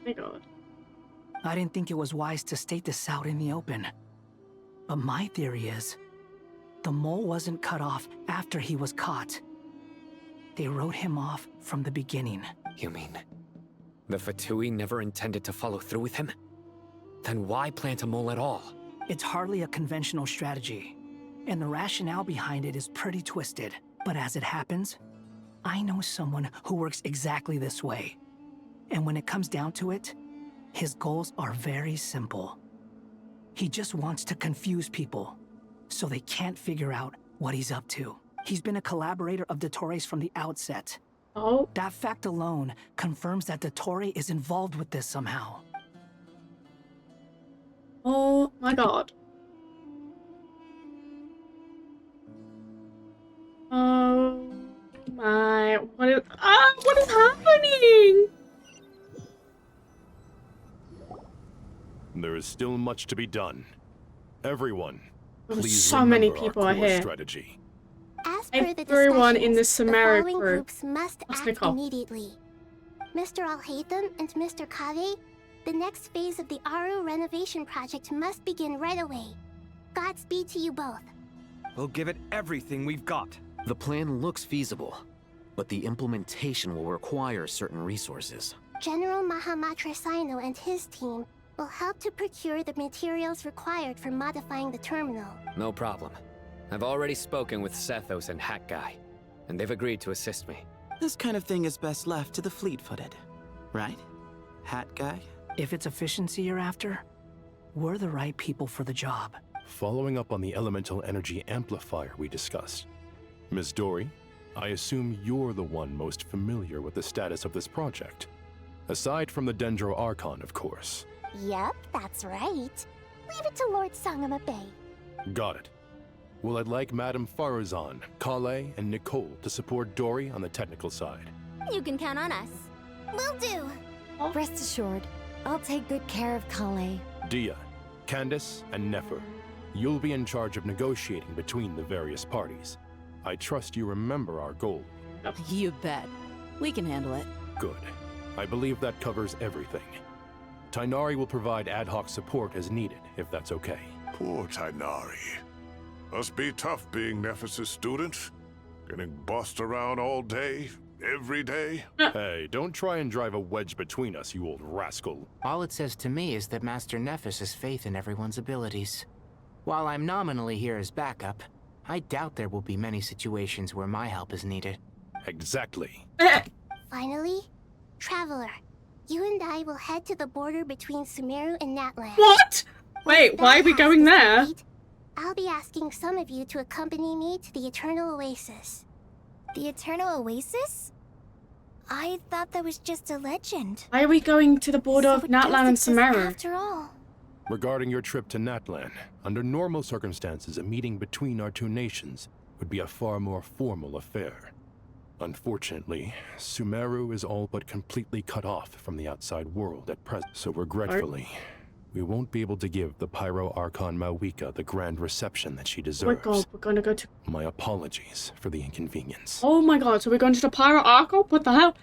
My God. I didn't think it was wise to state this out in the open. But my theory is, the mole wasn't cut off after he was caught. They wrote him off from the beginning. You mean the Fatui never intended to follow through with him? Then why plant a mole at all? It's hardly a conventional strategy, and the rationale behind it is pretty twisted. But as it happens, I know someone who works exactly this way. And when it comes down to it, his goals are very simple. He just wants to confuse people, so they can't figure out what he's up to. He's been a collaborator of Dottore's from the outset. Oh. That fact alone confirms that Dottore is involved with this somehow. Oh my God. Oh my, what is happening? There is still much to be done. Everyone, please So many remember people our are core here. strategy. As per the Everyone in the discussions, Sumeru following group. groups must act Nicole. immediately. Mr. Alhaitham and Mr. Kave, the next phase of the Aru renovation project must begin right away. Godspeed to you both. We'll give it everything we've got. The plan looks feasible, but the implementation will require certain resources. General Mahamatra Sino and his team will help to procure the materials required for modifying the terminal. No problem. I've already spoken with Sethos and Hat Guy, and they've agreed to assist me. This kind of thing is best left to the fleet-footed, right? Hat guy? If it's efficiency you're after, we're the right people for the job. Following up on the elemental energy amplifier we discussed, Ms. Dory, I assume you're the one most familiar with the status of this project. Aside from the Dendro Archon, of course. Yep, that's right. Leave it to Lord Sangama Bay. Got it. Well, I'd like Madame Farazan, Kale, and Nicole to support Dory on the technical side. You can count on us. Will do. Rest assured, I'll take good care of Kale. Dia, Candace, and Nefer, you'll be in charge of negotiating between the various parties. I trust you remember our goal. You bet. We can handle it. Good. I believe that covers everything. Tainari will provide ad hoc support as needed, if that's okay. Poor Tainari. Must be tough being Nephis' student. Getting bossed around all day, every day. Hey, don't try and drive a wedge between us, you old rascal. All it says to me is that Master Nephis has faith in everyone's abilities. While I'm nominally here as backup, I doubt there will be many situations where my help is needed. Exactly. Finally, Traveler, you and I will head to the border between Sumeru and Natlan. What? Wait, why are we going there? I'll be asking some of you to accompany me to the Eternal Oasis. The Eternal Oasis? I thought that was just a legend. Why are we going to the border of Natlan and Sumeru? After all. Regarding your trip to Natlan, under normal circumstances, a meeting between our two nations would be a far more formal affair. Unfortunately, Sumeru is all but completely cut off from the outside world at present, so regretfully, we won't be able to give the Pyro Archon Mawika the grand reception that she Oh deserves. my God, we're gonna go to... My apologies for the inconvenience. Oh my God, so we're going to the Pyro Archon? What the hell?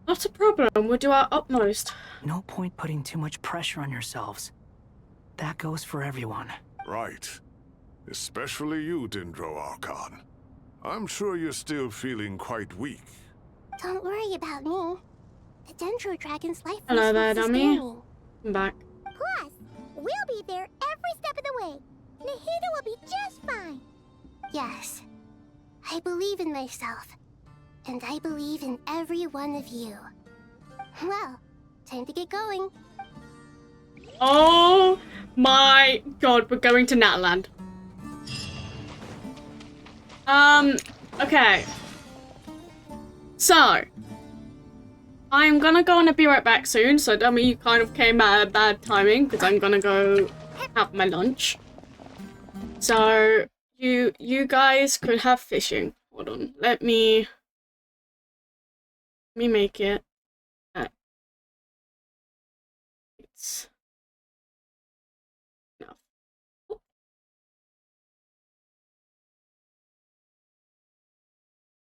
Not a problem, we'll do our utmost. No point putting too much pressure on yourselves. That goes for everyone. Right. Especially you, Dendro Archon. I'm sure you're still feeling quite weak. Don't worry about me. The Dendro Dragon's life Hello force there, will dummy. sustain me. I'm back. Plus, we'll be there every step of the way. Nahida will be just fine. Yes, I believe in myself. And I believe in every one of you. Well, time to get going. Oh my God, we're going to Natland. Okay. So, I'm gonna go and be right back soon, so dummy, you kind of came at a bad timing, because I'm gonna go have my lunch. So, you guys could have fishing. Hold on. Let me make it. It's enough.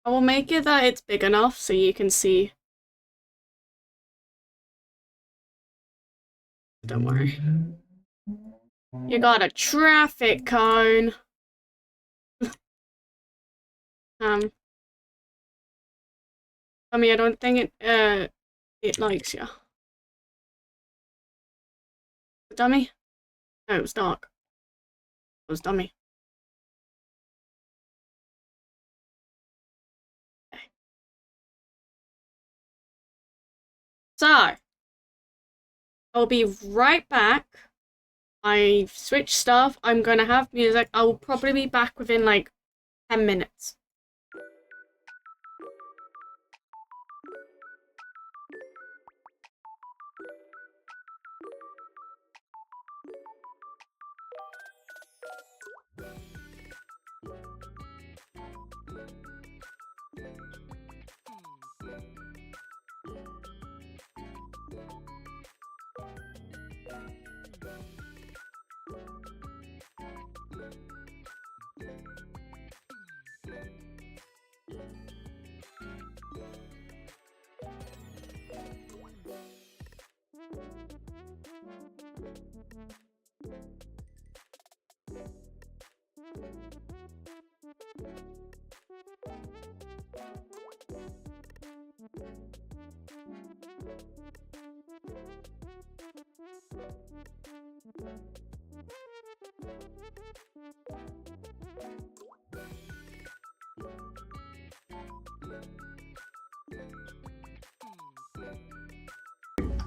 I will make it that it's big enough so you can see. Don't worry. You got a traffic cone. I mean, I don't think it likes you. Dummy? No, it was dark. It was dummy. Okay. So, I'll be right back. I've switched stuff. I'm gonna have music. I will probably be back within like 10 minutes.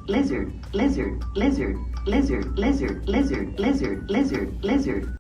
Lizard, lizard, lizard, lizard, lizard, lizard, lizard, lizard, lizard.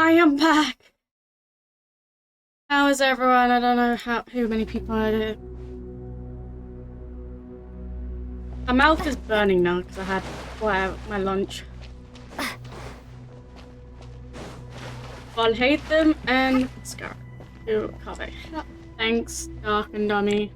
I am back. How is everyone? I don't know who many people are there. My mouth is burning now because I had my lunch. I'll hate them and Scar. Who cover. Thanks, Dark and Dummy.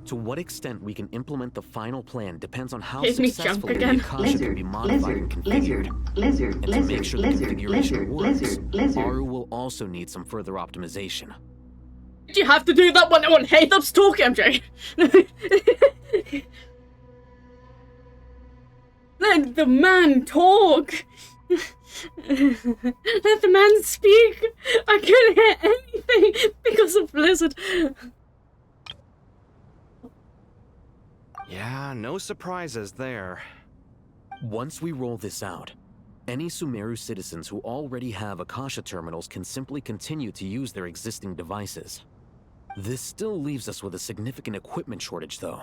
To what extent we can implement the final plan depends on how Made me jump successfully the again. Akasha can be modified and configured. And to make sure the configuration works, Aru will also need some further optimization. Did you have to do that when everyone hates us talking, MJ? Let the man talk. Let the man speak. I couldn't hear anything because of Blizzard. Yeah, no surprises there. Once we roll this out, any Sumeru citizens who already have Akasha terminals can simply continue to use their existing devices. This still leaves us with a significant equipment shortage, though.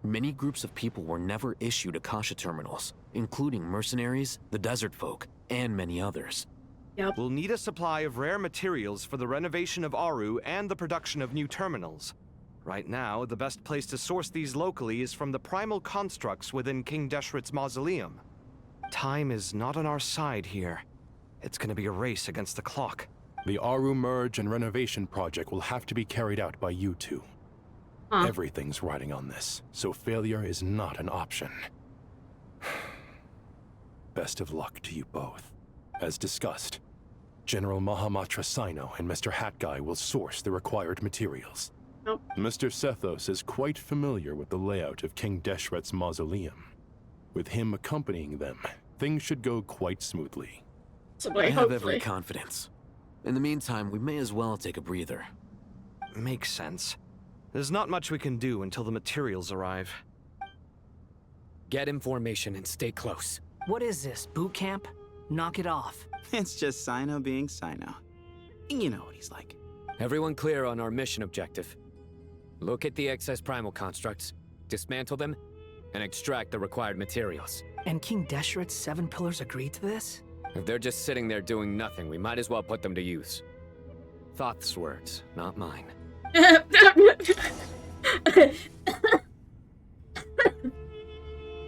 Many groups of people were never issued Akasha terminals, including mercenaries, the desert folk, and many others. Yep. We'll need a supply of rare materials for the renovation of Aru and the production of new terminals. Right now, the best place to source these locally is from the primal constructs within King Deshret's mausoleum. Time is not on our side here. It's gonna be a race against the clock. The Aru merge and renovation project will have to be carried out by you two. Everything's riding on this, so failure is not an option. Best of luck to you both. As discussed, General Mahamatra Sino and Mr. Hat Guy will source the required materials. Mr. Sethos is quite familiar with the layout of King Deshret's mausoleum. With him accompanying them, things should go quite smoothly. I have every confidence. In the meantime, we may as well take a breather. Makes sense. There's not much we can do until the materials arrive. Get in formation and stay close. What is this, boot camp? Knock it off. It's just Sino being Sino. You know what he's like. Everyone clear on our mission objective. Look at the excess primal constructs, dismantle them, and extract the required materials. And King Deshret's 7 pillars agreed to this? If they're just sitting there doing nothing, we might as well put them to use. Thoth's words, not mine.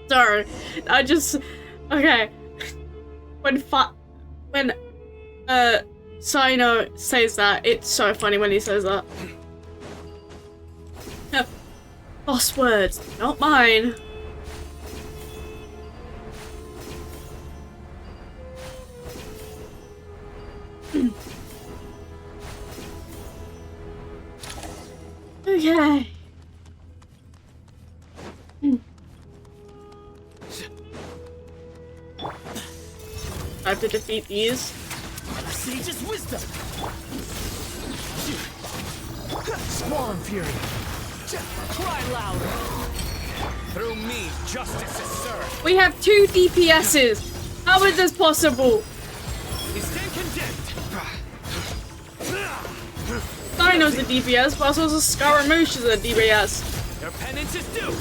Sorry, I just... Okay. When Sino says that, it's so funny when he says that. Boss words, not mine. Okay. I have to defeat these. Sage's wisdom. Squall and fury. Cry louder. Through me, justice is served. We have 2 DPSs. How is this possible? You stand condemned. Dino's a DPS, but also Scaramouche is a DPS. Your penance is due.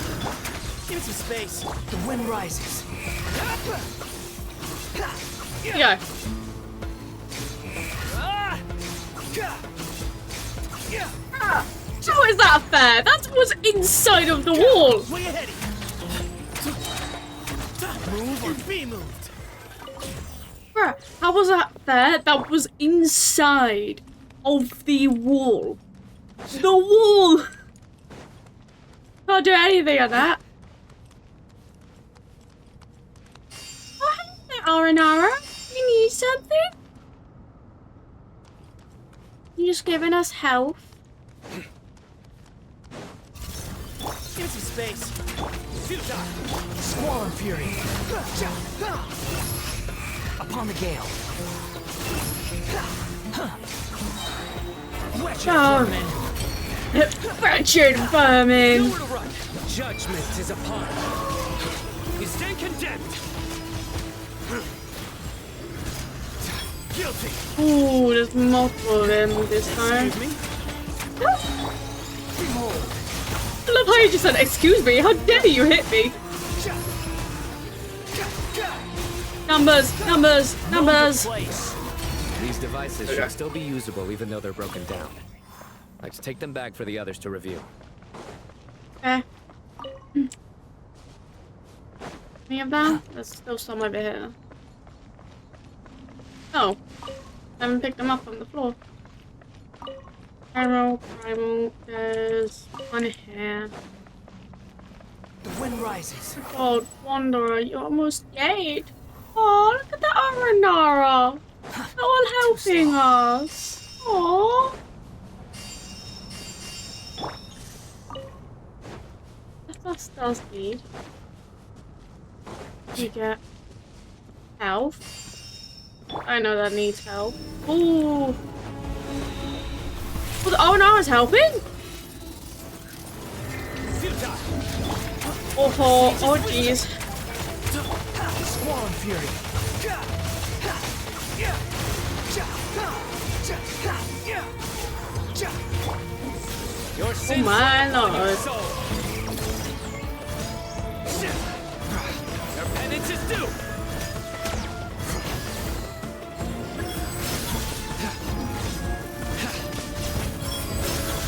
Give me some space. The wind rises. Yeah. How is that fair? That was inside of the wall. Where you heading? Move or be moved. Bruh, how was that fair? That was inside of the wall. The wall! Can't do anything on that. Aranara, you need something? You just giving us health. Give me some space. Squall and fury. Upon the gale. Wretched vermin. Nowhere to run. Judgment is upon. You stand condemned. Guilty. Ooh, there's multiple of them this time. Excuse me. I love how you just said, excuse me, how dare you hit me? Numbers. These devices should still be usable even though they're broken down. Let's take them back for the others to review. Okay. Any of them? There's still some over here. Oh. I haven't picked them up on the floor. Primal, there's one here. The wind rises. God, Wanderer, you're almost dead. Oh, look at the Aranara. They're all helping us. Aww. That's does need. You get health. I know that needs help. Ooh. Oh, the Aranara's helping? Oh jeez. Swarm Fury. Your Oh my lord. Your penance is due.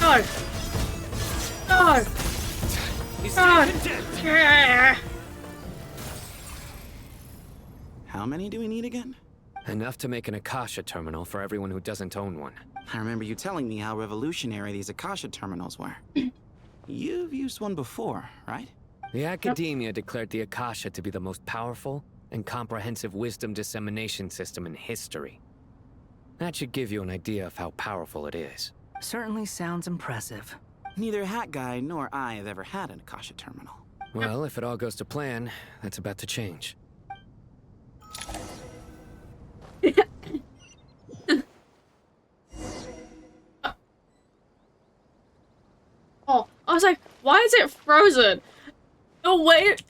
No. No. He's God. condemned. Yeah. How many do we need again? Enough to make an Akasha terminal for everyone who doesn't own one. I remember you telling me how revolutionary these Akasha terminals were. You've used one before, right? The Academia declared the Akasha to be the most powerful and comprehensive wisdom dissemination system in history. That should give you an idea of how powerful it is. Certainly sounds impressive. Neither Hat Guy nor I have ever had an Akasha terminal. Well, if it all goes to plan, that's about to change. Oh, I was like, why is it frozen? Oh, wait.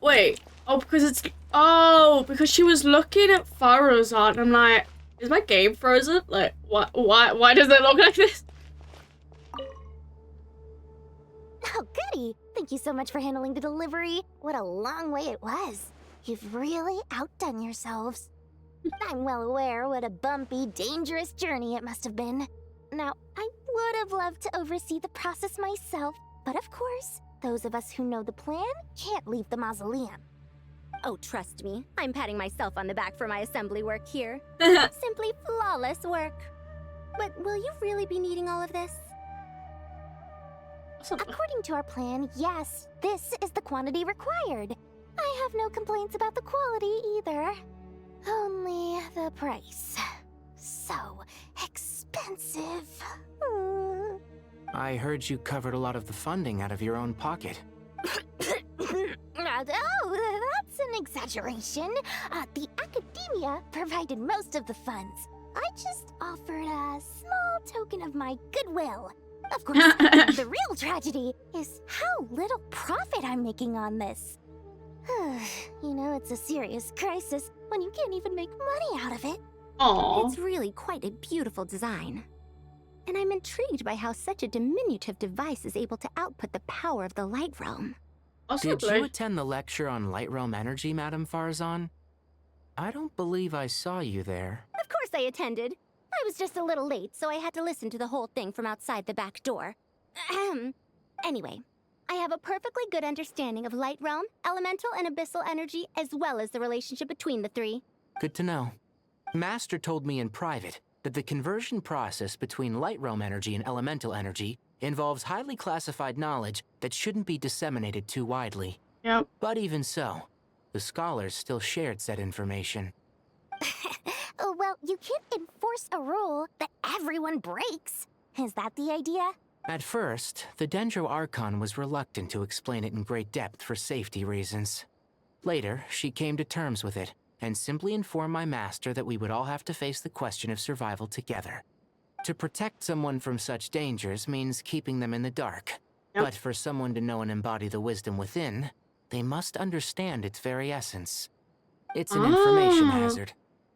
Oh, because she was looking at photos art, and I'm like, is my game frozen? Like, why does it look like this? Oh, goody! Thank you so much for handling the delivery. What a long way it was. You've really outdone yourselves. I'm well aware what a bumpy, dangerous journey it must have been. Now, I would have loved to oversee the process myself, but of course, those of us who know the plan can't leave the mausoleum. Oh, trust me, I'm patting myself on the back for my assembly work here. Simply flawless work. But will you really be needing all of this? According to our plan, yes, this is the quantity required. I have no complaints about the quality either. Only the price. So expensive. I heard you covered a lot of the funding out of your own pocket. Oh, that's an exaggeration. The Academia provided most of the funds. I just offered a small token of my goodwill. Of course, the real tragedy is how little profit I'm making on this. You know, it's a serious crisis when you can't even make money out of it. Aww. It's really quite a beautiful design. And I'm intrigued by how such a diminutive device is able to output the power of the Light Realm. Did you attend the lecture on Light Realm energy, Madame Farzan? I don't believe I saw you there. Of course I attended. I was just a little late, so I had to listen to the whole thing from outside the back door. Anyway, I have a perfectly good understanding of Light Realm, elemental and abyssal energy, as well as the relationship between the three. Good to know. Master told me in private that the conversion process between Light Realm energy and elemental energy involves highly classified knowledge that shouldn't be disseminated too widely. Yep. But even so, the scholars still shared said information. Well, you can't enforce a rule that everyone breaks. Is that the idea? At first, the Dendro Archon was reluctant to explain it in great depth for safety reasons. Later, she came to terms with it, and simply informed my master that we would all have to face the question of survival together. To protect someone from such dangers means keeping them in the dark. Yep. But for someone to know and embody the wisdom within, they must understand its very essence. It's an information hazard.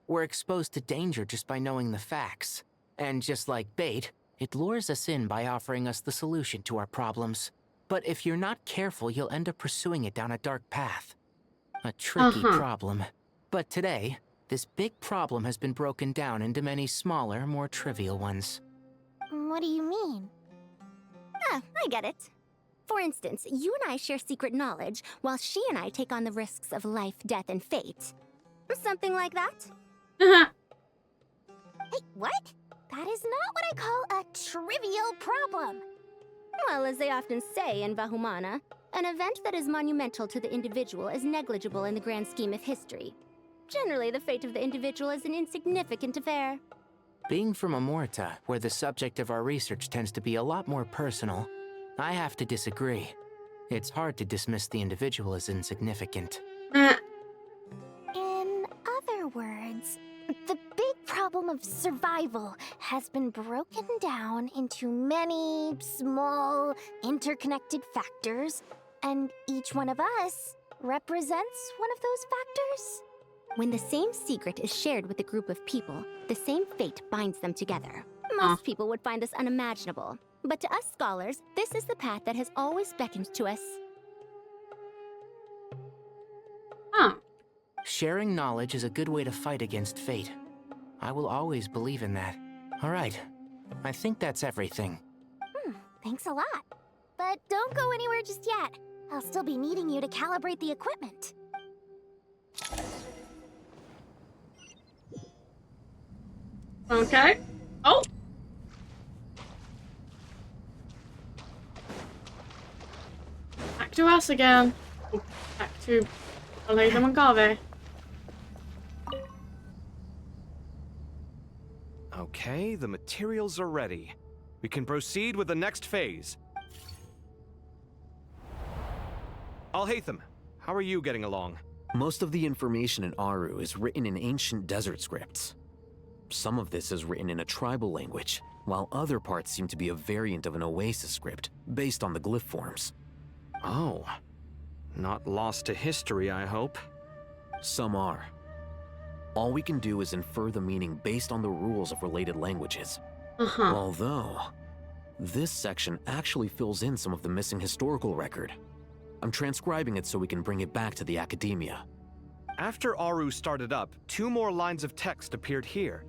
We're exposed to danger just by knowing the facts. And just like bait, it lures us in by offering us the solution to our problems. But if you're not careful, you'll end up pursuing it down a dark path. A tricky problem. But today, this big problem has been broken down into many smaller, more trivial ones. What do you mean? Ah, I get it. For instance, you and I share secret knowledge, while she and I take on the risks of life, death, and fate. Something like that? Hey, what? That is not what I call a trivial problem. Well, as they often say in Vahumana, an event that is monumental to the individual is negligible in the grand scheme of history. Generally, the fate of the individual is an insignificant affair. Being from Amorta, where the subject of our research tends to be a lot more personal, I have to disagree. It's hard to dismiss the individual as insignificant. In other words, the big problem of survival has been broken down into many small, interconnected factors, and each one of us represents one of those factors. When the same secret is shared with a group of people, the same fate binds them together. Most people would find this unimaginable, but to us scholars, this is the path that has always beckoned to us. Sharing knowledge is a good way to fight against fate. I will always believe in that. All right, I think that's everything. Thanks a lot. But don't go anywhere just yet. I'll still be needing you to calibrate the equipment. Okay. Oh! Back to us again. Oh, back to Aleda Moncave. Okay, the materials are ready. We can proceed with the next phase. Alhaitham, how are you getting along? Most of the information in Aru is written in ancient desert scripts. Some of this is written in a tribal language, while other parts seem to be a variant of an Oasis script, based on the glyph forms. Oh. Not lost to history, I hope. Some are. All we can do is infer the meaning based on the rules of related languages. Although, this section actually fills in some of the missing historical record. I'm transcribing it so we can bring it back to the academia. After Aru started up, 2 more lines of text appeared here.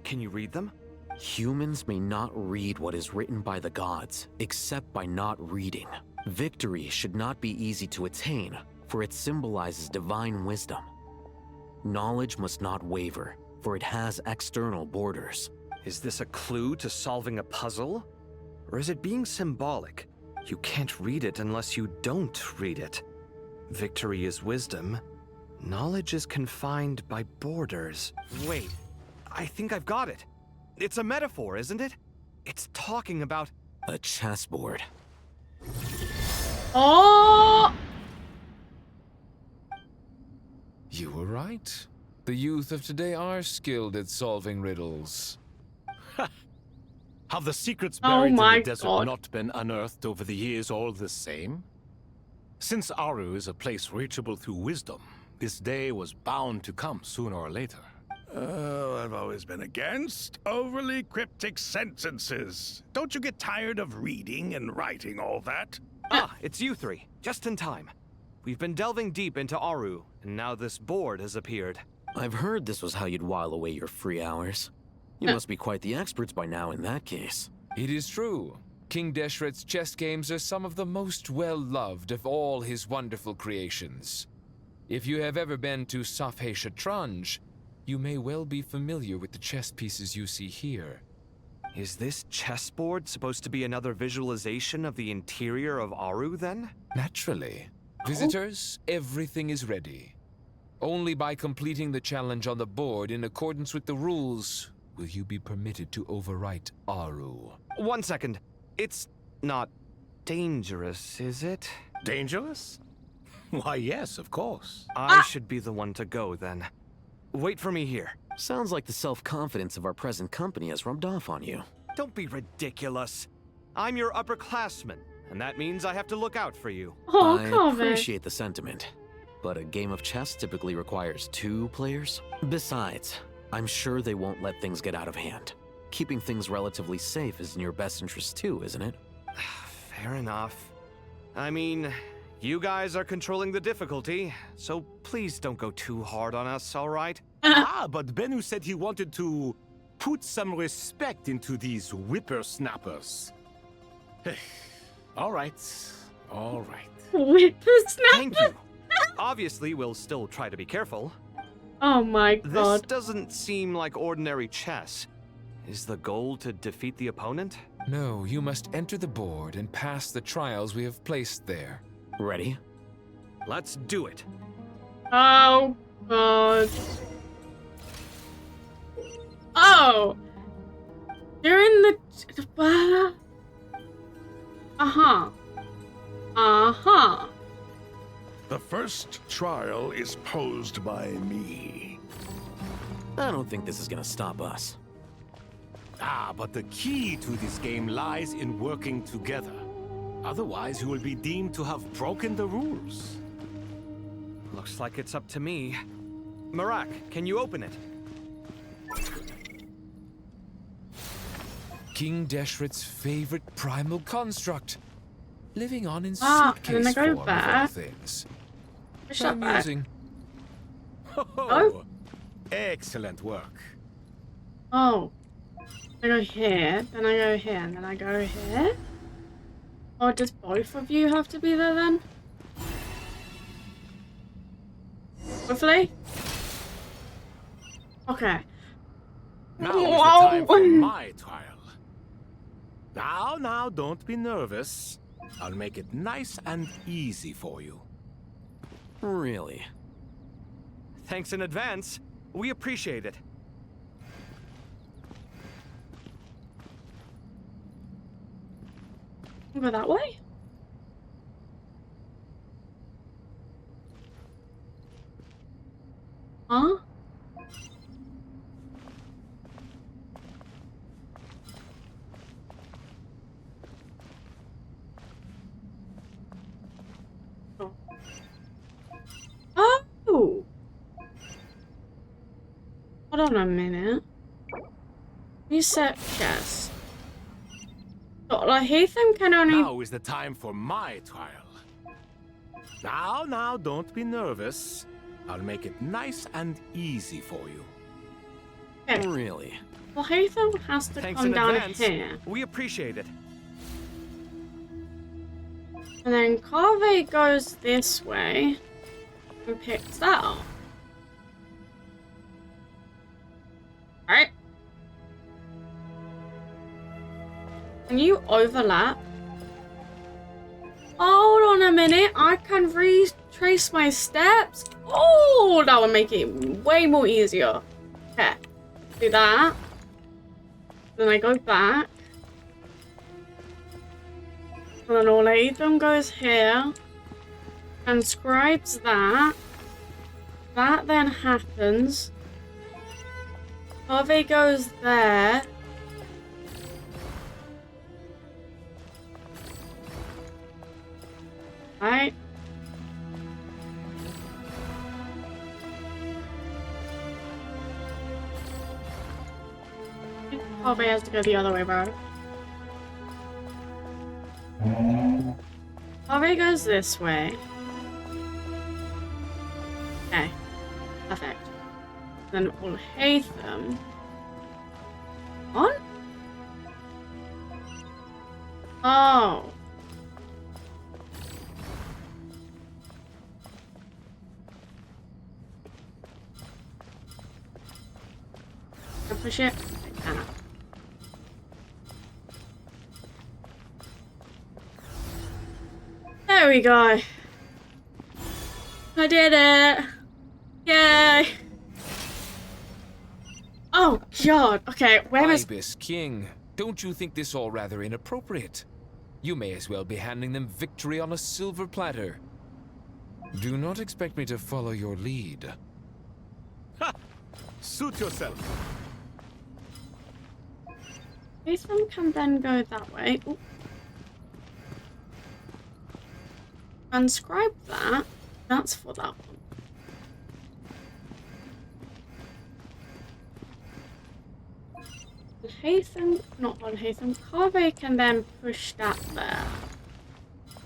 Can you read them? Humans may not read what is written by the gods, except by not reading. Victory should not be easy to attain, for it symbolizes divine wisdom. Knowledge must not waver, for it has external borders. Is this a clue to solving a puzzle? Or is it being symbolic? You can't read it unless you don't read it. Victory is wisdom. Knowledge is confined by borders. Wait, I think I've got it. It's a metaphor, isn't it? It's talking about a chessboard. Oh! You were right. The youth of today are skilled at solving riddles. Have the secrets buried in the desert God. not been unearthed over the years all the same? Since Aru is a place reachable through wisdom, this day was bound to come sooner or later. Oh, I've always been against overly cryptic sentences. Don't you get tired of reading and writing all that? Ah, it's you 3. Just in time. We've been delving deep into Aru, and now this board has appeared. I've heard this was how you'd while away your free hours. You must be quite the experts by now in that case. It is true. King Deshret's chess games are some of the most well-loved of all his wonderful creations. If you have ever been to Safhe Shatranj, you may well be familiar with the chess pieces you see here. Is this chessboard supposed to be another visualization of the interior of Aru, then? Naturally. Visitors, everything is ready. Only by completing the challenge on the board in accordance with the rules will you be permitted to overwrite Aru. 1 second. It's not dangerous, is it? Dangerous? Why, yes, of course. I should be the one to go, then. Wait for me here. Sounds like the self-confidence of our present company has rubbed off on you. Don't be ridiculous. I'm your upperclassman, and that means I have to look out for you. I appreciate the sentiment, but a game of chess typically requires 2 players. Besides, I'm sure they won't let things get out of hand. Keeping things relatively safe is in your best interest too, isn't it? Fair enough. I mean, you guys are controlling the difficulty, so please don't go too hard on us, all right? But Bennu said he wanted to put some respect into these whippersnappers. All right. All right. Whippersnappers? Thank you. Obviously, we'll still try to be careful. Oh my This god. doesn't seem like ordinary chess. Is the goal to defeat the opponent? No, you must enter the board and pass the trials we have placed there. Ready? Let's do it. Oh god. Oh! During the... Uh-huh. Uh-huh. The first trial is posed by me. I don't think this is gonna stop us. But the key to this game lies in working together. Otherwise, you will be deemed to have broken the rules. Looks like it's up to me. Marak, can you open it? King Deshret's favorite primal construct. Living on in And then suitcase I go form of all back. things. Push that back. Amusing. Oh. Excellent work. Oh. I go here, then I go here, and then I go here? Or does both of you have to be there then? Hopefully? Okay. Now is the time for my trial. Now, don't be nervous. I'll make it nice and easy for you. Really? Thanks in advance. We appreciate it. Go that way? Huh? Oh! Hold on a minute. Reset chest. So, like, Hatham can only... Now is the time for my trial. Now, don't be nervous. I'll make it nice and easy for you. Okay. Really? Well, Hatham has to Thanks come in down advance. here. We appreciate it. And then Carve goes this way and picks that up. Alright. Can you overlap? Hold on a minute, I can retrace my steps. Oh, that would make it way more easier. Okay, do that. Then I go back. And then all eight of them goes here. Transcribes that. That then happens. Harvey goes there. Right. Harvey has to go the other way, bro. Harvey goes this way. Okay. Perfect. Then we'll hate them. On? Oh. Can I push it? I cannot. There we go. I did it. Yay. Oh god. Okay, where is... Ibis King, don't you think this all rather inappropriate? You may as well be handing them victory on a silver platter. Do not expect me to follow your lead. Ha! Suit yourself. This one can then go that way. Ooh. Transcribe that. That's for that one. Hatham, not on Hatham. Carve can then push that there.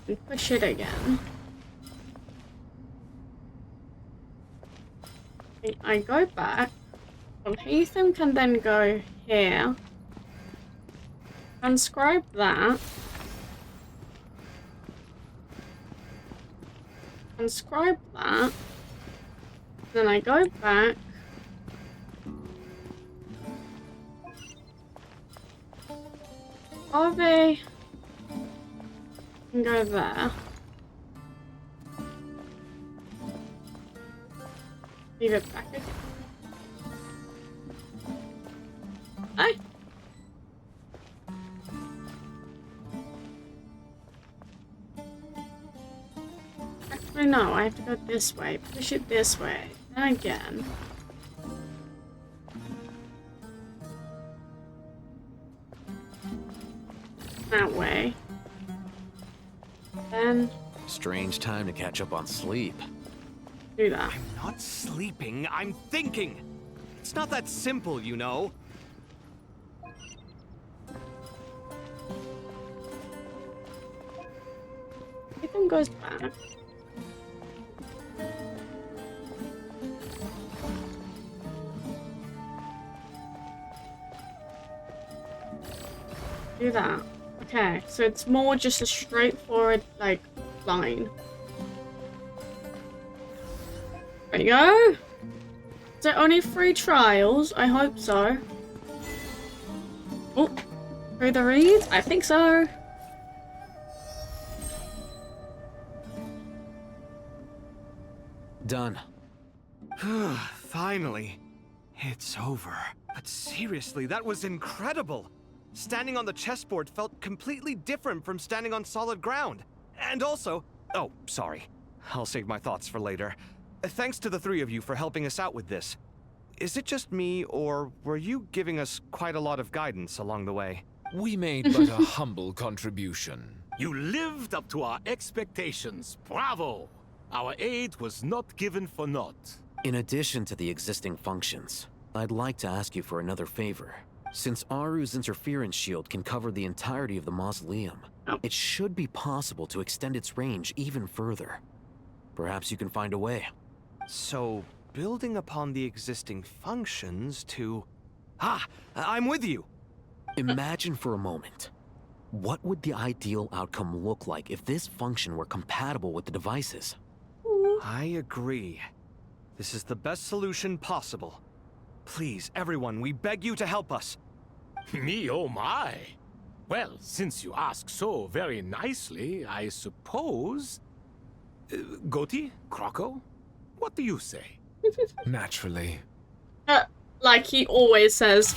And push it again. I go back. Well, Ethan can then go here. Transcribe that. Transcribe that. Then I go back. Harvey can go there. Leave it back again. Hi. Actually, no, I have to go this way. Push it this way. And again. That way. Then Strange time to catch up on sleep. do that. I'm not sleeping, I'm thinking. It's not that simple, you know. Ethan goes back. Do that. Okay, so it's more just a straightforward, like, line. There you go. Is there only 3 trials? I hope so. Oh, through the reeds? I think so. Done. Finally. It's over. But seriously, that was incredible. Standing on the chessboard felt completely different from standing on solid ground. And also... Oh, sorry. I'll save my thoughts for later. Thanks to the 3 of you for helping us out with this. Is it just me, or were you giving us quite a lot of guidance along the way? We made but a humble contribution. You lived up to our expectations. Bravo! Our aid was not given for naught. In addition to the existing functions, I'd like to ask you for another favor. Since Aru's interference shield can cover the entirety of the mausoleum, it should be possible to extend its range even further. Perhaps you can find a way. So, building upon the existing functions to... Ah! I'm with you! Imagine for a moment. What would the ideal outcome look like if this function were compatible with the devices? I agree. This is the best solution possible. Please, everyone, we beg you to help us. Me, oh my! Well, since you ask so very nicely, I suppose... Goti? Croco? What do you say? Naturally. Like he always says,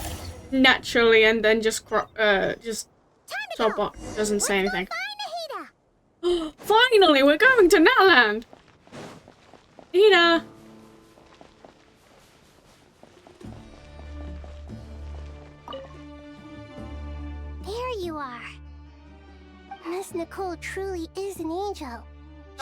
naturally, and then just stop up, doesn't say anything. Finally, we're going to Netherland! Nina! There you are. Miss Nicole truly is an angel.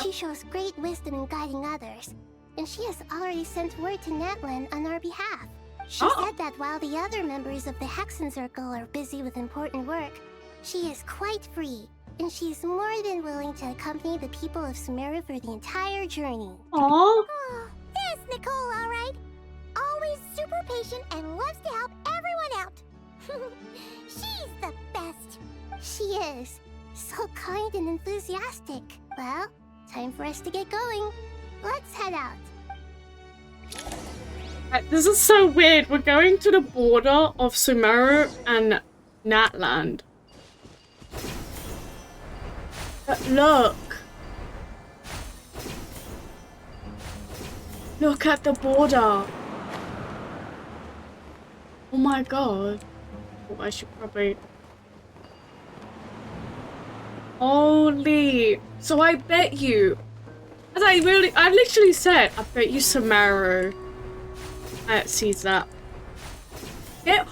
She shows great wisdom in guiding others, and she has already sent word to Netland on our behalf. She said that while the other members of the Hexen Circle are busy with important work, she is quite free, and she is more than willing to accompany the people of Sumeru for the entire journey. Aww. Oh, yes, Nicole, all right. Always super patient and loves to help everyone out. She's the best. She is. So kind and enthusiastic. Well, time for us to get going. Let's head out. This is so weird. We're going to the border of Sumeru and Natland. But look. Look at the border. Oh my god. Oh, I should probably... Holy. So I bet you... As I literally said, I bet you Sumeru sees that. Yeah.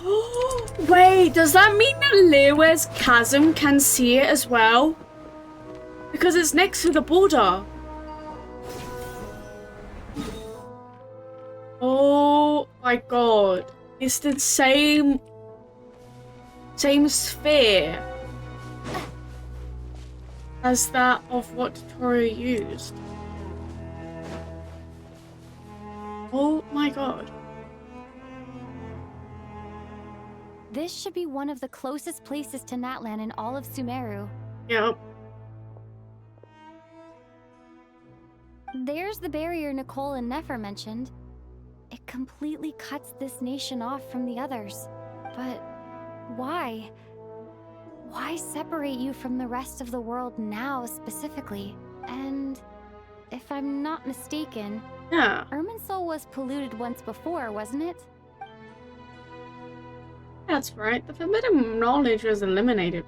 Wait, does that mean that Liyue's chasm can see it as well? Because it's next to the border. Oh my god. It's the same sphere as that of what Toru used. Oh my god. This should be one of the closest places to Natlan in all of Sumeru. Yep. There's the barrier Nicole and Nefer mentioned. It completely cuts this nation off from the others. But why? Why separate you from the rest of the world now specifically? And if I'm not mistaken, Yeah. Irminsul was polluted once before, wasn't it? That's right. The forbidden knowledge was eliminated.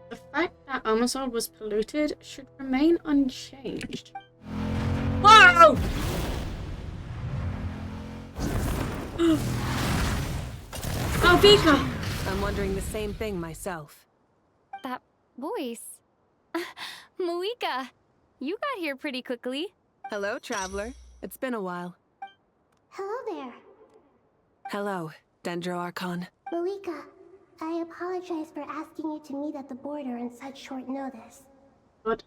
The fact that Irminsul was polluted should remain unchanged. Whoa! Oh, Vika! I'm wondering the same thing myself. That voice. Moika, you got here pretty quickly. Hello, traveler. It's been a while. Hello there. Hello, Dendro Archon. Moika, I apologize for asking you to meet at the border on such short notice. What?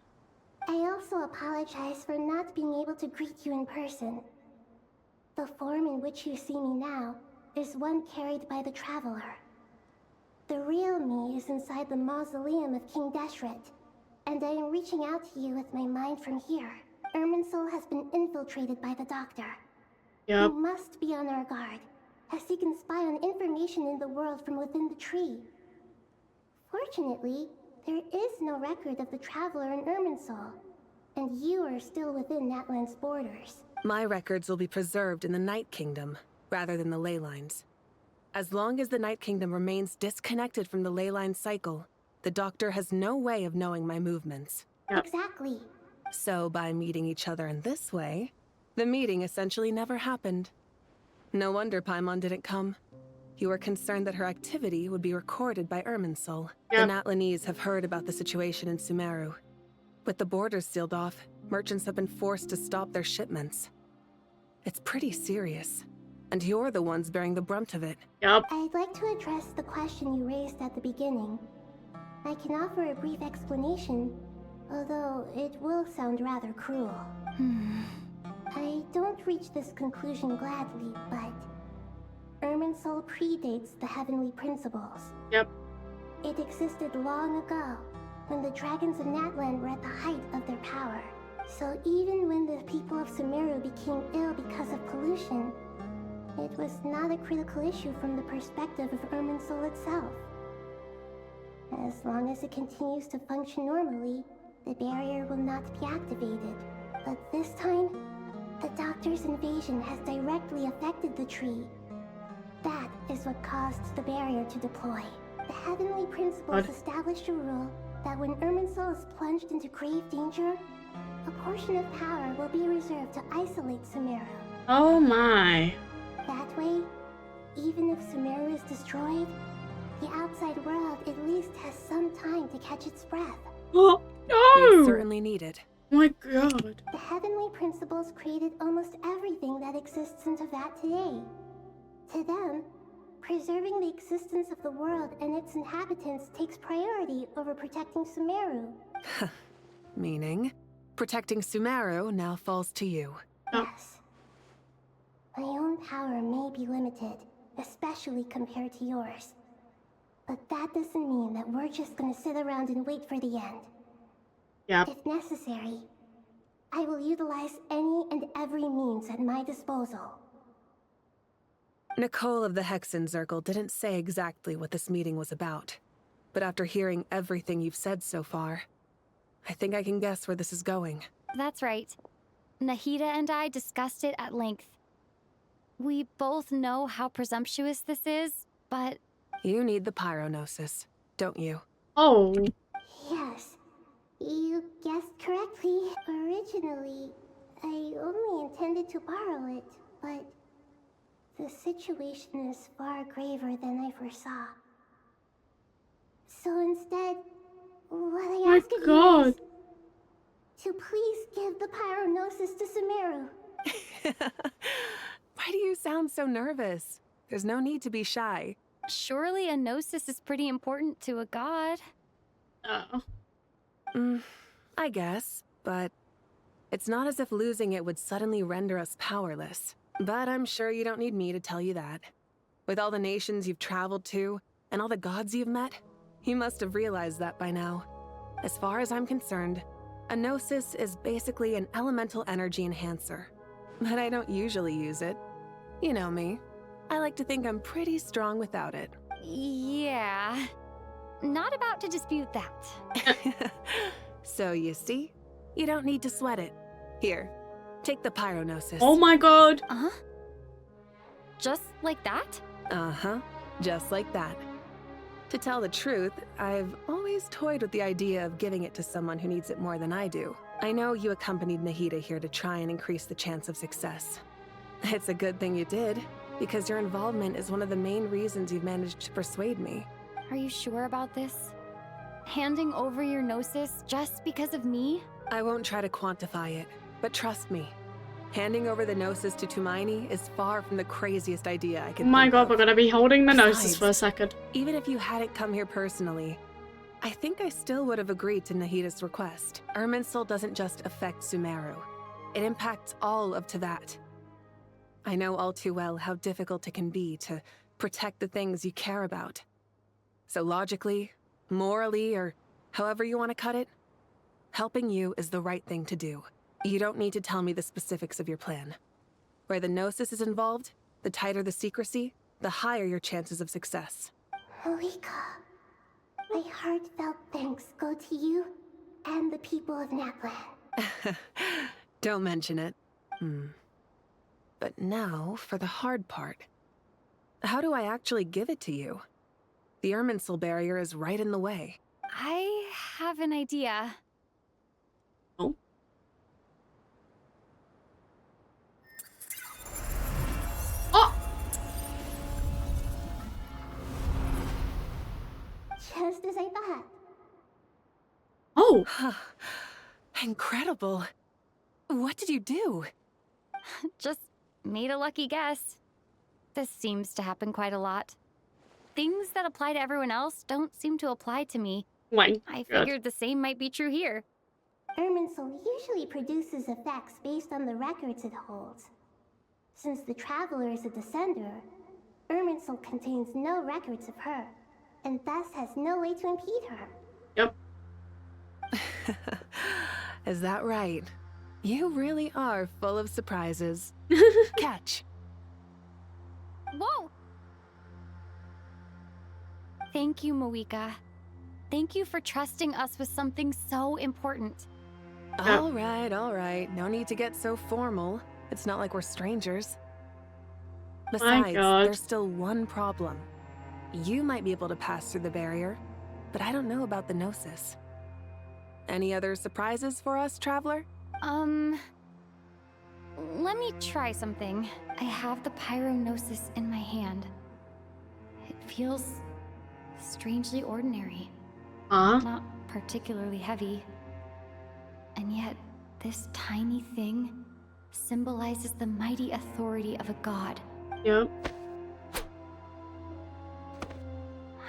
I also apologize for not being able to greet you in person. The form in which you see me now is one carried by the Traveler. The real me is inside the mausoleum of King Deshret, and I am reaching out to you with my mind from here. Irminsul has been infiltrated by the Doctor. Yep. You must be on our guard, as he can spy on information in the world from within the tree. Fortunately, there is no record of the Traveler in Irminsul, and you are still within Natlan's borders. My records will be preserved in the Night Kingdom, rather than the ley lines. As long as the Night Kingdom remains disconnected from the ley line cycle, the Doctor has no way of knowing my movements. Yep. Exactly. So by meeting each other in this way, the meeting essentially never happened. No wonder Paimon didn't come. You were concerned that her activity would be recorded by Irminsul. Yep. The Natlanese have heard about the situation in Sumeru. With the borders sealed off, merchants have been forced to stop their shipments. It's pretty serious. And you're the ones bearing the brunt of it. Yep. I'd like to address the question you raised at the beginning. I can offer a brief explanation, although it will sound rather cruel. I don't reach this conclusion gladly, but Irminsul predates the heavenly principles. Yep. It existed long ago, when the dragons of Natlan were at the height of their power. So even when the people of Sumeru became ill because of pollution, it was not a critical issue from the perspective of Irminsul itself. As long as it continues to function normally, the barrier will not be activated. But this time, the Doctor's invasion has directly affected the tree. That is what caused the barrier to deploy. The Heavenly Principles established a rule that when Irminsul is plunged into grave danger, a portion of power will be reserved to isolate Sumeru. Oh my. That way, even if Sumeru is destroyed, the outside world at least has some time to catch its breath. Oh no! We certainly need it. Oh my god. The Heavenly Principles created almost everything that exists in Teyvat today. To them, preserving the existence of the world and its inhabitants takes priority over protecting Sumeru. Meaning, protecting Sumeru now falls to you. Yes. My own power may be limited, especially compared to yours. But that doesn't mean that we're just gonna sit around and wait for the end. Yep. If necessary, I will utilize any and every means at my disposal. Nicole of the Hexen Circle didn't say exactly what this meeting was about. But after hearing everything you've said so far, I think I can guess where this is going. That's right. Nahida and I discussed it at length. We both know how presumptuous this is, but... You need the pyronosis, don't you? Oh. Yes. You guessed correctly. Originally, I only intended to borrow it, but the situation is far graver than I foresaw. So instead, what I ask of you is to please give the pyronosis to Sumeru. Why do you sound so nervous? There's no need to be shy. Surely a gnosis is pretty important to a god. Oh. I guess, but it's not as if losing it would suddenly render us powerless. But I'm sure you don't need me to tell you that. With all the nations you've traveled to, and all the gods you've met, you must have realized that by now. As far as I'm concerned, a gnosis is basically an elemental energy enhancer. But I don't usually use it. You know me. I like to think I'm pretty strong without it. Yeah. Not about to dispute that. So you see? You don't need to sweat it. Here, take the pyronosis. Oh my god. Just like that? Uh-huh. Just like that. To tell the truth, I've always toyed with the idea of giving it to someone who needs it more than I do. I know you accompanied Nahida here to try and increase the chance of success. It's a good thing you did, because your involvement is one of the main reasons you've managed to persuade me. Are you sure about this? Handing over your gnosis just because of me? I won't try to quantify it, but trust me. Handing over the gnosis to Tumaini is far from the craziest idea I could Oh my think god, of. we're gonna be holding the gnosis Besides, for a second. Even if you hadn't come here personally, I think I still would have agreed to Nahida's request. Irminsul doesn't just affect Sumeru. It impacts all of Teyvat. I know all too well how difficult it can be to protect the things you care about. So logically, morally, or however you want to cut it, helping you is the right thing to do. You don't need to tell me the specifics of your plan. Where the gnosis is involved, the tighter the secrecy, the higher your chances of success. Marika, my heartfelt thanks go to you and the people of Naplan. Don't mention it. But now, for the hard part. How do I actually give it to you? The Irminsul barrier is right in the way. I have an idea. Oh? Oh! Just as I thought. Oh! Incredible. What did you do? Just made a lucky guess. This seems to happen quite a lot. Things that apply to everyone else don't seem to apply to me. I figured the same might be true here. Irminsul usually produces effects based on the records it holds. Since the Traveler is a descender, Irminsul contains no records of her, and thus has no way to impede her. Yep. Is that right? You really are full of surprises. Catch. Whoa! Thank you, Moika. Thank you for trusting us with something so important. All right. No need to get so formal. It's not like we're strangers. Besides, there's still one problem. You might be able to pass through the barrier, but I don't know about the gnosis. Any other surprises for us, Traveler? Let me try something. I have the pyronosis in my hand. It feels strangely ordinary. Not particularly heavy. And yet, this tiny thing symbolizes the mighty authority of a god. Yep.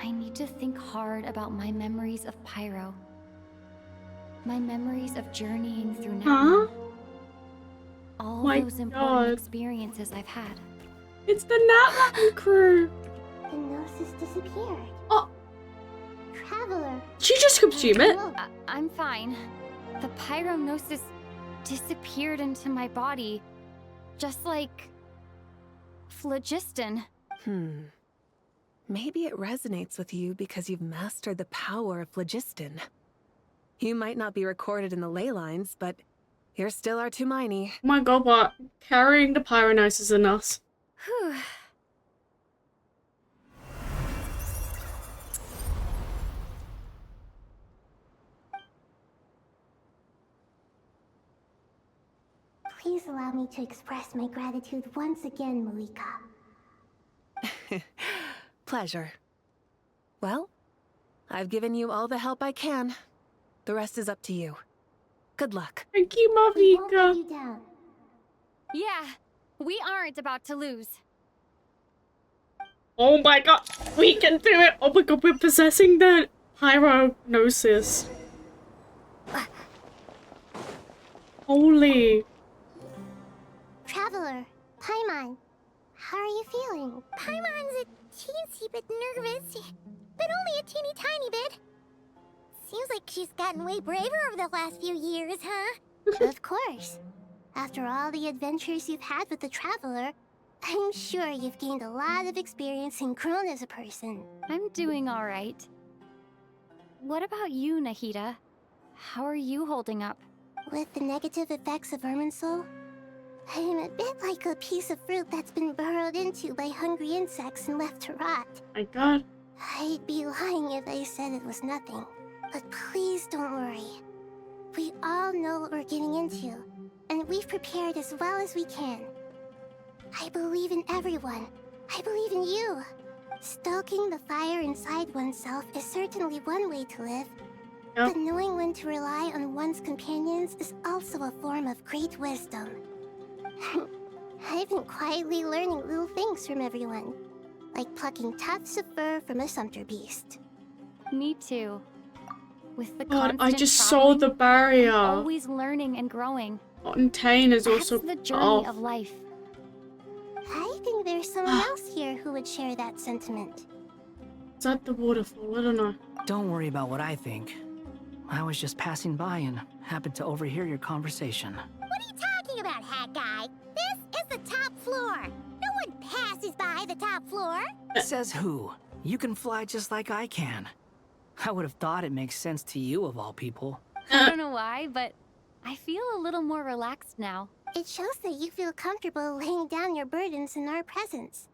I need to think hard about my memories of Pyro. My memories of journeying through Naplan. All those important experiences I've had. It's the Naplan crew! The gnosis disappeared. Oh! Traveler! She just consumed it! I'm fine. The pyronosis disappeared into my body. Just like... phlogiston. Maybe it resonates with you because you've mastered the power of phlogiston. You might not be recorded in the ley lines, but you're still our Tumaini. Oh my god, what? Carrying the pyronosis in us. Whew. Please allow me to express my gratitude once again, Moika. Pleasure. Well, I've given you all the help I can. The rest is up to you. Good luck. Thank you, Mavika. Yeah, we aren't about to lose. Oh my god, we can do it! Oh my god, we're possessing the pyronosis. Traveler, Paimon, how are you feeling? Paimon's a teensy bit nervous, but only a teeny tiny bit. Seems like she's gotten way braver over the last few years, huh? Of course. After all the adventures you've had with the Traveler, I'm sure you've gained a lot of experience and grown as a person. I'm doing all right. What about you, Nahida? How are you holding up? With the negative effects of Irminsul, I'm a bit like a piece of fruit that's been burrowed into by hungry insects and left to rot. My God. I'd be lying if I said it was nothing. But please don't worry. We all know what we're getting into, and we've prepared as well as we can. I believe in everyone. I believe in you. Stoking the fire inside oneself is certainly one way to live. But knowing when to rely on one's companions is also a form of great wisdom. I've been quietly learning little things from everyone, like plucking tufts of fur from a sumpter beast. Me too. With the God, I constant just saw the traveling, barrier. I'm always learning and growing. Fontaine is That's also the journey of life. I think there's someone else here who would share that sentiment. Is that the waterfall? I don't know. Don't worry about what I think. I was just passing by and happened to overhear your conversation. What are you talking about, hat guy? This is the top floor. No one passes by the top floor. Says who? You can fly just like I can. I would have thought it makes sense to you of all people. I don't know why, but I feel a little more relaxed now. It shows that you feel comfortable laying down your burdens in our presence.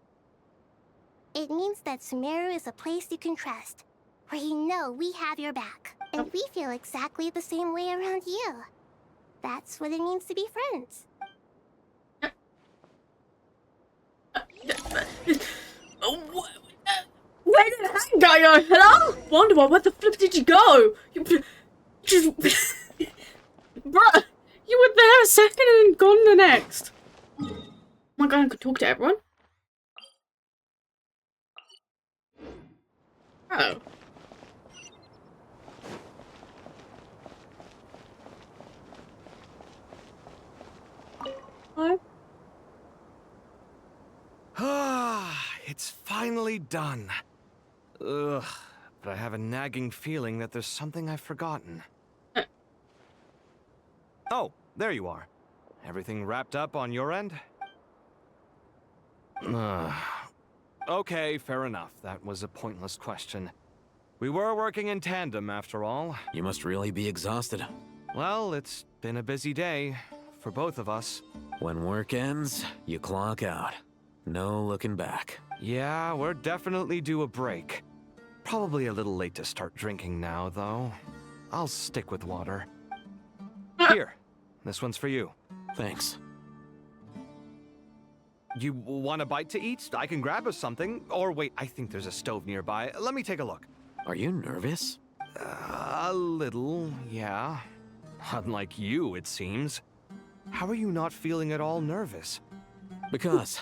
It means that Sumeru is a place you can trust, where you know we have your back. And we feel exactly the same way around you. That's what it means to be friends. Where did that guy go? Hello? Wonderboy, where the flip did you go? You just... Bruh, you were there a second and then gone the next. Oh my God, I could talk to everyone. Oh. Hello? Ah, it's finally done. Ugh, but I have a nagging feeling that there's something I've forgotten. Oh, there you are. Everything wrapped up on your end? Okay, fair enough. That was a pointless question. We were working in tandem, after all. You must really be exhausted. Well, it's been a busy day for both of us. When work ends, you clock out. No looking back. Yeah, we're definitely due a break. Probably a little late to start drinking now, though. I'll stick with water. Here, this one's for you. Thanks. You want a bite to eat? I can grab us something. Or wait, I think there's a stove nearby. Let me take a look. Are you nervous? A little, yeah. Unlike you, it seems. How are you not feeling at all nervous? Because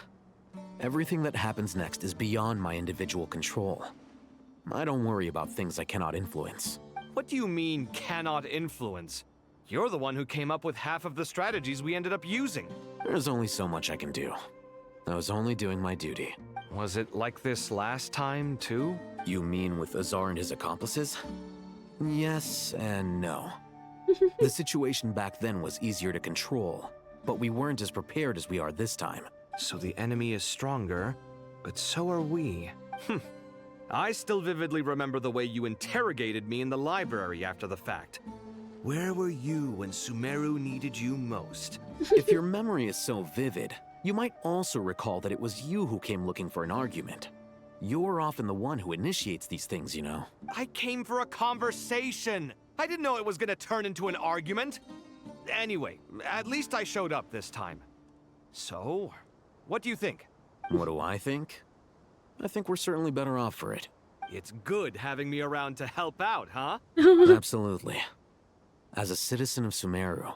everything that happens next is beyond my individual control. I don't worry about things I cannot influence. What do you mean, cannot influence? You're the one who came up with half of the strategies we ended up using. There's only so much I can do. I was only doing my duty. Was it like this last time, too? You mean with Azar and his accomplices? Yes and no. The situation back then was easier to control, but we weren't as prepared as we are this time. So the enemy is stronger, but so are we. I still vividly remember the way you interrogated me in the library after the fact. Where were you when Sumeru needed you most? If your memory is so vivid, you might also recall that it was you who came looking for an argument. You're often the one who initiates these things, you know. I came for a conversation. I didn't know it was gonna turn into an argument. Anyway, at least I showed up this time. So, what do you think? What do I think? I think we're certainly better off for it. It's good having me around to help out, huh? Absolutely. As a citizen of Sumeru,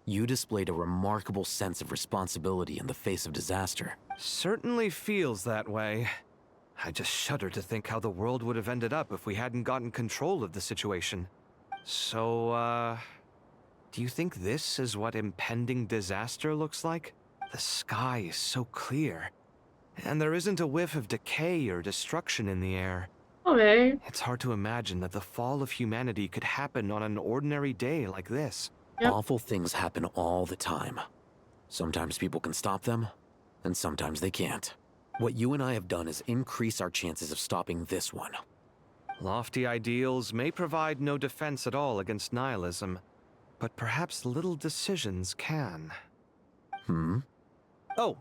you displayed a remarkable sense of responsibility in the face of disaster. Certainly feels that way. I just shudder to think how the world would have ended up if we hadn't gotten control of the situation. So, do you think this is what impending disaster looks like? The sky is so clear, and there isn't a whiff of decay or destruction in the air. Okay. It's hard to imagine that the fall of humanity could happen on an ordinary day like this. Awful things happen all the time. Sometimes people can stop them, and sometimes they can't. What you and I have done is increase our chances of stopping this one. Lofty ideals may provide no defense at all against nihilism, but perhaps little decisions can. Hmm? Oh,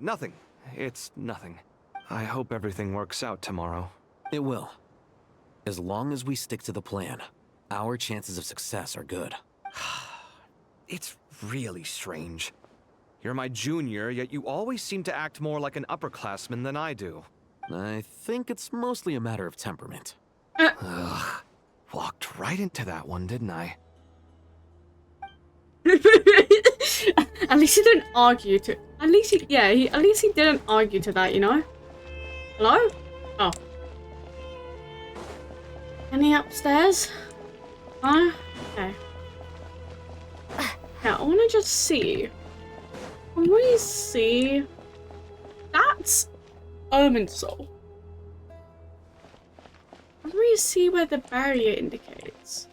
nothing. It's nothing. I hope everything works out tomorrow. It will. As long as we stick to the plan, our chances of success are good. It's really strange. You're my junior, yet you always seem to act more like an upperclassman than I do. I think it's mostly a matter of temperament. Ugh. Walked right into that one, didn't I? At least he didn't argue to. At least he didn't argue to that, you know. Hello? Oh. Any upstairs? Oh, okay. Yeah, I want to just see. Can we see? That's Irminsul. Can we see where the barrier indicates?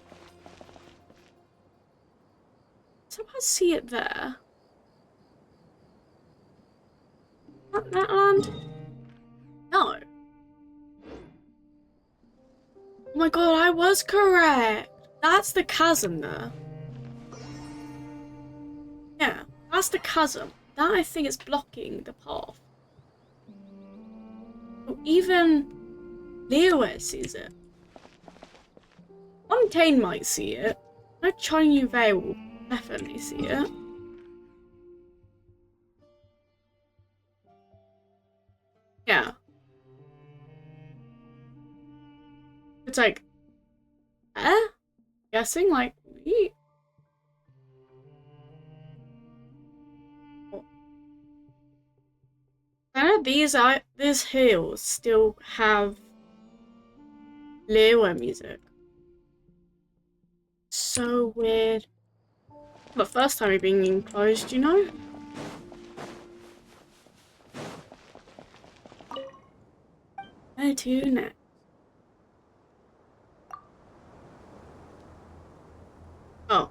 Somehow see it there. That land? No. Oh my god, I was correct. That's the chasm there. Yeah, that's the chasm. That I think is blocking the path. Oh, even Liyue sees it. Fontaine might see it. No Chang Yue will definitely see it. Yeah. It's like, guessing like, I know these hills still have Liyue music. So weird. The first time it being enclosed, you know? Where to next? Oh.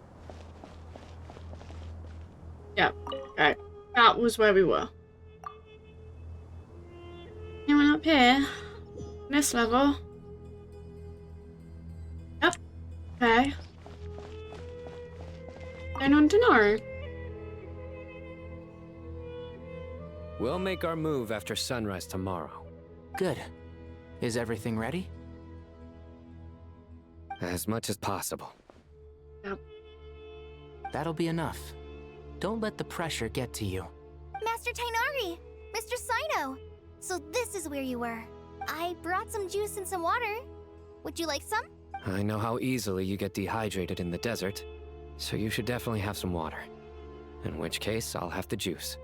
Yep, okay. That was where we were. Anyone up here? This level? Yep. Okay. Going on to know. We'll make our move after sunrise tomorrow. Good. Is everything ready? As much as possible. Yep. That'll be enough. Don't let the pressure get to you. Master Tainari! Mr. Sino! So this is where you were. I brought some juice and some water. Would you like some? I know how easily you get dehydrated in the desert, so you should definitely have some water. In which case, I'll have the juice.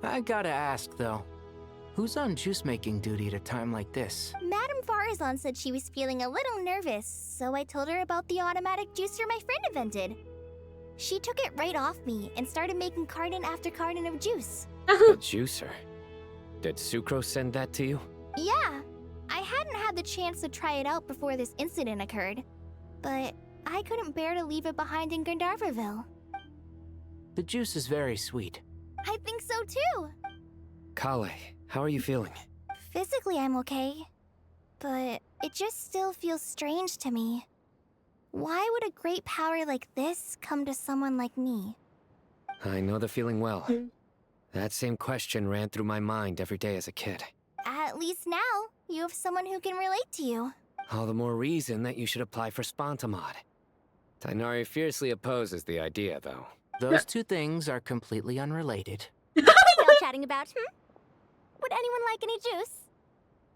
I gotta ask, though. Who's on juice-making duty at a time like this? Madame Farazan said she was feeling a little nervous, so I told her about the automatic juicer my friend invented. She took it right off me and started making carton after carton of juice. A juicer? Did Sucrose send that to you? Yeah. I hadn't had the chance to try it out before this incident occurred, but I couldn't bear to leave it behind in Gandharvaville. The juice is very sweet. I think so too. Kale, how are you feeling? Physically, I'm okay, but it just still feels strange to me. Why would a great power like this come to someone like me? I know the feeling well. That same question ran through my mind every day as a kid. At least now, you have someone who can relate to you. All the more reason that you should apply for Spontamod. Tainari fiercely opposes the idea, though. Those two things are completely unrelated. What are y'all chatting about, Would anyone like any juice?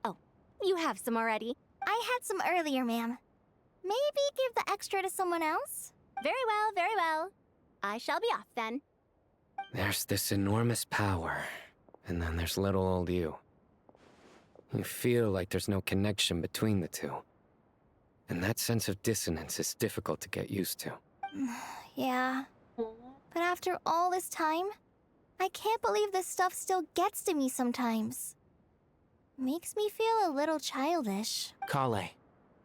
Oh, you have some already. I had some earlier, ma'am. Maybe give the extra to someone else? Very well, very well. I shall be off then. There's this enormous power, and then there's little old you. You feel like there's no connection between the two. And that sense of dissonance is difficult to get used to. Yeah. But after all this time, I can't believe this stuff still gets to me sometimes. Makes me feel a little childish. Kale,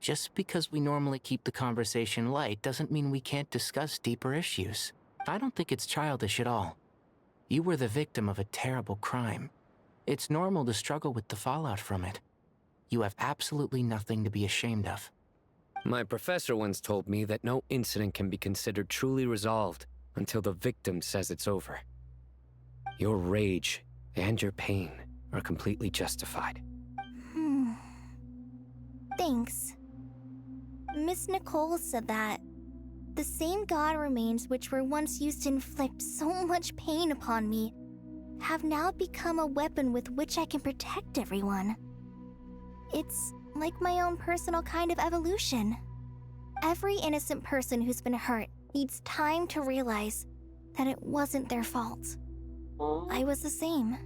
just because we normally keep the conversation light doesn't mean we can't discuss deeper issues. I don't think it's childish at all. You were the victim of a terrible crime. It's normal to struggle with the fallout from it. You have absolutely nothing to be ashamed of. My professor once told me that no incident can be considered truly resolved until the victim says it's over. Your rage and your pain are completely justified. Thanks. Miss Nicole said that the same god remains which were once used to inflict so much pain upon me have now become a weapon with which I can protect everyone. It's like my own personal kind of evolution. Every innocent person who's been hurt needs time to realize that it wasn't their fault. I was the same.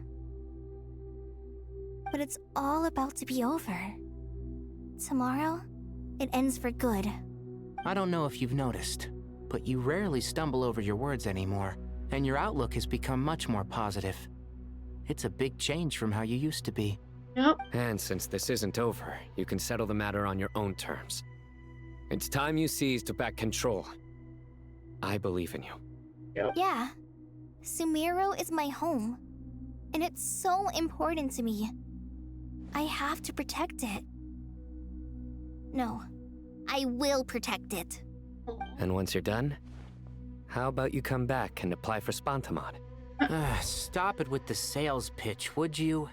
But it's all about to be over. Tomorrow, it ends for good. I don't know if you've noticed, but you rarely stumble over your words anymore, and your outlook has become much more positive. It's a big change from how you used to be. Yep. And since this isn't over, you can settle the matter on your own terms. It's time you seized back control. I believe in you. Yep. Yeah. Sumeru is my home, and it's so important to me. I have to protect it. No, I will protect it. And once you're done, how about you come back and apply for Spantamod? Stop it with the sales pitch, would you?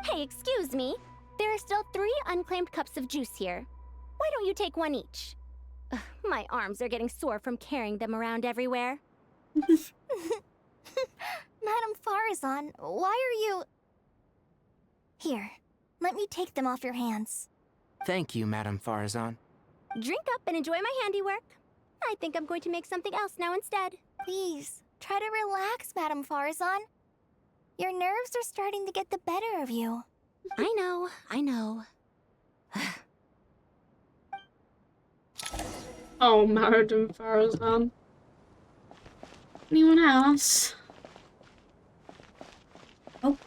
Hey, excuse me. There are still 3 unclaimed cups of juice here. Why don't you take one each? Ugh, my arms are getting sore from carrying them around everywhere. Madame Farazan, why are you... Here, let me take them off your hands. Thank you, Madame Farazan. Drink up and enjoy my handiwork. I think I'm going to make something else now instead. Please, try to relax, Madame Farazan. Your nerves are starting to get the better of you. I know. Oh, Madame Farazan. Anyone else? Oh.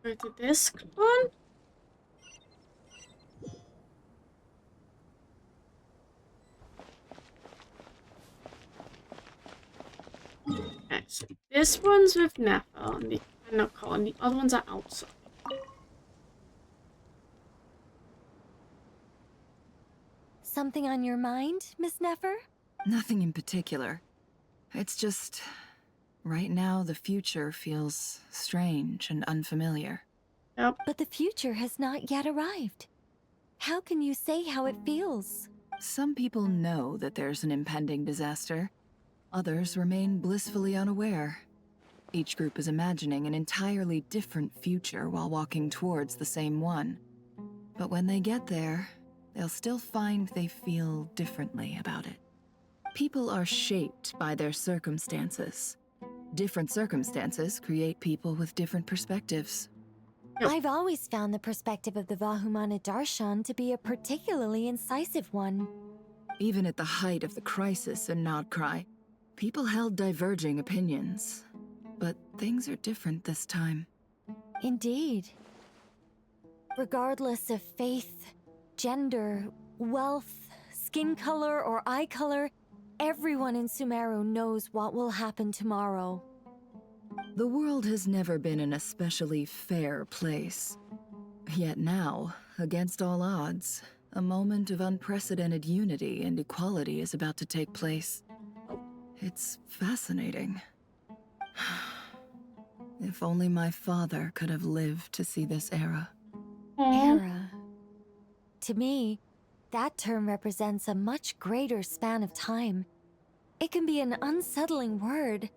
Go to this one. Okay, so this one's with Nefer and the Nicole, and the other ones are outside. Something on your mind, Miss Nefer? Nothing in particular. It's just... right now, the future feels strange and unfamiliar. Yep. But the future has not yet arrived. How can you say how it feels? Some people know that there's an impending disaster. Others remain blissfully unaware. Each group is imagining an entirely different future while walking towards the same one. But when they get there, they'll still find they feel differently about it. People are shaped by their circumstances. Different circumstances create people with different perspectives. I've always found the perspective of the Vahumana Darshan to be a particularly incisive one. Even at the height of the crisis in Nodcry, people held diverging opinions. But things are different this time. Indeed. Regardless of faith, gender, wealth, skin color, or eye color, everyone in Sumeru knows what will happen tomorrow. The world has never been an especially fair place. Yet now, against all odds, a moment of unprecedented unity and equality is about to take place. It's fascinating. If only my father could have lived to see this era. Era. To me, that term represents a much greater span of time. It can be an unsettling word.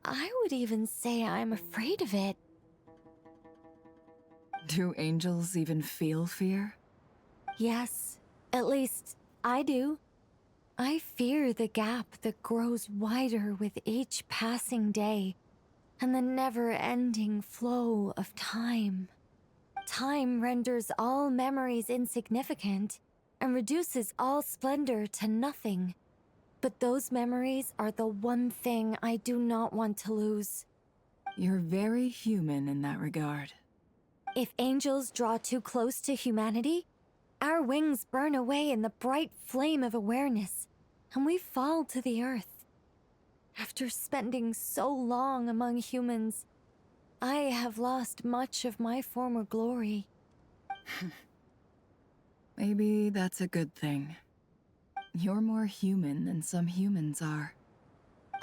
I would even say I'm afraid of it. Do angels even feel fear? Yes, at least I do. I fear the gap that grows wider with each passing day, and the never-ending flow of time. Time renders all memories insignificant, and reduces all splendor to nothing. But those memories are the one thing I do not want to lose. You're very human in that regard. If angels draw too close to humanity, our wings burn away in the bright flame of awareness, and we fall to the earth. After spending so long among humans, I have lost much of my former glory. Maybe that's a good thing. You're more human than some humans are.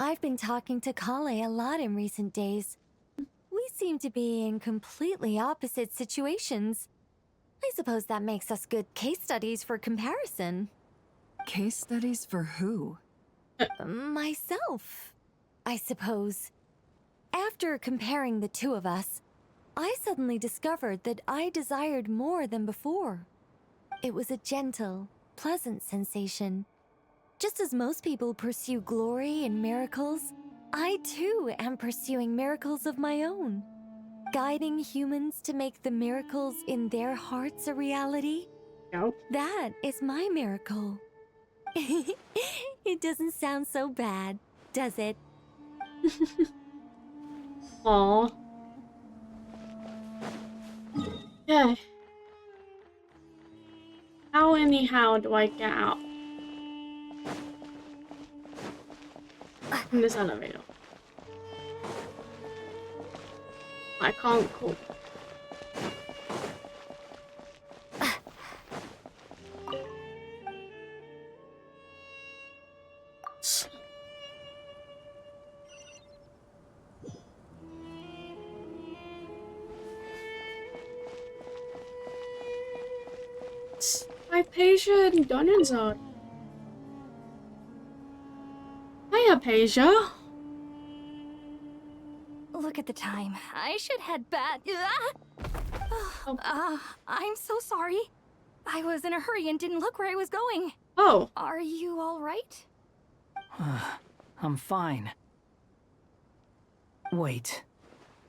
I've been talking to Kale a lot in recent days. We seem to be in completely opposite situations. I suppose that makes us good case studies for comparison. Case studies for who? Myself, I suppose. After comparing the two of us, I suddenly discovered that I desired more than before. It was a gentle, pleasant sensation. Just as most people pursue glory and miracles, I too am pursuing miracles of my own. Guiding humans to make the miracles in their hearts a reality. Nope. That is my miracle. It doesn't sound so bad, does it? Aww. Yeah. How anyhow do I get out? In this elevator. I can't cope. Hypatia and Donenzard. Hey, Hypatia. Look at the time. I should head back. I'm so sorry. I was in a hurry and didn't look where I was going. Oh. Are you all right? I'm fine. Wait.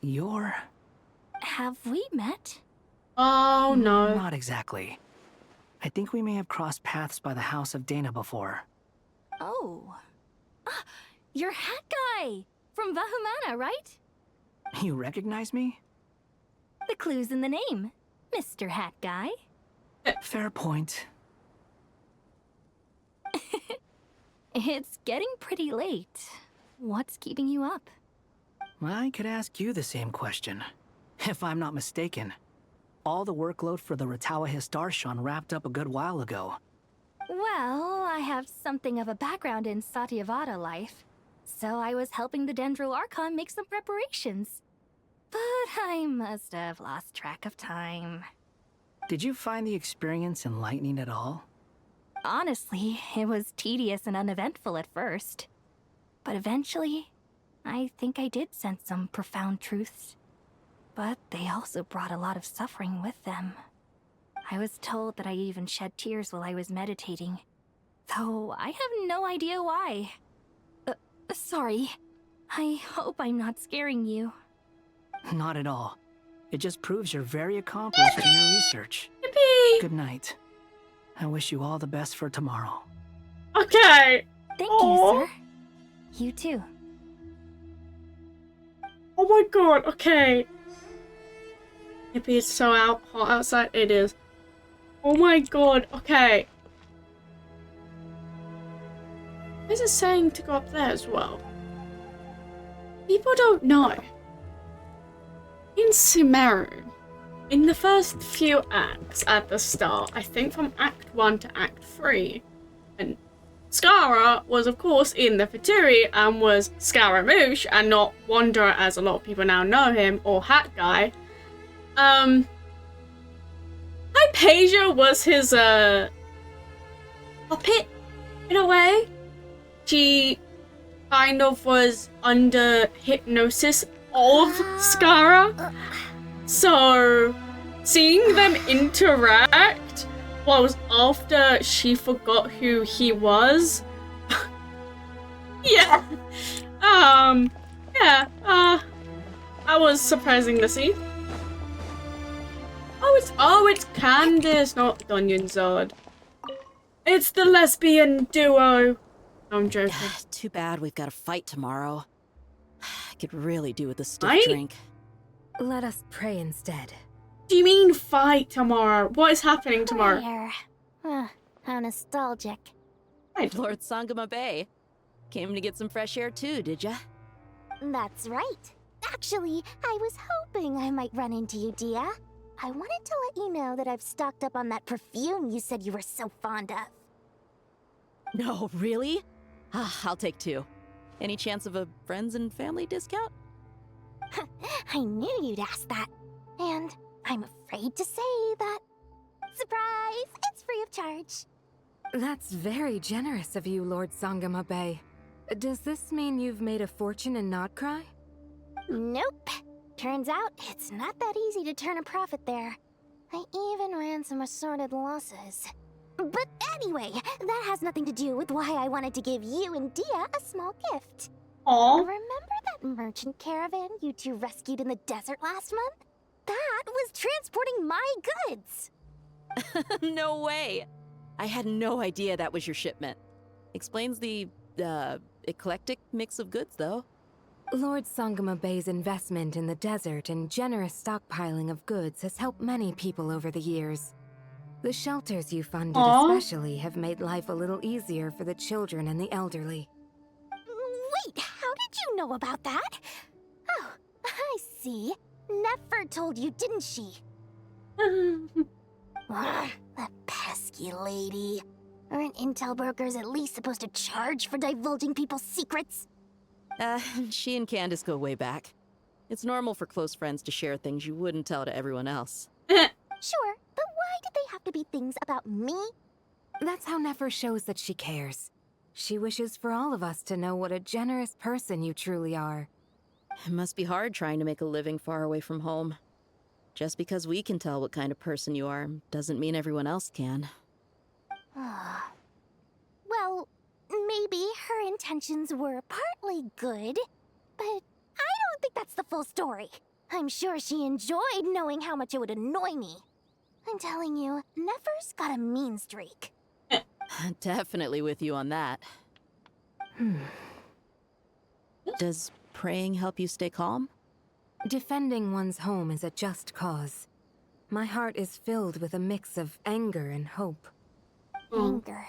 You're... Have we met? Oh, no. Not exactly. I think we may have crossed paths by the house of Dana before. Oh. You're Hat Guy! From Vahumana, right? You recognize me? The clue's in the name. Mr. Hat Guy. Fair point. It's getting pretty late. What's keeping you up? I could ask you the same question. If I'm not mistaken, all the workload for the Ratawa Histarshan wrapped up a good while ago. Well, I have something of a background in Satyavada life, so I was helping the Dendro Archon make some preparations. But I must have lost track of time. Did you find the experience enlightening at all? Honestly, it was tedious and uneventful at first. But eventually, I think I did sense some profound truths. But they also brought a lot of suffering with them. I was told that I even shed tears while I was meditating, though I have no idea why. Sorry. I hope I'm not scaring you. Not at all. It just proves you're very accomplished in your research. Yippee! Good night. I wish you all the best for tomorrow. Okay. Thank you, sir. You too. Oh my god, okay. Yippee, it's so hot outside. It is. Oh my god, okay. What is it saying to go up there as well? People don't know. In Sumeru, in the first few acts at the start, I think from Act 1 to Act 3, and Skara was of course in the Faturi and was Scaramouche and not Wanderer as a lot of people now know him, or Hat Guy. Hypatia was his puppet in a way. She kind of was under hypnosis of Skara. So seeing them interact was after she forgot who he was. Yeah. That was surprising to see. Oh, it's Candace, not Dungeon Zod. It's the lesbian duo. I'm joking. Too bad we've got a fight tomorrow. I could really do with a stiff Fight? drink. Let us pray instead. Do you mean fight tomorrow? What is happening tomorrow? How nostalgic. Lord Sangama Bay. Came to get some fresh air too, did ya? That's right. Actually, I was hoping I might run into you, Dia. I wanted to let you know that I've stocked up on that perfume you said you were so fond of. No, really? I'll take 2. Any chance of a friends and family discount? I knew you'd ask that. And I'm afraid to say that. Surprise! It's free of charge. That's very generous of you, Lord Sangama Bay. Does this mean you've made a fortune in Notcry? Nope. Turns out it's not that easy to turn a profit there. I even ran some assorted losses. But anyway, that has nothing to do with why I wanted to give you and Dia a small gift. Aww. Remember that merchant caravan you two rescued in the desert last month? That was transporting my goods! No way! I had no idea that was your shipment. Explains the, eclectic mix of goods, though. Lord Sangama Bay's investment in the desert and generous stockpiling of goods has helped many people over the years. The shelters you funded especially have made life a little easier for the children and the elderly. Wait, how did you know about that? Oh, I see. Nefer told you, didn't she? That pesky lady. Aren't intel brokers at least supposed to charge for divulging people's secrets? She and Candace go way back. It's normal for close friends to share things you wouldn't tell to everyone else. Sure, but why did they have to be things about me? That's how Nefer shows that she cares. She wishes for all of us to know what a generous person you truly are. It must be hard trying to make a living far away from home. Just because we can tell what kind of person you are doesn't mean everyone else can. Well, maybe her intentions were partly good, but I don't think that's the full story. I'm sure she enjoyed knowing how much it would annoy me. I'm telling you, Nefer's got a mean streak. Definitely with you on that. Does praying help you stay calm? Defending one's home is a just cause. My heart is filled with a mix of anger and hope. Anger.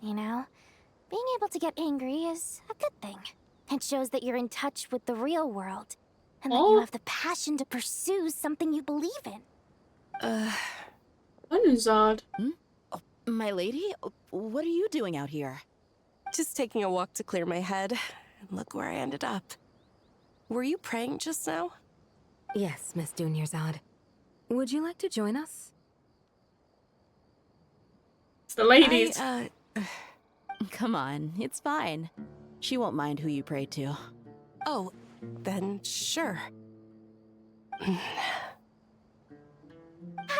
You know, being able to get angry is a good thing. It shows that you're in touch with the real world, and that you have the passion to pursue something you believe in. Zod. Oh, my lady? What are you doing out here? Just taking a walk to clear my head, and look where I ended up. Were you praying just now? Yes, Miss Dunyarzad. Would you like to join us? It's the ladies. Come on, it's fine. She won't mind who you pray to. Oh, then sure. I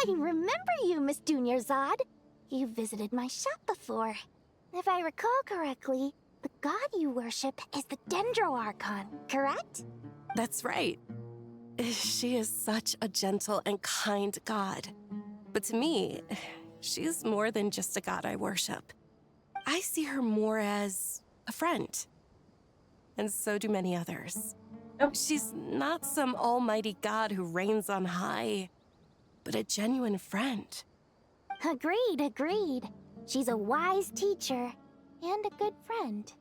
remember you, Miss Dunyarzad. You visited my shop before. If I recall correctly, the god you worship is the Dendro Archon, correct? That's right. She is such a gentle and kind god. But to me, she is more than just a god I worship. I see her more as a friend. And so do many others. She's not some almighty god who reigns on high, but a genuine friend. Agreed. She's a wise teacher and a good friend.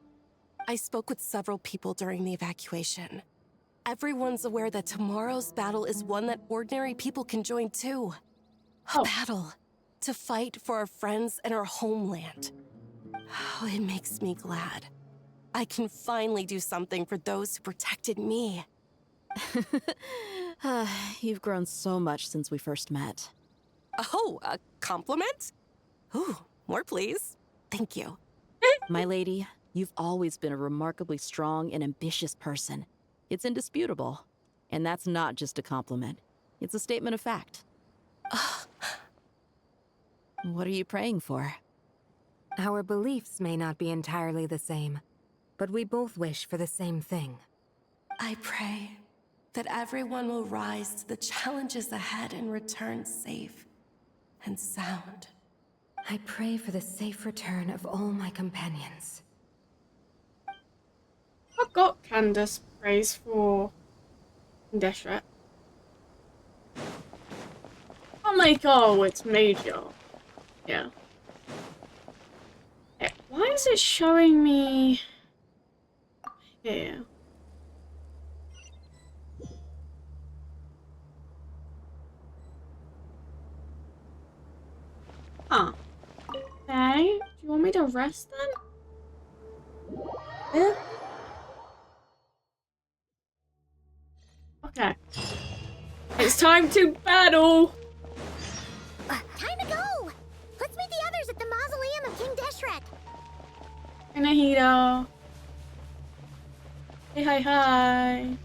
I spoke with several people during the evacuation. Everyone's aware that tomorrow's battle is one that ordinary people can join too. A battle to fight for our friends and our homeland. Oh, it makes me glad. I can finally do something for those who protected me. You've grown so much since we first met. Oh, a compliment? Ooh, more please. Thank you. My lady, you've always been a remarkably strong and ambitious person. It's indisputable. And that's not just a compliment. It's a statement of fact. What are you praying for? Our beliefs may not be entirely the same, but we both wish for the same thing. I pray that everyone will rise to the challenges ahead and return safe and sound. I pray for the safe return of all my companions. I've got Candace praise for Deshret. I'm like, oh, it's major. Yeah. Why is it showing me here? Huh. Okay. Do you want me to rest then? Yeah. Okay. It's time to battle! Time to go! Let's meet the others at the mausoleum of King Deshret. Nahida. Hey, hi, hi.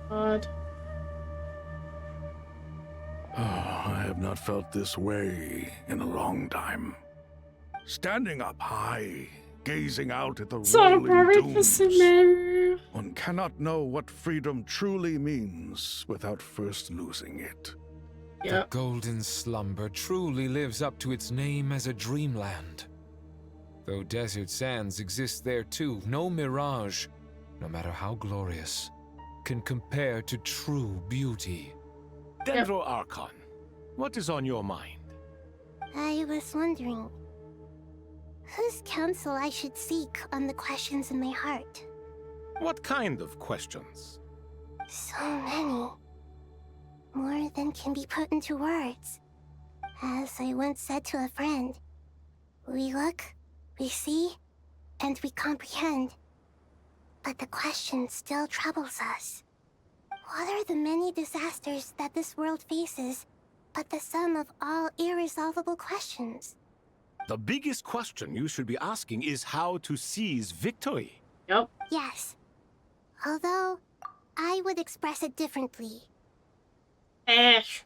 God. Oh, I have not felt this way in a long time. Standing up high, gazing out at the So rolling worried for dunes. Sumeru. One cannot know what freedom truly means without first losing it. The golden slumber truly lives up to its name as a dreamland. Though desert sands exist there too, no mirage, no matter how glorious, can compare to true beauty. Dendro Archon, what is on your mind? I was wondering whose counsel I should seek on the questions in my heart. What kind of questions? So many. More than can be put into words. As I once said to a friend, we look, we see, and we comprehend. But the question still troubles us. What are the many disasters that this world faces, but the sum of all irresolvable questions? The biggest question you should be asking is how to seize victory. Yep. Yes. Although, I would express it differently. Fish.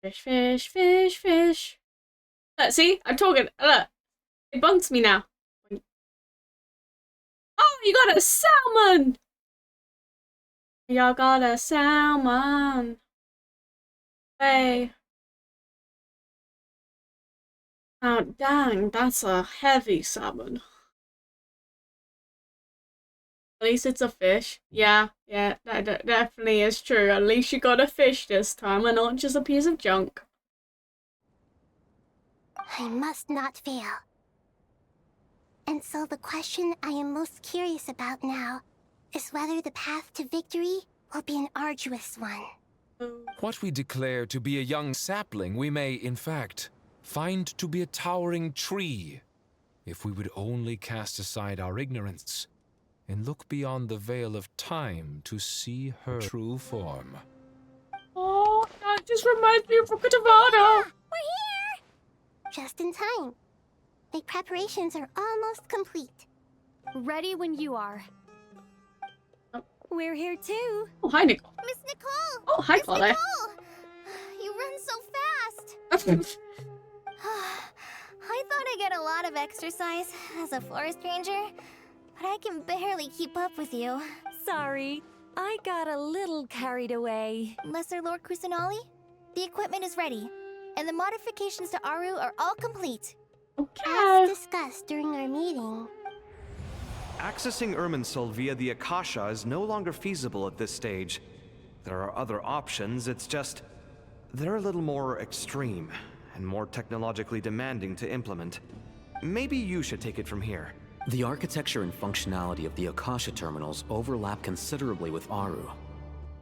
Fish, fish, fish, fish. Look, see? I'm talking. Look. It bunks me now. Oh, you got a salmon! Y'all got a salmon. Hey. Oh, dang. That's a heavy salmon. At least it's a fish. Yeah, that definitely is true. At least you got a fish this time and not just a piece of junk. I must not fail. And so the question I am most curious about now is whether the path to victory will be an arduous one. What we declare to be a young sapling, we may, in fact, find to be a towering tree, if we would only cast aside our ignorance and look beyond the veil of time to see her true form. Oh, that just reminds me of Rukatavada! We're here! Just in time. My preparations are almost complete. Ready when you are. We're here too. Oh, hi, Nicole. Miss Nicole! Oh, hi, Miss Claudia. Nicole! You run so fast! I thought I'd get a lot of exercise as a forest ranger, but I can barely keep up with you. Sorry, I got a little carried away. Lesser Lord Kusanali, the equipment is ready, and the modifications to Aru are all complete. Okay. As discussed during our meeting. Accessing Irminsul via the Akasha is no longer feasible at this stage. There are other options, it's just they're a little more extreme and more technologically demanding to implement. Maybe you should take it from here. The architecture and functionality of the Akasha terminals overlap considerably with Aru.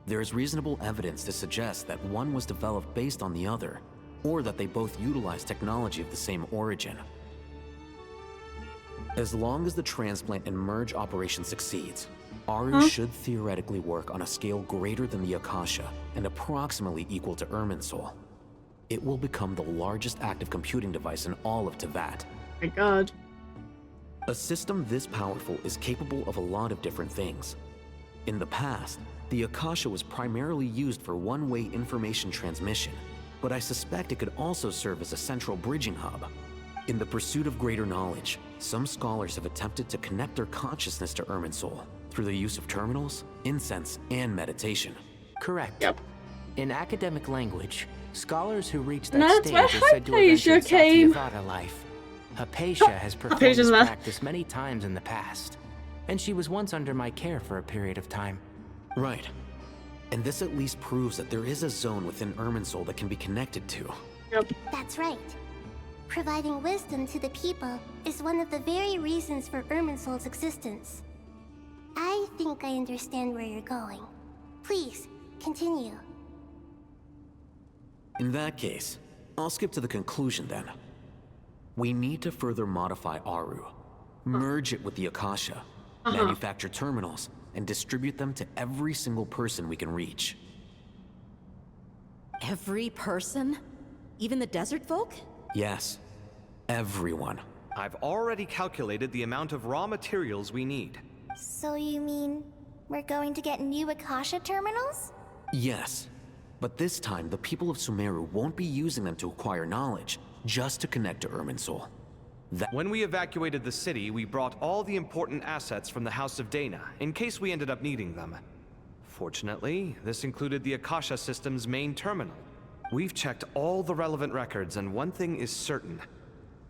There is reasonable evidence to suggest that one was developed based on the other, or that they both utilize technology of the same origin. As long as the transplant and merge operation succeeds, Aru should theoretically work on a scale greater than the Akasha and approximately equal to Irminsul. It will become the largest active computing device in all of Teyvat. My God. A system this powerful is capable of a lot of different things. In the past, the Akasha was primarily used for one-way information transmission, but I suspect it could also serve as a central bridging hub. In the pursuit of greater knowledge, some scholars have attempted to connect their consciousness to Irminsul through the use of terminals, incense, and meditation. Correct. Yep. In academic language, scholars who reach And that that's stage where are said to have Hypatia entered came. Satyavada life. Hypatia has performed Hypatia's this there. practice many times in the past, and she was once under my care for a period of time. Right. And this at least proves that there is a zone within Irminsul that can be connected to. That's right. Providing wisdom to the people is one of the very reasons for Irminsul's existence. I think I understand where you're going. Please, continue. In that case, I'll skip to the conclusion then. We need to further modify Aru, merge it with the Akasha, manufacture terminals, and distribute them to every single person we can reach. Every person? Even the desert folk? Yes, everyone. I've already calculated the amount of raw materials we need. So you mean we're going to get new Akasha terminals? Yes, but this time the people of Sumeru won't be using them to acquire knowledge, just to connect to Irminsul. When we evacuated the city, we brought all the important assets from the House of Dana, in case we ended up needing them. Fortunately, this included the Akasha system's main terminal. We've checked all the relevant records, and one thing is certain.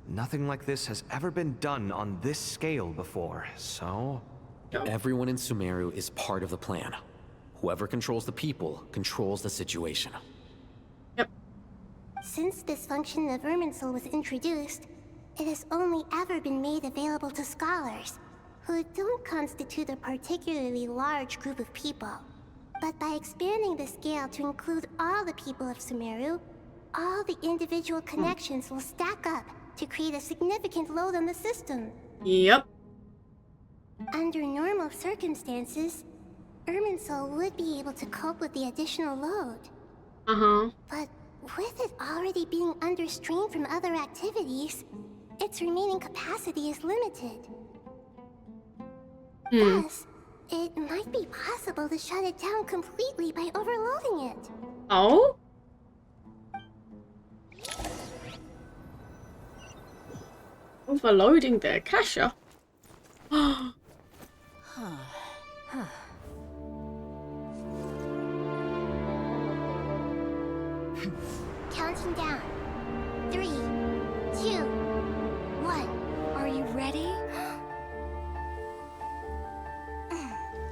Nothing like this has ever been done on this scale before, so... Everyone in Sumeru is part of the plan. Whoever controls the people controls the situation. Since this function of Irminsul was introduced, it has only ever been made available to scholars, who don't constitute a particularly large group of people. But by expanding the scale to include all the people of Sumeru, all the individual connections will stack up to create a significant load on the system. Yep. Under normal circumstances, Irminsul would be able to cope with the additional load. But with it already being under strain from other activities, its remaining capacity is limited. Thus, it might be possible to shut it down completely by overloading it. Oh? Overloading the Akasha? Counting down. 3, 2, 1. Are you ready?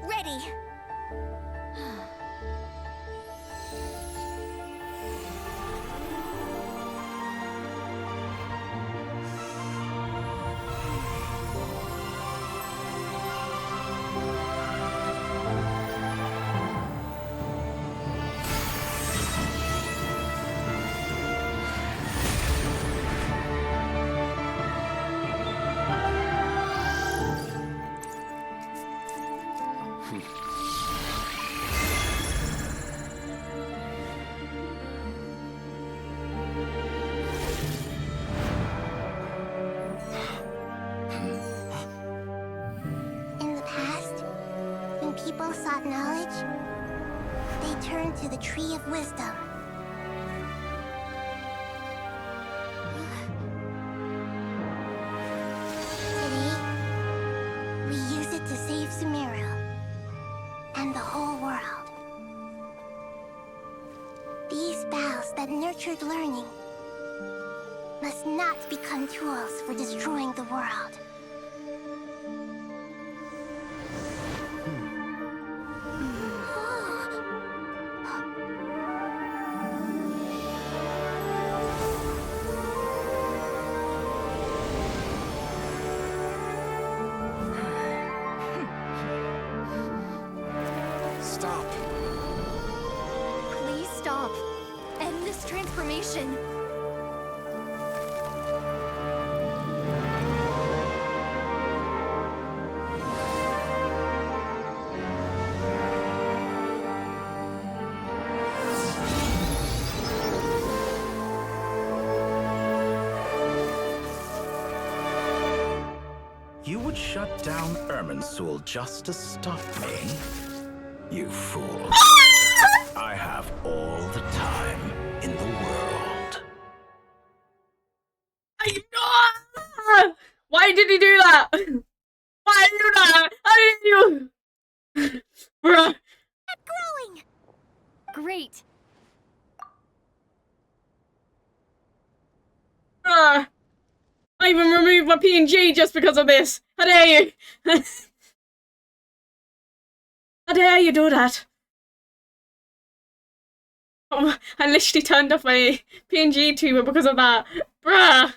Ready. People sought knowledge, they turned to the Tree of Wisdom. Today, we use it to save Sumeru and the whole world. These boughs that nurtured learning must not become tools for destroying the world. Transformation. You would shut down Irminsul just to stop me? You fool. I have all the time in the world. Why did he do that? Why did he do that? How did he do? Bruh. Growing. Great. I even removed my PNG just because of this. How dare you? How dare you do that? Oh, I literally turned off my PNG tuber because of that. Bruh.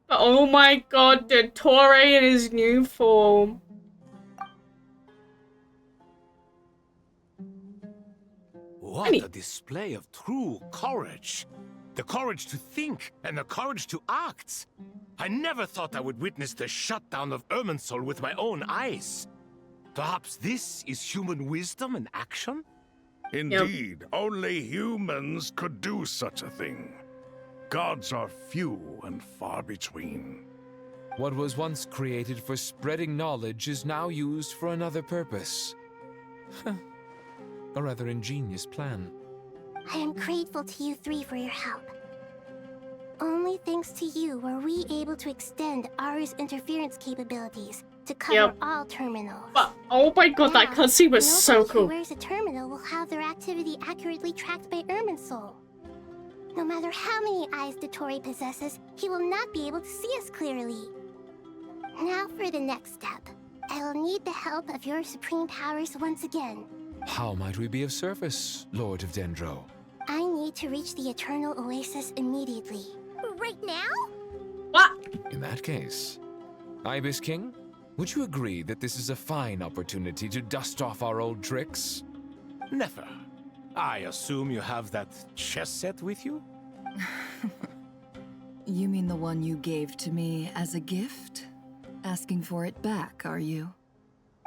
But oh my god, the Torre in his new form. What a display of true courage. The courage to think and the courage to act. I never thought I would witness the shutdown of Irminsul with my own eyes. Perhaps this is human wisdom in action? Indeed, only humans could do such a thing. Gods are few and far between. What was once created for spreading knowledge is now used for another purpose. A rather ingenious plan. I am grateful to you three for your help. Only thanks to you were we able to extend Aru's interference capabilities to cover all terminals. But, oh my god, that cutscene was so cool. Who wears a terminal will have their activity accurately tracked by Irminsul. No matter how many eyes Dottore possesses, he will not be able to see us clearly. Now for the next step. I will need the help of your supreme powers once again. How might we be of service, Lord of Dendro? I need to reach the Eternal Oasis immediately. Right now? What? In that case, Ibis King, would you agree that this is a fine opportunity to dust off our old tricks? Never. I assume you have that chess set with you? You mean the one you gave to me as a gift? Asking for it back, are you?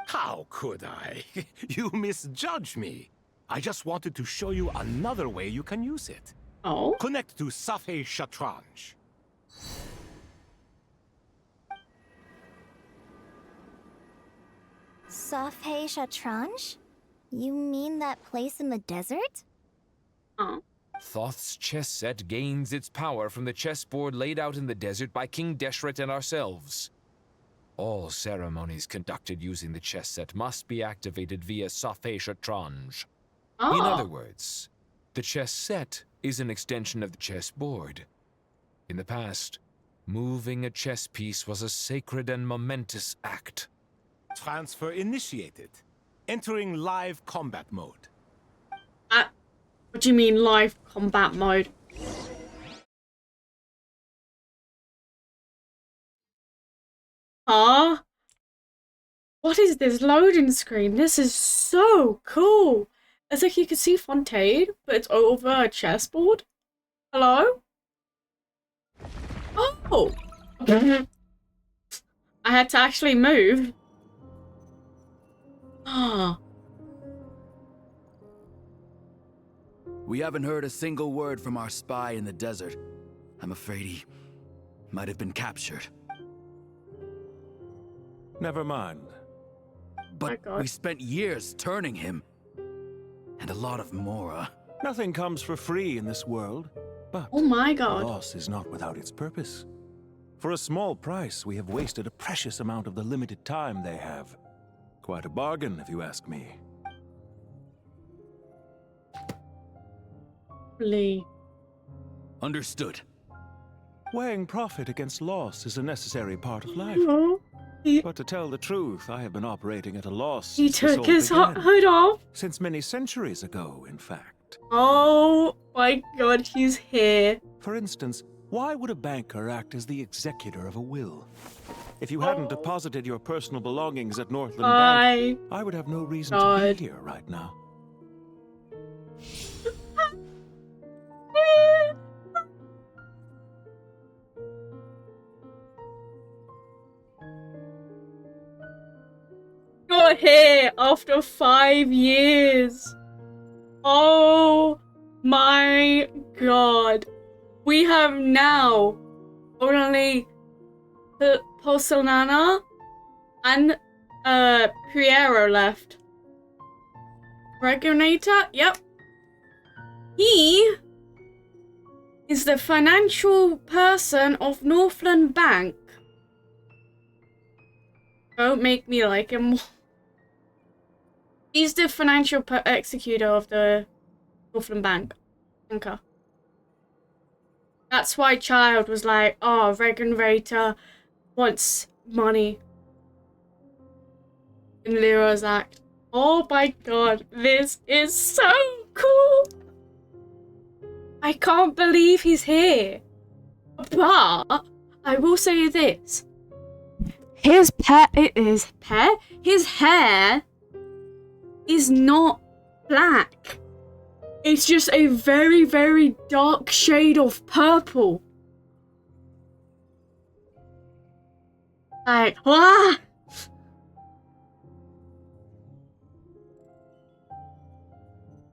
How could I? You misjudge me. I just wanted to show you another way you can use it. Oh? Connect to Safhe Shatranj. Safhe Shatranj? You mean that place in the desert? Thoth's chess set gains its power from the chessboard laid out in the desert by King Deshret and ourselves. All ceremonies conducted using the chess set must be activated via Safhe Shatranj. In other words, the chess set is an extension of the chessboard. In the past, moving a chess piece was a sacred and momentous act. Transfer initiated. Entering live combat mode. What do you mean live combat mode? What is this loading screen? This is so cool. It's like you can see Fontaine, but it's over a chessboard. Hello? Oh! I had to actually move. We haven't heard a single word from our spy in the desert. I'm afraid he might have been captured. Never mind. But we spent years turning him. And a lot of Mora. Nothing comes for free in this world. But oh my god. Loss is not without its purpose. For a small price, we have wasted a precious amount of the limited time they have. Quite a bargain, if you ask me. Lee. Understood. Weighing profit against loss is a necessary part of life. But to tell the truth, I have been operating at a loss. He took his hood off? Since many centuries ago, in fact. Oh my god, he's here. For instance, why would a banker act as the executor of a will? If you hadn't deposited your personal belongings at Northland Bank, I would have no reason to be here right now. You're here after 5 years. Oh my god. We have now only Porcelana and Piero left. Regulator? Yep. He is the financial person of Northland Bank. Don't make me like him. He's the financial executor of the Northland Bank. Banker. That's why Child was like, oh, Regenerator wants money in Lyra's act. Oh my god, this is so cool! I can't believe he's here. But I will say this. His hair is not black. It's just a very, very dark shade of purple. Like, ah!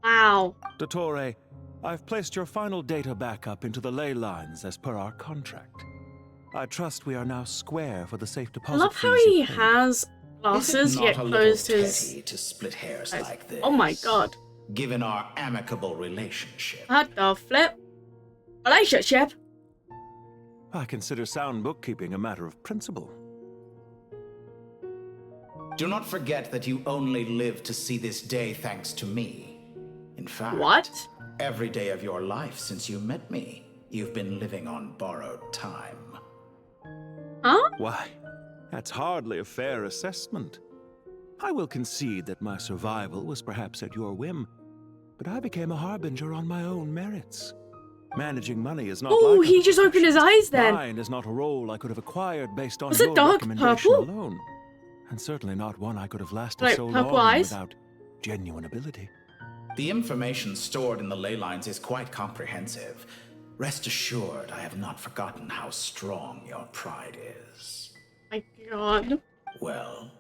Wow. Dottore, I've placed your final data backup into the ley lines as per our contract. I trust we are now square for the safe I deposit love how fees he you paid. has glasses yet closed his... to split hairs like this? Oh my god. Given our amicable relationship. What the flip? Relationship? I consider sound bookkeeping a matter of principle. Do not forget that you only live to see this day thanks to me. In fact, what? Every day of your life since you met me, you've been living on borrowed time. Huh? Why, that's hardly a fair assessment. I will concede that my survival was perhaps at your whim, but I became a harbinger on my own merits. Managing money is not Oh, like he just opened his eyes then. Mine is not a role I could have acquired based on Was it your dark recommendation purple? alone. And certainly not one I could have lasted Like so purple long eyes? without genuine ability. The information stored in the ley lines is quite comprehensive. Rest assured, I have not forgotten how strong your pride is. My god. Well,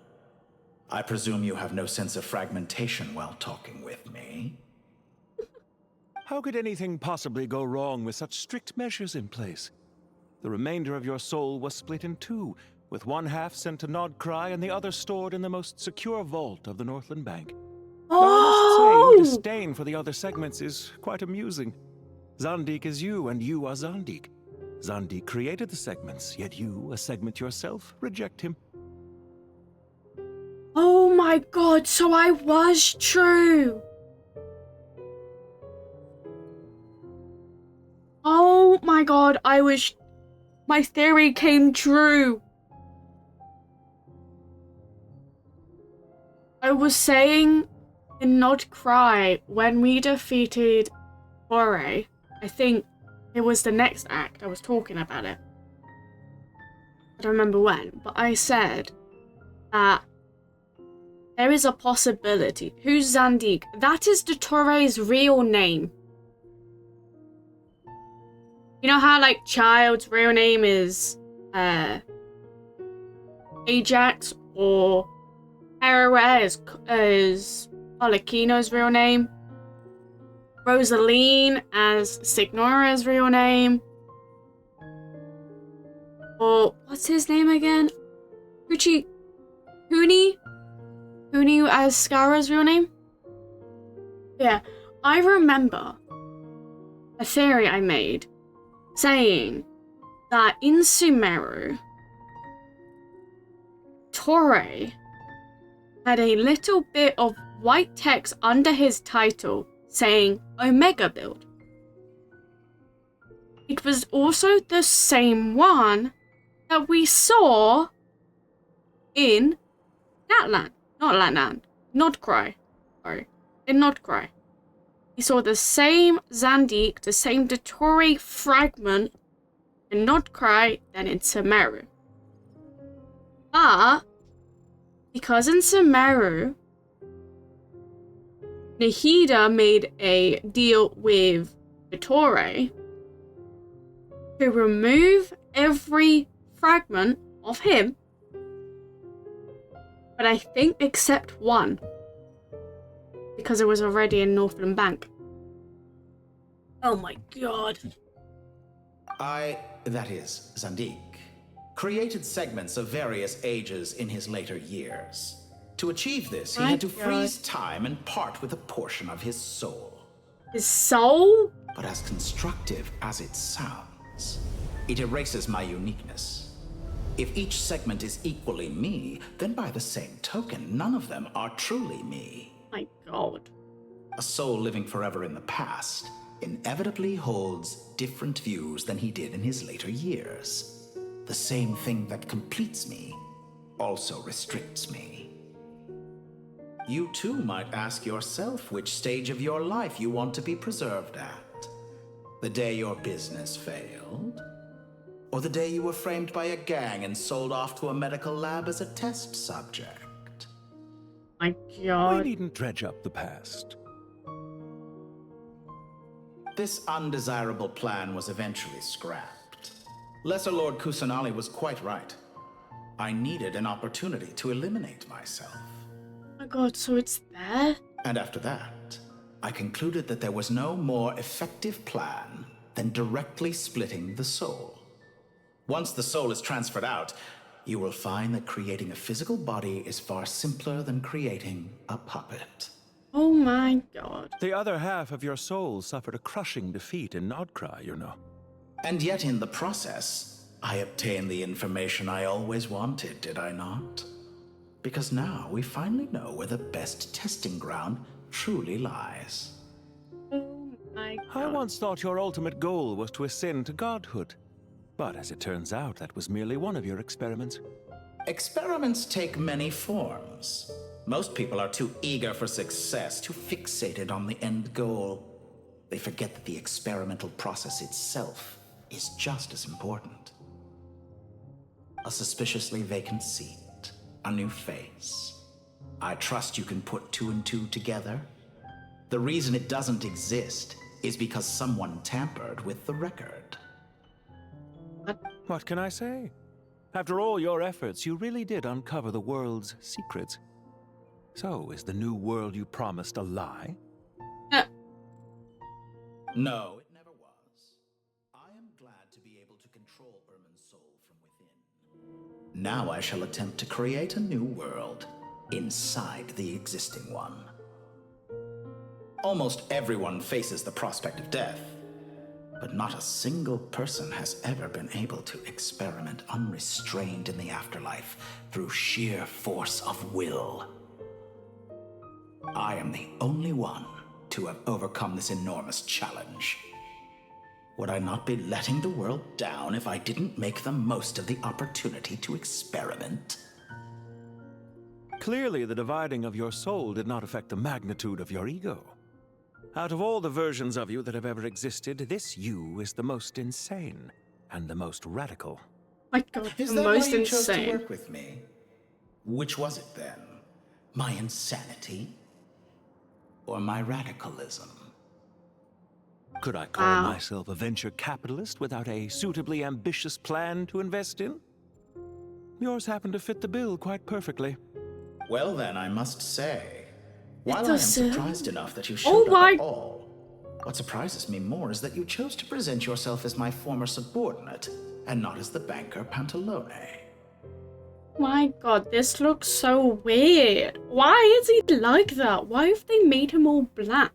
I presume you have no sense of fragmentation while talking with me. How could anything possibly go wrong with such strict measures in place? The remainder of your soul was split in two, with one half sent to Nodcry and the other stored in the most secure vault of the Northland Bank. Though I must say, your disdain for the other segments is quite amusing. Zandik is you, and you are Zandik. Zandik created the segments, yet you, a segment yourself, reject him. Oh my god, so I was true. Oh my god, I wish my theory came true. I was saying in Not Cry when we defeated Bore, I think it was the next act I was talking about it. I don't remember when, but I said that there is a possibility. Who's Zandik? That is Dottore's real name. You know how, like, Child's real name is Ajax, or Arrow is Arlecchino's real name? Rosaline as Signora's real name? Or what's his name again? Huni as Scara's real name? Yeah, I remember a theory I made saying that in Sumeru, Torre had a little bit of white text under his title saying Omega Build. It was also the same one that we saw in Nodcry. Sorry, in Nodcry. We saw the same Zandik, the same Dottore fragment in Nodcry than in Sumeru. But because in Sumeru, Nahida made a deal with Dottore to remove every fragment of him, but I think except one, because it was already in Northland Bank. Oh my god. That is, Zandik, created segments of various ages in his later years. To achieve this, he had to freeze time and part with a portion of his soul. His soul? But as constructive as it sounds, it erases my uniqueness. If each segment is equally me, then by the same token, none of them are truly me. My god. A soul living forever in the past, inevitably holds different views than he did in his later years. The same thing that completes me also restricts me. You too might ask yourself which stage of your life you want to be preserved at. The day your business failed? Or the day you were framed by a gang and sold off to a medical lab as a test subject? My We God. needn't dredge up the past. This undesirable plan was eventually scrapped. Lesser Lord Kusanali was quite right. I needed an opportunity to eliminate myself. Oh my God, so it's there? And after that, I concluded that there was no more effective plan than directly splitting the soul. Once the soul is transferred out, you will find that creating a physical body is far simpler than creating a puppet. Oh my God. The other half of your soul suffered a crushing defeat in Nodcry, you know. And yet in the process, I obtained the information I always wanted, did I not? Because now we finally know where the best testing ground truly lies. Oh my God. I once thought your ultimate goal was to ascend to godhood. But as it turns out, that was merely one of your experiments. Experiments take many forms. Most people are too eager for success, too fixated on the end goal. They forget that the experimental process itself is just as important. A suspiciously vacant seat, a new face. I trust you can put two and two together. The reason it doesn't exist is because someone tampered with the record. What can I say? After all your efforts, you really did uncover the world's secrets. So, is the new world you promised a lie? No, it never was. I am glad to be able to control Ermin's soul from within. Now I shall attempt to create a new world inside the existing one. Almost everyone faces the prospect of death, but not a single person has ever been able to experiment unrestrained in the afterlife through sheer force of will. I am the only one to have overcome this enormous challenge. Would I not be letting the world down if I didn't make the most of the opportunity to experiment? Clearly, the dividing of your soul did not affect the magnitude of your ego. Out of all the versions of you that have ever existed, this you is the most insane and the most radical. My God, Is the that most why you chose to insane. work with me? Which was it then? My insanity? Or my radicalism? Could I call myself a venture capitalist without a suitably ambitious plan to invest in? Yours happened to fit the bill quite perfectly. Well then, I must say, while I am does, surprised enough that you showed up my- at all, what surprises me more is that you chose to present yourself as my former subordinate, and not as the banker Pantalone. My God, this looks so weird. Why is he like that? Why have they made him all black?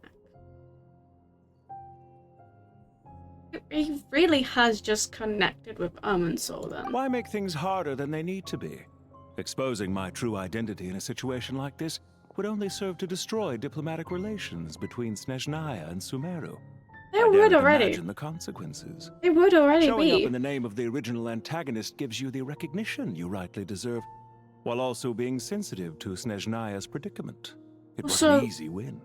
He really has just connected with Soul then. Why make things harder than they need to be? Exposing my true identity in a situation like this would only serve to destroy diplomatic relations between Snezhnaya and Sumeru. They I would daren't already. imagine the consequences. It would already Showing be. up in the name of the original antagonist gives you the recognition you rightly deserve, while also being sensitive to Snezhnaya's predicament. It was So, an easy win.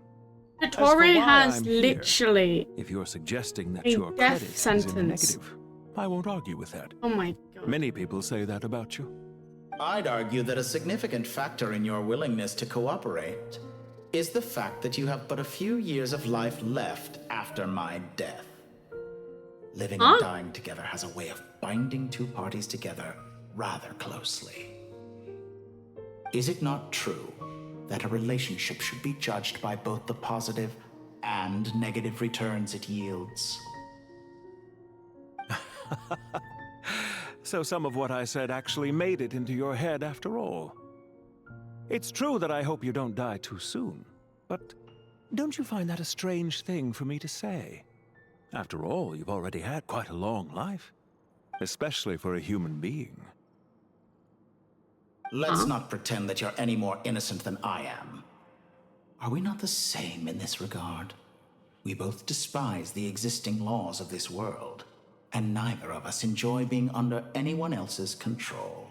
Vittori has I'm here, literally if you're suggesting that a your death credit is sentence. in the negative, I won't argue with that. Oh my God. Many people say that about you. I'd argue that a significant factor in your willingness to cooperate is the fact that you have but a few years of life left after my death. Living and dying together has a way of binding two parties together rather closely. Is it not true that a relationship should be judged by both the positive and negative returns it yields? So some of what I said actually made it into your head after all. It's true that I hope you don't die too soon, but don't you find that a strange thing for me to say? After all, you've already had quite a long life, especially for a human being. Let's not pretend that you're any more innocent than I am. Are we not the same in this regard? We both despise the existing laws of this world, and neither of us enjoy being under anyone else's control.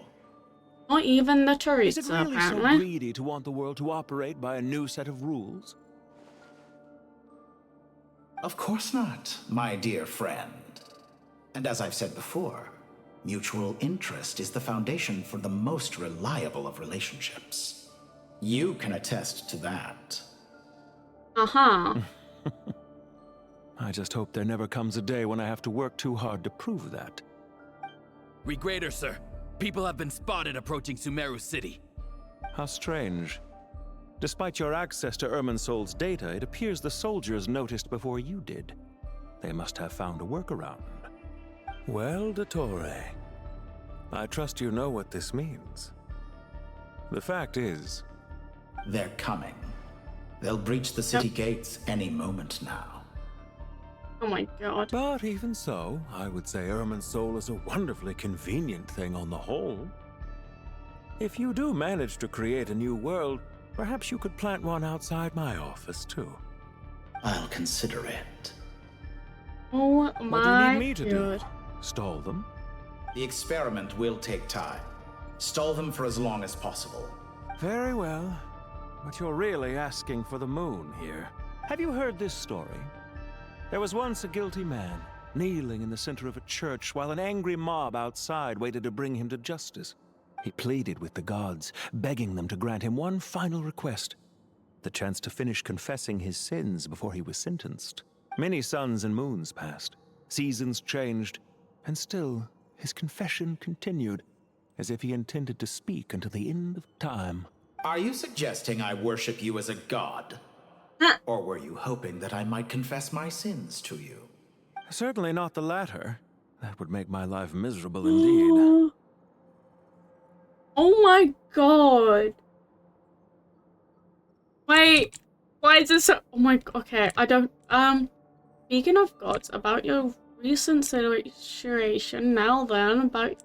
Not even the Is Teresa, it really so apparently. greedy to want the world to operate by a new set of rules? Of course not, my dear friend. And as I've said before, mutual interest is the foundation for the most reliable of relationships. You can attest to that. Uh-huh. I just hope there never comes a day when I have to work too hard to prove that. Regrader, sir. People have been spotted approaching Sumeru City. How strange. Despite your access to Irminsol's data, it appears the soldiers noticed before you did. They must have found a workaround. Well, Dottore, I trust you know what this means. The fact is... They're coming. They'll breach the city gates any moment now. Oh my god. But even so, I would say Irminsol is a wonderfully convenient thing on the whole. If you do manage to create a new world, perhaps you could plant one outside my office, too. I'll consider it. Oh my What do you need me to god. do? Stall them? The experiment will take time. Stall them for as long as possible. Very well. But you're really asking for the moon here. Have you heard this story? There was once a guilty man, kneeling in the center of a church while an angry mob outside waited to bring him to justice. He pleaded with the gods, begging them to grant him one final request: the chance to finish confessing his sins before he was sentenced. Many suns and moons passed, seasons changed, and still his confession continued, as if he intended to speak until the end of time. Are you suggesting I worship you as a god? Or were you hoping that I might confess my sins to you? Certainly not the latter. That would make my life miserable indeed. Oh my god. Wait. Why is this so... Oh my... Okay, I don't... Speaking of gods, about your recent situation, now then, about...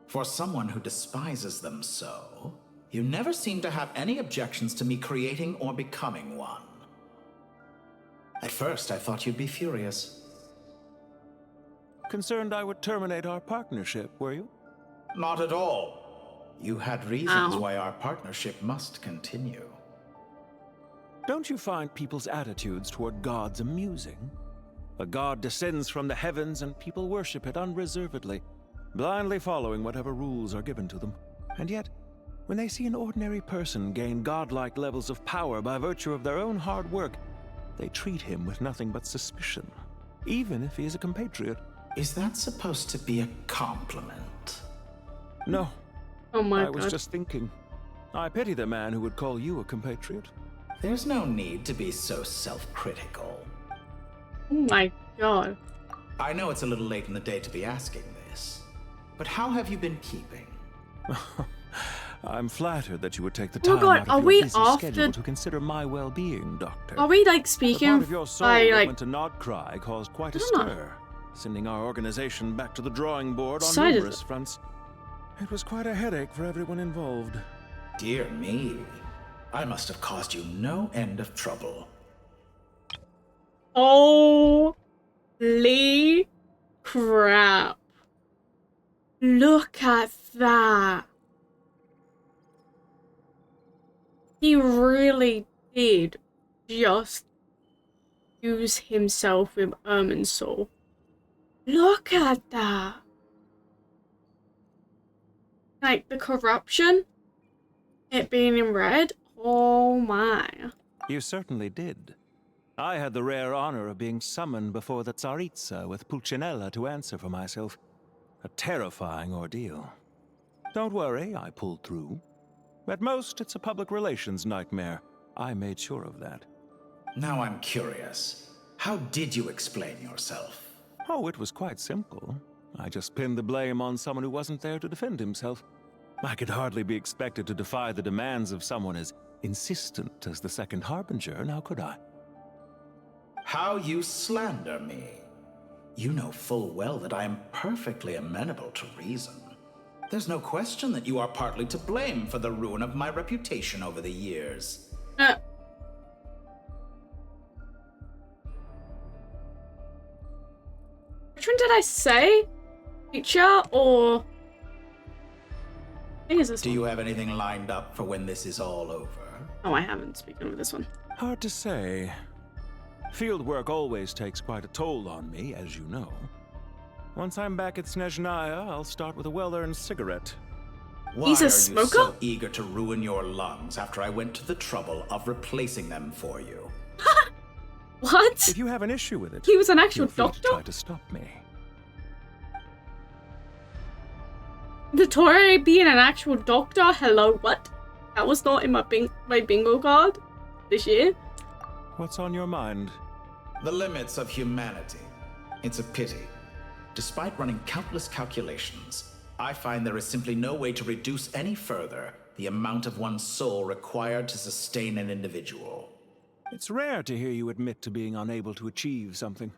For someone who despises them so, you never seem to have any objections to me creating or becoming one. At first, I thought you'd be furious. Concerned I would terminate our partnership, were you? Not at all. You had reasons why our partnership must continue. Don't you find people's attitudes toward gods amusing? A god descends from the heavens and people worship it unreservedly, blindly following whatever rules are given to them. And yet, when they see an ordinary person gain godlike levels of power by virtue of their own hard work, they treat him with nothing but suspicion, even if he is a compatriot. Is that supposed to be a compliment? No. Oh my I was just thinking. I pity the man who would call you a compatriot. There's no need to be so self-critical. Oh my god. I know it's a little late in the day to be asking this, but how have you been keeping? I'm flattered that you would take the Oh time god, out are of we your busy off schedule the... to consider my well-being, Doctor. Are we like The speaking part of your soul by that like... went to Nodcry caused quite a I don't know. stir, sending our organization back to the drawing board on Side is numerous it? fronts. It was quite a headache for everyone involved. Dear me, I must have caused you no end of trouble. Holy crap. Look at that. He really did just use himself with Irminsul. Look at that. Like the corruption, it being in red. Oh my. You certainly did. I had the rare honor of being summoned before the Tsaritsa with Pulcinella to answer for myself. A terrifying ordeal. Don't worry, I pulled through. At most, it's a public relations nightmare. I made sure of that. Now I'm curious. How did you explain yourself? Oh, it was quite simple. I just pinned the blame on someone who wasn't there to defend himself. I could hardly be expected to defy the demands of someone as insistent as the Second Harbinger, now could I? How you slander me. You know full well that I am perfectly amenable to reason. There's no question that you are partly to blame for the ruin of my reputation over the years. Which one did I say? Future or... I think it's this Do one. you have anything lined up for when this is all over? Oh, I haven't, speaking of this one. Hard to say. Field work always takes quite a toll on me, as you know. Once I'm back at Snezhnaya, I'll start with a well-earned cigarette. Why He's a are smoker? you so eager to ruin your lungs after I went to the trouble of replacing them for you? What? If you have an issue with it, He was an actual feel free doctor? to try to stop me. Vittoria being an actual doctor? Hello, what? That was not in my bingo card this year. What's on your mind? The limits of humanity. It's a pity. Despite running countless calculations, I find there is simply no way to reduce any further the amount of one's soul required to sustain an individual. It's rare to hear you admit to being unable to achieve something.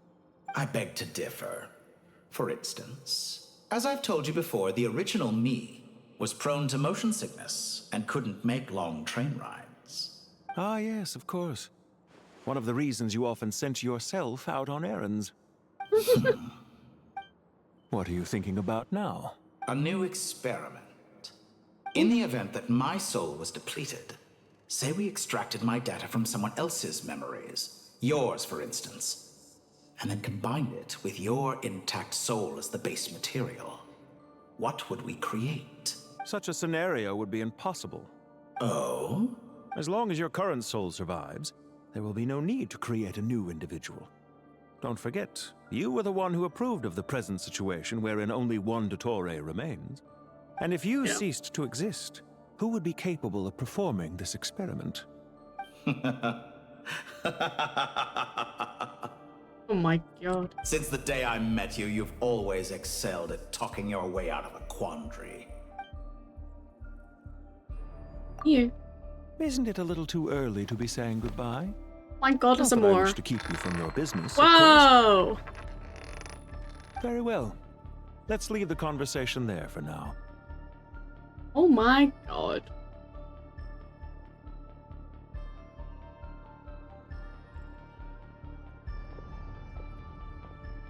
I beg to differ. For instance, as I've told you before, the original me was prone to motion sickness and couldn't make long train rides. Ah, yes, of course. One of the reasons you often sent yourself out on errands. What are you thinking about now? A new experiment. In the event that my soul was depleted, say we extracted my data from someone else's memories, yours for instance, and then combined it with your intact soul as the base material. What would we create? Such a scenario would be impossible. Oh? As long as your current soul survives, there will be no need to create a new individual. Don't forget, you were the one who approved of the present situation wherein only one Dottore remains. And if you ceased to exist, who would be capable of performing this experiment? Oh my god. Since the day I met you, you've always excelled at talking your way out of a quandary. You. Isn't it a little too early to be saying goodbye? My god, there's Not a that I more. wish to keep you from your business, of Whoa! course. Very well. Let's leave the conversation there for now. Oh my god.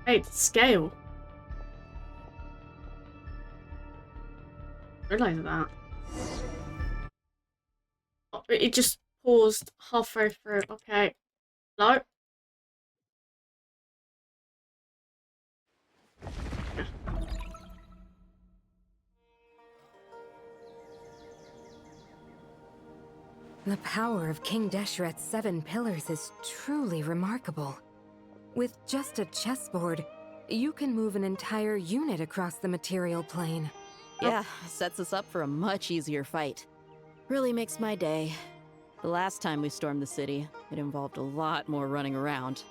Hey, it's scale. Realize that. Oh, it just paused halfway through. Okay. No. The power of King Deshret's 7 pillars is truly remarkable. With just a chessboard, you can move an entire unit across the material plane. Yeah, sets us up for a much easier fight. Really makes my day. The last time we stormed the city, it involved a lot more running around.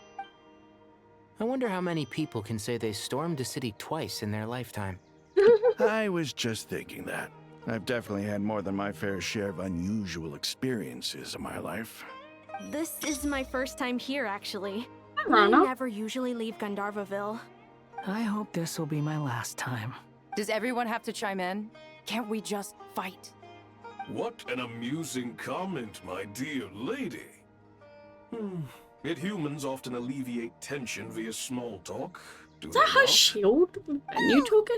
I wonder how many people can say they stormed a city twice in their lifetime. I was just thinking that. I've definitely had more than my fair share of unusual experiences in my life. This is my first time here, actually. We Rana. never usually leave Gandharvaville. I hope this will be my last time. Does everyone have to chime in? Can't we just fight? What an amusing comment, my dear lady. Yet humans often alleviate tension via small talk. Do Is that they her not? shield? And you talking?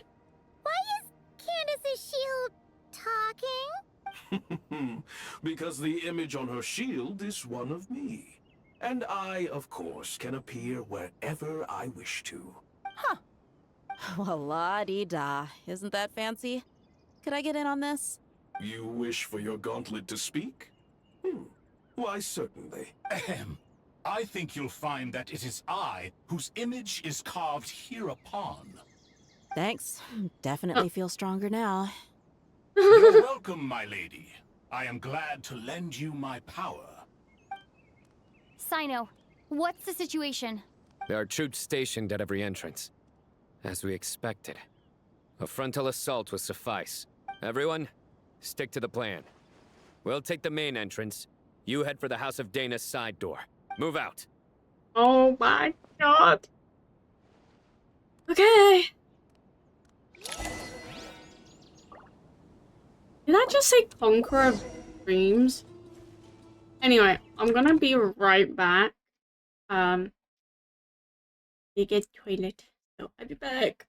Why is Candace's shield talking? Because the image on her shield is one of me. And I, of course, can appear wherever I wish to. Well, la-di-da. Isn't that fancy? Could I get in on this? You wish for your gauntlet to speak? Why, certainly. Ahem. I think you'll find that it is I whose image is carved hereupon. Thanks. Definitely feel stronger now. You're welcome, my lady. I am glad to lend you my power. Sino, what's the situation? There are troops stationed at every entrance. As we expected. A frontal assault will suffice. Everyone, stick to the plan. We'll take the main entrance. You head for the House of Dana's side door. Move out. Oh my god. Okay. Did I just say Conqueror of Dreams? Anyway, I'm gonna be right back. You get toilet. I'll be back.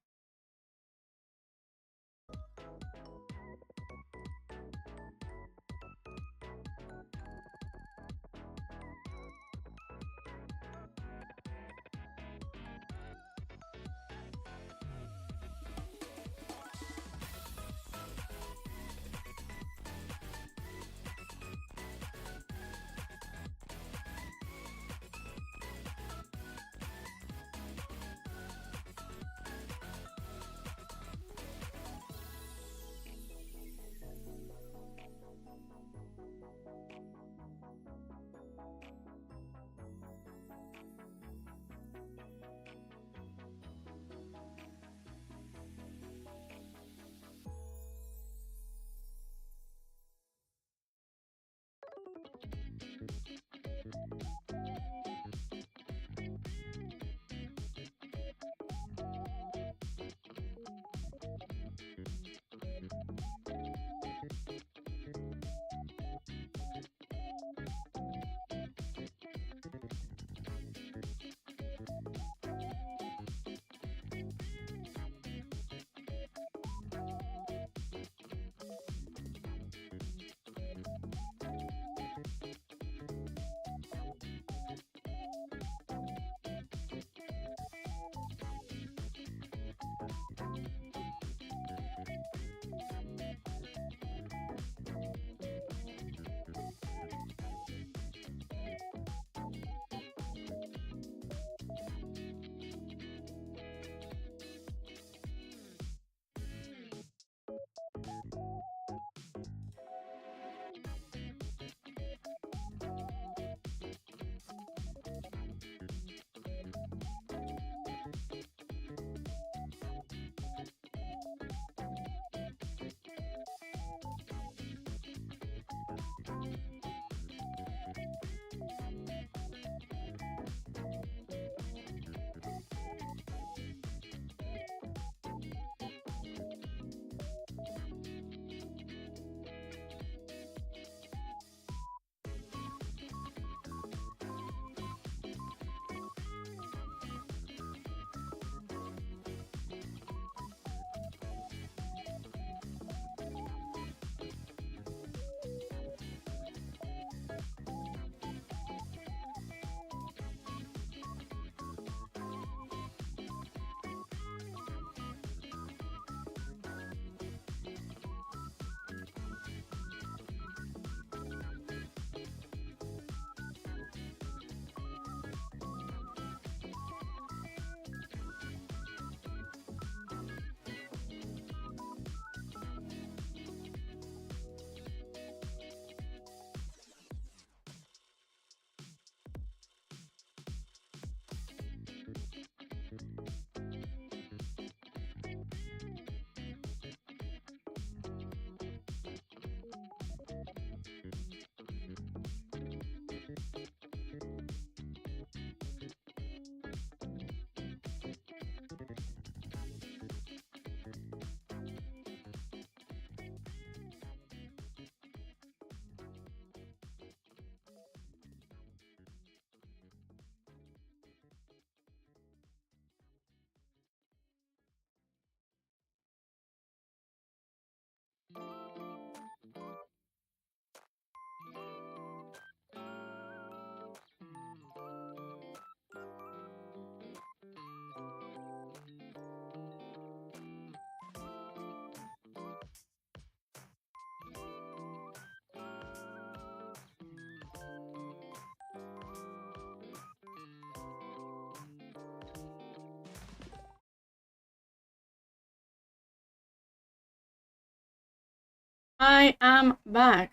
I am back.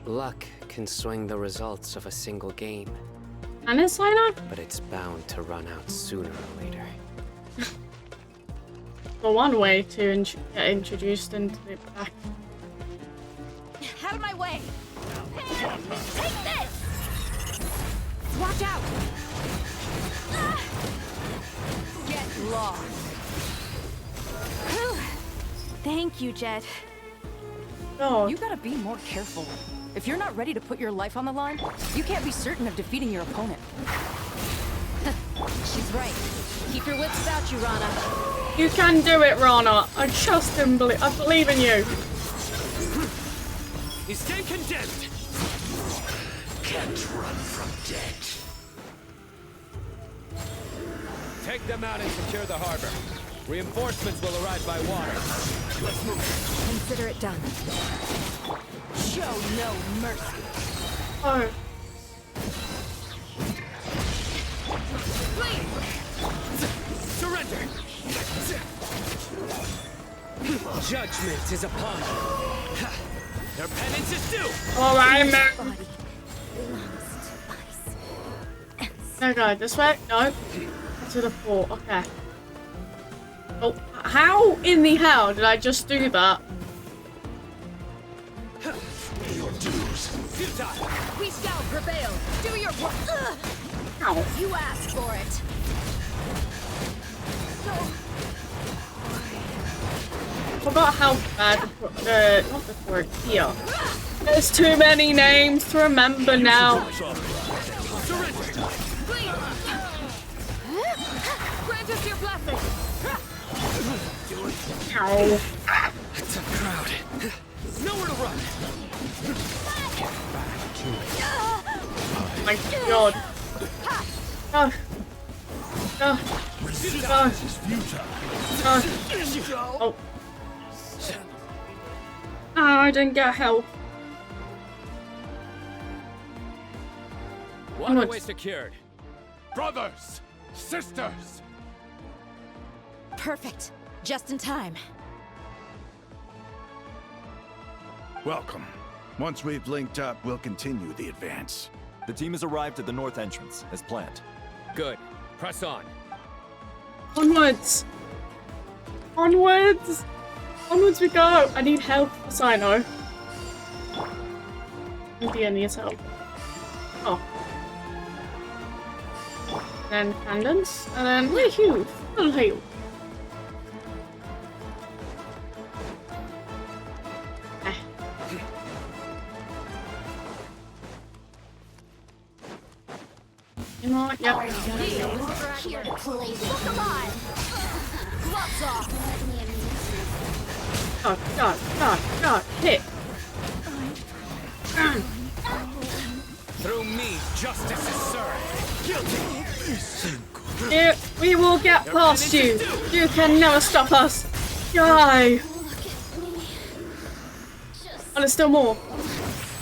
Luck can swing the results of a single game. And it's Lina? But it's bound to run out sooner or later. For one way to get introduced into the back. Out of my way! Take this! Watch out! Get lost! Thank you, Jet. Oh. You gotta be more careful. If you're not ready to put your life on the line, you can't be certain of defeating your opponent. She's right. Keep your wits about you, Rana. You can do it, Rana. I trust and I believe in you. You stand condemned. Can't run from death. Take them out and secure the harbor. Reinforcements will arrive by water. Let's move. Consider it done. Show no mercy. Oh. Surrender! Judgment is upon you. Their penance is due! Alright, man. Okay, this way? No. To the fort, okay. Oh, how in the hell did I just do that? Your dues. We shall prevail. Do your work. Ow. You asked for it. Forgot how bad not the fort here. There's too many names to remember now. Grant us your blessing. Ow. Tough crowd. Nowhere to run. Oh my god. Oh. Oh. Oh. Oh. Oh, I didn't get help. Waterway secured. Brothers! Sisters! Perfect. Just in time. Welcome. Once we've linked up, we'll continue the advance. The team has arrived at the north entrance, as planned. Good. Press on. Onwards! Onwards! Onwards we go! I need help, yes I know. India needs help. Oh. Then cannons, and then woohoo! Full heal. You know what? Yep. Come on. Gloves off. God, hit. Through me, justice is served. Guilty. Yeah, we will get past you. You can never stop us. Die. Oh, there's still more.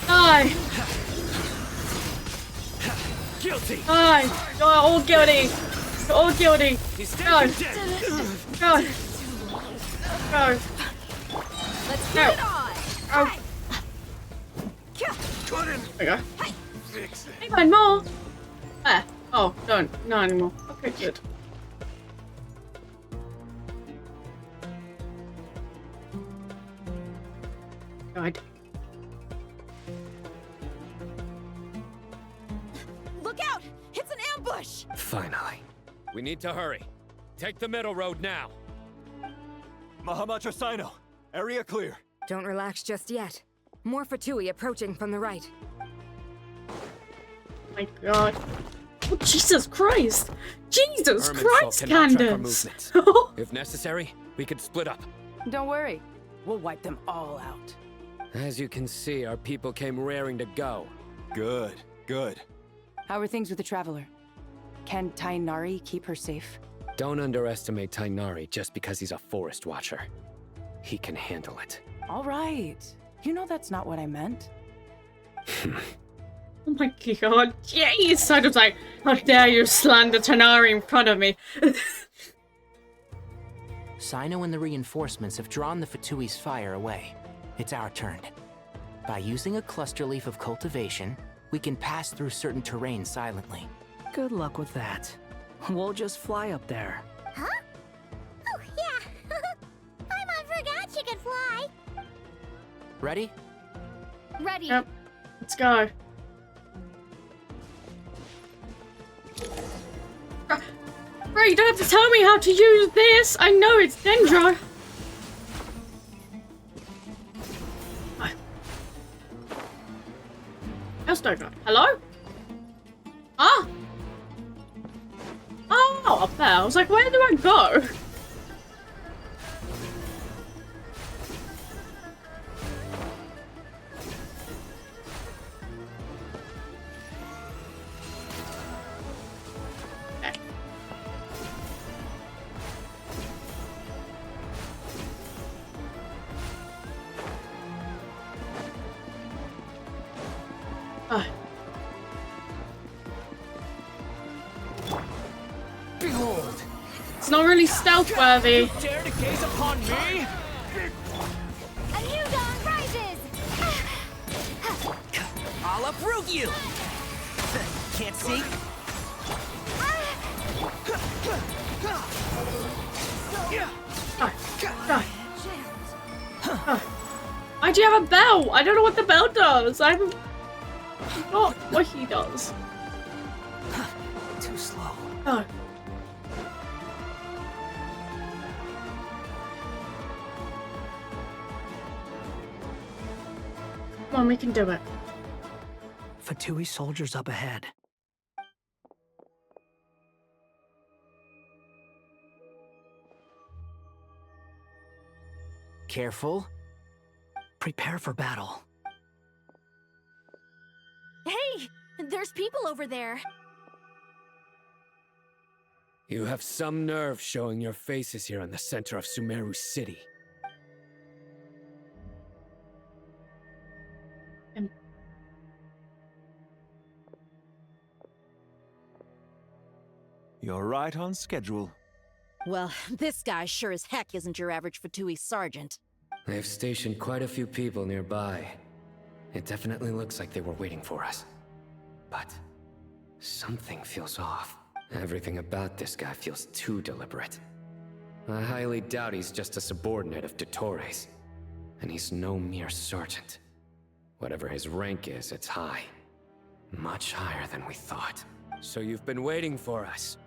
Die. Guilty. Die. You're all guilty. You're all guilty. Go. Go. Go. Let's go. put it on. Oh. Couldn't. There we go. Fix it. Hey, find more. There. Oh, don't. Not anymore. Okay, good. God. Look out! It's an ambush! Finally. We need to hurry. Take the middle road now. Mahamacha Sino, area clear. Don't relax just yet. More Fatui approaching from the right. My God. Oh, Jesus Christ! Jesus Ermin's Christ, folk cannot track our Candace! movements. If necessary, we could split up. Don't worry. We'll wipe them all out. As you can see, our people came raring to go. Good, good. How are things with the Traveler? Can Tainari keep her safe? Don't underestimate Tainari just because he's a forest watcher. He can handle it. All right. You know that's not what I meant. Oh my God, jeez! So I was like, how dare you slander Tanari in front of me? Sino and the reinforcements have drawn the Fatui's fire away. It's our turn. By using a cluster leaf of cultivation, we can pass through certain terrain silently. Good luck with that. We'll just fly up there. Huh? Oh, yeah. I forgot you could fly. Ready? Ready. Yep. Let's go. Right, you don't have to tell me how to use this. I know it's Dendro. How's Dendro? Hello? Ah? Oh, up there. I was like, where do I go? Behold! It's not really stealth worthy. You dare to gaze upon me? A new dawn rises! I'll uproot you! Can't see? Why do you have a bell? I don't know what the bell does. I haven't forgot what he does. Too slow. Oh. Come on, we can do it. Fatui soldiers up ahead. Careful. Prepare for battle. Hey! There's people over there. You have some nerve showing your faces here in the center of Sumeru City. You're right on schedule. Well, this guy sure as heck isn't your average Fatui sergeant. They've stationed quite a few people nearby. It definitely looks like they were waiting for us. But something feels off. Everything about this guy feels too deliberate. I highly doubt he's just a subordinate of Dottores. And he's no mere sergeant. Whatever his rank is, it's high. Much higher than we thought. So you've been waiting for us.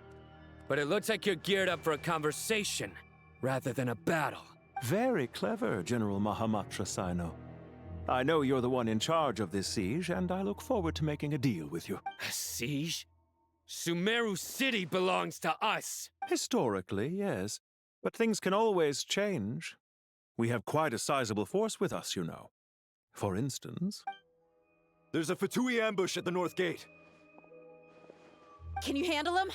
But it looks like you're geared up for a conversation, rather than a battle. Very clever, General Mahamatra Sino. I know you're the one in charge of this siege, and I look forward to making a deal with you. A siege? Sumeru City belongs to us! Historically, yes. But things can always change. We have quite a sizable force with us, you know. For instance... There's a Fatui ambush at the north gate. Can you handle him?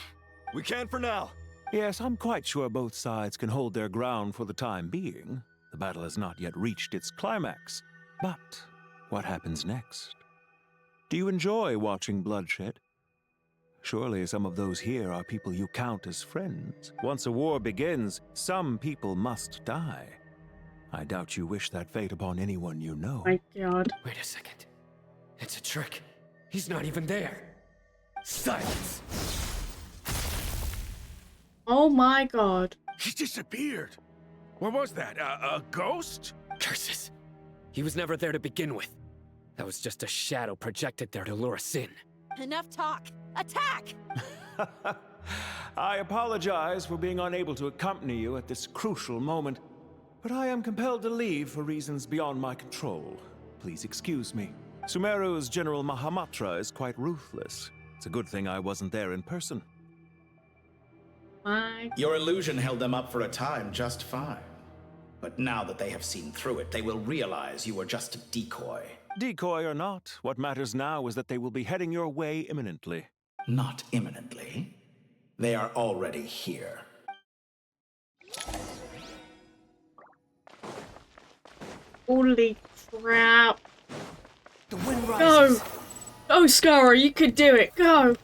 We can for now. Yes, I'm quite sure both sides can hold their ground for the time being. The battle has not yet reached its climax. But what happens next? Do you enjoy watching bloodshed? Surely some of those here are people you count as friends. Once a war begins, some people must die. I doubt you wish that fate upon anyone you know. My God. Wait a second. It's a trick. He's not even there. Silence! Oh my God. He disappeared. What was that? A ghost? Curses. He was never there to begin with. That was just a shadow projected there to lure us in. Enough talk. Attack! I apologize for being unable to accompany you at this crucial moment, but I am compelled to leave for reasons beyond my control. Please excuse me. Sumeru's General Mahamatra is quite ruthless. It's a good thing I wasn't there in person. Your illusion held them up for a time just fine. But now that they have seen through it, they will realize you were just a decoy. Decoy or not, what matters now is that they will be heading your way imminently. Not imminently. They are already here. Holy crap. The wind Go! rises. Go, Skara, you could do it. Go!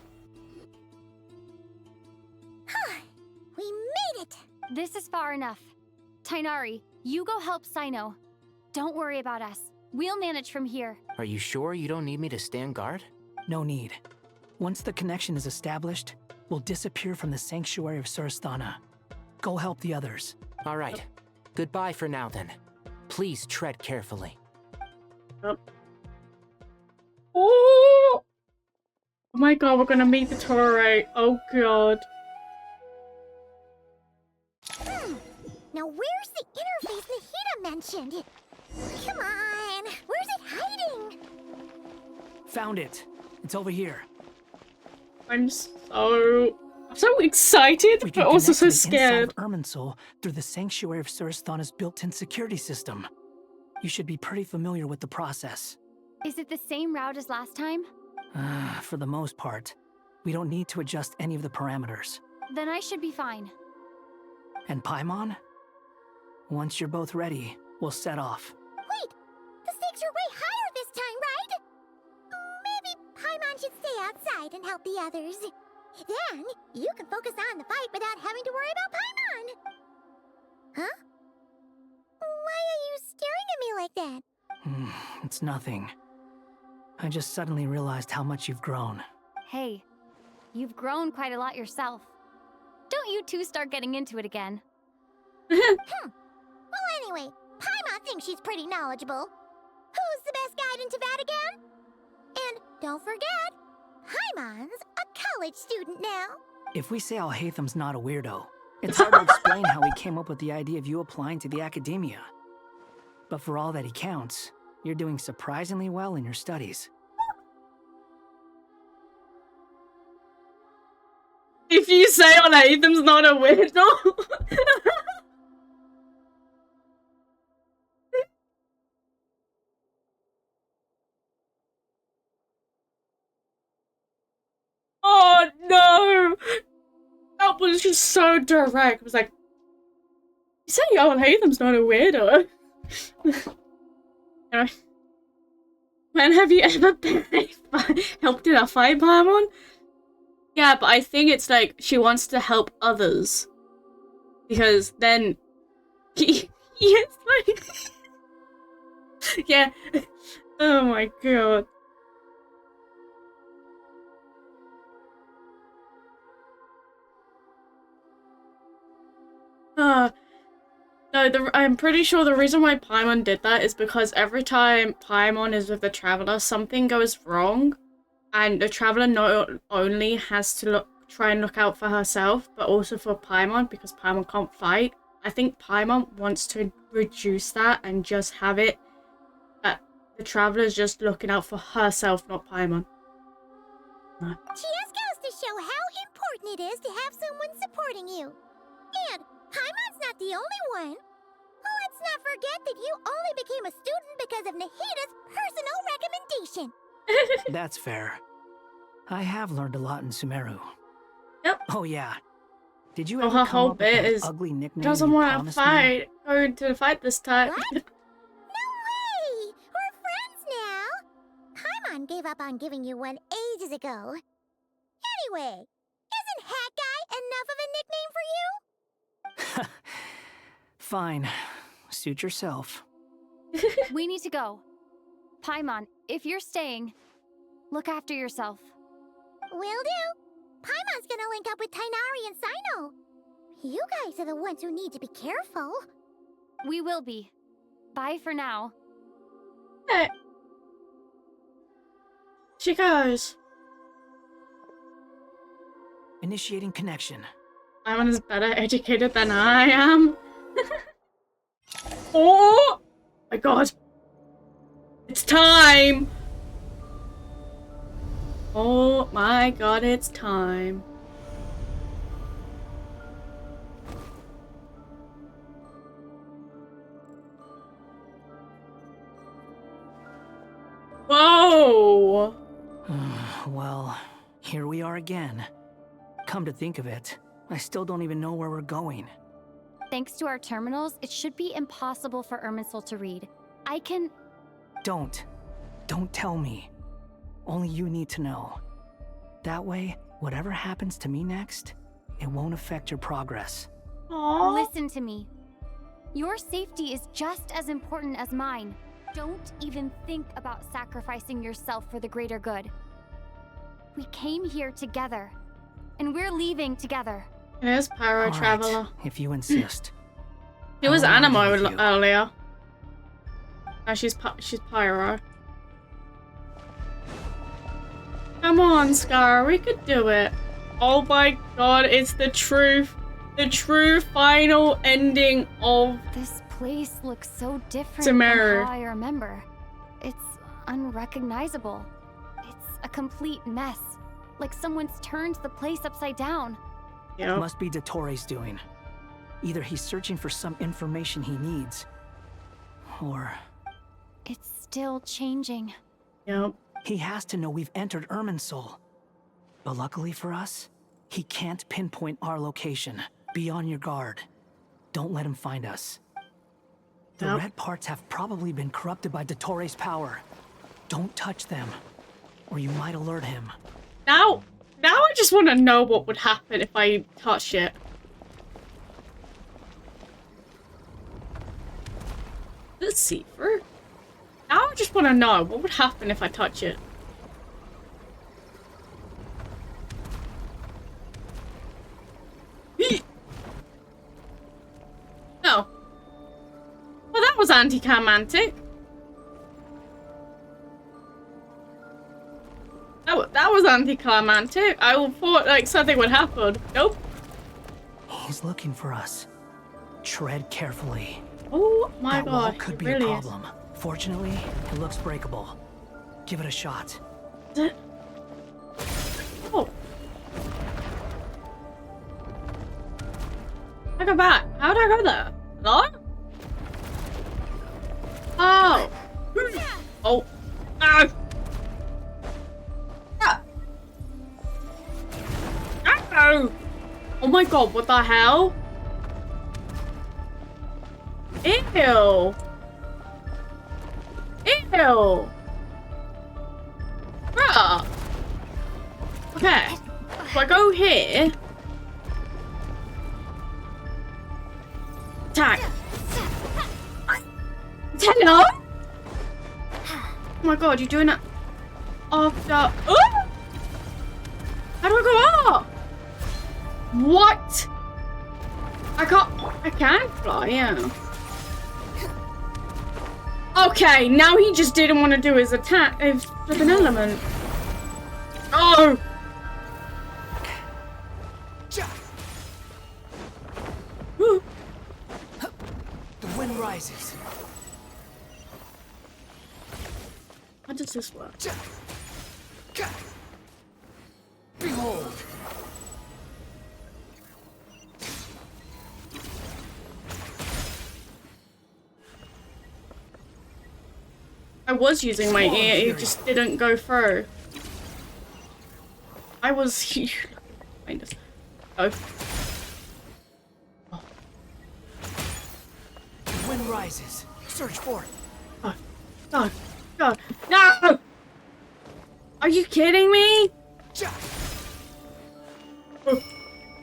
We made it! This is far enough. Tainari, you go help Sino. Don't worry about us. We'll manage from here. Are you sure you don't need me to stand guard? No need. Once the connection is established, we'll disappear from the sanctuary of Surasthana. Go help the others. All right. Goodbye for now, then. Please tread carefully. Oh my God, we're gonna meet the Torre. Oh God. Now where's the interface Nahida mentioned? Come on, where's it hiding? Found it. It's over here. I'm so I'm so excited, We but can also connect so to the inside scared. of Irminsul through the Sanctuary of Surasthana's built-in security system. You should be pretty familiar with the process. Is it the same route as last time? For the most part, we don't need to adjust any of the parameters. Then I should be fine. And Paimon? Once you're both ready, we'll set off. Wait! The stakes are way higher this time, right? Maybe Paimon should stay outside and help the others. Then, you can focus on the fight without having to worry about Paimon. Huh? Why are you staring at me like that? It's nothing. I just suddenly realized how much you've grown. Hey, you've grown quite a lot yourself. Don't you two start getting into it again. Well, anyway, Paimon thinks she's pretty knowledgeable. Who's the best guide into Vatican? And don't forget, Paimon's a college student now. If we say Alhatham's not a weirdo, it's hard to explain how he came up with the idea of you applying to the academia. But for all that he counts, you're doing surprisingly well in your studies. If you say Alhatham's not a weirdo. Oh no! That was just so direct. It was like, you say Alhatham's not a weirdo. You know, when have you ever been helped in a fight, Paimon? Yeah, but I think it's like she wants to help others. Because then... yes, like... yeah. Oh my god. No, I'm pretty sure the reason why Paimon did that is because every time Paimon is with the Traveler, something goes wrong. And the Traveler not only has to try and look out for herself, but also for Paimon, because Paimon can't fight. I think Paimon wants to reduce that and just have it that the Traveler's just looking out for herself, not Paimon. No. She just goes to show how important it is to have someone supporting you. And Paimon's not the only one. Let's not forget that you only became a student because of Nahida's personal recommendation. That's fair. I have learned a lot in Sumeru. Yep. Oh yeah. Did you Well, ever her come whole up with bit that is ugly nickname doesn't you want to promised me? fight. Going to fight this time. What? No way! We're friends now. Paimon gave up on giving you one ages ago. Anyway, isn't Hat Guy enough of a nickname for you? Fine. Suit yourself. We need to go. Paimon, if you're staying, look after yourself. Will do. Paimon's gonna link up with Tainari and Sino. You guys are the ones who need to be careful. We will be. Bye for now. Hey. She goes. Initiating connection. Paimon is better educated than I am. Oh my god. It's time. Oh my god, it's time. Whoa. Well, here we are again. Come to think of it, I still don't even know where we're going. Thanks to our terminals, it should be impossible for Irminsul to read. I can... Don't tell me. Only you need to know. That way, whatever happens to me next, it won't affect your progress. Aww. Listen to me. Your safety is just as important as mine. Don't even think about sacrificing yourself for the greater good. We came here together, and we're leaving together. It is Pyro All Traveler. right, if you insist. It was I won't argue Animo with you. earlier. Now she's Pyro. Come on, Scar, we could do it. Oh my god, it's the truth. The true final ending of This place looks so different Sumeru. from how I remember. It's unrecognizable. It's a complete mess. Like someone's turned the place upside down. Yep. Must be Dottore doing. Either he's searching for some information he needs, or... It's still changing. Yep. He has to know we've entered Irminsul. But luckily for us, he can't pinpoint our location. Be on your guard. Don't let him find us. The red parts have probably been corrupted by Dottore's power. Don't touch them, or you might alert him. Now I just want to know what would happen if I touch it. Let's see. Now I just want to know what would happen if I touch it. No. Well, that was anticlimactic. That was anticlimactic. I thought like something would happen. Nope. He's looking for us. Tread carefully. Oh my that wall god. could it be really a problem. Fortunately, it looks breakable. Give it a shot. Oh. I go back. How do I go there? Hello? Oh. Oh. Ah. Oh my god, what the hell? Ew. Ew. Bruh. Okay. So I go here. Attack. Hello? Oh my god, you're doing it after. Oh! How do I go up? What? I can fly, yeah. Okay, now he just didn't want to do his attack. It's an element. Oh! The wind rises. How does this work? Behold. I was using my ear, it just didn't go through. I was kind of. Oh. The wind rises. Search for it. Oh. God. God. No! Are you kidding me?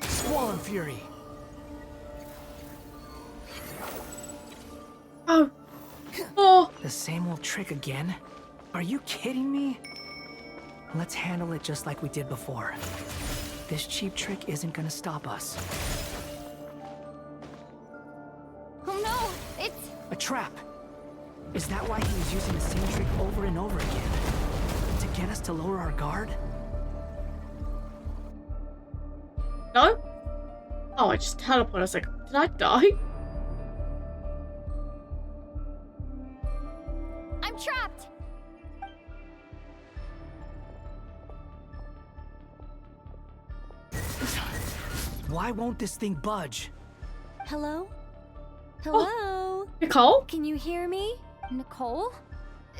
Squall Fury. Oh. Oh. The same old trick again? Are you kidding me? Let's handle it just like we did before. This cheap trick isn't gonna stop us. Oh no! It's a trap! Is that why he was using the same trick over and over again? To get us to lower our guard? No? Oh, I just teleported. I was like, did I die? I'm trapped! Why won't this thing budge? Hello? Hello? Oh, Nicole? Can you hear me? Nicole?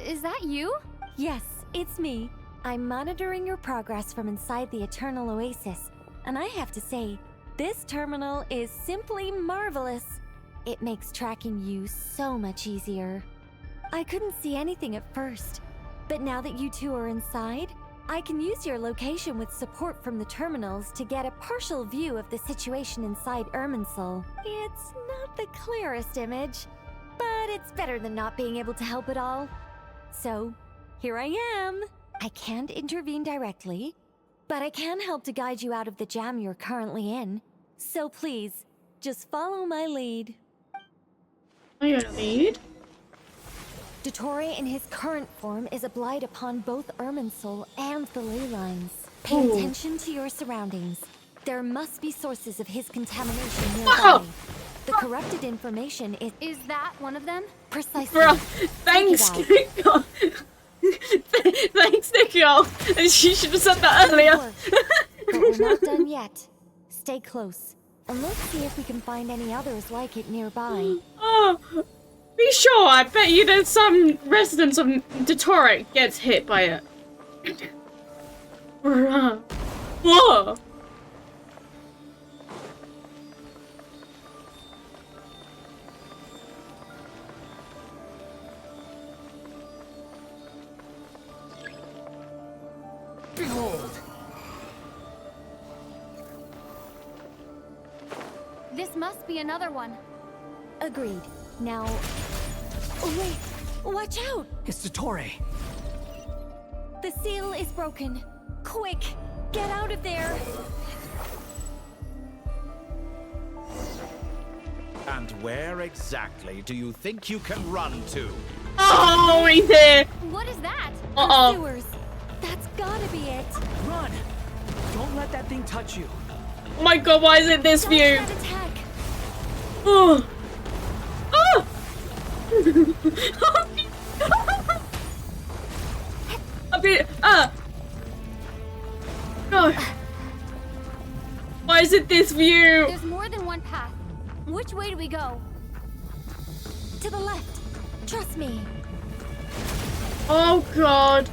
Is that you? Yes, it's me. I'm monitoring your progress from inside the Eternal Oasis, and I have to say, this terminal is simply marvelous. It makes tracking you so much easier. I couldn't see anything at first, but now that you two are inside, I can use your location with support from the terminals to get a partial view of the situation inside Irminsul. It's not the clearest image, but it's better than not being able to help at all. So, here I am. I can't intervene directly, but I can help to guide you out of the jam you're currently in. So please, just follow my lead. Your lead? Dottore in his current form is a blight upon both Irminsul and the ley lines. Pay Ooh. attention to your surroundings. There must be sources of his contamination nearby. Oh. The corrupted information is... Is that one of them? Precisely. Bruh, thanks, Nico. Thanks, Nico. And she should have said that earlier. But we're not done yet. Stay close, and let's see if we can find any others like it nearby. Oh, be sure. I bet you there's some residents of Dottore gets hit by it. Whoa. Behold! This must be another one. Agreed. Now... Oh, wait! Watch out! It's Dottore. The seal is broken. Quick! Get out of there! And where exactly do you think you can run to? Oh, he's here! What is that? Uh-oh. Pursuers. That's gotta be it. Run! Don't let that thing touch you. Oh my god, why is it this Dodge view? that attack. Oh! Oh! I mean, no. Why is it this view? There's more than one path. Which way do we go? To the left. Trust me. Oh god.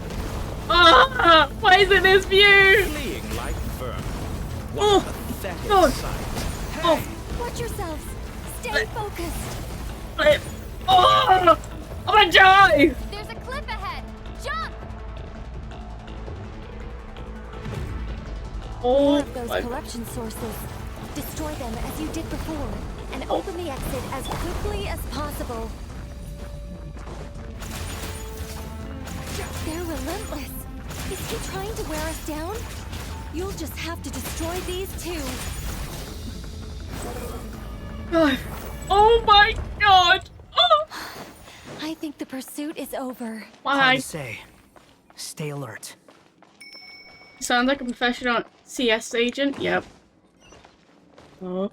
Ah! Why is it this view? Fleeing like vermin. Oh! What a pathetic Oh! sight. Oh! Watch yourselves. Stay focused. Oh! I'm gonna die! There's a cliff ahead. Jump! Oh More of those my corruption sources. Destroy them as you did before, and open the exit as quickly as possible. They're relentless. Is he trying to wear us down? You'll just have to destroy these two. god. Oh my god! Oh! I think the pursuit is over. Why? Hard to say. Stay alert. Sounds like a professional CS agent. Yep. Oh.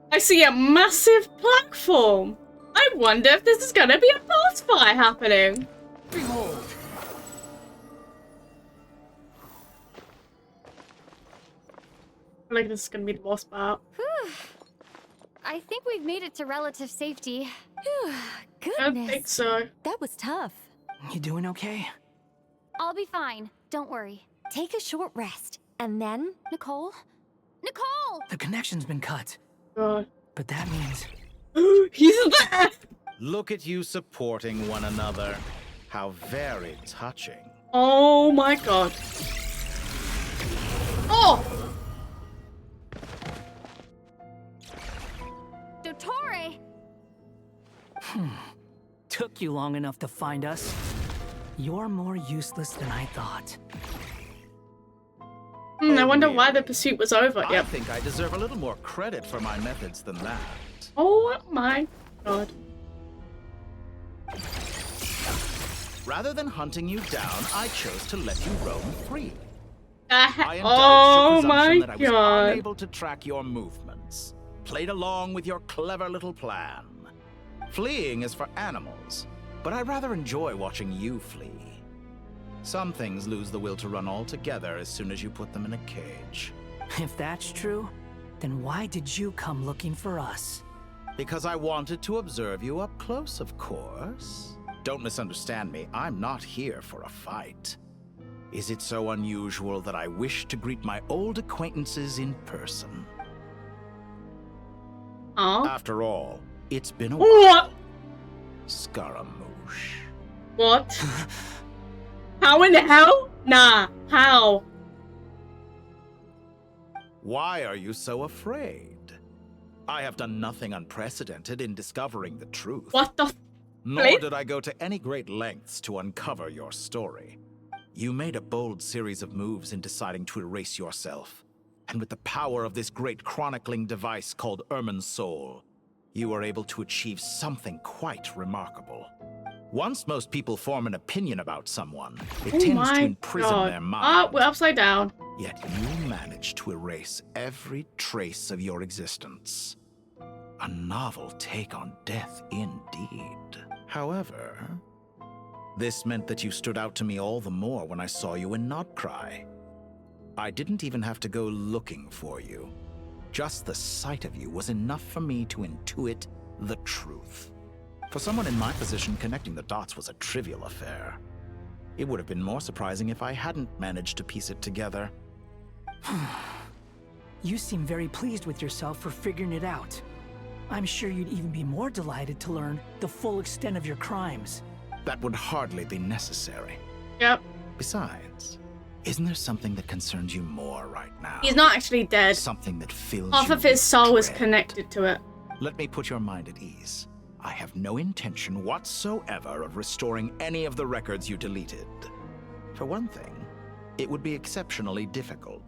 I see a massive platform. I wonder if this is gonna be a boss fight happening. Behold! I feel like this is gonna be the boss battle. Whew. I think we've made it to relative safety. Goodness. I think so. That was tough. You doing okay? I'll be fine. Don't worry. Take a short rest, and then... Nicole? Nicole! The connection's been cut. God. But that means... He's there! Look at you supporting one another. How very touching. Oh my god. Oh! Dottore! Took you long enough to find us. You're more useless than I thought. I wonder why the pursuit was over. I Yep. think I deserve a little more credit for my methods than that. Oh my god. Rather than hunting you down, I chose to let you roam free. I Oh indulged your my presumption that I was god. unable to track your movements. Played along with your clever little plan. Fleeing is for animals, but I rather enjoy watching you flee. Some things lose the will to run altogether as soon as you put them in a cage. If that's true, then why did you come looking for us? Because I wanted to observe you up close, of course. Don't misunderstand me, I'm not here for a fight. Is it so unusual that I wish to greet my old acquaintances in person? After all, it's been a while. What? Scaramouche. What? How in the hell? Nah, how? Why are you so afraid? I have done nothing unprecedented in discovering the truth. What the Nor did I go to any great lengths to uncover your story. You made a bold series of moves in deciding to erase yourself. And with the power of this great chronicling device called Irmin's Soul, you were able to achieve something quite remarkable. Once most people form an opinion about someone, it Oh tends my to imprison god. their mind. Ah, we're upside down. Yet you managed to erase every trace of your existence. A novel take on death indeed. However, this meant that you stood out to me all the more when I saw you in Nodcry. I didn't even have to go looking for you. Just the sight of you was enough for me to intuit the truth. For someone in my position, connecting the dots was a trivial affair. It would have been more surprising if I hadn't managed to piece it together. You seem very pleased with yourself for figuring it out. I'm sure you'd even be more delighted to learn the full extent of your crimes. That would hardly be necessary. Yep. Besides, isn't there something that concerns you more right now? He's not actually dead. Something that fills Half you of his with soul was dread. connected to it. Let me put your mind at ease. I have no intention whatsoever of restoring any of the records you deleted. For one thing, it would be exceptionally difficult.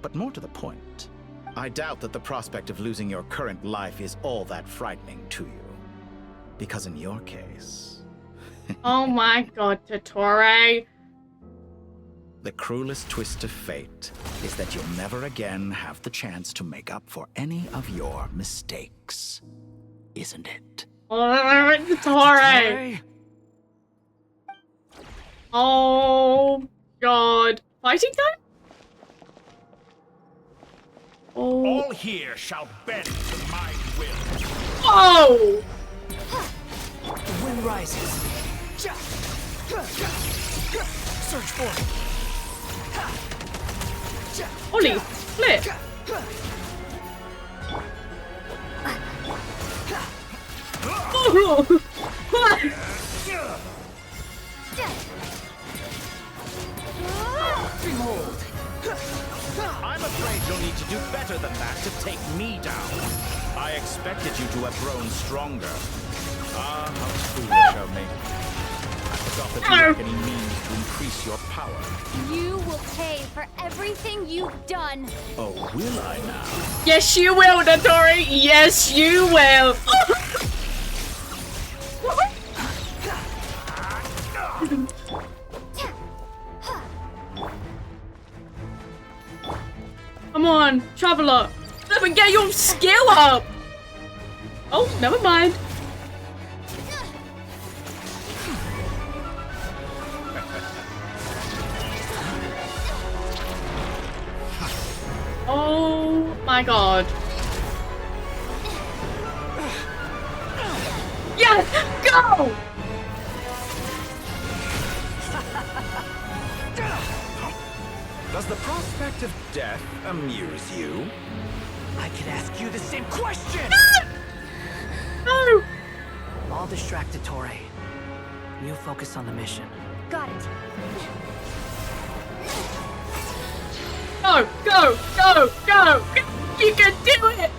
But more to the point, I doubt that the prospect of losing your current life is all that frightening to you. Because in your case... Oh my god, Totore. The cruelest twist of fate is that you'll never again have the chance to make up for any of your mistakes. Isn't it? Totore. Oh god. Fighting time? Oh. All here shall bend to my will. Oh! The wind rises. Search for it. Holy flip! Oh. Behold! I'm afraid you'll need to do better than that to take me down. I expected you to have grown stronger. Ah, how foolish of me. I forgot that you lack any means to increase your power. You will pay for everything you've done. Oh, will I now? Yes, you will, Totore. Yes, you will. Come on, Traveler. Let me get your skill up. Oh, never mind. Oh my god. Yes, go! Does the prospect of death amuse you? I can ask you the same question! No! I'll distract Totore. You focus on the mission. Got it. Go, go, go, go! You can do it!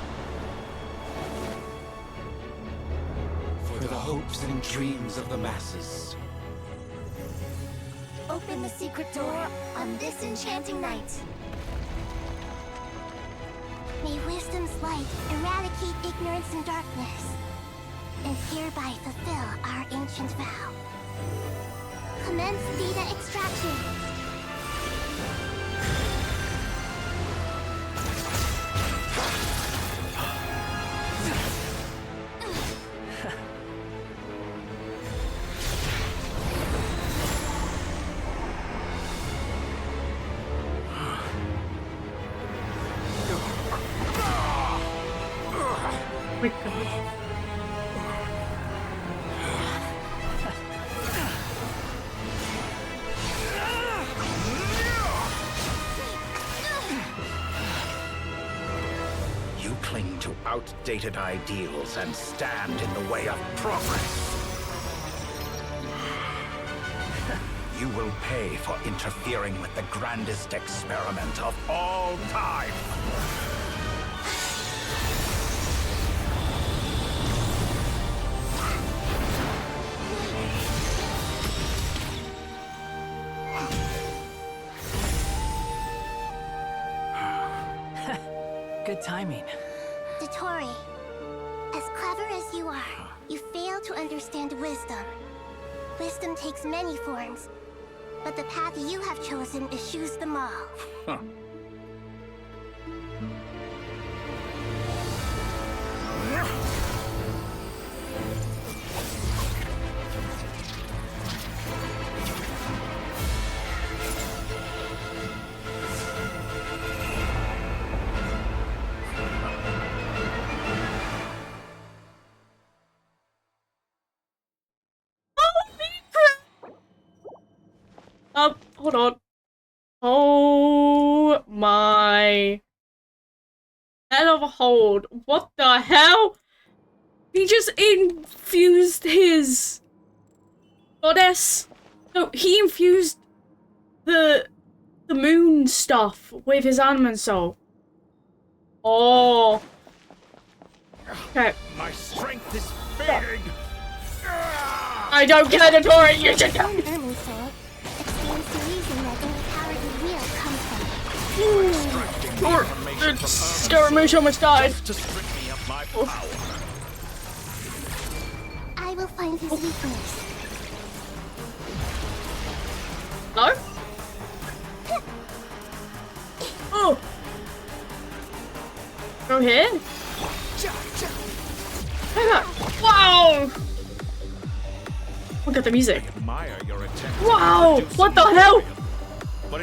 For the hopes and dreams of the masses. Open the secret door on this enchanting night. May wisdom's light eradicate ignorance and darkness, and hereby fulfill our ancient vow. Commence data extraction. my god. You cling to outdated ideals and stand in the way of progress. You will pay for interfering with the grandest experiment of all time. Good timing. Totore, as clever as you are, you fail to understand wisdom. Wisdom takes many forms, but the path you have chosen eschews them all. Huh. Hold on. Oh my. Hell of a hold. What the hell? He just infused his goddess. No, he infused the moon stuff with his animal soul. Oh. Okay. My strength is fading. I don't care, Tori. You should go. Animal soul explains the reason that the cowardly wheel comes from. Scaramouche almost died. To strip me of my power. I will find his weakness. No? Oh! Go here? Wow! Look at the music. Wow! What the hell?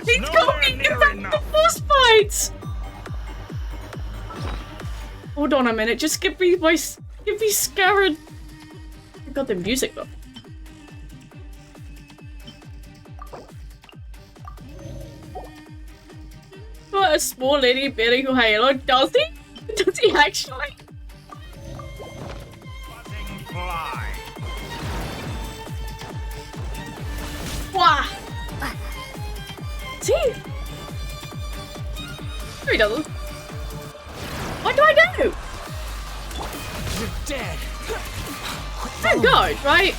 He's going into the boss fight! Hold on a minute, just give me Scarab. I got the music though. What a small lady bearing a halo, does he? Does he actually? Wow! See? No, he doesn't. What do I do? You're dead. Thank God, right?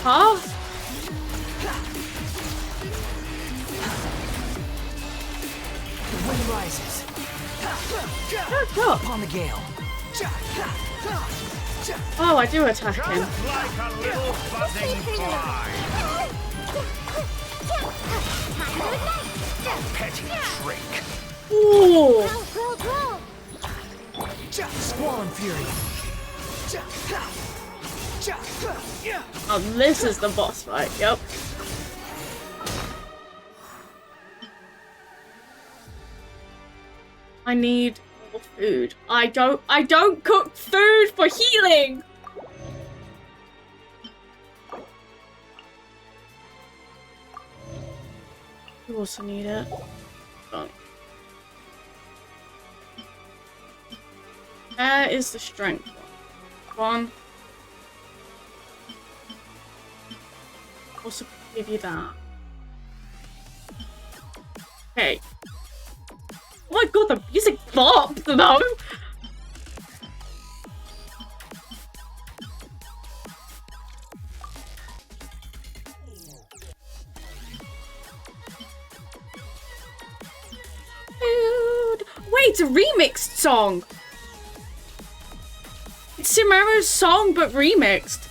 Huh? The wind rises. Shut up. Upon the gale. Oh, I do attack him. Like a little buzzing fly. A petty trick. Ooh. Squall and Fury. Oh, this is the boss fight. Yep. I need more food. I don't cook food for healing. You also need it. Oh. Where is the strength one? Also give you that. Okay. Oh my god, the music bopped though! Dude. Wait, it's a remixed song! It's Sumeru's song, but remixed.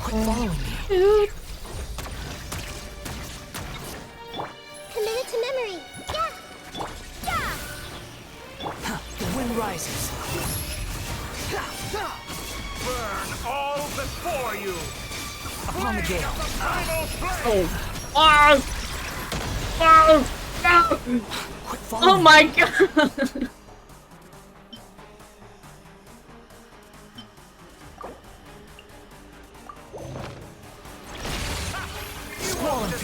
Quit following me. Dude. Committed to memory. Yeah. Yeah. The wind rises. Burn all before you. Upon the gale. Oh. Oh. Oh. Oh my god.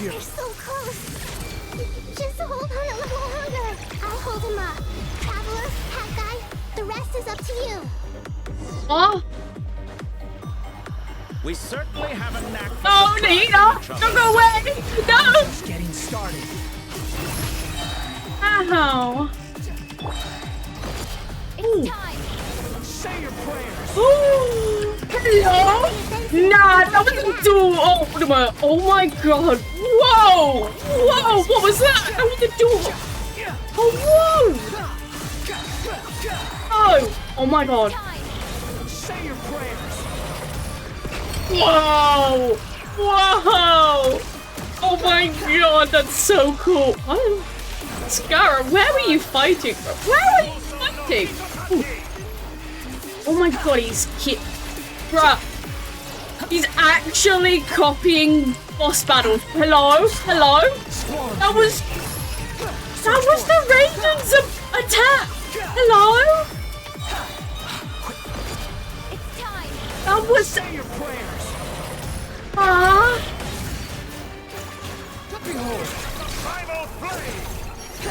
You're so close. Just hold on a little longer. I'll hold him up. Traveler, Hat Guy, the rest is up to you. Oh. We certainly have a knack for Oh, Nina! Don't go away! No! Just getting started. Ow. It's time. Say your prayers. Ooh. Hello? Nah, that wasn't door. Oh, wait a minute. Oh my god. Whoa! Whoa! What was that? That was the door. Oh, whoa! Oh! Oh my god. Say your prayers. Whoa! Whoa! Oh my god, that's so cool. Oh, Scarab, where were you fighting from? Where were you fighting? Ooh. Oh my god, he's bruh. He's actually copying boss battles. Hello? Hello? That was the Raiden's attack. Hello? That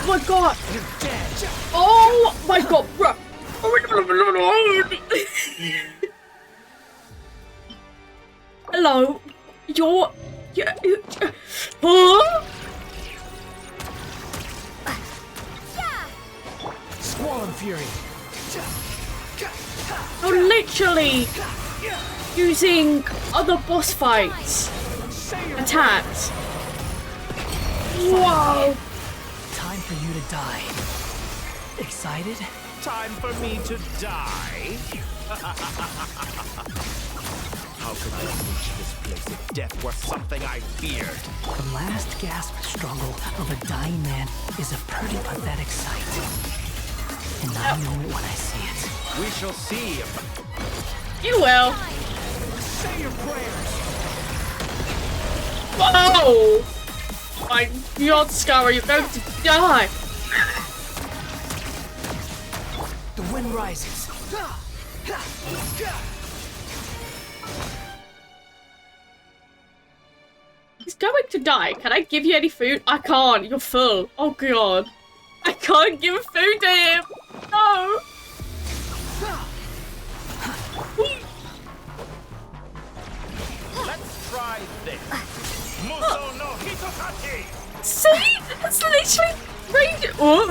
my god! Oh my god, bro! Hello? You're... Huh? Squall Fury. You're literally using other boss fights attacks. Whoa! Time for you to die. Excited? Time for me to die? How could I reach this place if death were something I feared? The last gasp struggle of a dying man is a pretty pathetic sight. And I know it when I see it. We shall see if... You will. Say your prayers. Whoa! My god, Scar, you're going to die. The wind rises. He's going to die. Can I give you any food? I can't. You're full. Oh god. I can't give food to him. No. Let's try this. Muso no Hitokaki! See? That's literally Raiden. Oh,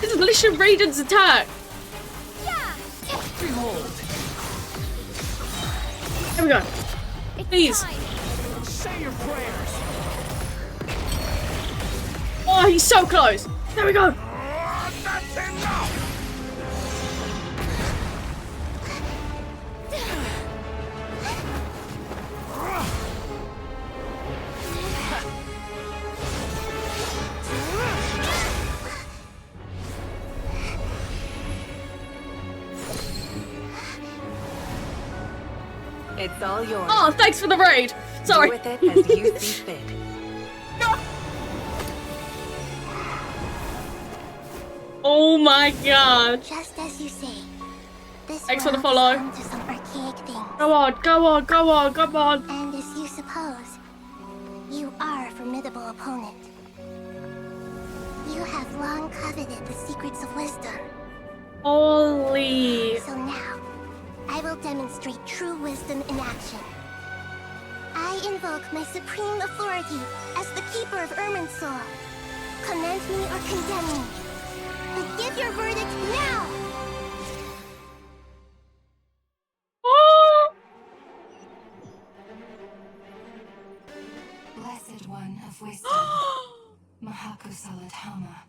this is literally Raiden's attack. Behold. Here we go. Please. Say your prayers. Oh, he's so close. There we go. That's enough! It's all yours. Oh, thanks for the raid. Sorry. Do with it as you see fit. Oh my god. Just as you say. This Thanks for the world follow. is home to some archaic things. Go on, go on, go on, come on. And as you suppose, you are a formidable opponent. You have long coveted the secrets of wisdom. Holy. So now, I will demonstrate true wisdom in action. I invoke my supreme authority as the keeper of Irminsul. Commend me or condemn me. But give your verdict now! Oh. Blessed one of wisdom, Mahako Salatama,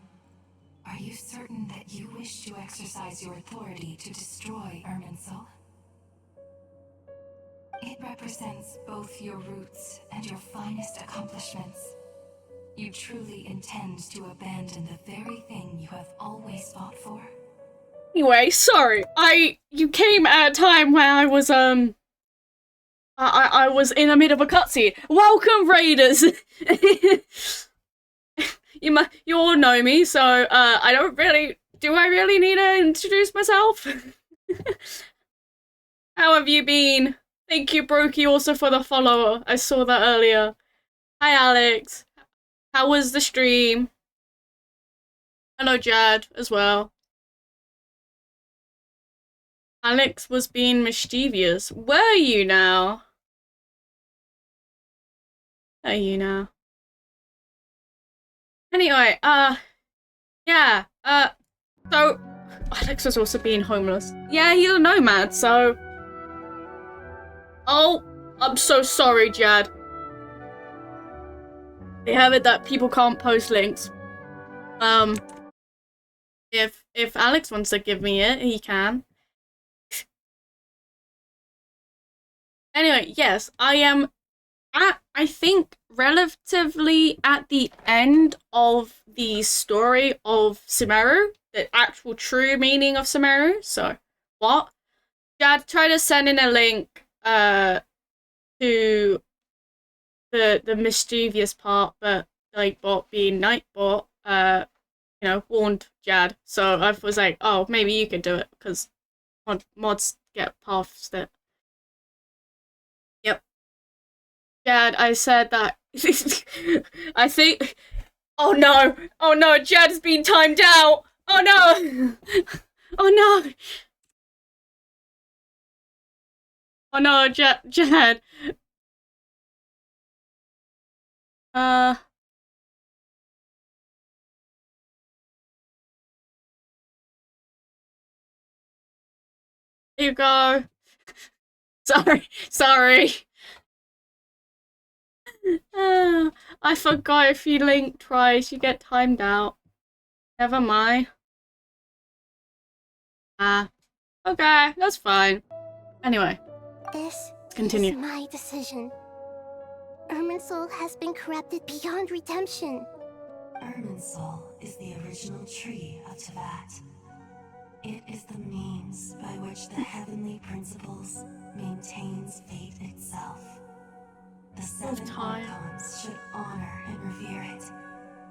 are you certain that you wish to exercise your authority to destroy Irminsul? It represents both your roots and your finest accomplishments. You truly intend to abandon the very thing you have always fought for? Anyway, sorry. You came at a time where I was I was in the middle of a cutscene. Welcome, Raiders. You all know me, so I don't really. Do I really need to introduce myself? How have you been? Thank you, Brokey, also for the follow. I saw that earlier. Hi, Alex. How was the stream? Hello, Jad, as well. Alex was being mischievous. Were you now? Are you now? Anyway, yeah, so Alex was also being homeless. Yeah, he's a nomad, so. Oh, I'm so sorry, Jad. They have it that people can't post links. If Alex wants to give me it, he can. Anyway, yes, I am I think, relatively at the end of the story of Sumeru, the actual true meaning of Sumeru. So, what? Dad, try to send in a link to the mischievous part, but Nightbot being Nightbot, warned Jad. So I was like, oh, maybe you can do it, because mods get past it. Yep. Jad, I said that. I think Oh no! Oh no! Jad's been timed out! Oh no! Oh no! Oh no, Jad. Here you go. Sorry. I forgot if you link twice, you get timed out. Never mind. Okay, that's fine. Anyway, This continue. is my decision. Irminsul has been corrupted beyond redemption. Irminsul is the original tree of Teyvat. It is the means by which the heavenly principles maintains fate itself. The seven archons should honor and revere it,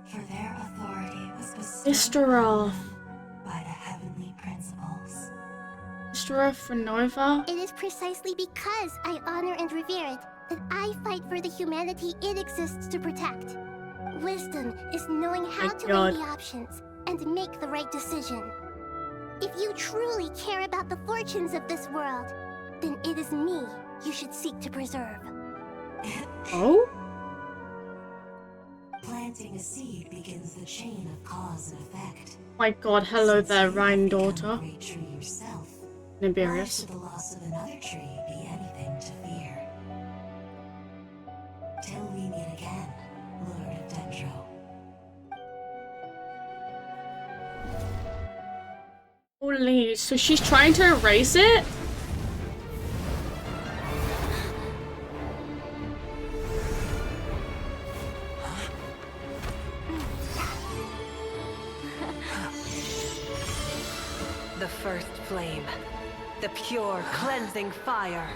for their authority was bestowed upon them by the heavenly principles. Mr. Nova? It is precisely because I honor and revere it that I fight for the humanity it exists to protect. Wisdom is knowing how to weigh the options and make the right decision. If you truly care about the fortunes of this world, then it is me you should seek to preserve. Oh? Planting a seed begins the chain of cause and effect. My god, hello there, Ryan daughter. Nibirius. Why should the loss of another tree be anything to fear? Till we meet again, Lord of Dendro. Holy, so she's trying to erase it? The first flame. The pure, cleansing fire.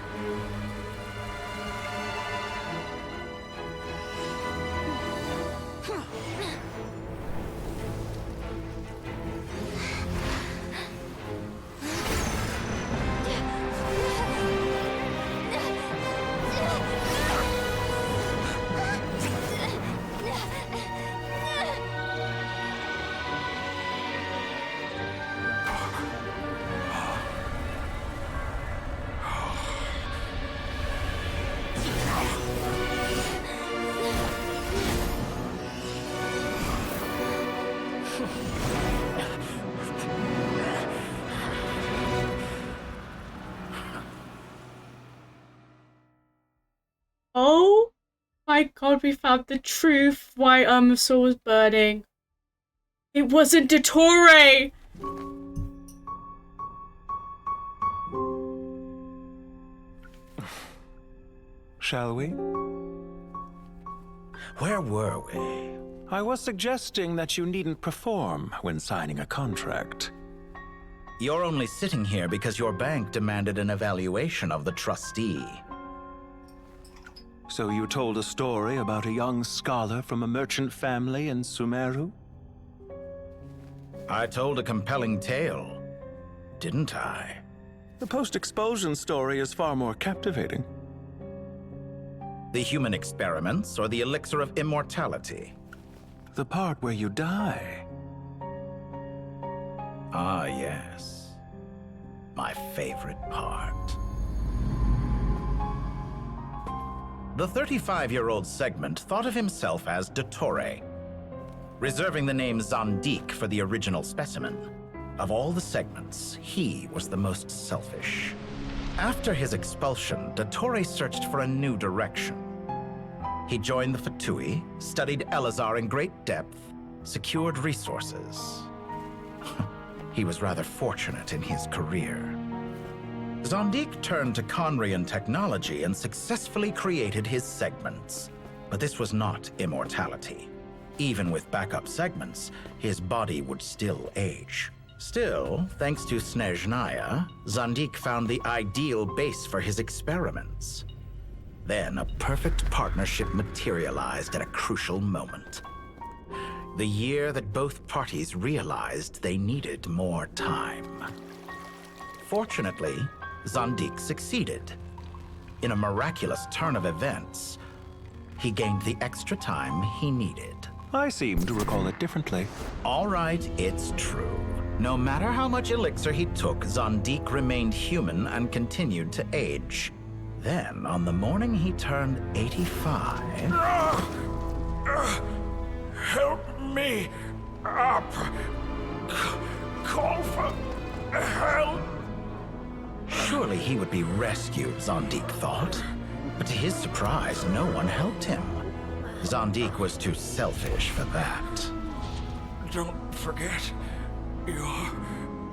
Oh my god, we found the truth why Irminsul was burning. It wasn't Dottore! Shall we? Where were we? I was suggesting that you needn't perform when signing a contract. You're only sitting here because your bank demanded an evaluation of the trustee. So you told a story about a young scholar from a merchant family in Sumeru? I told a compelling tale, didn't I? The post-expulsion story is far more captivating. The human experiments or the elixir of immortality? The part where you die. Ah, yes. My favorite part. The 35-year-old Segment thought of himself as Dottore, reserving the name Zandik for the original specimen. Of all the Segments, he was the most selfish. After his expulsion, Dottore searched for a new direction. He joined the Fatui, studied Elazar in great depth, secured resources. He was rather fortunate in his career. Zandik turned to Conrian technology and successfully created his segments. But this was not immortality. Even with backup segments, his body would still age. Still, thanks to Snezhnaya, Zandik found the ideal base for his experiments. Then a perfect partnership materialized at a crucial moment. The year that both parties realized they needed more time. Fortunately, Zandik succeeded. In a miraculous turn of events, he gained the extra time he needed. I seem to recall it differently. All right, it's true. No matter how much elixir he took, Zondique remained human and continued to age. Then, on the morning he turned 85... Help me up. Call for help. Surely he would be rescued, Zondique thought. But to his surprise, no one helped him. Zondique was too selfish for that. Don't forget, you're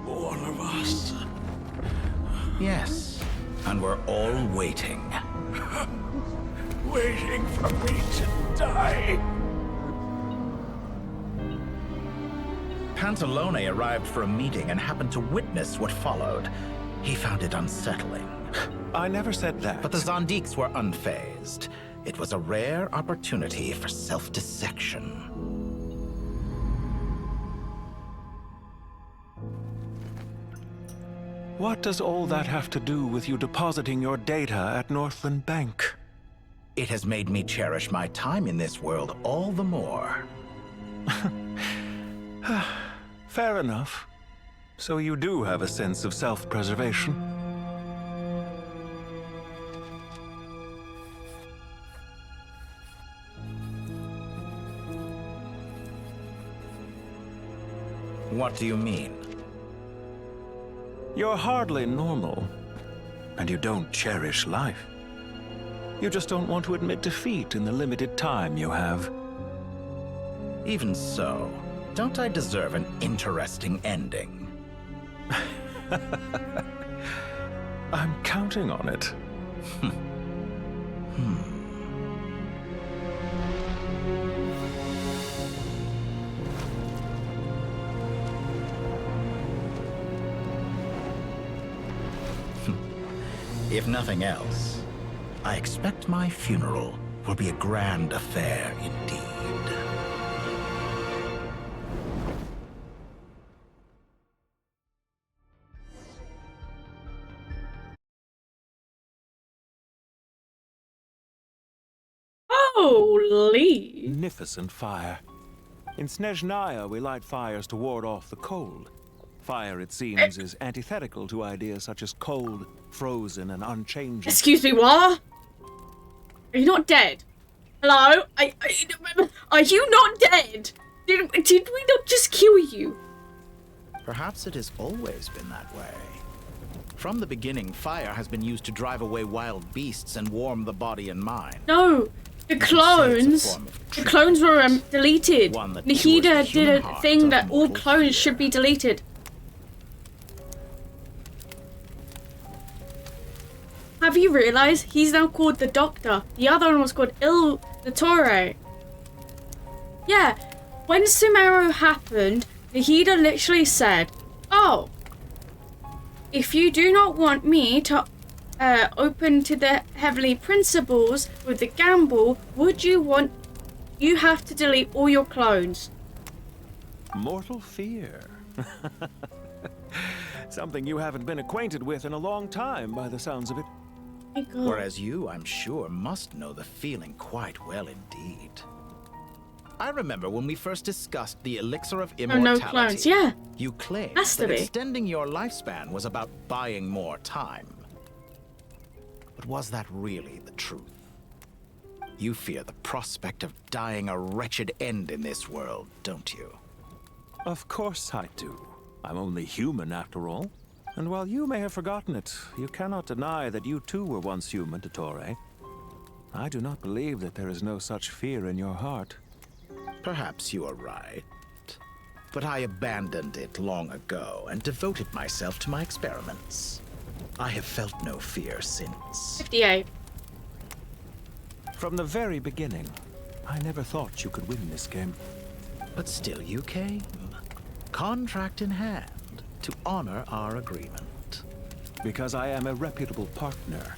one of us. Yes, and we're all waiting. Waiting for me to die. Pantalone arrived for a meeting and happened to witness what followed. He found it unsettling. I never said that. But the Zondiques were unfazed. It was a rare opportunity for self-dissection. What does all that have to do with you depositing your data at Northland Bank? It has made me cherish my time in this world all the more. Fair enough. So you do have a sense of self-preservation. What do you mean? You're hardly normal, and you don't cherish life. You just don't want to admit defeat in the limited time you have. Even so, don't I deserve an interesting ending? I'm counting on it. If nothing else, I expect my funeral will be a grand affair indeed. Holy! Magnificent fire. In Snezhnaya, we light fires to ward off the cold. Fire, it seems, is antithetical to ideas such as cold, frozen, and unchanging. Excuse me, what? Are you not dead? Hello? Are you not dead? Did we not just kill you? Perhaps it has always been that way. From the beginning, fire has been used to drive away wild beasts and warm the body and mind. No, the clones were deleted. Nahida did a thing that all clones should be deleted. Have you realized he's now called the Doctor? The other one was called Il Dottore. Yeah, when Sumeru happened, Nahida literally said, "Oh, if you do not want me to open to the heavenly principles with the gamble, you have to delete all your clones." Mortal fear. Something you haven't been acquainted with in a long time, by the sounds of it. Whereas you, I'm sure, must know the feeling quite well indeed. I remember when we first discussed the elixir of immortality. No clones, yeah. You claimed Has to that be. extending your lifespan was about buying more time. But was that really the truth? You fear the prospect of dying a wretched end in this world, don't you? Of course I do. I'm only human after all. And while you may have forgotten it, you cannot deny that you too were once human, Dottore. I do not believe that there is no such fear in your heart. Perhaps you are right. But I abandoned it long ago and devoted myself to my experiments. I have felt no fear since. 58. From the very beginning, I never thought you could win this game. But still you came. Contract in hand. To honor our agreement. Because I am a reputable partner.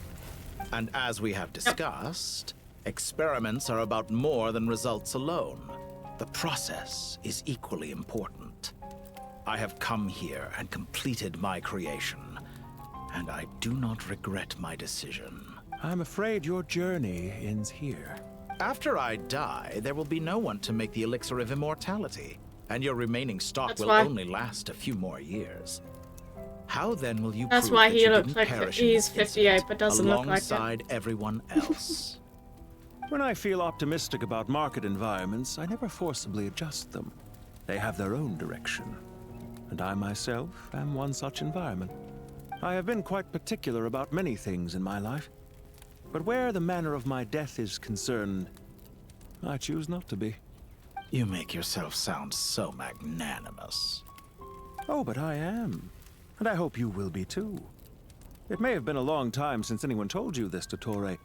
And as we have discussed, experiments are about more than results alone. The process is equally important. I have come here and completed my creation, and I do not regret my decision. I'm afraid your journey ends here. After I die, there will be no one to make the elixir of immortality, and your remaining stock That's will why. only last a few more years. How then will you That's prove why that he you looks didn't like perish in he's this 58, incident but doesn't look like it. alongside everyone else? When I feel optimistic about market environments, I never forcibly adjust them. They have their own direction. And I myself am one such environment. I have been quite particular about many things in my life. But where the manner of my death is concerned, I choose not to be. You make yourself sound so magnanimous. Oh, but I am. And I hope you will be too. It may have been a long time since anyone told you this, Dottore,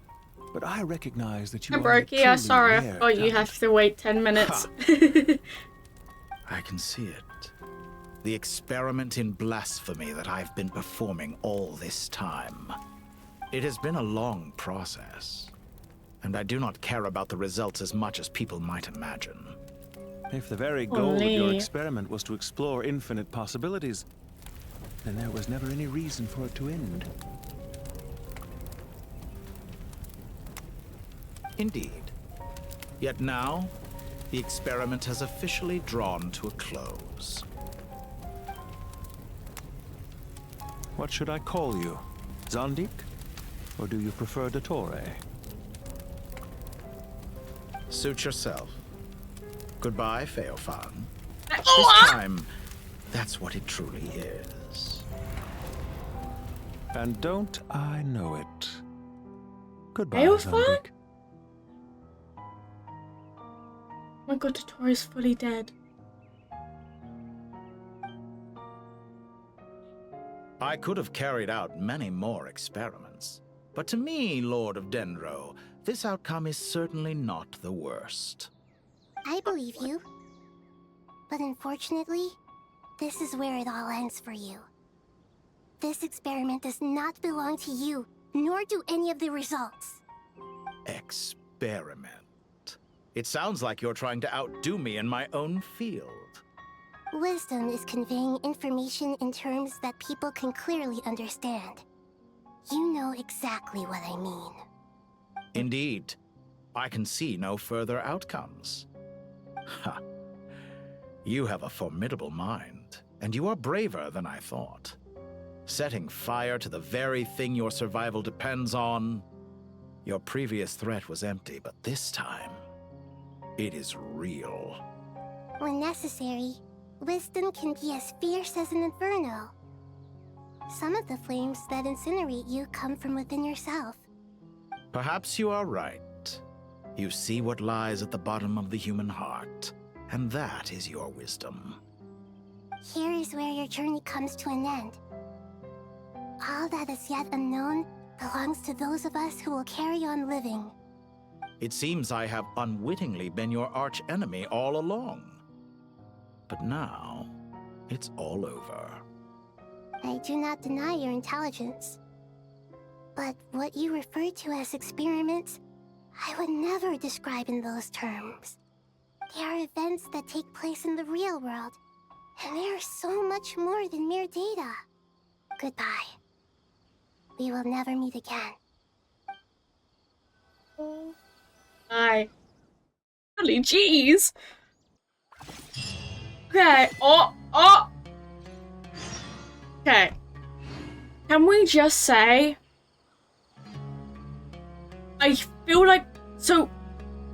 but I recognize that you are a Brokey, truly sorry, I rare forgot you talent. have to wait 10 minutes. I can see it. The experiment in blasphemy that I've been performing all this time. It has been a long process, and I do not care about the results as much as people might imagine. If the very goal of your Holy. experiment was to explore infinite possibilities, then there was never any reason for it to end. Indeed. Yet now, the experiment has officially drawn to a close. What should I call you? Zondik? Or do you prefer Dottore? Suit yourself. Goodbye, Feofan. This Oh, time, that's what it truly is. And don't I know it? Goodbye, Feofan? Zondik. Oh my god, Totoro's fully dead. I could have carried out many more experiments, but to me, Lord of Dendro, this outcome is certainly not the worst. I believe you. But unfortunately, this is where it all ends for you. This experiment does not belong to you, nor do any of the results. Experiment. It sounds like you're trying to outdo me in my own field. Wisdom is conveying information in terms that people can clearly understand. You know exactly what I mean. Indeed, I can see no further outcomes. Ha. You have a formidable mind, and you are braver than I thought. Setting fire to the very thing your survival depends on. Your previous threat was empty, but this time, it is real. When necessary, wisdom can be as fierce as an inferno. Some of the flames that incinerate you come from within yourself. Perhaps you are right. You see what lies at the bottom of the human heart, and that is your wisdom. Here is where your journey comes to an end. All that is yet unknown belongs to those of us who will carry on living. It seems I have unwittingly been your arch enemy all along. But now, it's all over. I do not deny your intelligence. But what you refer to as experiments, I would never describe in those terms. They are events that take place in the real world, and they are so much more than mere data. Goodbye. We will never meet again. Aye. Holy jeez. Okay. Oh. Okay. Can we just say, I feel like, so,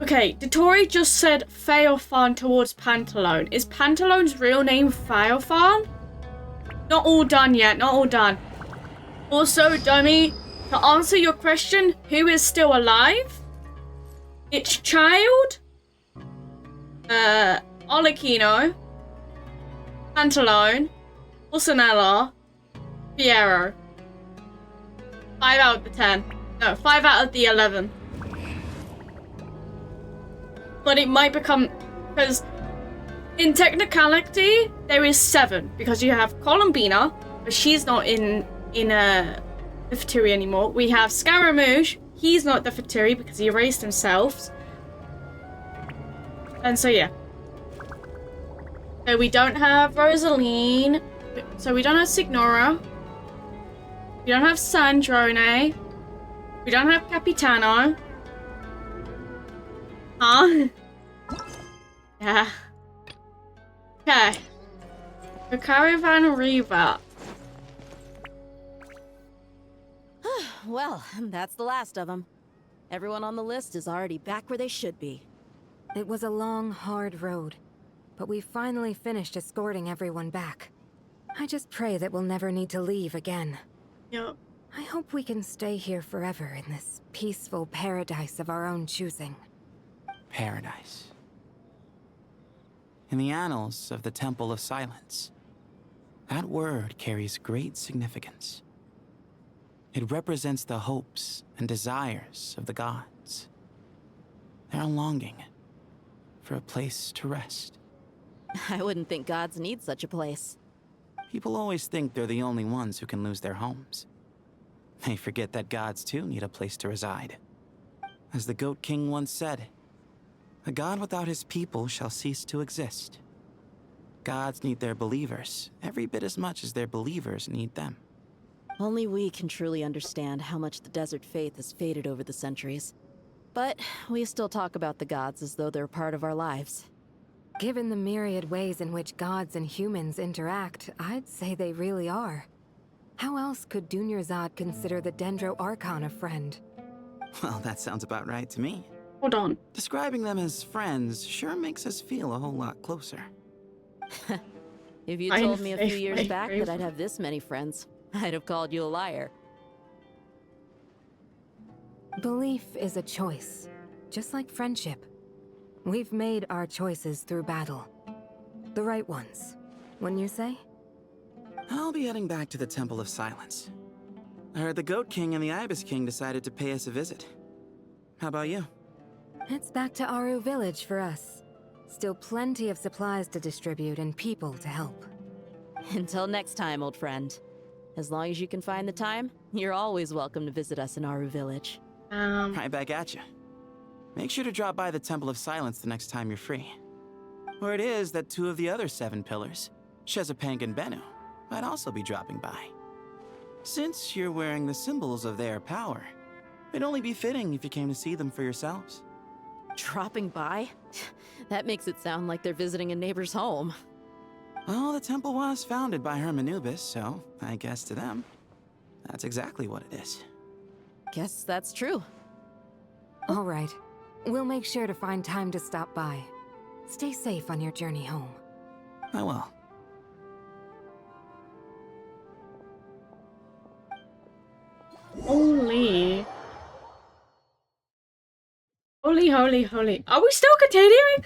okay, Dottore just said Feofan towards Pantalone. Is Pantalone's real name Feofan? Not all done yet, not all done. Also, dummy, to answer your question, who is still alive? It's Child, Olecchino, Pantalone, Pulcinella, Fiero. 5 out of the 10. No, 5 out of the 11. But it might become, because in technicality, there is 7, because you have Columbina, but she's not in the Fatui anymore. We have Scaramouche, he's not the Fatui because he erased himself. And so yeah. So we don't have Rosaline, so we don't have Signora, we don't have Sandrone, we don't have Capitano. Huh? Yeah. Okay. The caravan reaver. Well, that's the last of them. Everyone on the list is already back where they should be. It was a long, hard road, but we finally finished escorting everyone back. I just pray that we'll never need to leave again. Yep. I hope we can stay here forever in this peaceful paradise of our own choosing. Paradise. In the annals of the Temple of Silence, that word carries great significance. It represents the hopes and desires of the gods. Their longing for a place to rest. I wouldn't think gods need such a place. People always think they're the only ones who can lose their homes. They forget that gods too need a place to reside. As the Goat King once said, "A god without his people shall cease to exist." Gods need their believers every bit as much as their believers need them. Only we can truly understand how much the desert faith has faded over the centuries. But we still talk about the gods as though they're part of our lives. Given the myriad ways in which gods and humans interact, I'd say they really are. How else could Dunyarzad consider the Dendro Archon a friend? Well, that sounds about right to me. Hold on. Describing them as friends sure makes us feel a whole lot closer. If you told me a few years back that I'd have this many friends, I'd have called you a liar. Belief is a choice, just like friendship. We've made our choices through battle. The right ones, wouldn't you say? I'll be heading back to the Temple of Silence. I heard the Goat King and the Ibis King decided to pay us a visit. How about you? It's back to Aru Village for us. Still plenty of supplies to distribute and people to help. Until next time, old friend. As long as you can find the time, you're always welcome to visit us in Aru Village. Right back at you. Make sure to drop by the Temple of Silence the next time you're free. Word is that 2 of the other 7 pillars, Shezapang and Bennu, might also be dropping by. Since you're wearing the symbols of their power, it'd only be fitting if you came to see them for yourselves. Dropping by? That makes it sound like they're visiting a neighbor's home. Well, the temple was founded by Hermanubis, so I guess to them, that's exactly what it is. Guess that's true. All right. We'll make sure to find time to stop by. Stay safe on your journey home. I will. Holy. Holy. Are we still continuing? Oh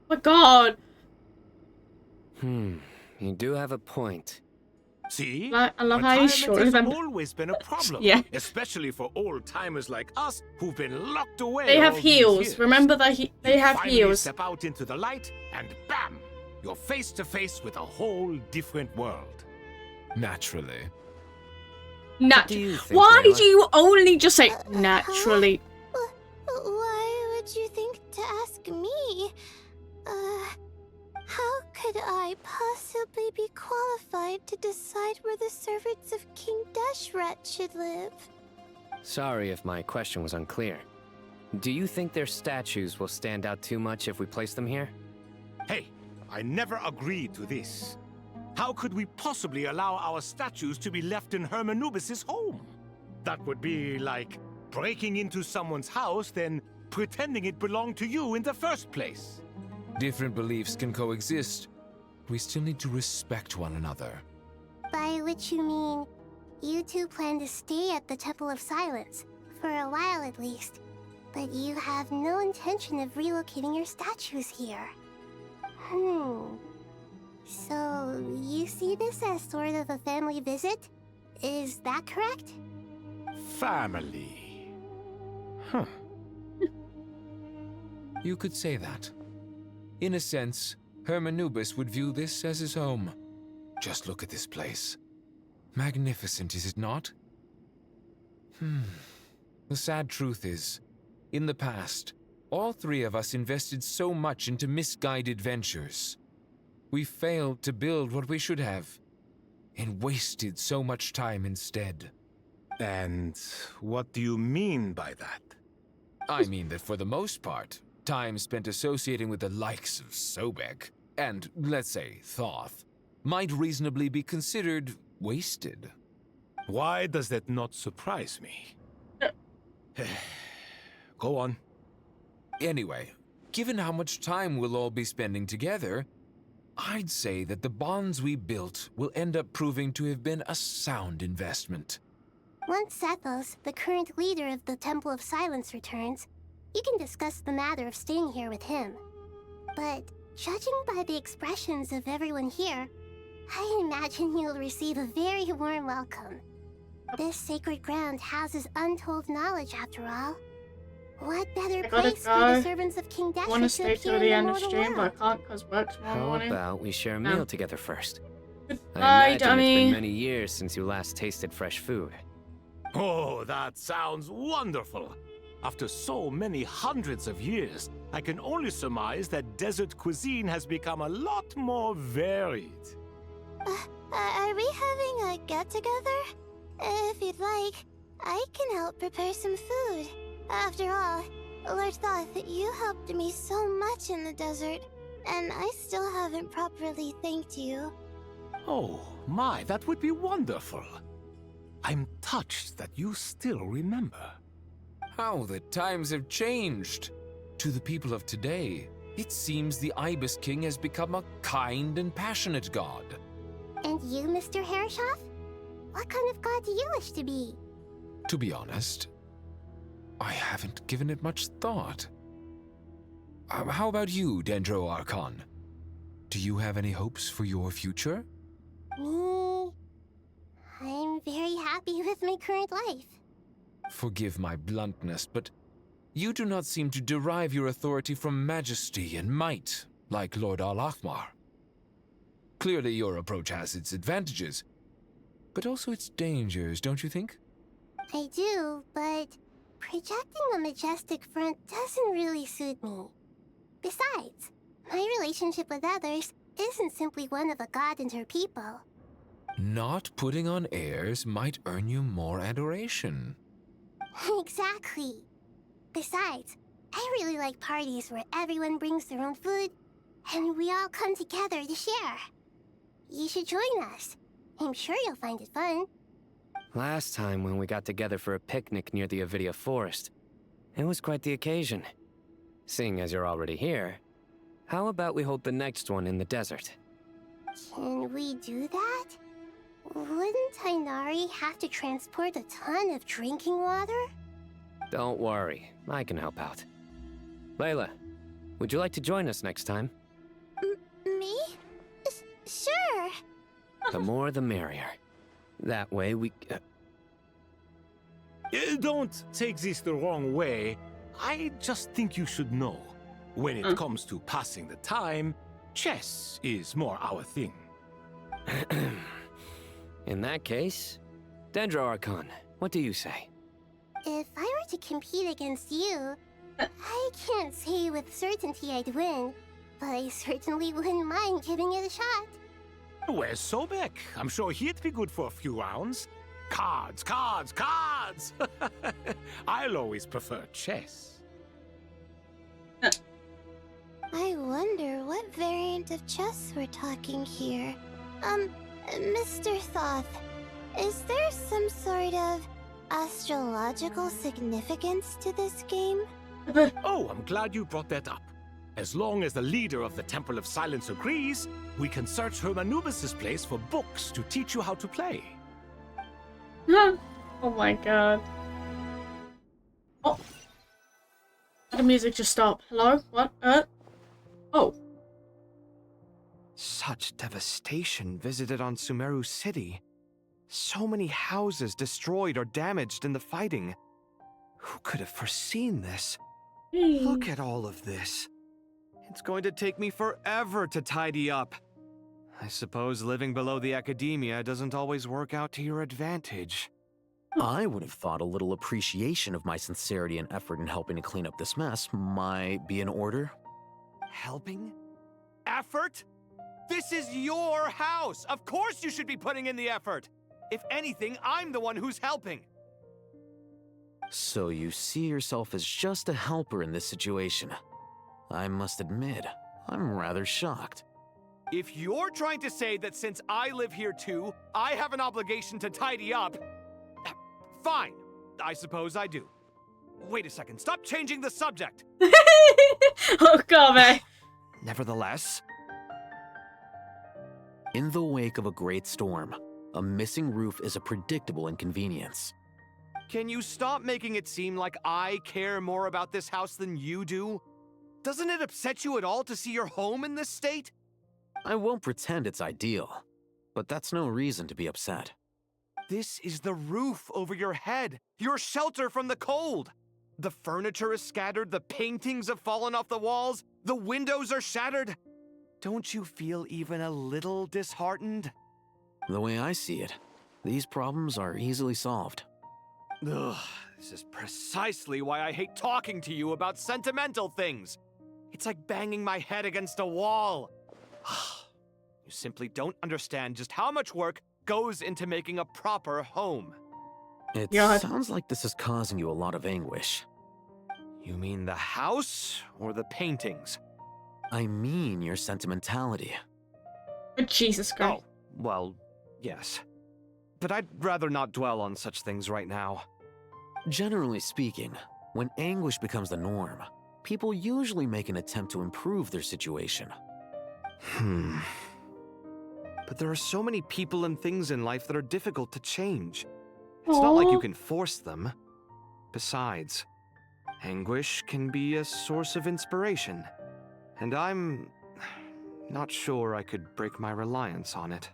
my god. You do have a point. See? I love how you short Retirement them. has always been a problem. Yeah. Especially for old-timers like us who've been locked away. They have all these heels. years. Remember that they You have finally heels. Step out into the light, and bam! You're face to face with a whole different world. Naturally. Why do you only just say naturally? Why would you think to ask me? How could I possibly be qualified to decide where the servants of King Deshret should live? Sorry if my question was unclear. Do you think their statues will stand out too much if we place them here? Hey, I never agreed to this. How could we possibly allow our statues to be left in Hermanubis' home? That would be like breaking into someone's house, then pretending it belonged to you in the first place. Different beliefs can coexist. We still need to respect one another. By which you mean, you two plan to stay at the Temple of Silence, for a while at least, but you have no intention of relocating your statues here. So, you see this as sort of a family visit? Is that correct? Family. Huh. You could say that. In a sense, Hermanubis would view this as his home. Just look at this place. Magnificent, is it not? The sad truth is, in the past, all 3 of us invested so much into misguided ventures. We failed to build what we should have, and wasted so much time instead. And what do you mean by that? I mean that for the most part, time spent associating with the likes of Sobek and, let's say, Thoth might reasonably be considered wasted. Why does that not surprise me? Go on. Anyway, given how much time we'll all be spending together, I'd say that the bonds we built will end up proving to have been a sound investment. Once Sethos, the current leader of the Temple of Silence, returns, you can discuss the matter of staying here with him. But judging by the expressions of everyone here, I imagine you'll receive a very warm welcome. This sacred ground houses untold knowledge, after all. What better place for the servants of King Desha I want to stay till the end of stream, stream, but I can't because work's tomorrow How morning. about we share a meal together first? Goodbye, I imagine dummy. it's been many years since you last tasted fresh food. Oh, that sounds wonderful. After so many hundreds of years, I can only surmise that desert cuisine has become a lot more varied. Are we having a get-together? If you'd like, I can help prepare some food. After all, Lord Thoth, you helped me so much in the desert, and I still haven't properly thanked you. Oh, my, that would be wonderful. I'm touched that you still remember. How the times have changed. To the people of today, it seems the Ibis King has become a kind and passionate god. And you, Mr. Herreshoff? What kind of god do you wish to be? To be honest, I haven't given it much thought. How about you, Dendro Archon? Do you have any hopes for your future? Me? I'm very happy with my current life. Forgive my bluntness, but you do not seem to derive your authority from majesty and might, like Lord Al-Ahmar. Clearly your approach has its advantages, but also its dangers, don't you think? I do, but projecting a majestic front doesn't really suit me. Besides, my relationship with others isn't simply one of a god and her people. Not putting on airs might earn you more adoration. Exactly. Besides, I really like parties where everyone brings their own food, and we all come together to share. You should join us. I'm sure you'll find it fun. Last time when we got together for a picnic near the Avidia Forest, it was quite the occasion. Seeing as you're already here, how about we hold the next one in the desert? Can we do that? Wouldn't Tainari have to transport a ton of drinking water? Don't worry, I can help out. Layla, would you like to join us next time? Me? Sure. The more the merrier. That way we... Don't take this the wrong way. I just think you should know. When it comes to passing the time, chess is more our thing. In that case, Dendro Archon, what do you say? If I were to compete against you, I can't say with certainty I'd win, but I certainly wouldn't mind giving it a shot. Where's Sobek? I'm sure he'd be good for a few rounds. Cards, cards, cards! I'll always prefer chess. I wonder what variant of chess we're talking here. Mr. Thoth, is there some sort of astrological significance to this game? Oh, I'm glad you brought that up. As long as the leader of the Temple of Silence agrees, we can search Hermanubis' place for books to teach you how to play. Oh my god. Oh. The music just stopped. Hello? What? Oh. Such devastation visited on Sumeru City. So many houses destroyed or damaged in the fighting. Who could have foreseen this? Look at all of this. It's going to take me forever to tidy up. I suppose living below the academia doesn't always work out to your advantage. I would have thought a little appreciation of my sincerity and effort in helping to clean up this mess might be in order. Helping? Effort? This is your house! Of course you should be putting in the effort! If anything, I'm the one who's helping! So you see yourself as just a helper in this situation. I must admit, I'm rather shocked. If you're trying to say that since I live here too, I have an obligation to tidy up, fine. I suppose I do. Wait a second, stop changing the subject! Oh, God, man. Nevertheless... In the wake of a great storm, a missing roof is a predictable inconvenience. Can you stop making it seem like I care more about this house than you do? Doesn't it upset you at all to see your home in this state? I won't pretend it's ideal, but that's no reason to be upset. This is the roof over your head, your shelter from the cold. The furniture is scattered, the paintings have fallen off the walls, the windows are shattered. Don't you feel even a little disheartened? The way I see it, these problems are easily solved. Ugh, this is precisely why I hate talking to you about sentimental things. It's like banging my head against a wall. You simply don't understand just how much work goes into making a proper home. It sounds like this is causing you a lot of anguish. You mean the house or the paintings? I mean your sentimentality. Oh, Jesus Christ. Oh, well, yes. But I'd rather not dwell on such things right now. Generally speaking, when anguish becomes the norm, people usually make an attempt to improve their situation. But there are so many people and things in life that are difficult to change. It's not like you can force them. Besides, anguish can be a source of inspiration. And I'm not sure I could break my reliance on it.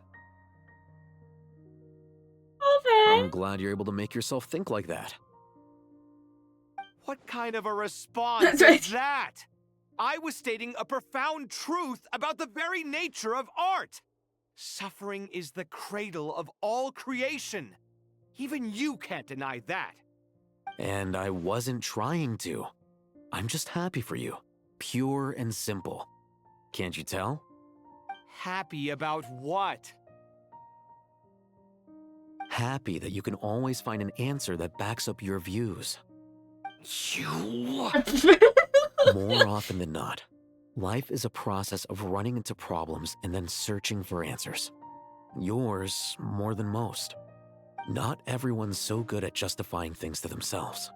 Okay. I'm glad you're able to make yourself think like that. What kind of a response is that? I was stating a profound truth about the very nature of art. Suffering is the cradle of all creation. Even you can't deny that. And I wasn't trying to. I'm just happy for you. Pure and simple. Can't you tell? Happy about what? Happy that you can always find an answer that backs up your views. You... More often than not, life is a process of running into problems and then searching for answers. Yours more than most. Not everyone's so good at justifying things to themselves.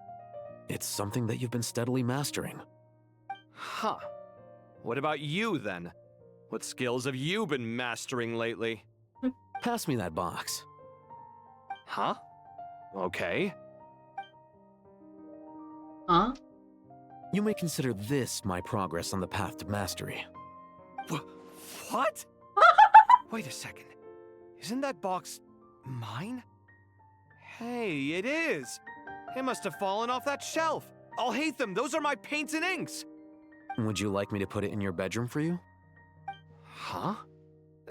It's something that you've been steadily mastering. Huh. What about you, then? What skills have you been mastering lately? Pass me that box. Huh? Okay. Huh? You may consider this my progress on the path to mastery. What? Wait a second. Isn't that box mine? Hey, it is. It must have fallen off that shelf. I'll hate them. Those are my paints and inks. Would you like me to put it in your bedroom for you? Huh?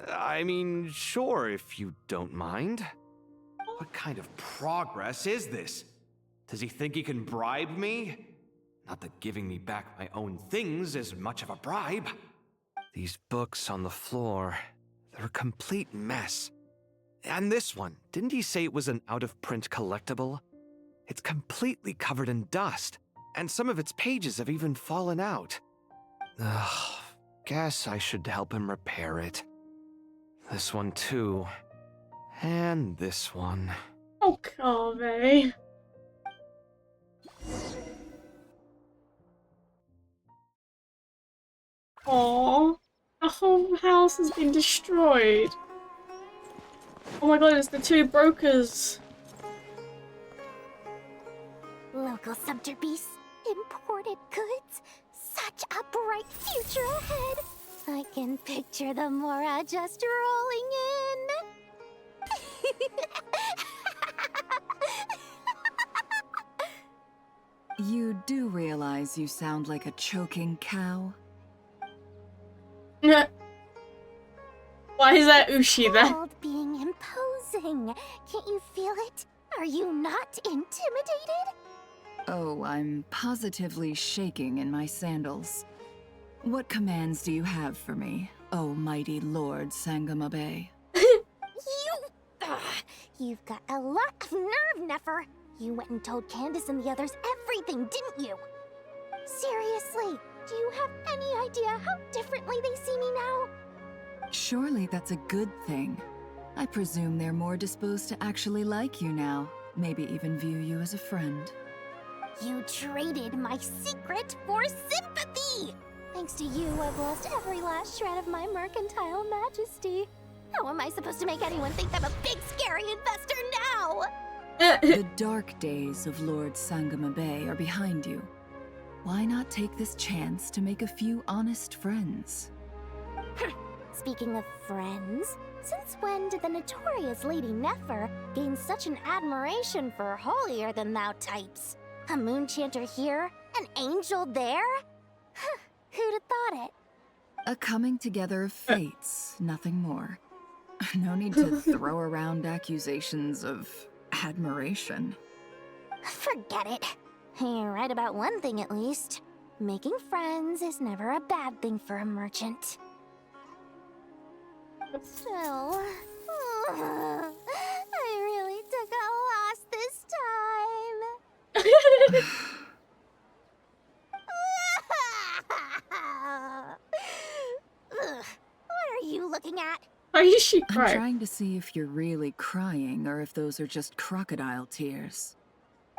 I mean, sure, if you don't mind. What kind of progress is this? Does he think he can bribe me? Not that giving me back my own things is much of a bribe. These books on the floor, they're a complete mess. And this one, didn't he say it was an out-of-print collectible? It's completely covered in dust, and some of its pages have even fallen out. Ugh, guess I should help him repair it. This one too. And this one. Oh, Carvey. Aww. The whole house has been destroyed. Oh my god, it's the two brokers. Local subter beasts, imported goods. Such a bright future ahead. I can picture the Mora just rolling in. You do realize you sound like a choking cow? Why is that Ushi there? Called being imposing. Can't you feel it? Are you not intimidated? Oh, I'm positively shaking in my sandals. What commands do you have for me, oh mighty Lord Sangamabe? You've got a lot of nerve, Nefer. You went and told Candace and the others everything, didn't you? Seriously, Do you have any idea how differently they see me now? Surely that's a good thing. I presume they're more disposed to actually like you now, maybe even view you as a friend. You traded my secret for sympathy! Thanks to you, I've lost every last shred of my mercantile majesty. How am I supposed to make anyone think I'm a big, scary investor now? The dark days of Lord Sangama Bay are behind you. Why not take this chance to make a few honest friends? Speaking of friends, since when did the notorious Lady Nefer gain such an admiration for holier-than-thou types? A moon chanter here? An angel there? Who'd have thought it? A coming together of fates, nothing more. No need to throw around accusations of admiration. Forget it. You're right about one thing at least. Making friends is never a bad thing for a merchant. So, I really took a loss this time. What are you looking at? Are you she I'm crying? trying to see if you're really crying or if those are just crocodile tears.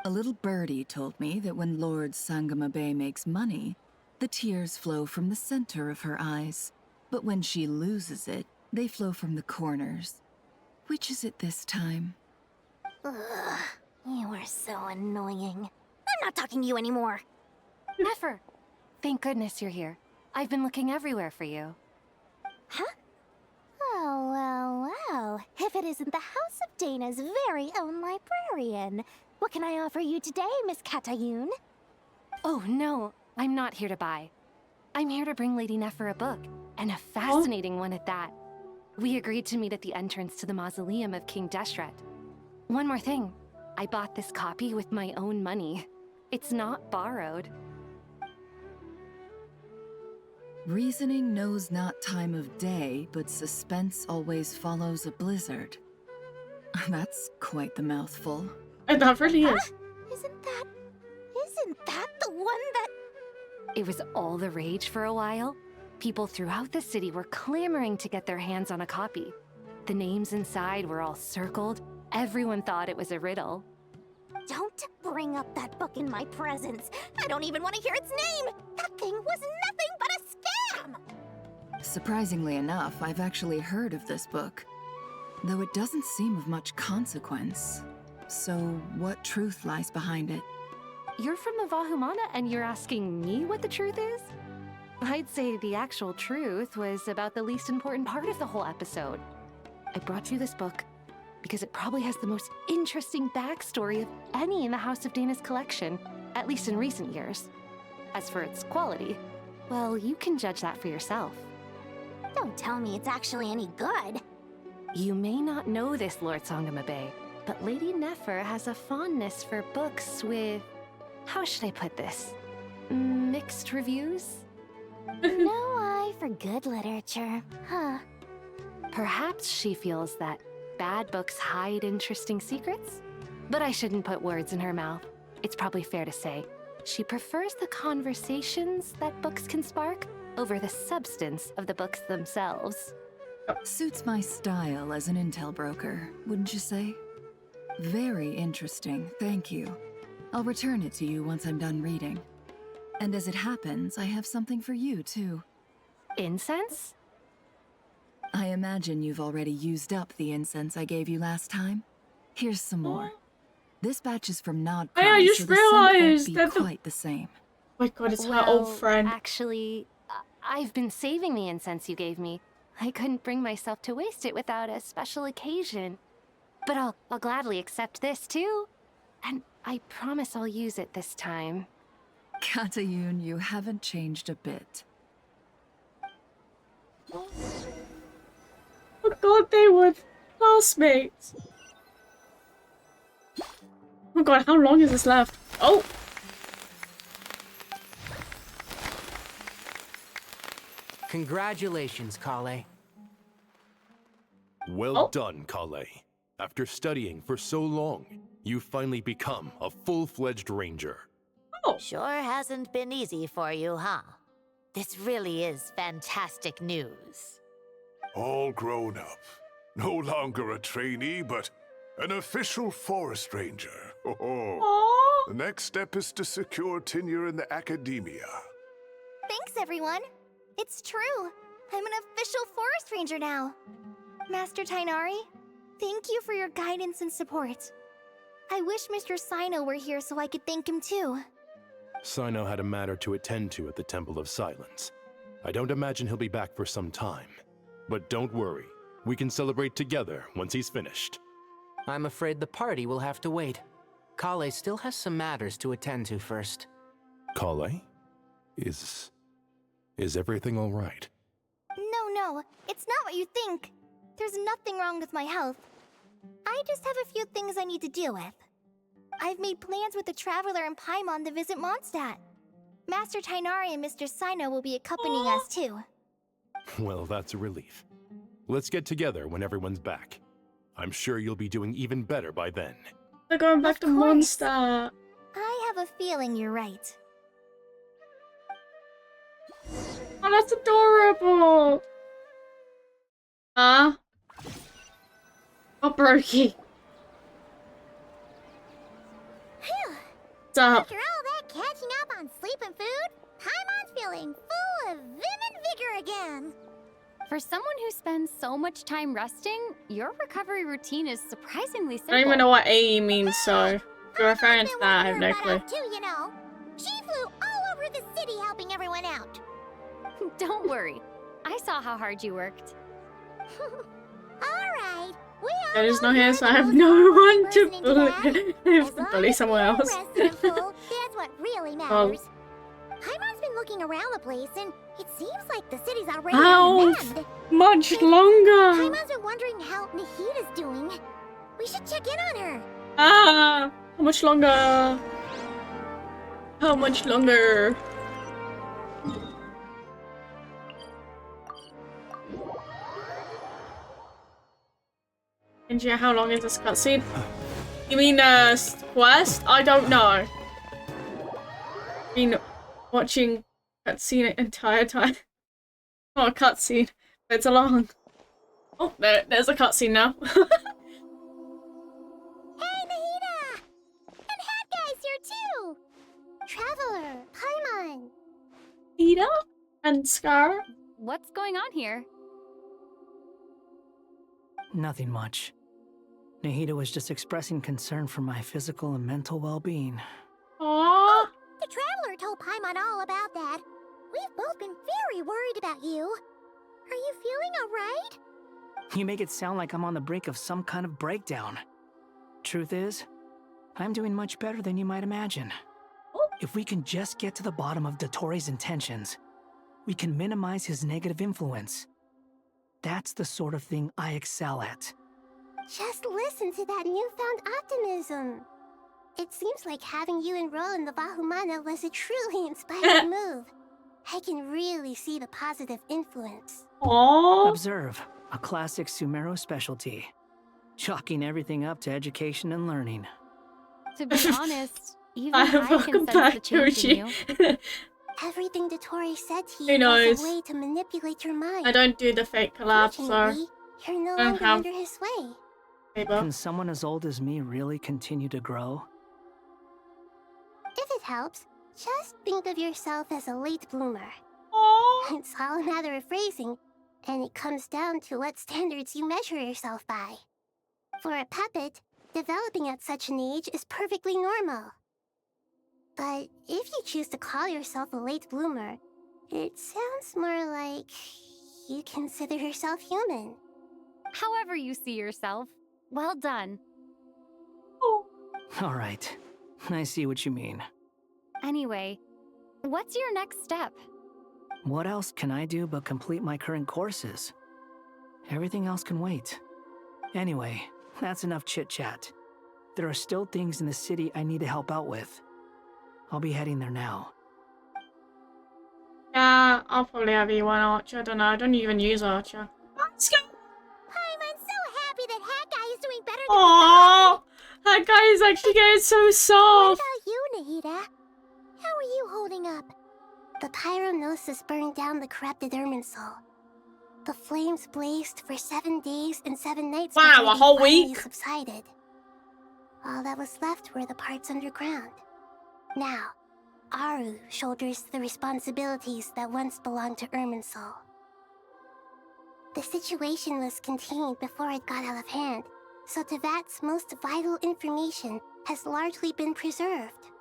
A little birdie told me that when Lord Sangama Bay makes money, the tears flow from the center of her eyes. But when she loses it, they flow from the corners. Which is it this time? Ugh, you are so annoying. I'm not talking to you anymore. Nefer, thank goodness you're here. I've been looking everywhere for you. Huh? Oh, well. If it isn't the House of Dana's very own librarian. What can I offer you today, Miss Katayun? Oh, no. I'm not here to buy. I'm here to bring Lady Nefer a book, and a fascinating one at that. We agreed to meet at the entrance to the mausoleum of King Deshret. One more thing. I bought this copy with my own money. It's not borrowed. Reasoning knows not time of day, but suspense always follows a blizzard. That's quite the mouthful. And that really is. Isn't that the one that... It was all the rage for a while. People throughout the city were clamoring to get their hands on a copy. The names inside were all circled. Everyone thought it was a riddle. Don't bring up that book in my presence. I don't even want to hear its name. That thing was nothing but a scam. Surprisingly enough, I've actually heard of this book, though it doesn't seem of much consequence. So, what truth lies behind it? You're from the Vahumana and you're asking me what the truth is? I'd say the actual truth was about the least important part of the whole episode. I brought you this book because it probably has the most interesting backstory of any in the House of Dana's collection, at least in recent years. As for its quality, well, you can judge that for yourself. Don't tell me it's actually any good. You may not know this, Lord Sangama Bay, but Lady Nefer has a fondness for books with... how should I put this? Mixed reviews? No eye for good literature, huh? Perhaps she feels that bad books hide interesting secrets? But I shouldn't put words in her mouth. It's probably fair to say she prefers the conversations that books can spark over the substance of the books themselves. Suits my style as an intel broker, wouldn't you say? Very interesting, thank you. I'll return it to you once I'm done reading. And as it happens, I have something for you, too. Incense? I imagine you've already used up the incense I gave you last time. Here's some more. This batch is from Nod. I just so the scent won't realized be that quite the same. Oh my god, it's her old friend. Actually, I've been saving the incense you gave me. I couldn't bring myself to waste it without a special occasion. But I'll gladly accept this, too. And I promise I'll use it this time. Katayun, you haven't changed a bit. Oh god, they were classmates. Oh god, how long is this left? Oh! Congratulations, Kale. Well done, Kale. After studying for so long, you've finally become a full-fledged ranger. Sure hasn't been easy for you, huh? This really is fantastic news. All grown up. No longer a trainee, but an official forest ranger. Oh. The next step is to secure tenure in the academia. Thanks, everyone. It's true. I'm an official forest ranger now. Master Tainari, thank you for your guidance and support. I wish Mr. Sino were here so I could thank him too. Sino had a matter to attend to at the Temple of Silence. I don't imagine he'll be back for some time. But don't worry, we can celebrate together once he's finished. I'm afraid the party will have to wait. Kale still has some matters to attend to first. Kale? Is everything all right? No, it's not what you think. There's nothing wrong with my health. I just have a few things I need to deal with. I've made plans with the Traveler and Paimon to visit Mondstadt. Master Tainari and Mr. Sino will be accompanying us too. Well, that's a relief. Let's get together when everyone's back. I'm sure you'll be doing even better by then. They're going back to Mondstadt. I have a feeling you're right. Oh, that's adorable. Oh, Brokey. What's up? After all that catching up on sleep and food, Paimon's feeling full of vim and vigor again. For someone who spends so much time resting, your recovery routine is surprisingly I simple. don't even know what AE means, so if you're referring to that, I have no clue. Too, you know. She flew all over the city helping everyone out. Don't worry. I saw how hard you worked. Alright. There is no here, so I have no one to bully. I have to bully someone else. That's what really matters. Paimon's been looking around the place, and it seems like the city's already on the mend. Much longer. Paimon's been wondering how Nahida's doing. We should check in on her. Ah, how much longer? How much longer? And yeah, how long is this cutscene? You mean quest? I don't know. Been watching cutscene the entire time. Not a cutscene, but it's a long. Oh, there's a cutscene now. Hey, Nahida! And Hat Guy's here too! Traveler, Paimon. Nahida and Scar. What's going on here? Nothing much. Nahida was just expressing concern for my physical and mental well-being. Aww. Oh, the Traveler told Paimon all about that. We've both been very worried about you. Are you feeling alright? You make it sound like I'm on the brink of some kind of breakdown. Truth is, I'm doing much better than you might imagine. If we can just get to the bottom of Dottoro's intentions, we can minimize his negative influence. That's the sort of thing I excel at. Just listen to that newfound optimism. It seems like having you enroll in the Bahumana was a truly inspiring move. I can really see the positive influence. Aww. Observe, a classic Sumeru specialty. Chalking everything up to education and learning. To be honest, even I can sense the change in you. Everything Dottori said to Who you knows? was a way to manipulate your mind. I don't do the fake collab, so Fortunately, you're no longer under his sway. Can someone as old as me really continue to grow? If it helps, just think of yourself as a late bloomer. Aww. It's all a matter of phrasing, and it comes down to what standards you measure yourself by. For a puppet, developing at such an age is perfectly normal. But if you choose to call yourself a late bloomer, it sounds more like you consider yourself human. However you see yourself, well done. All right, I see what you mean. Anyway, what's your next step? What else can I do but complete my current courses? Everything else can wait. Anyway, that's enough chit-chat. There are still things in the city I need to help out with. I'll be heading there now. Yeah, I'll probably have you one Archer. I don't know. I don't even use Archer. Let's go. I'm so happy that Hat Guy is doing better than Aww, that guy is actually getting so What soft. about you, Nahida? How are you holding up? The pyronosis burned down the corrupted Irminsul. The flames blazed for 7 days and 7 nights Wow, before a they whole finally week? subsided. All that was left were the parts underground. Now, Aru shoulders the responsibilities that once belonged to Irminsul. The situation was contained before it got out of hand, so Tevat's most vital information has largely been preserved.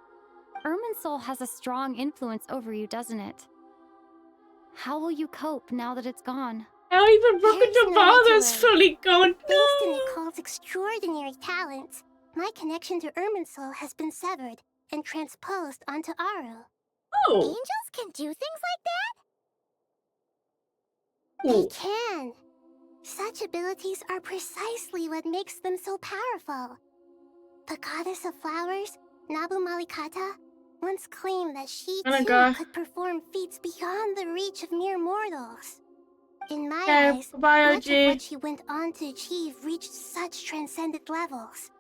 Irminsul has a strong influence over you, doesn't it? How will you cope now that it's gone? Not even Rocket Nevada's fully gone. Thanks to Nicole's extraordinary talents, my connection to Irminsul has been severed and transposed onto Aru. Oh. Angels can do things like that? Ooh. They can. Such abilities are precisely what makes them so powerful. The goddess of flowers, Nabu Malikata, once claimed that she too could perform feats beyond the reach of mere mortals. In my eyes, much of what she went on to achieve reached such transcendent levels.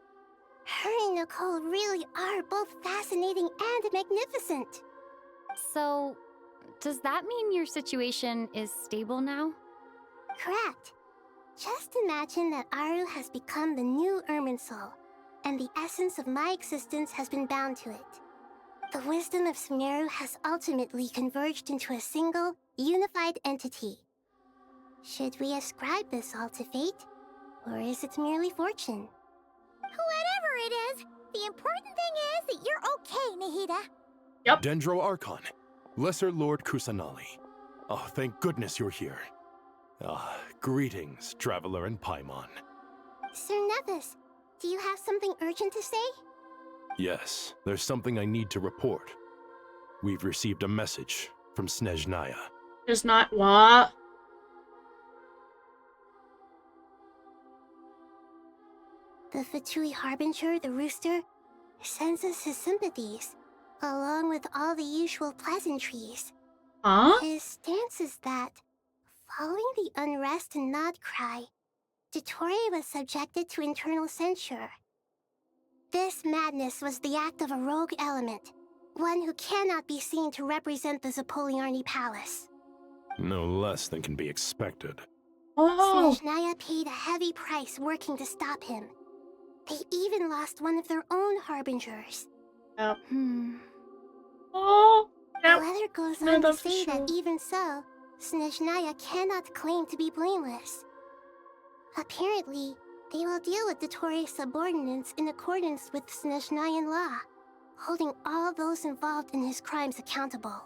Her and Nicole really are both fascinating and magnificent. So, does that mean your situation is stable now? Correct. Just imagine that Aru has become the new Irminsul, and the essence of my existence has been bound to it. The wisdom of Sumeru has ultimately converged into a single, unified entity. Should we ascribe this all to fate, or is it merely fortune? Whatever it is, the important thing is that you're okay, Nahida. Yep. Dendro Archon, Lesser Lord Kusanali. Oh, thank goodness you're here. Greetings, Traveler and Paimon. Sir Nevis, do you have something urgent to say? Yes, there's something I need to report. We've received a message from Snezhnaya. There's not what? The Fatui Harbinger, the rooster, sends us his sympathies, along with all the usual pleasantries. Huh? His stance is that, following the unrest in Nodcry, Dottore was subjected to internal censure. This madness was the act of a rogue element, one who cannot be seen to represent the Zapoliarni Palace. No less than can be expected. Oh. Snezhnaya paid a heavy price working to stop him. They even lost one of their own harbingers. Yep. Oh. Yep. The letter goes on to say that even so, Snezhnaya cannot claim to be blameless. Apparently, they will deal with Dottore's subordinates in accordance with Snezhnayan law, holding all those involved in his crimes accountable.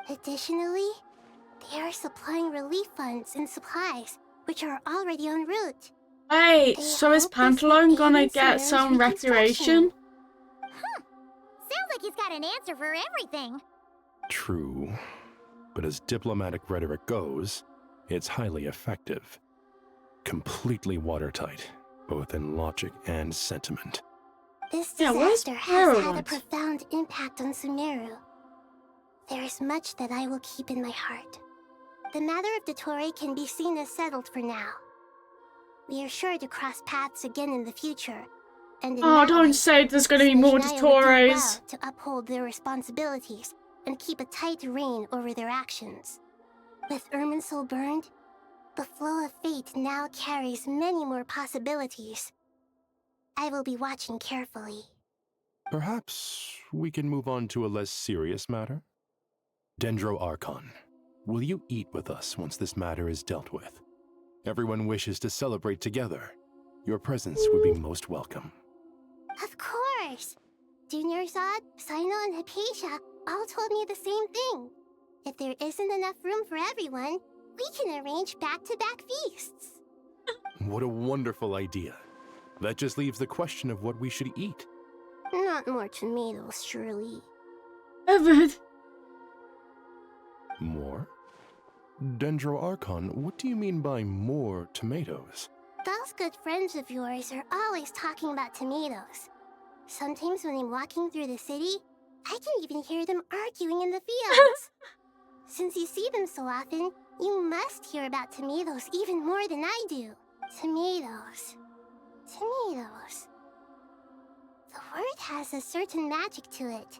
Additionally, they are supplying relief funds and supplies, which are already en route. Wait, so is Pantalone gonna get some reparation? Sounds like he's got an answer for everything. True. But as diplomatic rhetoric goes, it's highly effective. Completely watertight, both in logic and sentiment. This disaster has had a profound impact on Sumeru. There is much that I will keep in my heart. The matter of Dottore can be seen as settled for now. We are sure to cross paths again in the future, and in don't say there's gonna be more Dottores. To uphold their responsibilities and keep a tight rein over their actions. With Irminsul burned, the flow of fate now carries many more possibilities. I will be watching carefully. Perhaps we can move on to a less serious matter? Dendro Archon, will you eat with us once this matter is dealt with? Everyone wishes to celebrate together. Your presence would be most welcome. Of course! Junior Zod, Sino, and Hypatia all told me the same thing. If there isn't enough room for everyone, we can arrange back-to-back feasts. What a wonderful idea. That just leaves the question of what we should eat. Not more tomatoes, surely. Evan! More? Dendro Archon, what do you mean by more tomatoes? Those good friends of yours are always talking about tomatoes. Sometimes when I'm walking through the city, I can even hear them arguing in the fields. Since you see them so often, you must hear about tomatoes even more than I do. Tomatoes. Tomatoes. The word has a certain magic to it.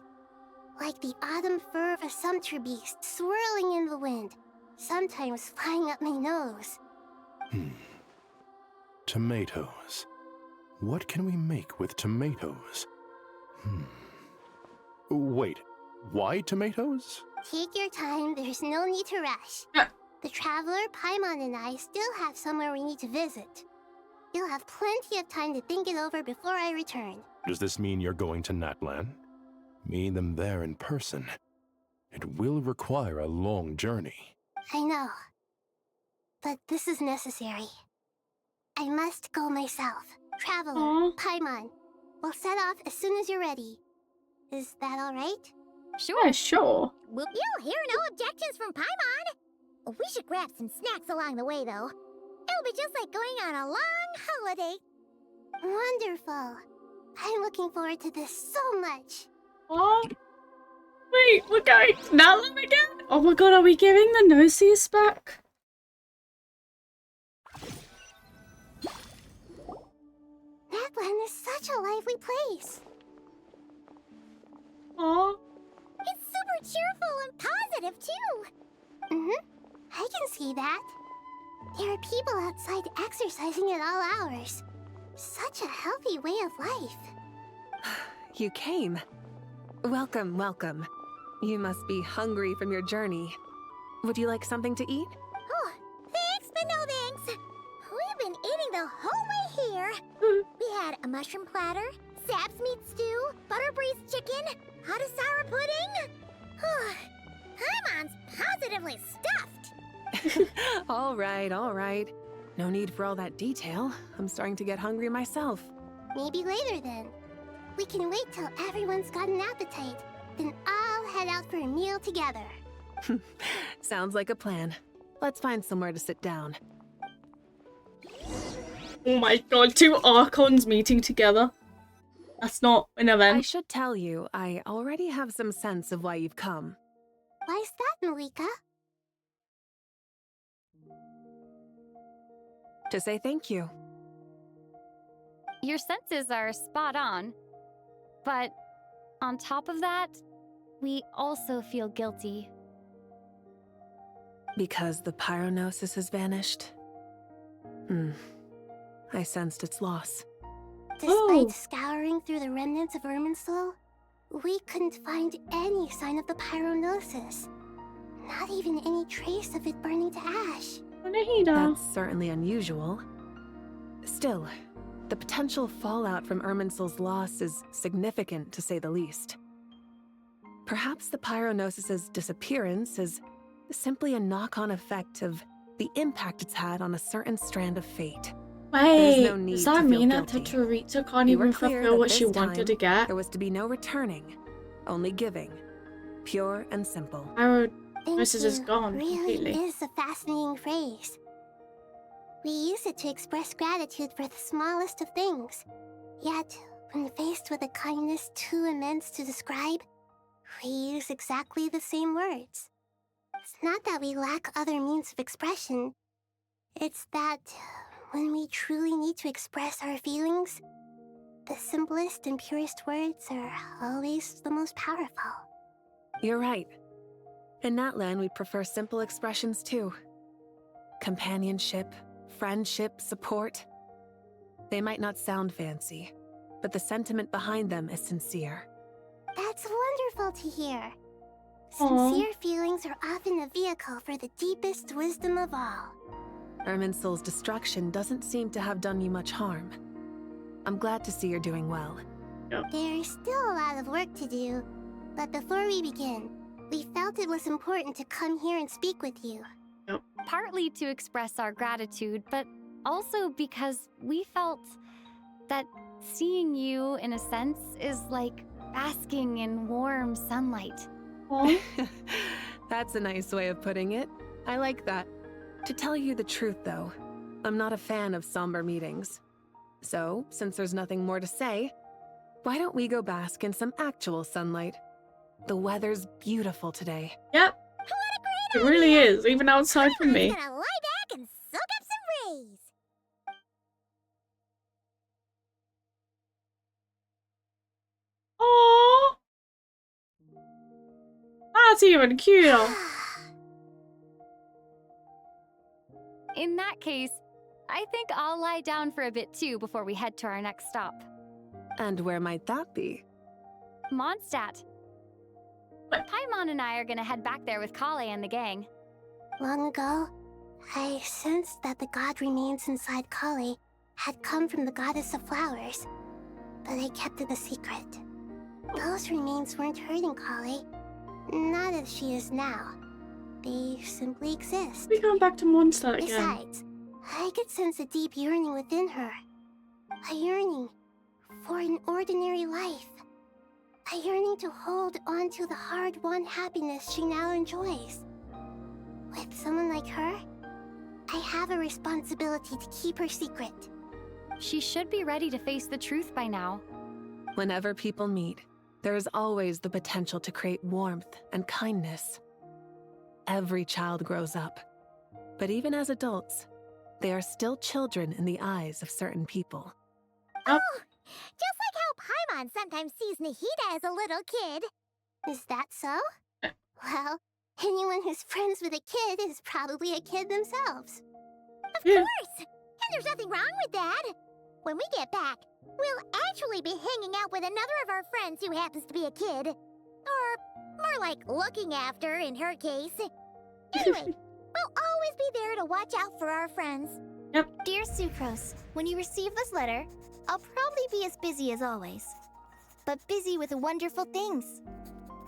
like the autumn fur of a sumpter beast swirling in the wind, sometimes flying up my nose. Tomatoes. What can we make with tomatoes? Wait, why tomatoes? Take your time, there's no need to rush. The traveler, Paimon, and I still have somewhere we need to visit. You'll have plenty of time to think it over before I return. Does this mean you're going to Natlan? Meet them there in person. It will require a long journey. I know. But this is necessary. I must go myself. Traveler, Paimon, we'll set off as soon as you're ready. Is that alright? Sure. Yeah, sure. You'll hear no objections from Paimon. We should grab some snacks along the way, though. It'll be just like going on a long holiday. Wonderful. I'm looking forward to this so much. Oh. Wait, we're going to Natlan again? Oh my god, are we giving the Gnosis back? Natlan is such a lively place. Aww. It's super cheerful and positive, too. I can see that. There are people outside exercising at all hours. Such a healthy way of life. You came. Welcome, welcome. You must be hungry from your journey. Would you like something to eat? Oh, thanks, but no thanks. We've been eating the whole way here. We had a mushroom platter, Sap's meat stew, butter braised chicken, hot sour pudding. Paimon's positively stuffed. All right, all right. No need for all that detail. I'm starting to get hungry myself. Maybe later then. We can wait till everyone's got an appetite. Then I'll head out for a meal together. Sounds like a plan. Let's find somewhere to sit down. Oh my god, two Archons meeting together. That's not an event. I should tell you, I already have some sense of why you've come. Why's that, Malika? To say thank you. Your senses are spot on. But on top of that, we also feel guilty. Because the pyronosis has vanished? I sensed its loss. Despite scouring through the remnants of Irminsul, we couldn't find any sign of the pyronosis. Not even any trace of it burning to ash. That's certainly unusual. Still, the potential fallout from Irminsul's loss is significant, to say the least. Perhaps the pyronosis's disappearance is simply a knock-on effect of the impact it's had on a certain strand of fate. Wait, no need does to that feel mean that guilty. Teterita can't We were even clear fulfill that what she this wanted to time, get? There was to be no returning, only giving. Pure and simple. Pyronosis is gone really completely. is a fascinating phrase. We use it to express gratitude for the smallest of things. Yet, when faced with a kindness too immense to describe, we use exactly the same words. It's not that we lack other means of expression. It's that when we truly need to express our feelings, the simplest and purest words are always the most powerful. You're right. In Natlan, we prefer simple expressions too. Companionship, friendship, support. They might not sound fancy, but the sentiment behind them is sincere. That's wonderful to hear. Aw. Sincere feelings are often a vehicle for the deepest wisdom of all. Irminsul's destruction doesn't seem to have done you much harm. I'm glad to see you're doing well. There's still a lot of work to do, but before we begin, we felt it was important to come here and speak with you. Partly to express our gratitude, but also because we felt that seeing you, in a sense, is like basking in warm sunlight. That's a nice way of putting it. I like that. To tell you the truth, though, I'm not a fan of somber meetings. So, since there's nothing more to say, why don't we go bask in some actual sunlight? The weather's beautiful today. Yep. It really is, even outside from me. Gonna lie back and soak up some rays. Aww. That's even cuter. In that case, I think I'll lie down for a bit too before we head to our next stop. And where might that be? Mondstadt. Paimon and I are gonna head back there with Kale and the gang. Long ago, I sensed that the god remains inside Kali had come from the goddess of flowers, but I kept it a secret. Those remains weren't hurting Kali, not as she is now. They simply exist. We're going back to Mondstadt again. Besides, I could sense a deep yearning within her. A yearning for an ordinary life. A yearning to hold on to the hard-won happiness she now enjoys. With someone like her, I have a responsibility to keep her secret. She should be ready to face the truth by now. Whenever people meet, there is always the potential to create warmth and kindness. Every child grows up, but even as adults, they are still children in the eyes of certain people. Oh, just like how Paimon sometimes sees Nahida as a little kid. Is that so? Well, anyone who's friends with a kid is probably a kid themselves. Of course! And there's nothing wrong with that. When we get back, we'll actually be hanging out with another of our friends who happens to be a kid. Or more like looking after, in her case. Anyway, we'll always be there to watch out for our friends. Yep. Dear Sucrose, when you receive this letter, I'll probably be as busy as always. But busy with wonderful things.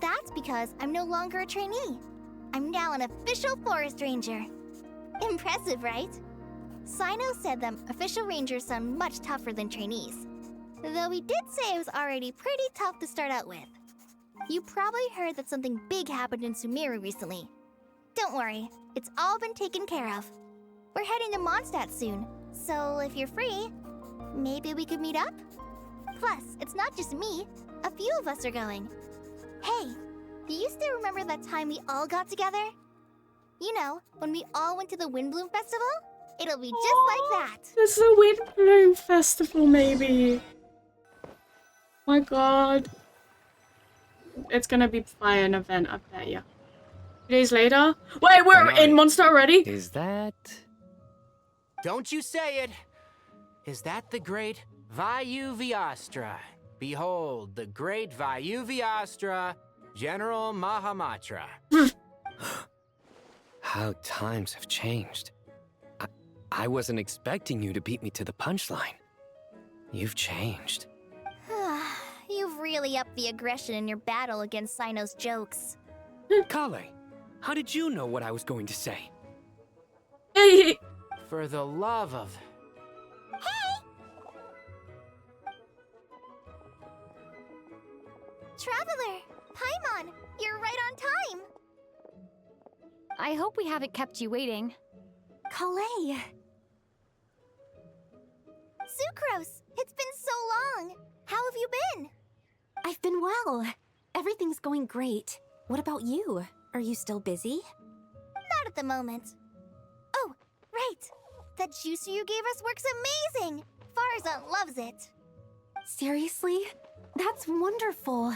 That's because I'm no longer a trainee. I'm now an official forest ranger. Impressive, right? Sino said that official rangers sound much tougher than trainees. Though he did say it was already pretty tough to start out with. You probably heard that something big happened in Sumeru recently. Don't worry, it's all been taken care of. We're heading to Mondstadt soon, so if you're free, maybe we could meet up? Plus, it's not just me, a few of us are going. Hey, do you still remember that time we all got together? You know, when we all went to the Windbloom Festival? It'll be just like that. There's a Windbloom Festival, maybe. My god. It's gonna be by an event, I bet ya. 2 days later? Wait, we're in Mondstadt already? Is that... Don't you say it! Is that the great Vayu Vyastra? Behold, the great Vayu Vyastra, General Mahamatra. How times have changed. I wasn't expecting you to beat me to the punchline. You've changed. You've really upped the aggression in your battle against Sino's jokes. Kale, how did you know what I was going to say? For the love of... Traveler! Paimon! You're right on time! I hope we haven't kept you waiting. Kalei! Sucrose! It's been so long! How have you been? I've been well. Everything's going great. What about you? Are you still busy? Not at the moment. Oh, right! That juicer you gave us works amazing! Farzan loves it! Seriously? That's wonderful.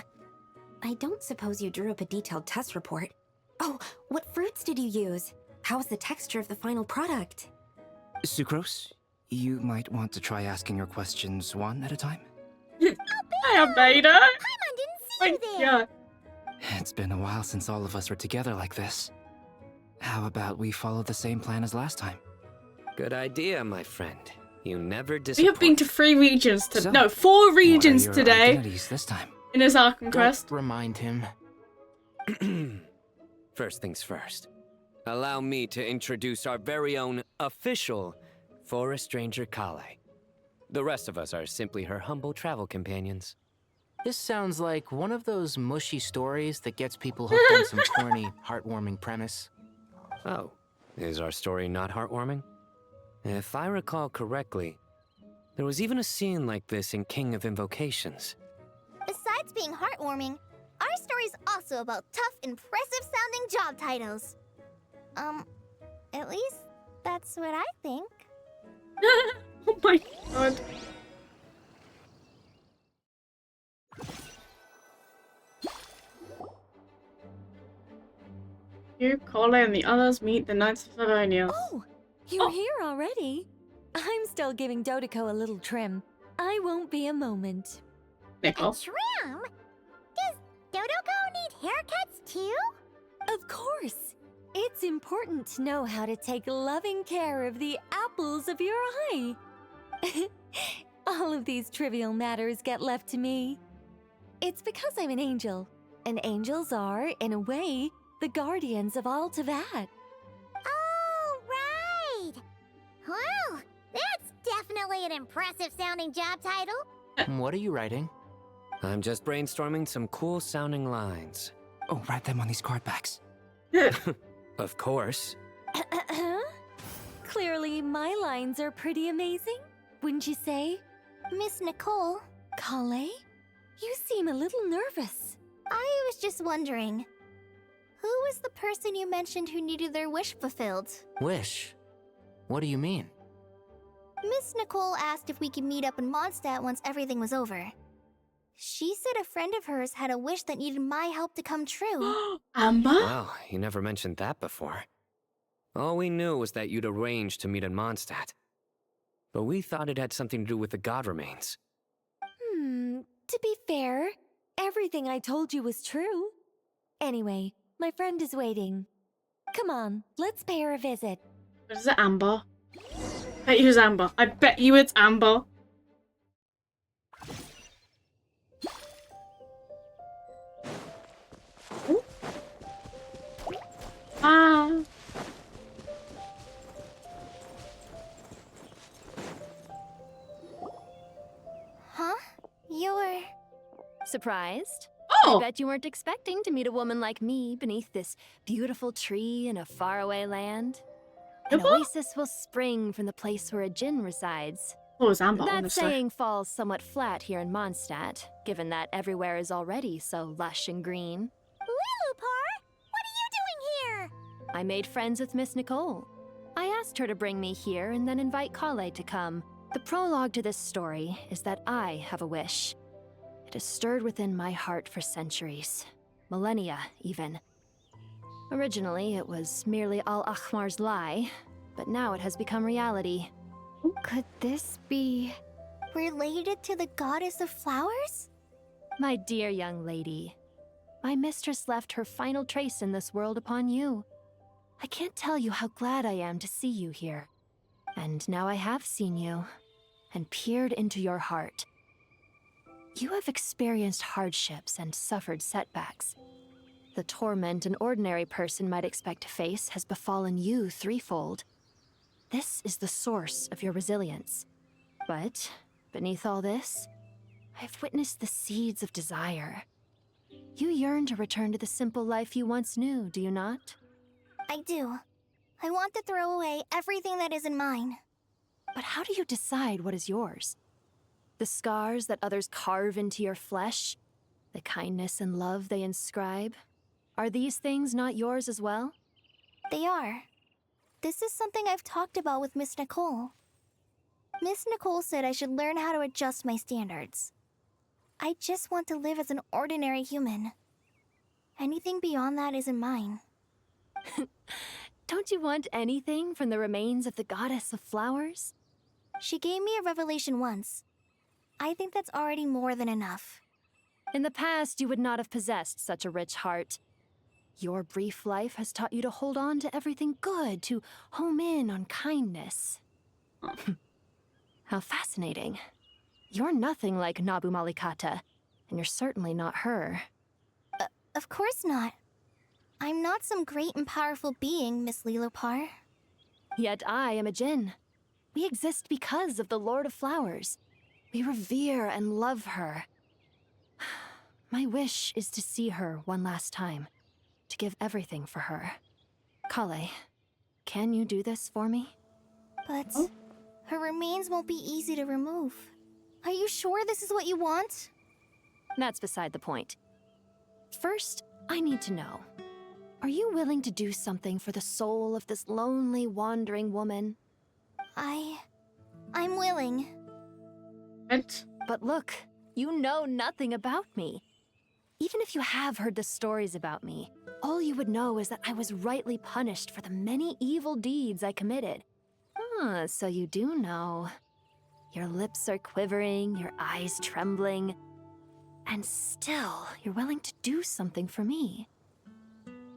I don't suppose you drew up a detailed test report. Oh, what fruits did you use? How's the texture of the final product? Sucrose, you might want to try asking your questions one at a time. Hi, Beta. Paimon didn't see you there. It's been a while since all of us were together like this. How about we follow the same plan as last time? Good idea, my friend. You never We disappoint. have been to 3 regions today. So, No, 4 regions what are your today. identities this time? In his Arkham quest. Remind him. First things first. Allow me to introduce our very own official Forest Ranger Kale. The rest of us are simply her humble travel companions. This sounds like one of those mushy stories that gets people hooked on some corny, heartwarming premise. Oh, is our story not heartwarming? If I recall correctly, there was even a scene like this in King of Invocations. Besides being heartwarming, our story's also about tough, impressive-sounding job titles. At least that's what I think. Oh my god. You, Cole, and the others meet the Knights of Favonius. Oh, you're here already? I'm still giving Dodoco a little trim. I won't be a moment. Nicole. Trim? Does Dodoco need haircuts too? Of course. It's important to know how to take loving care of the apples of your eye. All of these trivial matters get left to me. It's because I'm an angel, and angels are, in a way, the guardians of all Teyvat. Oh, right! Well, that's definitely an impressive sounding job title. What are you writing? I'm just brainstorming some cool sounding lines. Oh, write them on these card backs. Of course. Clearly, my lines are pretty amazing, wouldn't you say? Miss Nicole? Kale? You seem a little nervous. I was just wondering, who was the person you mentioned who needed their wish fulfilled? Wish? What do you mean? Miss Nicole asked if we could meet up in Mondstadt once everything was over. She said a friend of hers had a wish that needed my help to come true. Amber? Well, you never mentioned that before. All we knew was that you'd arranged to meet in Mondstadt. But we thought it had something to do with the god remains. To be fair, everything I told you was true. Anyway, my friend is waiting. Come on, let's pay her a visit. Is it Amber? Bet you it's Amber. I bet you it's Amber. Ooh. Ah. Huh? You're... Surprised? Oh! I bet you weren't expecting to meet a woman like me beneath this beautiful tree in a faraway land. An oasis will spring from the place where a djinn resides. Oh, it's Amber, That honestly. saying falls somewhat flat here in Mondstadt, given that everywhere is already so lush and green. Lilupar? What are you doing here? I made friends with Miss Nicole. I asked her to bring me here and then invite Kale to come. The prologue to this story is that I have a wish. It has stirred within my heart for centuries. Millennia, even. Originally, it was merely Al-Ahmar's lie, but now it has become reality. Could this be... related to the goddess of flowers? My dear young lady, my mistress left her final trace in this world upon you. I can't tell you how glad I am to see you here. And now I have seen you, and peered into your heart. You have experienced hardships and suffered setbacks. The torment an ordinary person might expect to face has befallen you threefold. This is the source of your resilience. But beneath all this, I've witnessed the seeds of desire. You yearn to return to the simple life you once knew, do you not? I do. I want to throw away everything that isn't mine. But how do you decide what is yours? The scars that others carve into your flesh? The kindness and love they inscribe? Are these things not yours as well? They are. This is something I've talked about with Miss Nicole. Miss Nicole said I should learn how to adjust my standards. I just want to live as an ordinary human. Anything beyond that isn't mine. Don't you want anything from the remains of the goddess of flowers? She gave me a revelation once. I think that's already more than enough. In the past, you would not have possessed such a rich heart. Your brief life has taught you to hold on to everything good, to home in on kindness. How fascinating. You're nothing like Nabu Malikata, and you're certainly not her. Of course not. I'm not some great and powerful being, Miss Lilopar. Yet I am a djinn. We exist because of the Lord of Flowers. We revere and love her. My wish is to see her one last time, to give everything for her. Kale, can you do this for me? But her remains won't be easy to remove. Are you sure this is what you want? That's beside the point. First, I need to know. Are you willing to do something for the soul of this lonely, wandering woman? I'm willing. What? But look, you know nothing about me. Even if you have heard the stories about me, all all you would know is that I was rightly punished for the many evil deeds I committed. Ah, so you do know. Your lips are quivering, your eyes trembling, and still you're willing to do something for me.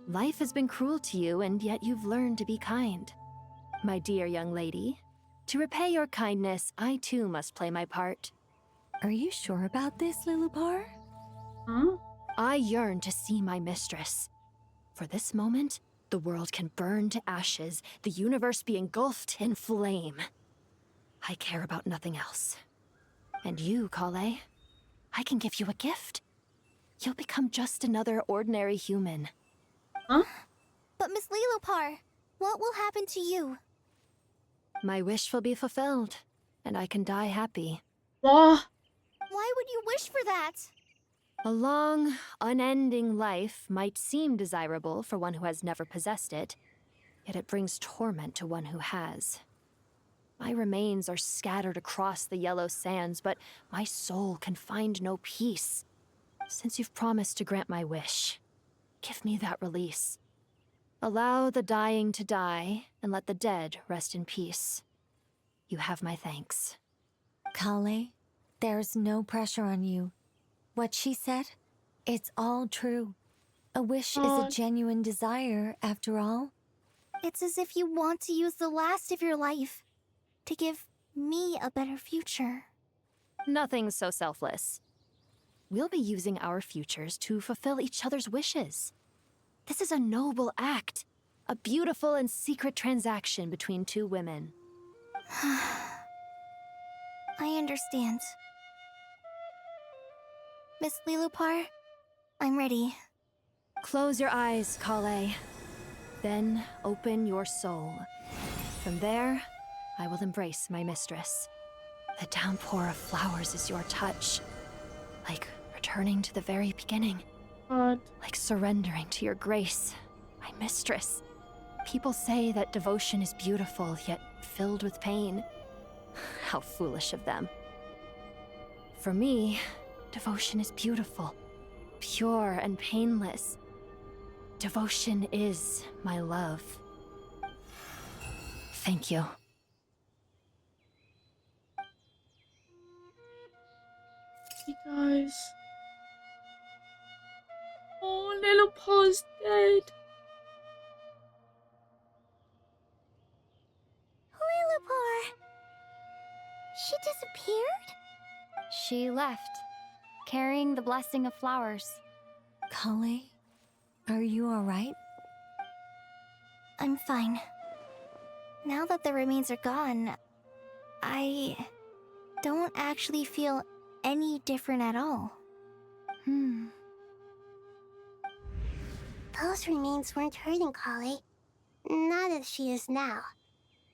Life has been cruel to you, and yet you've learned to be kind. My dear young lady, to repay your kindness, I too must play my part. Are you sure about this, Lilupar? Huh? I yearn to see my mistress. For this moment, the world can burn to ashes, the universe be engulfed in flame. I care about nothing else. And you, Kale, I can give you a gift. You'll become just another ordinary human. Huh? But Miss Lilopar, what will happen to you? My wish will be fulfilled, and I can die happy. What? Why would you wish for that? A long, unending life might seem desirable for one who has never possessed it, yet it brings torment to one who has. My remains are scattered across the yellow sands, but my soul can find no peace. Since you've promised to grant my wish, give me that release. Allow the dying to die, and let the dead rest in peace. You have my thanks. Kale, there's no pressure on you. What she said, it's all true. A wish is a genuine desire, after all. It's as if you want to use the last of your life to give me a better future. Nothing so selfless. We'll be using our futures to fulfill each other's wishes. This is a noble act, a beautiful and secret transaction between two women. I understand. Miss Lilopar, I'm ready. Close your eyes, Kale. Then open your soul. From there, I will embrace my mistress. The downpour of flowers is your touch. Like returning to the very beginning. Like surrendering to your grace, my mistress. People say that devotion is beautiful, yet filled with pain. How foolish of them. For me, devotion is beautiful, pure and painless. Devotion is my love. Thank you. You guys. Oh, little Pa's dead. Lilopar! She disappeared? She left, carrying the blessing of flowers. Kale, are you alright? I'm fine. Now that the remains are gone, I don't actually feel any different at all. Those remains weren't hurting Kale. Not as she is now.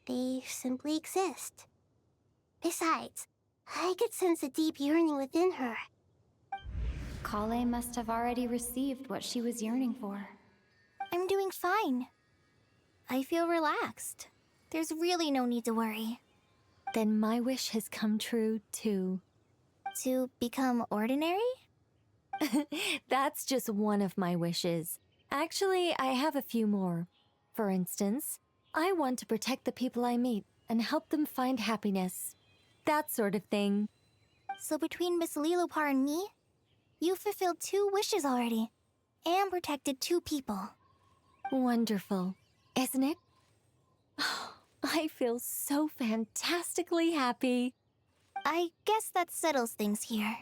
They simply exist. Besides, I could sense a deep yearning within her. Kale must have already received what she was yearning for. I'm doing fine. I feel relaxed. There's really no need to worry. Then my wish has come true, too. To become ordinary? That's just one of my wishes. Actually, I have a few more. For instance, I want to protect the people I meet and help them find happiness. That sort of thing. So between Miss Lilopar and me, you fulfilled 2 wishes already, and protected 2 people. Wonderful, isn't it? I feel so fantastically happy. I guess that settles things here.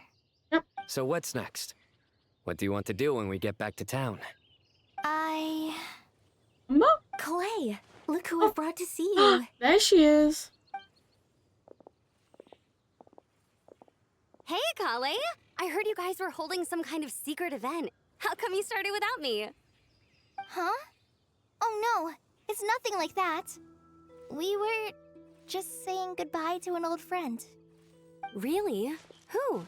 So what's next? What do you want to do when we get back to town? Clay, look who I brought to see you. There she is. Hey, Kale! I heard you guys were holding some kind of secret event. How come you started without me? Huh? Oh no, it's nothing like that. We were just saying goodbye to an old friend. Really? Who?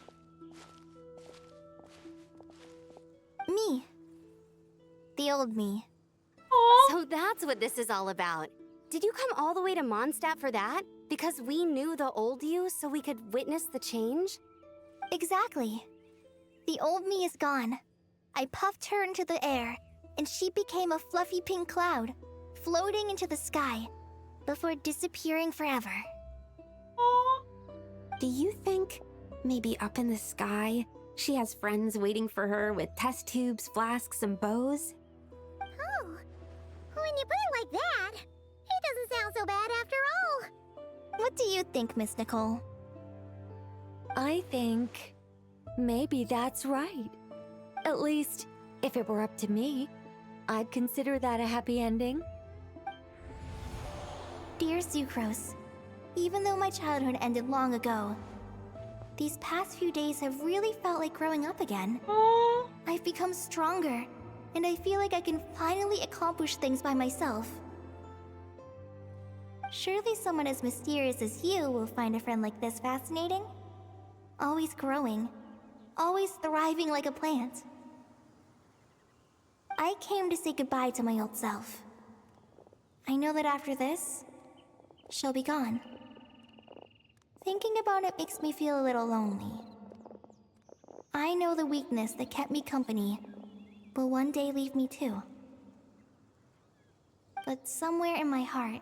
Me. The old me. So that's what this is all about. Did you come all the way to Mondstadt for that? Because we knew the old you so we could witness the change? Exactly. The old me is gone. I puffed her into the air, and she became a fluffy pink cloud, floating into the sky, before disappearing forever. Do you think maybe up in the sky, she has friends waiting for her with test tubes, flasks, and bows? Oh, when you put it like that, it doesn't sound so bad after all. What do you think, Miss Nicole? I think maybe that's right. At least, if it were up to me, I'd consider that a happy ending. Dear Sucrose, even though my childhood ended long ago, these past few days have really felt like growing up again. I've become stronger, and I feel like I can finally accomplish things by myself. Surely someone as mysterious as you will find a friend like this fascinating? Always growing, always thriving like a plant. I came to say goodbye to my old self. I know that after this, she'll be gone. Thinking about it makes me feel a little lonely. I know the weakness that kept me company will one day leave me too. But somewhere in my heart,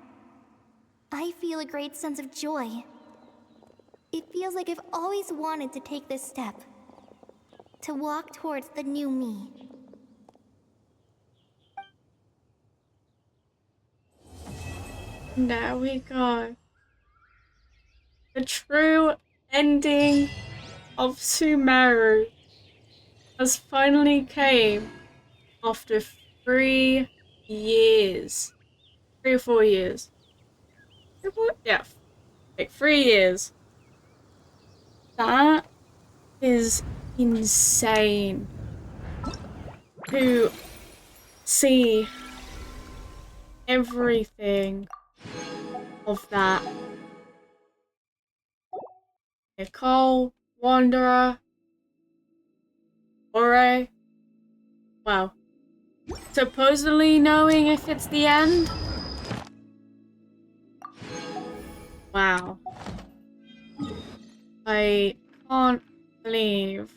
I feel a great sense of joy. It feels like I've always wanted to take this step, to walk towards the new me. There we go. The true ending of Sumeru has finally came after 3 years. 3 or 4 years. Yeah, like 3 years. That is insane to see everything of that. Nicole, Wanderer, Ore. Wow. Supposedly knowing if it's the end? Wow. I can't believe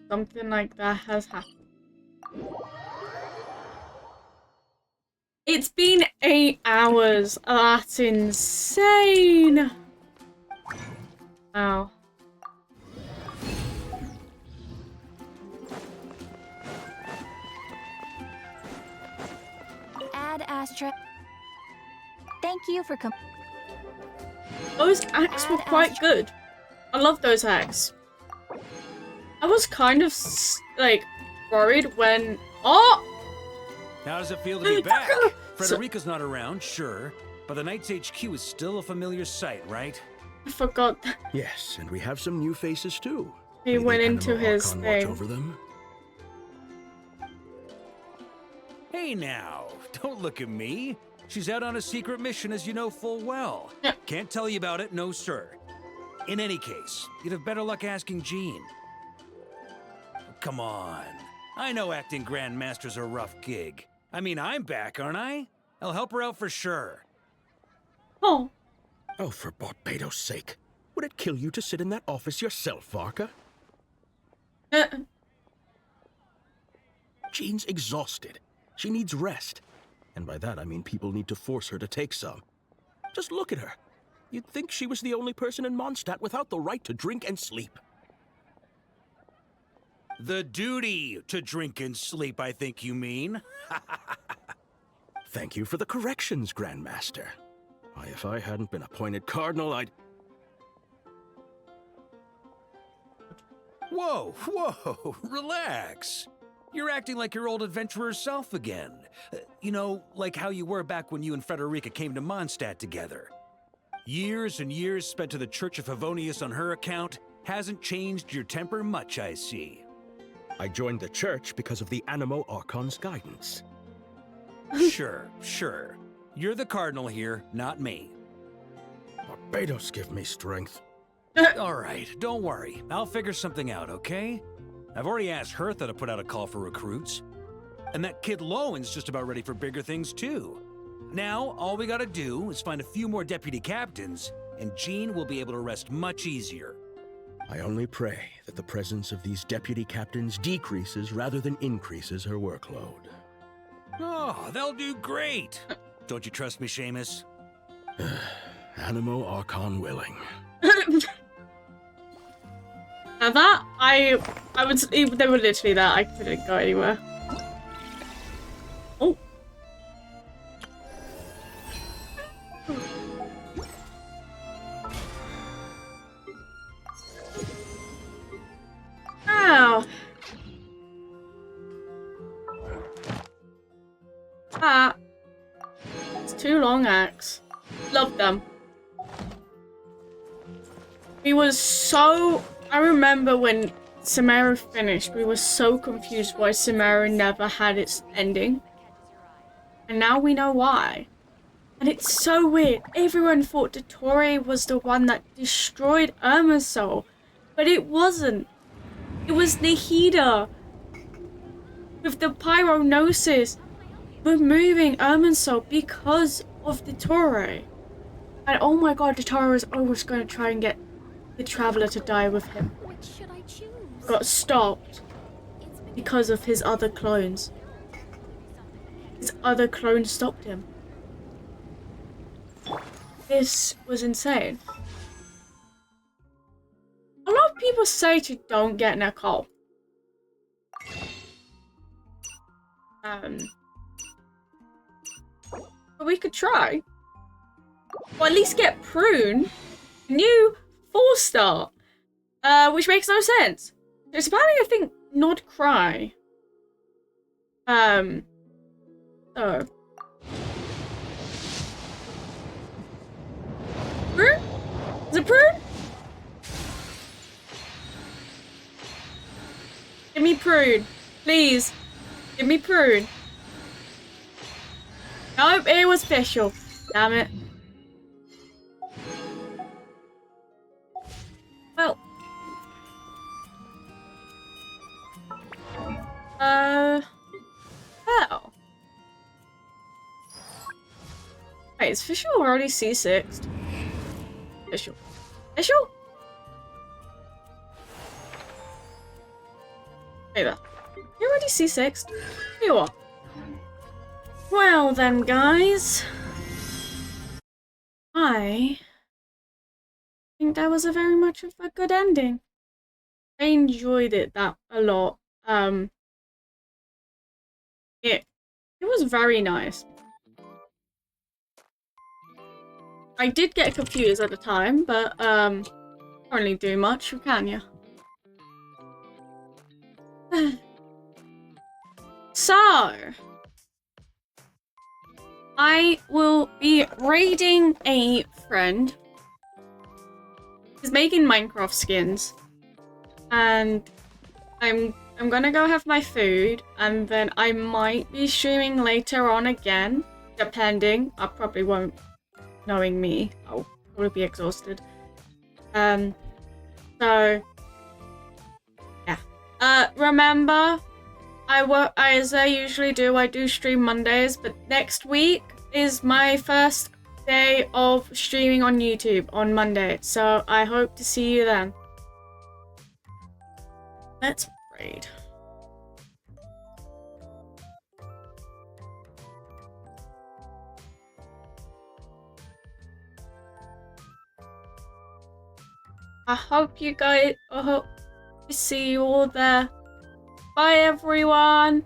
something like that has happened. It's been 8 hours. That's insane. Wow. Ad Astra. Thank you for Those acts were quite good. I love those acts. I was kind of like worried when How does it feel to be back? Frederica's not around, sure, but the Knights HQ is still a familiar sight, right? I forgot that. Yes, and we have some new faces too. He went into his Archon thing. watch over them. Hey now, don't look at me. She's out on a secret mission, as you know full well. Can't tell you about it, no sir. In any case, you'd have better luck asking Jean. Come on. I know acting Grandmaster's a rough gig. I mean, I'm back, aren't I? I'll help her out for sure. Oh. Oh, for Barbados' sake. Would it kill you to sit in that office yourself, Varka? Jean's exhausted. She needs rest. And by that, I mean people need to force her to take some. Just look at her. You'd think she was the only person in Mondstadt without the right to drink and sleep. The duty to drink and sleep, I think you mean. Thank you for the corrections, Grandmaster. Why, if I hadn't been appointed Cardinal, I'd... Whoa, whoa, relax. You're acting like your old adventurer self again. You know, like how you were back when you and Frederica came to Mondstadt together. Years and years spent to the Church of Favonius on her account hasn't changed your temper much, I see. I joined the church because of the Animo Archon's guidance. Sure, sure. You're the Cardinal here, not me. Barbados give me strength. All right, don't worry. I'll figure something out, okay? I've already asked Hertha to put out a call for recruits. And that kid Lowen's just about ready for bigger things, too. Now, all we gotta do is find a few more deputy captains, and Jean will be able to rest much easier. I only pray that the presence of these deputy captains decreases rather than increases her workload. Oh, they'll do great. Don't you trust me, Seamus? Animo Archon willing. Now that, I would, they were literally that, I couldn't go anywhere. Oh. Ow. Ah. It's 2 long acts. Love them. We were so... I remember when Sumeru finished, we were so confused why Sumeru never had its ending. And now we know why. And it's so weird. Everyone thought Dottore was the one that destroyed Irminsul. But it wasn't. It was Nahida. With the pyronosis removing Irminsul because of Dottore. And oh my god, Dottore was always going to try and get the Traveler to die with him. Which should I choose? Got stopped because of his other clones. His other clone stopped him. This was insane. A lot of people say to don't get Nicole. But we could try. Or at least get Prune. New 4-star. Which makes no sense. It's apparently, I think, Nod Cry. Oh. Prune? Is it Prune? Give me Prune. Please. Give me Prune. Nope, it was special. Damn it. Well. Hell. Wait, is Fischl already C6'd? Fischl. Fischl? Hey there. You already C6'd? You are. Well then, guys. I think that was a very much of a good ending. I enjoyed it that a lot. It was very nice. I did get confused at the time, but can't really do much, can you? So I will be raiding a friend. He's making Minecraft skins. And I'm gonna go have my food, and then I might be streaming later on again, depending. I probably won't, knowing me. I'll probably be exhausted. So yeah. Remember, as I usually do, I do stream Mondays, but next week is my first day of streaming on YouTube on Monday, so I hope to see you then. Let's raid. I hope to see you all there. Bye everyone.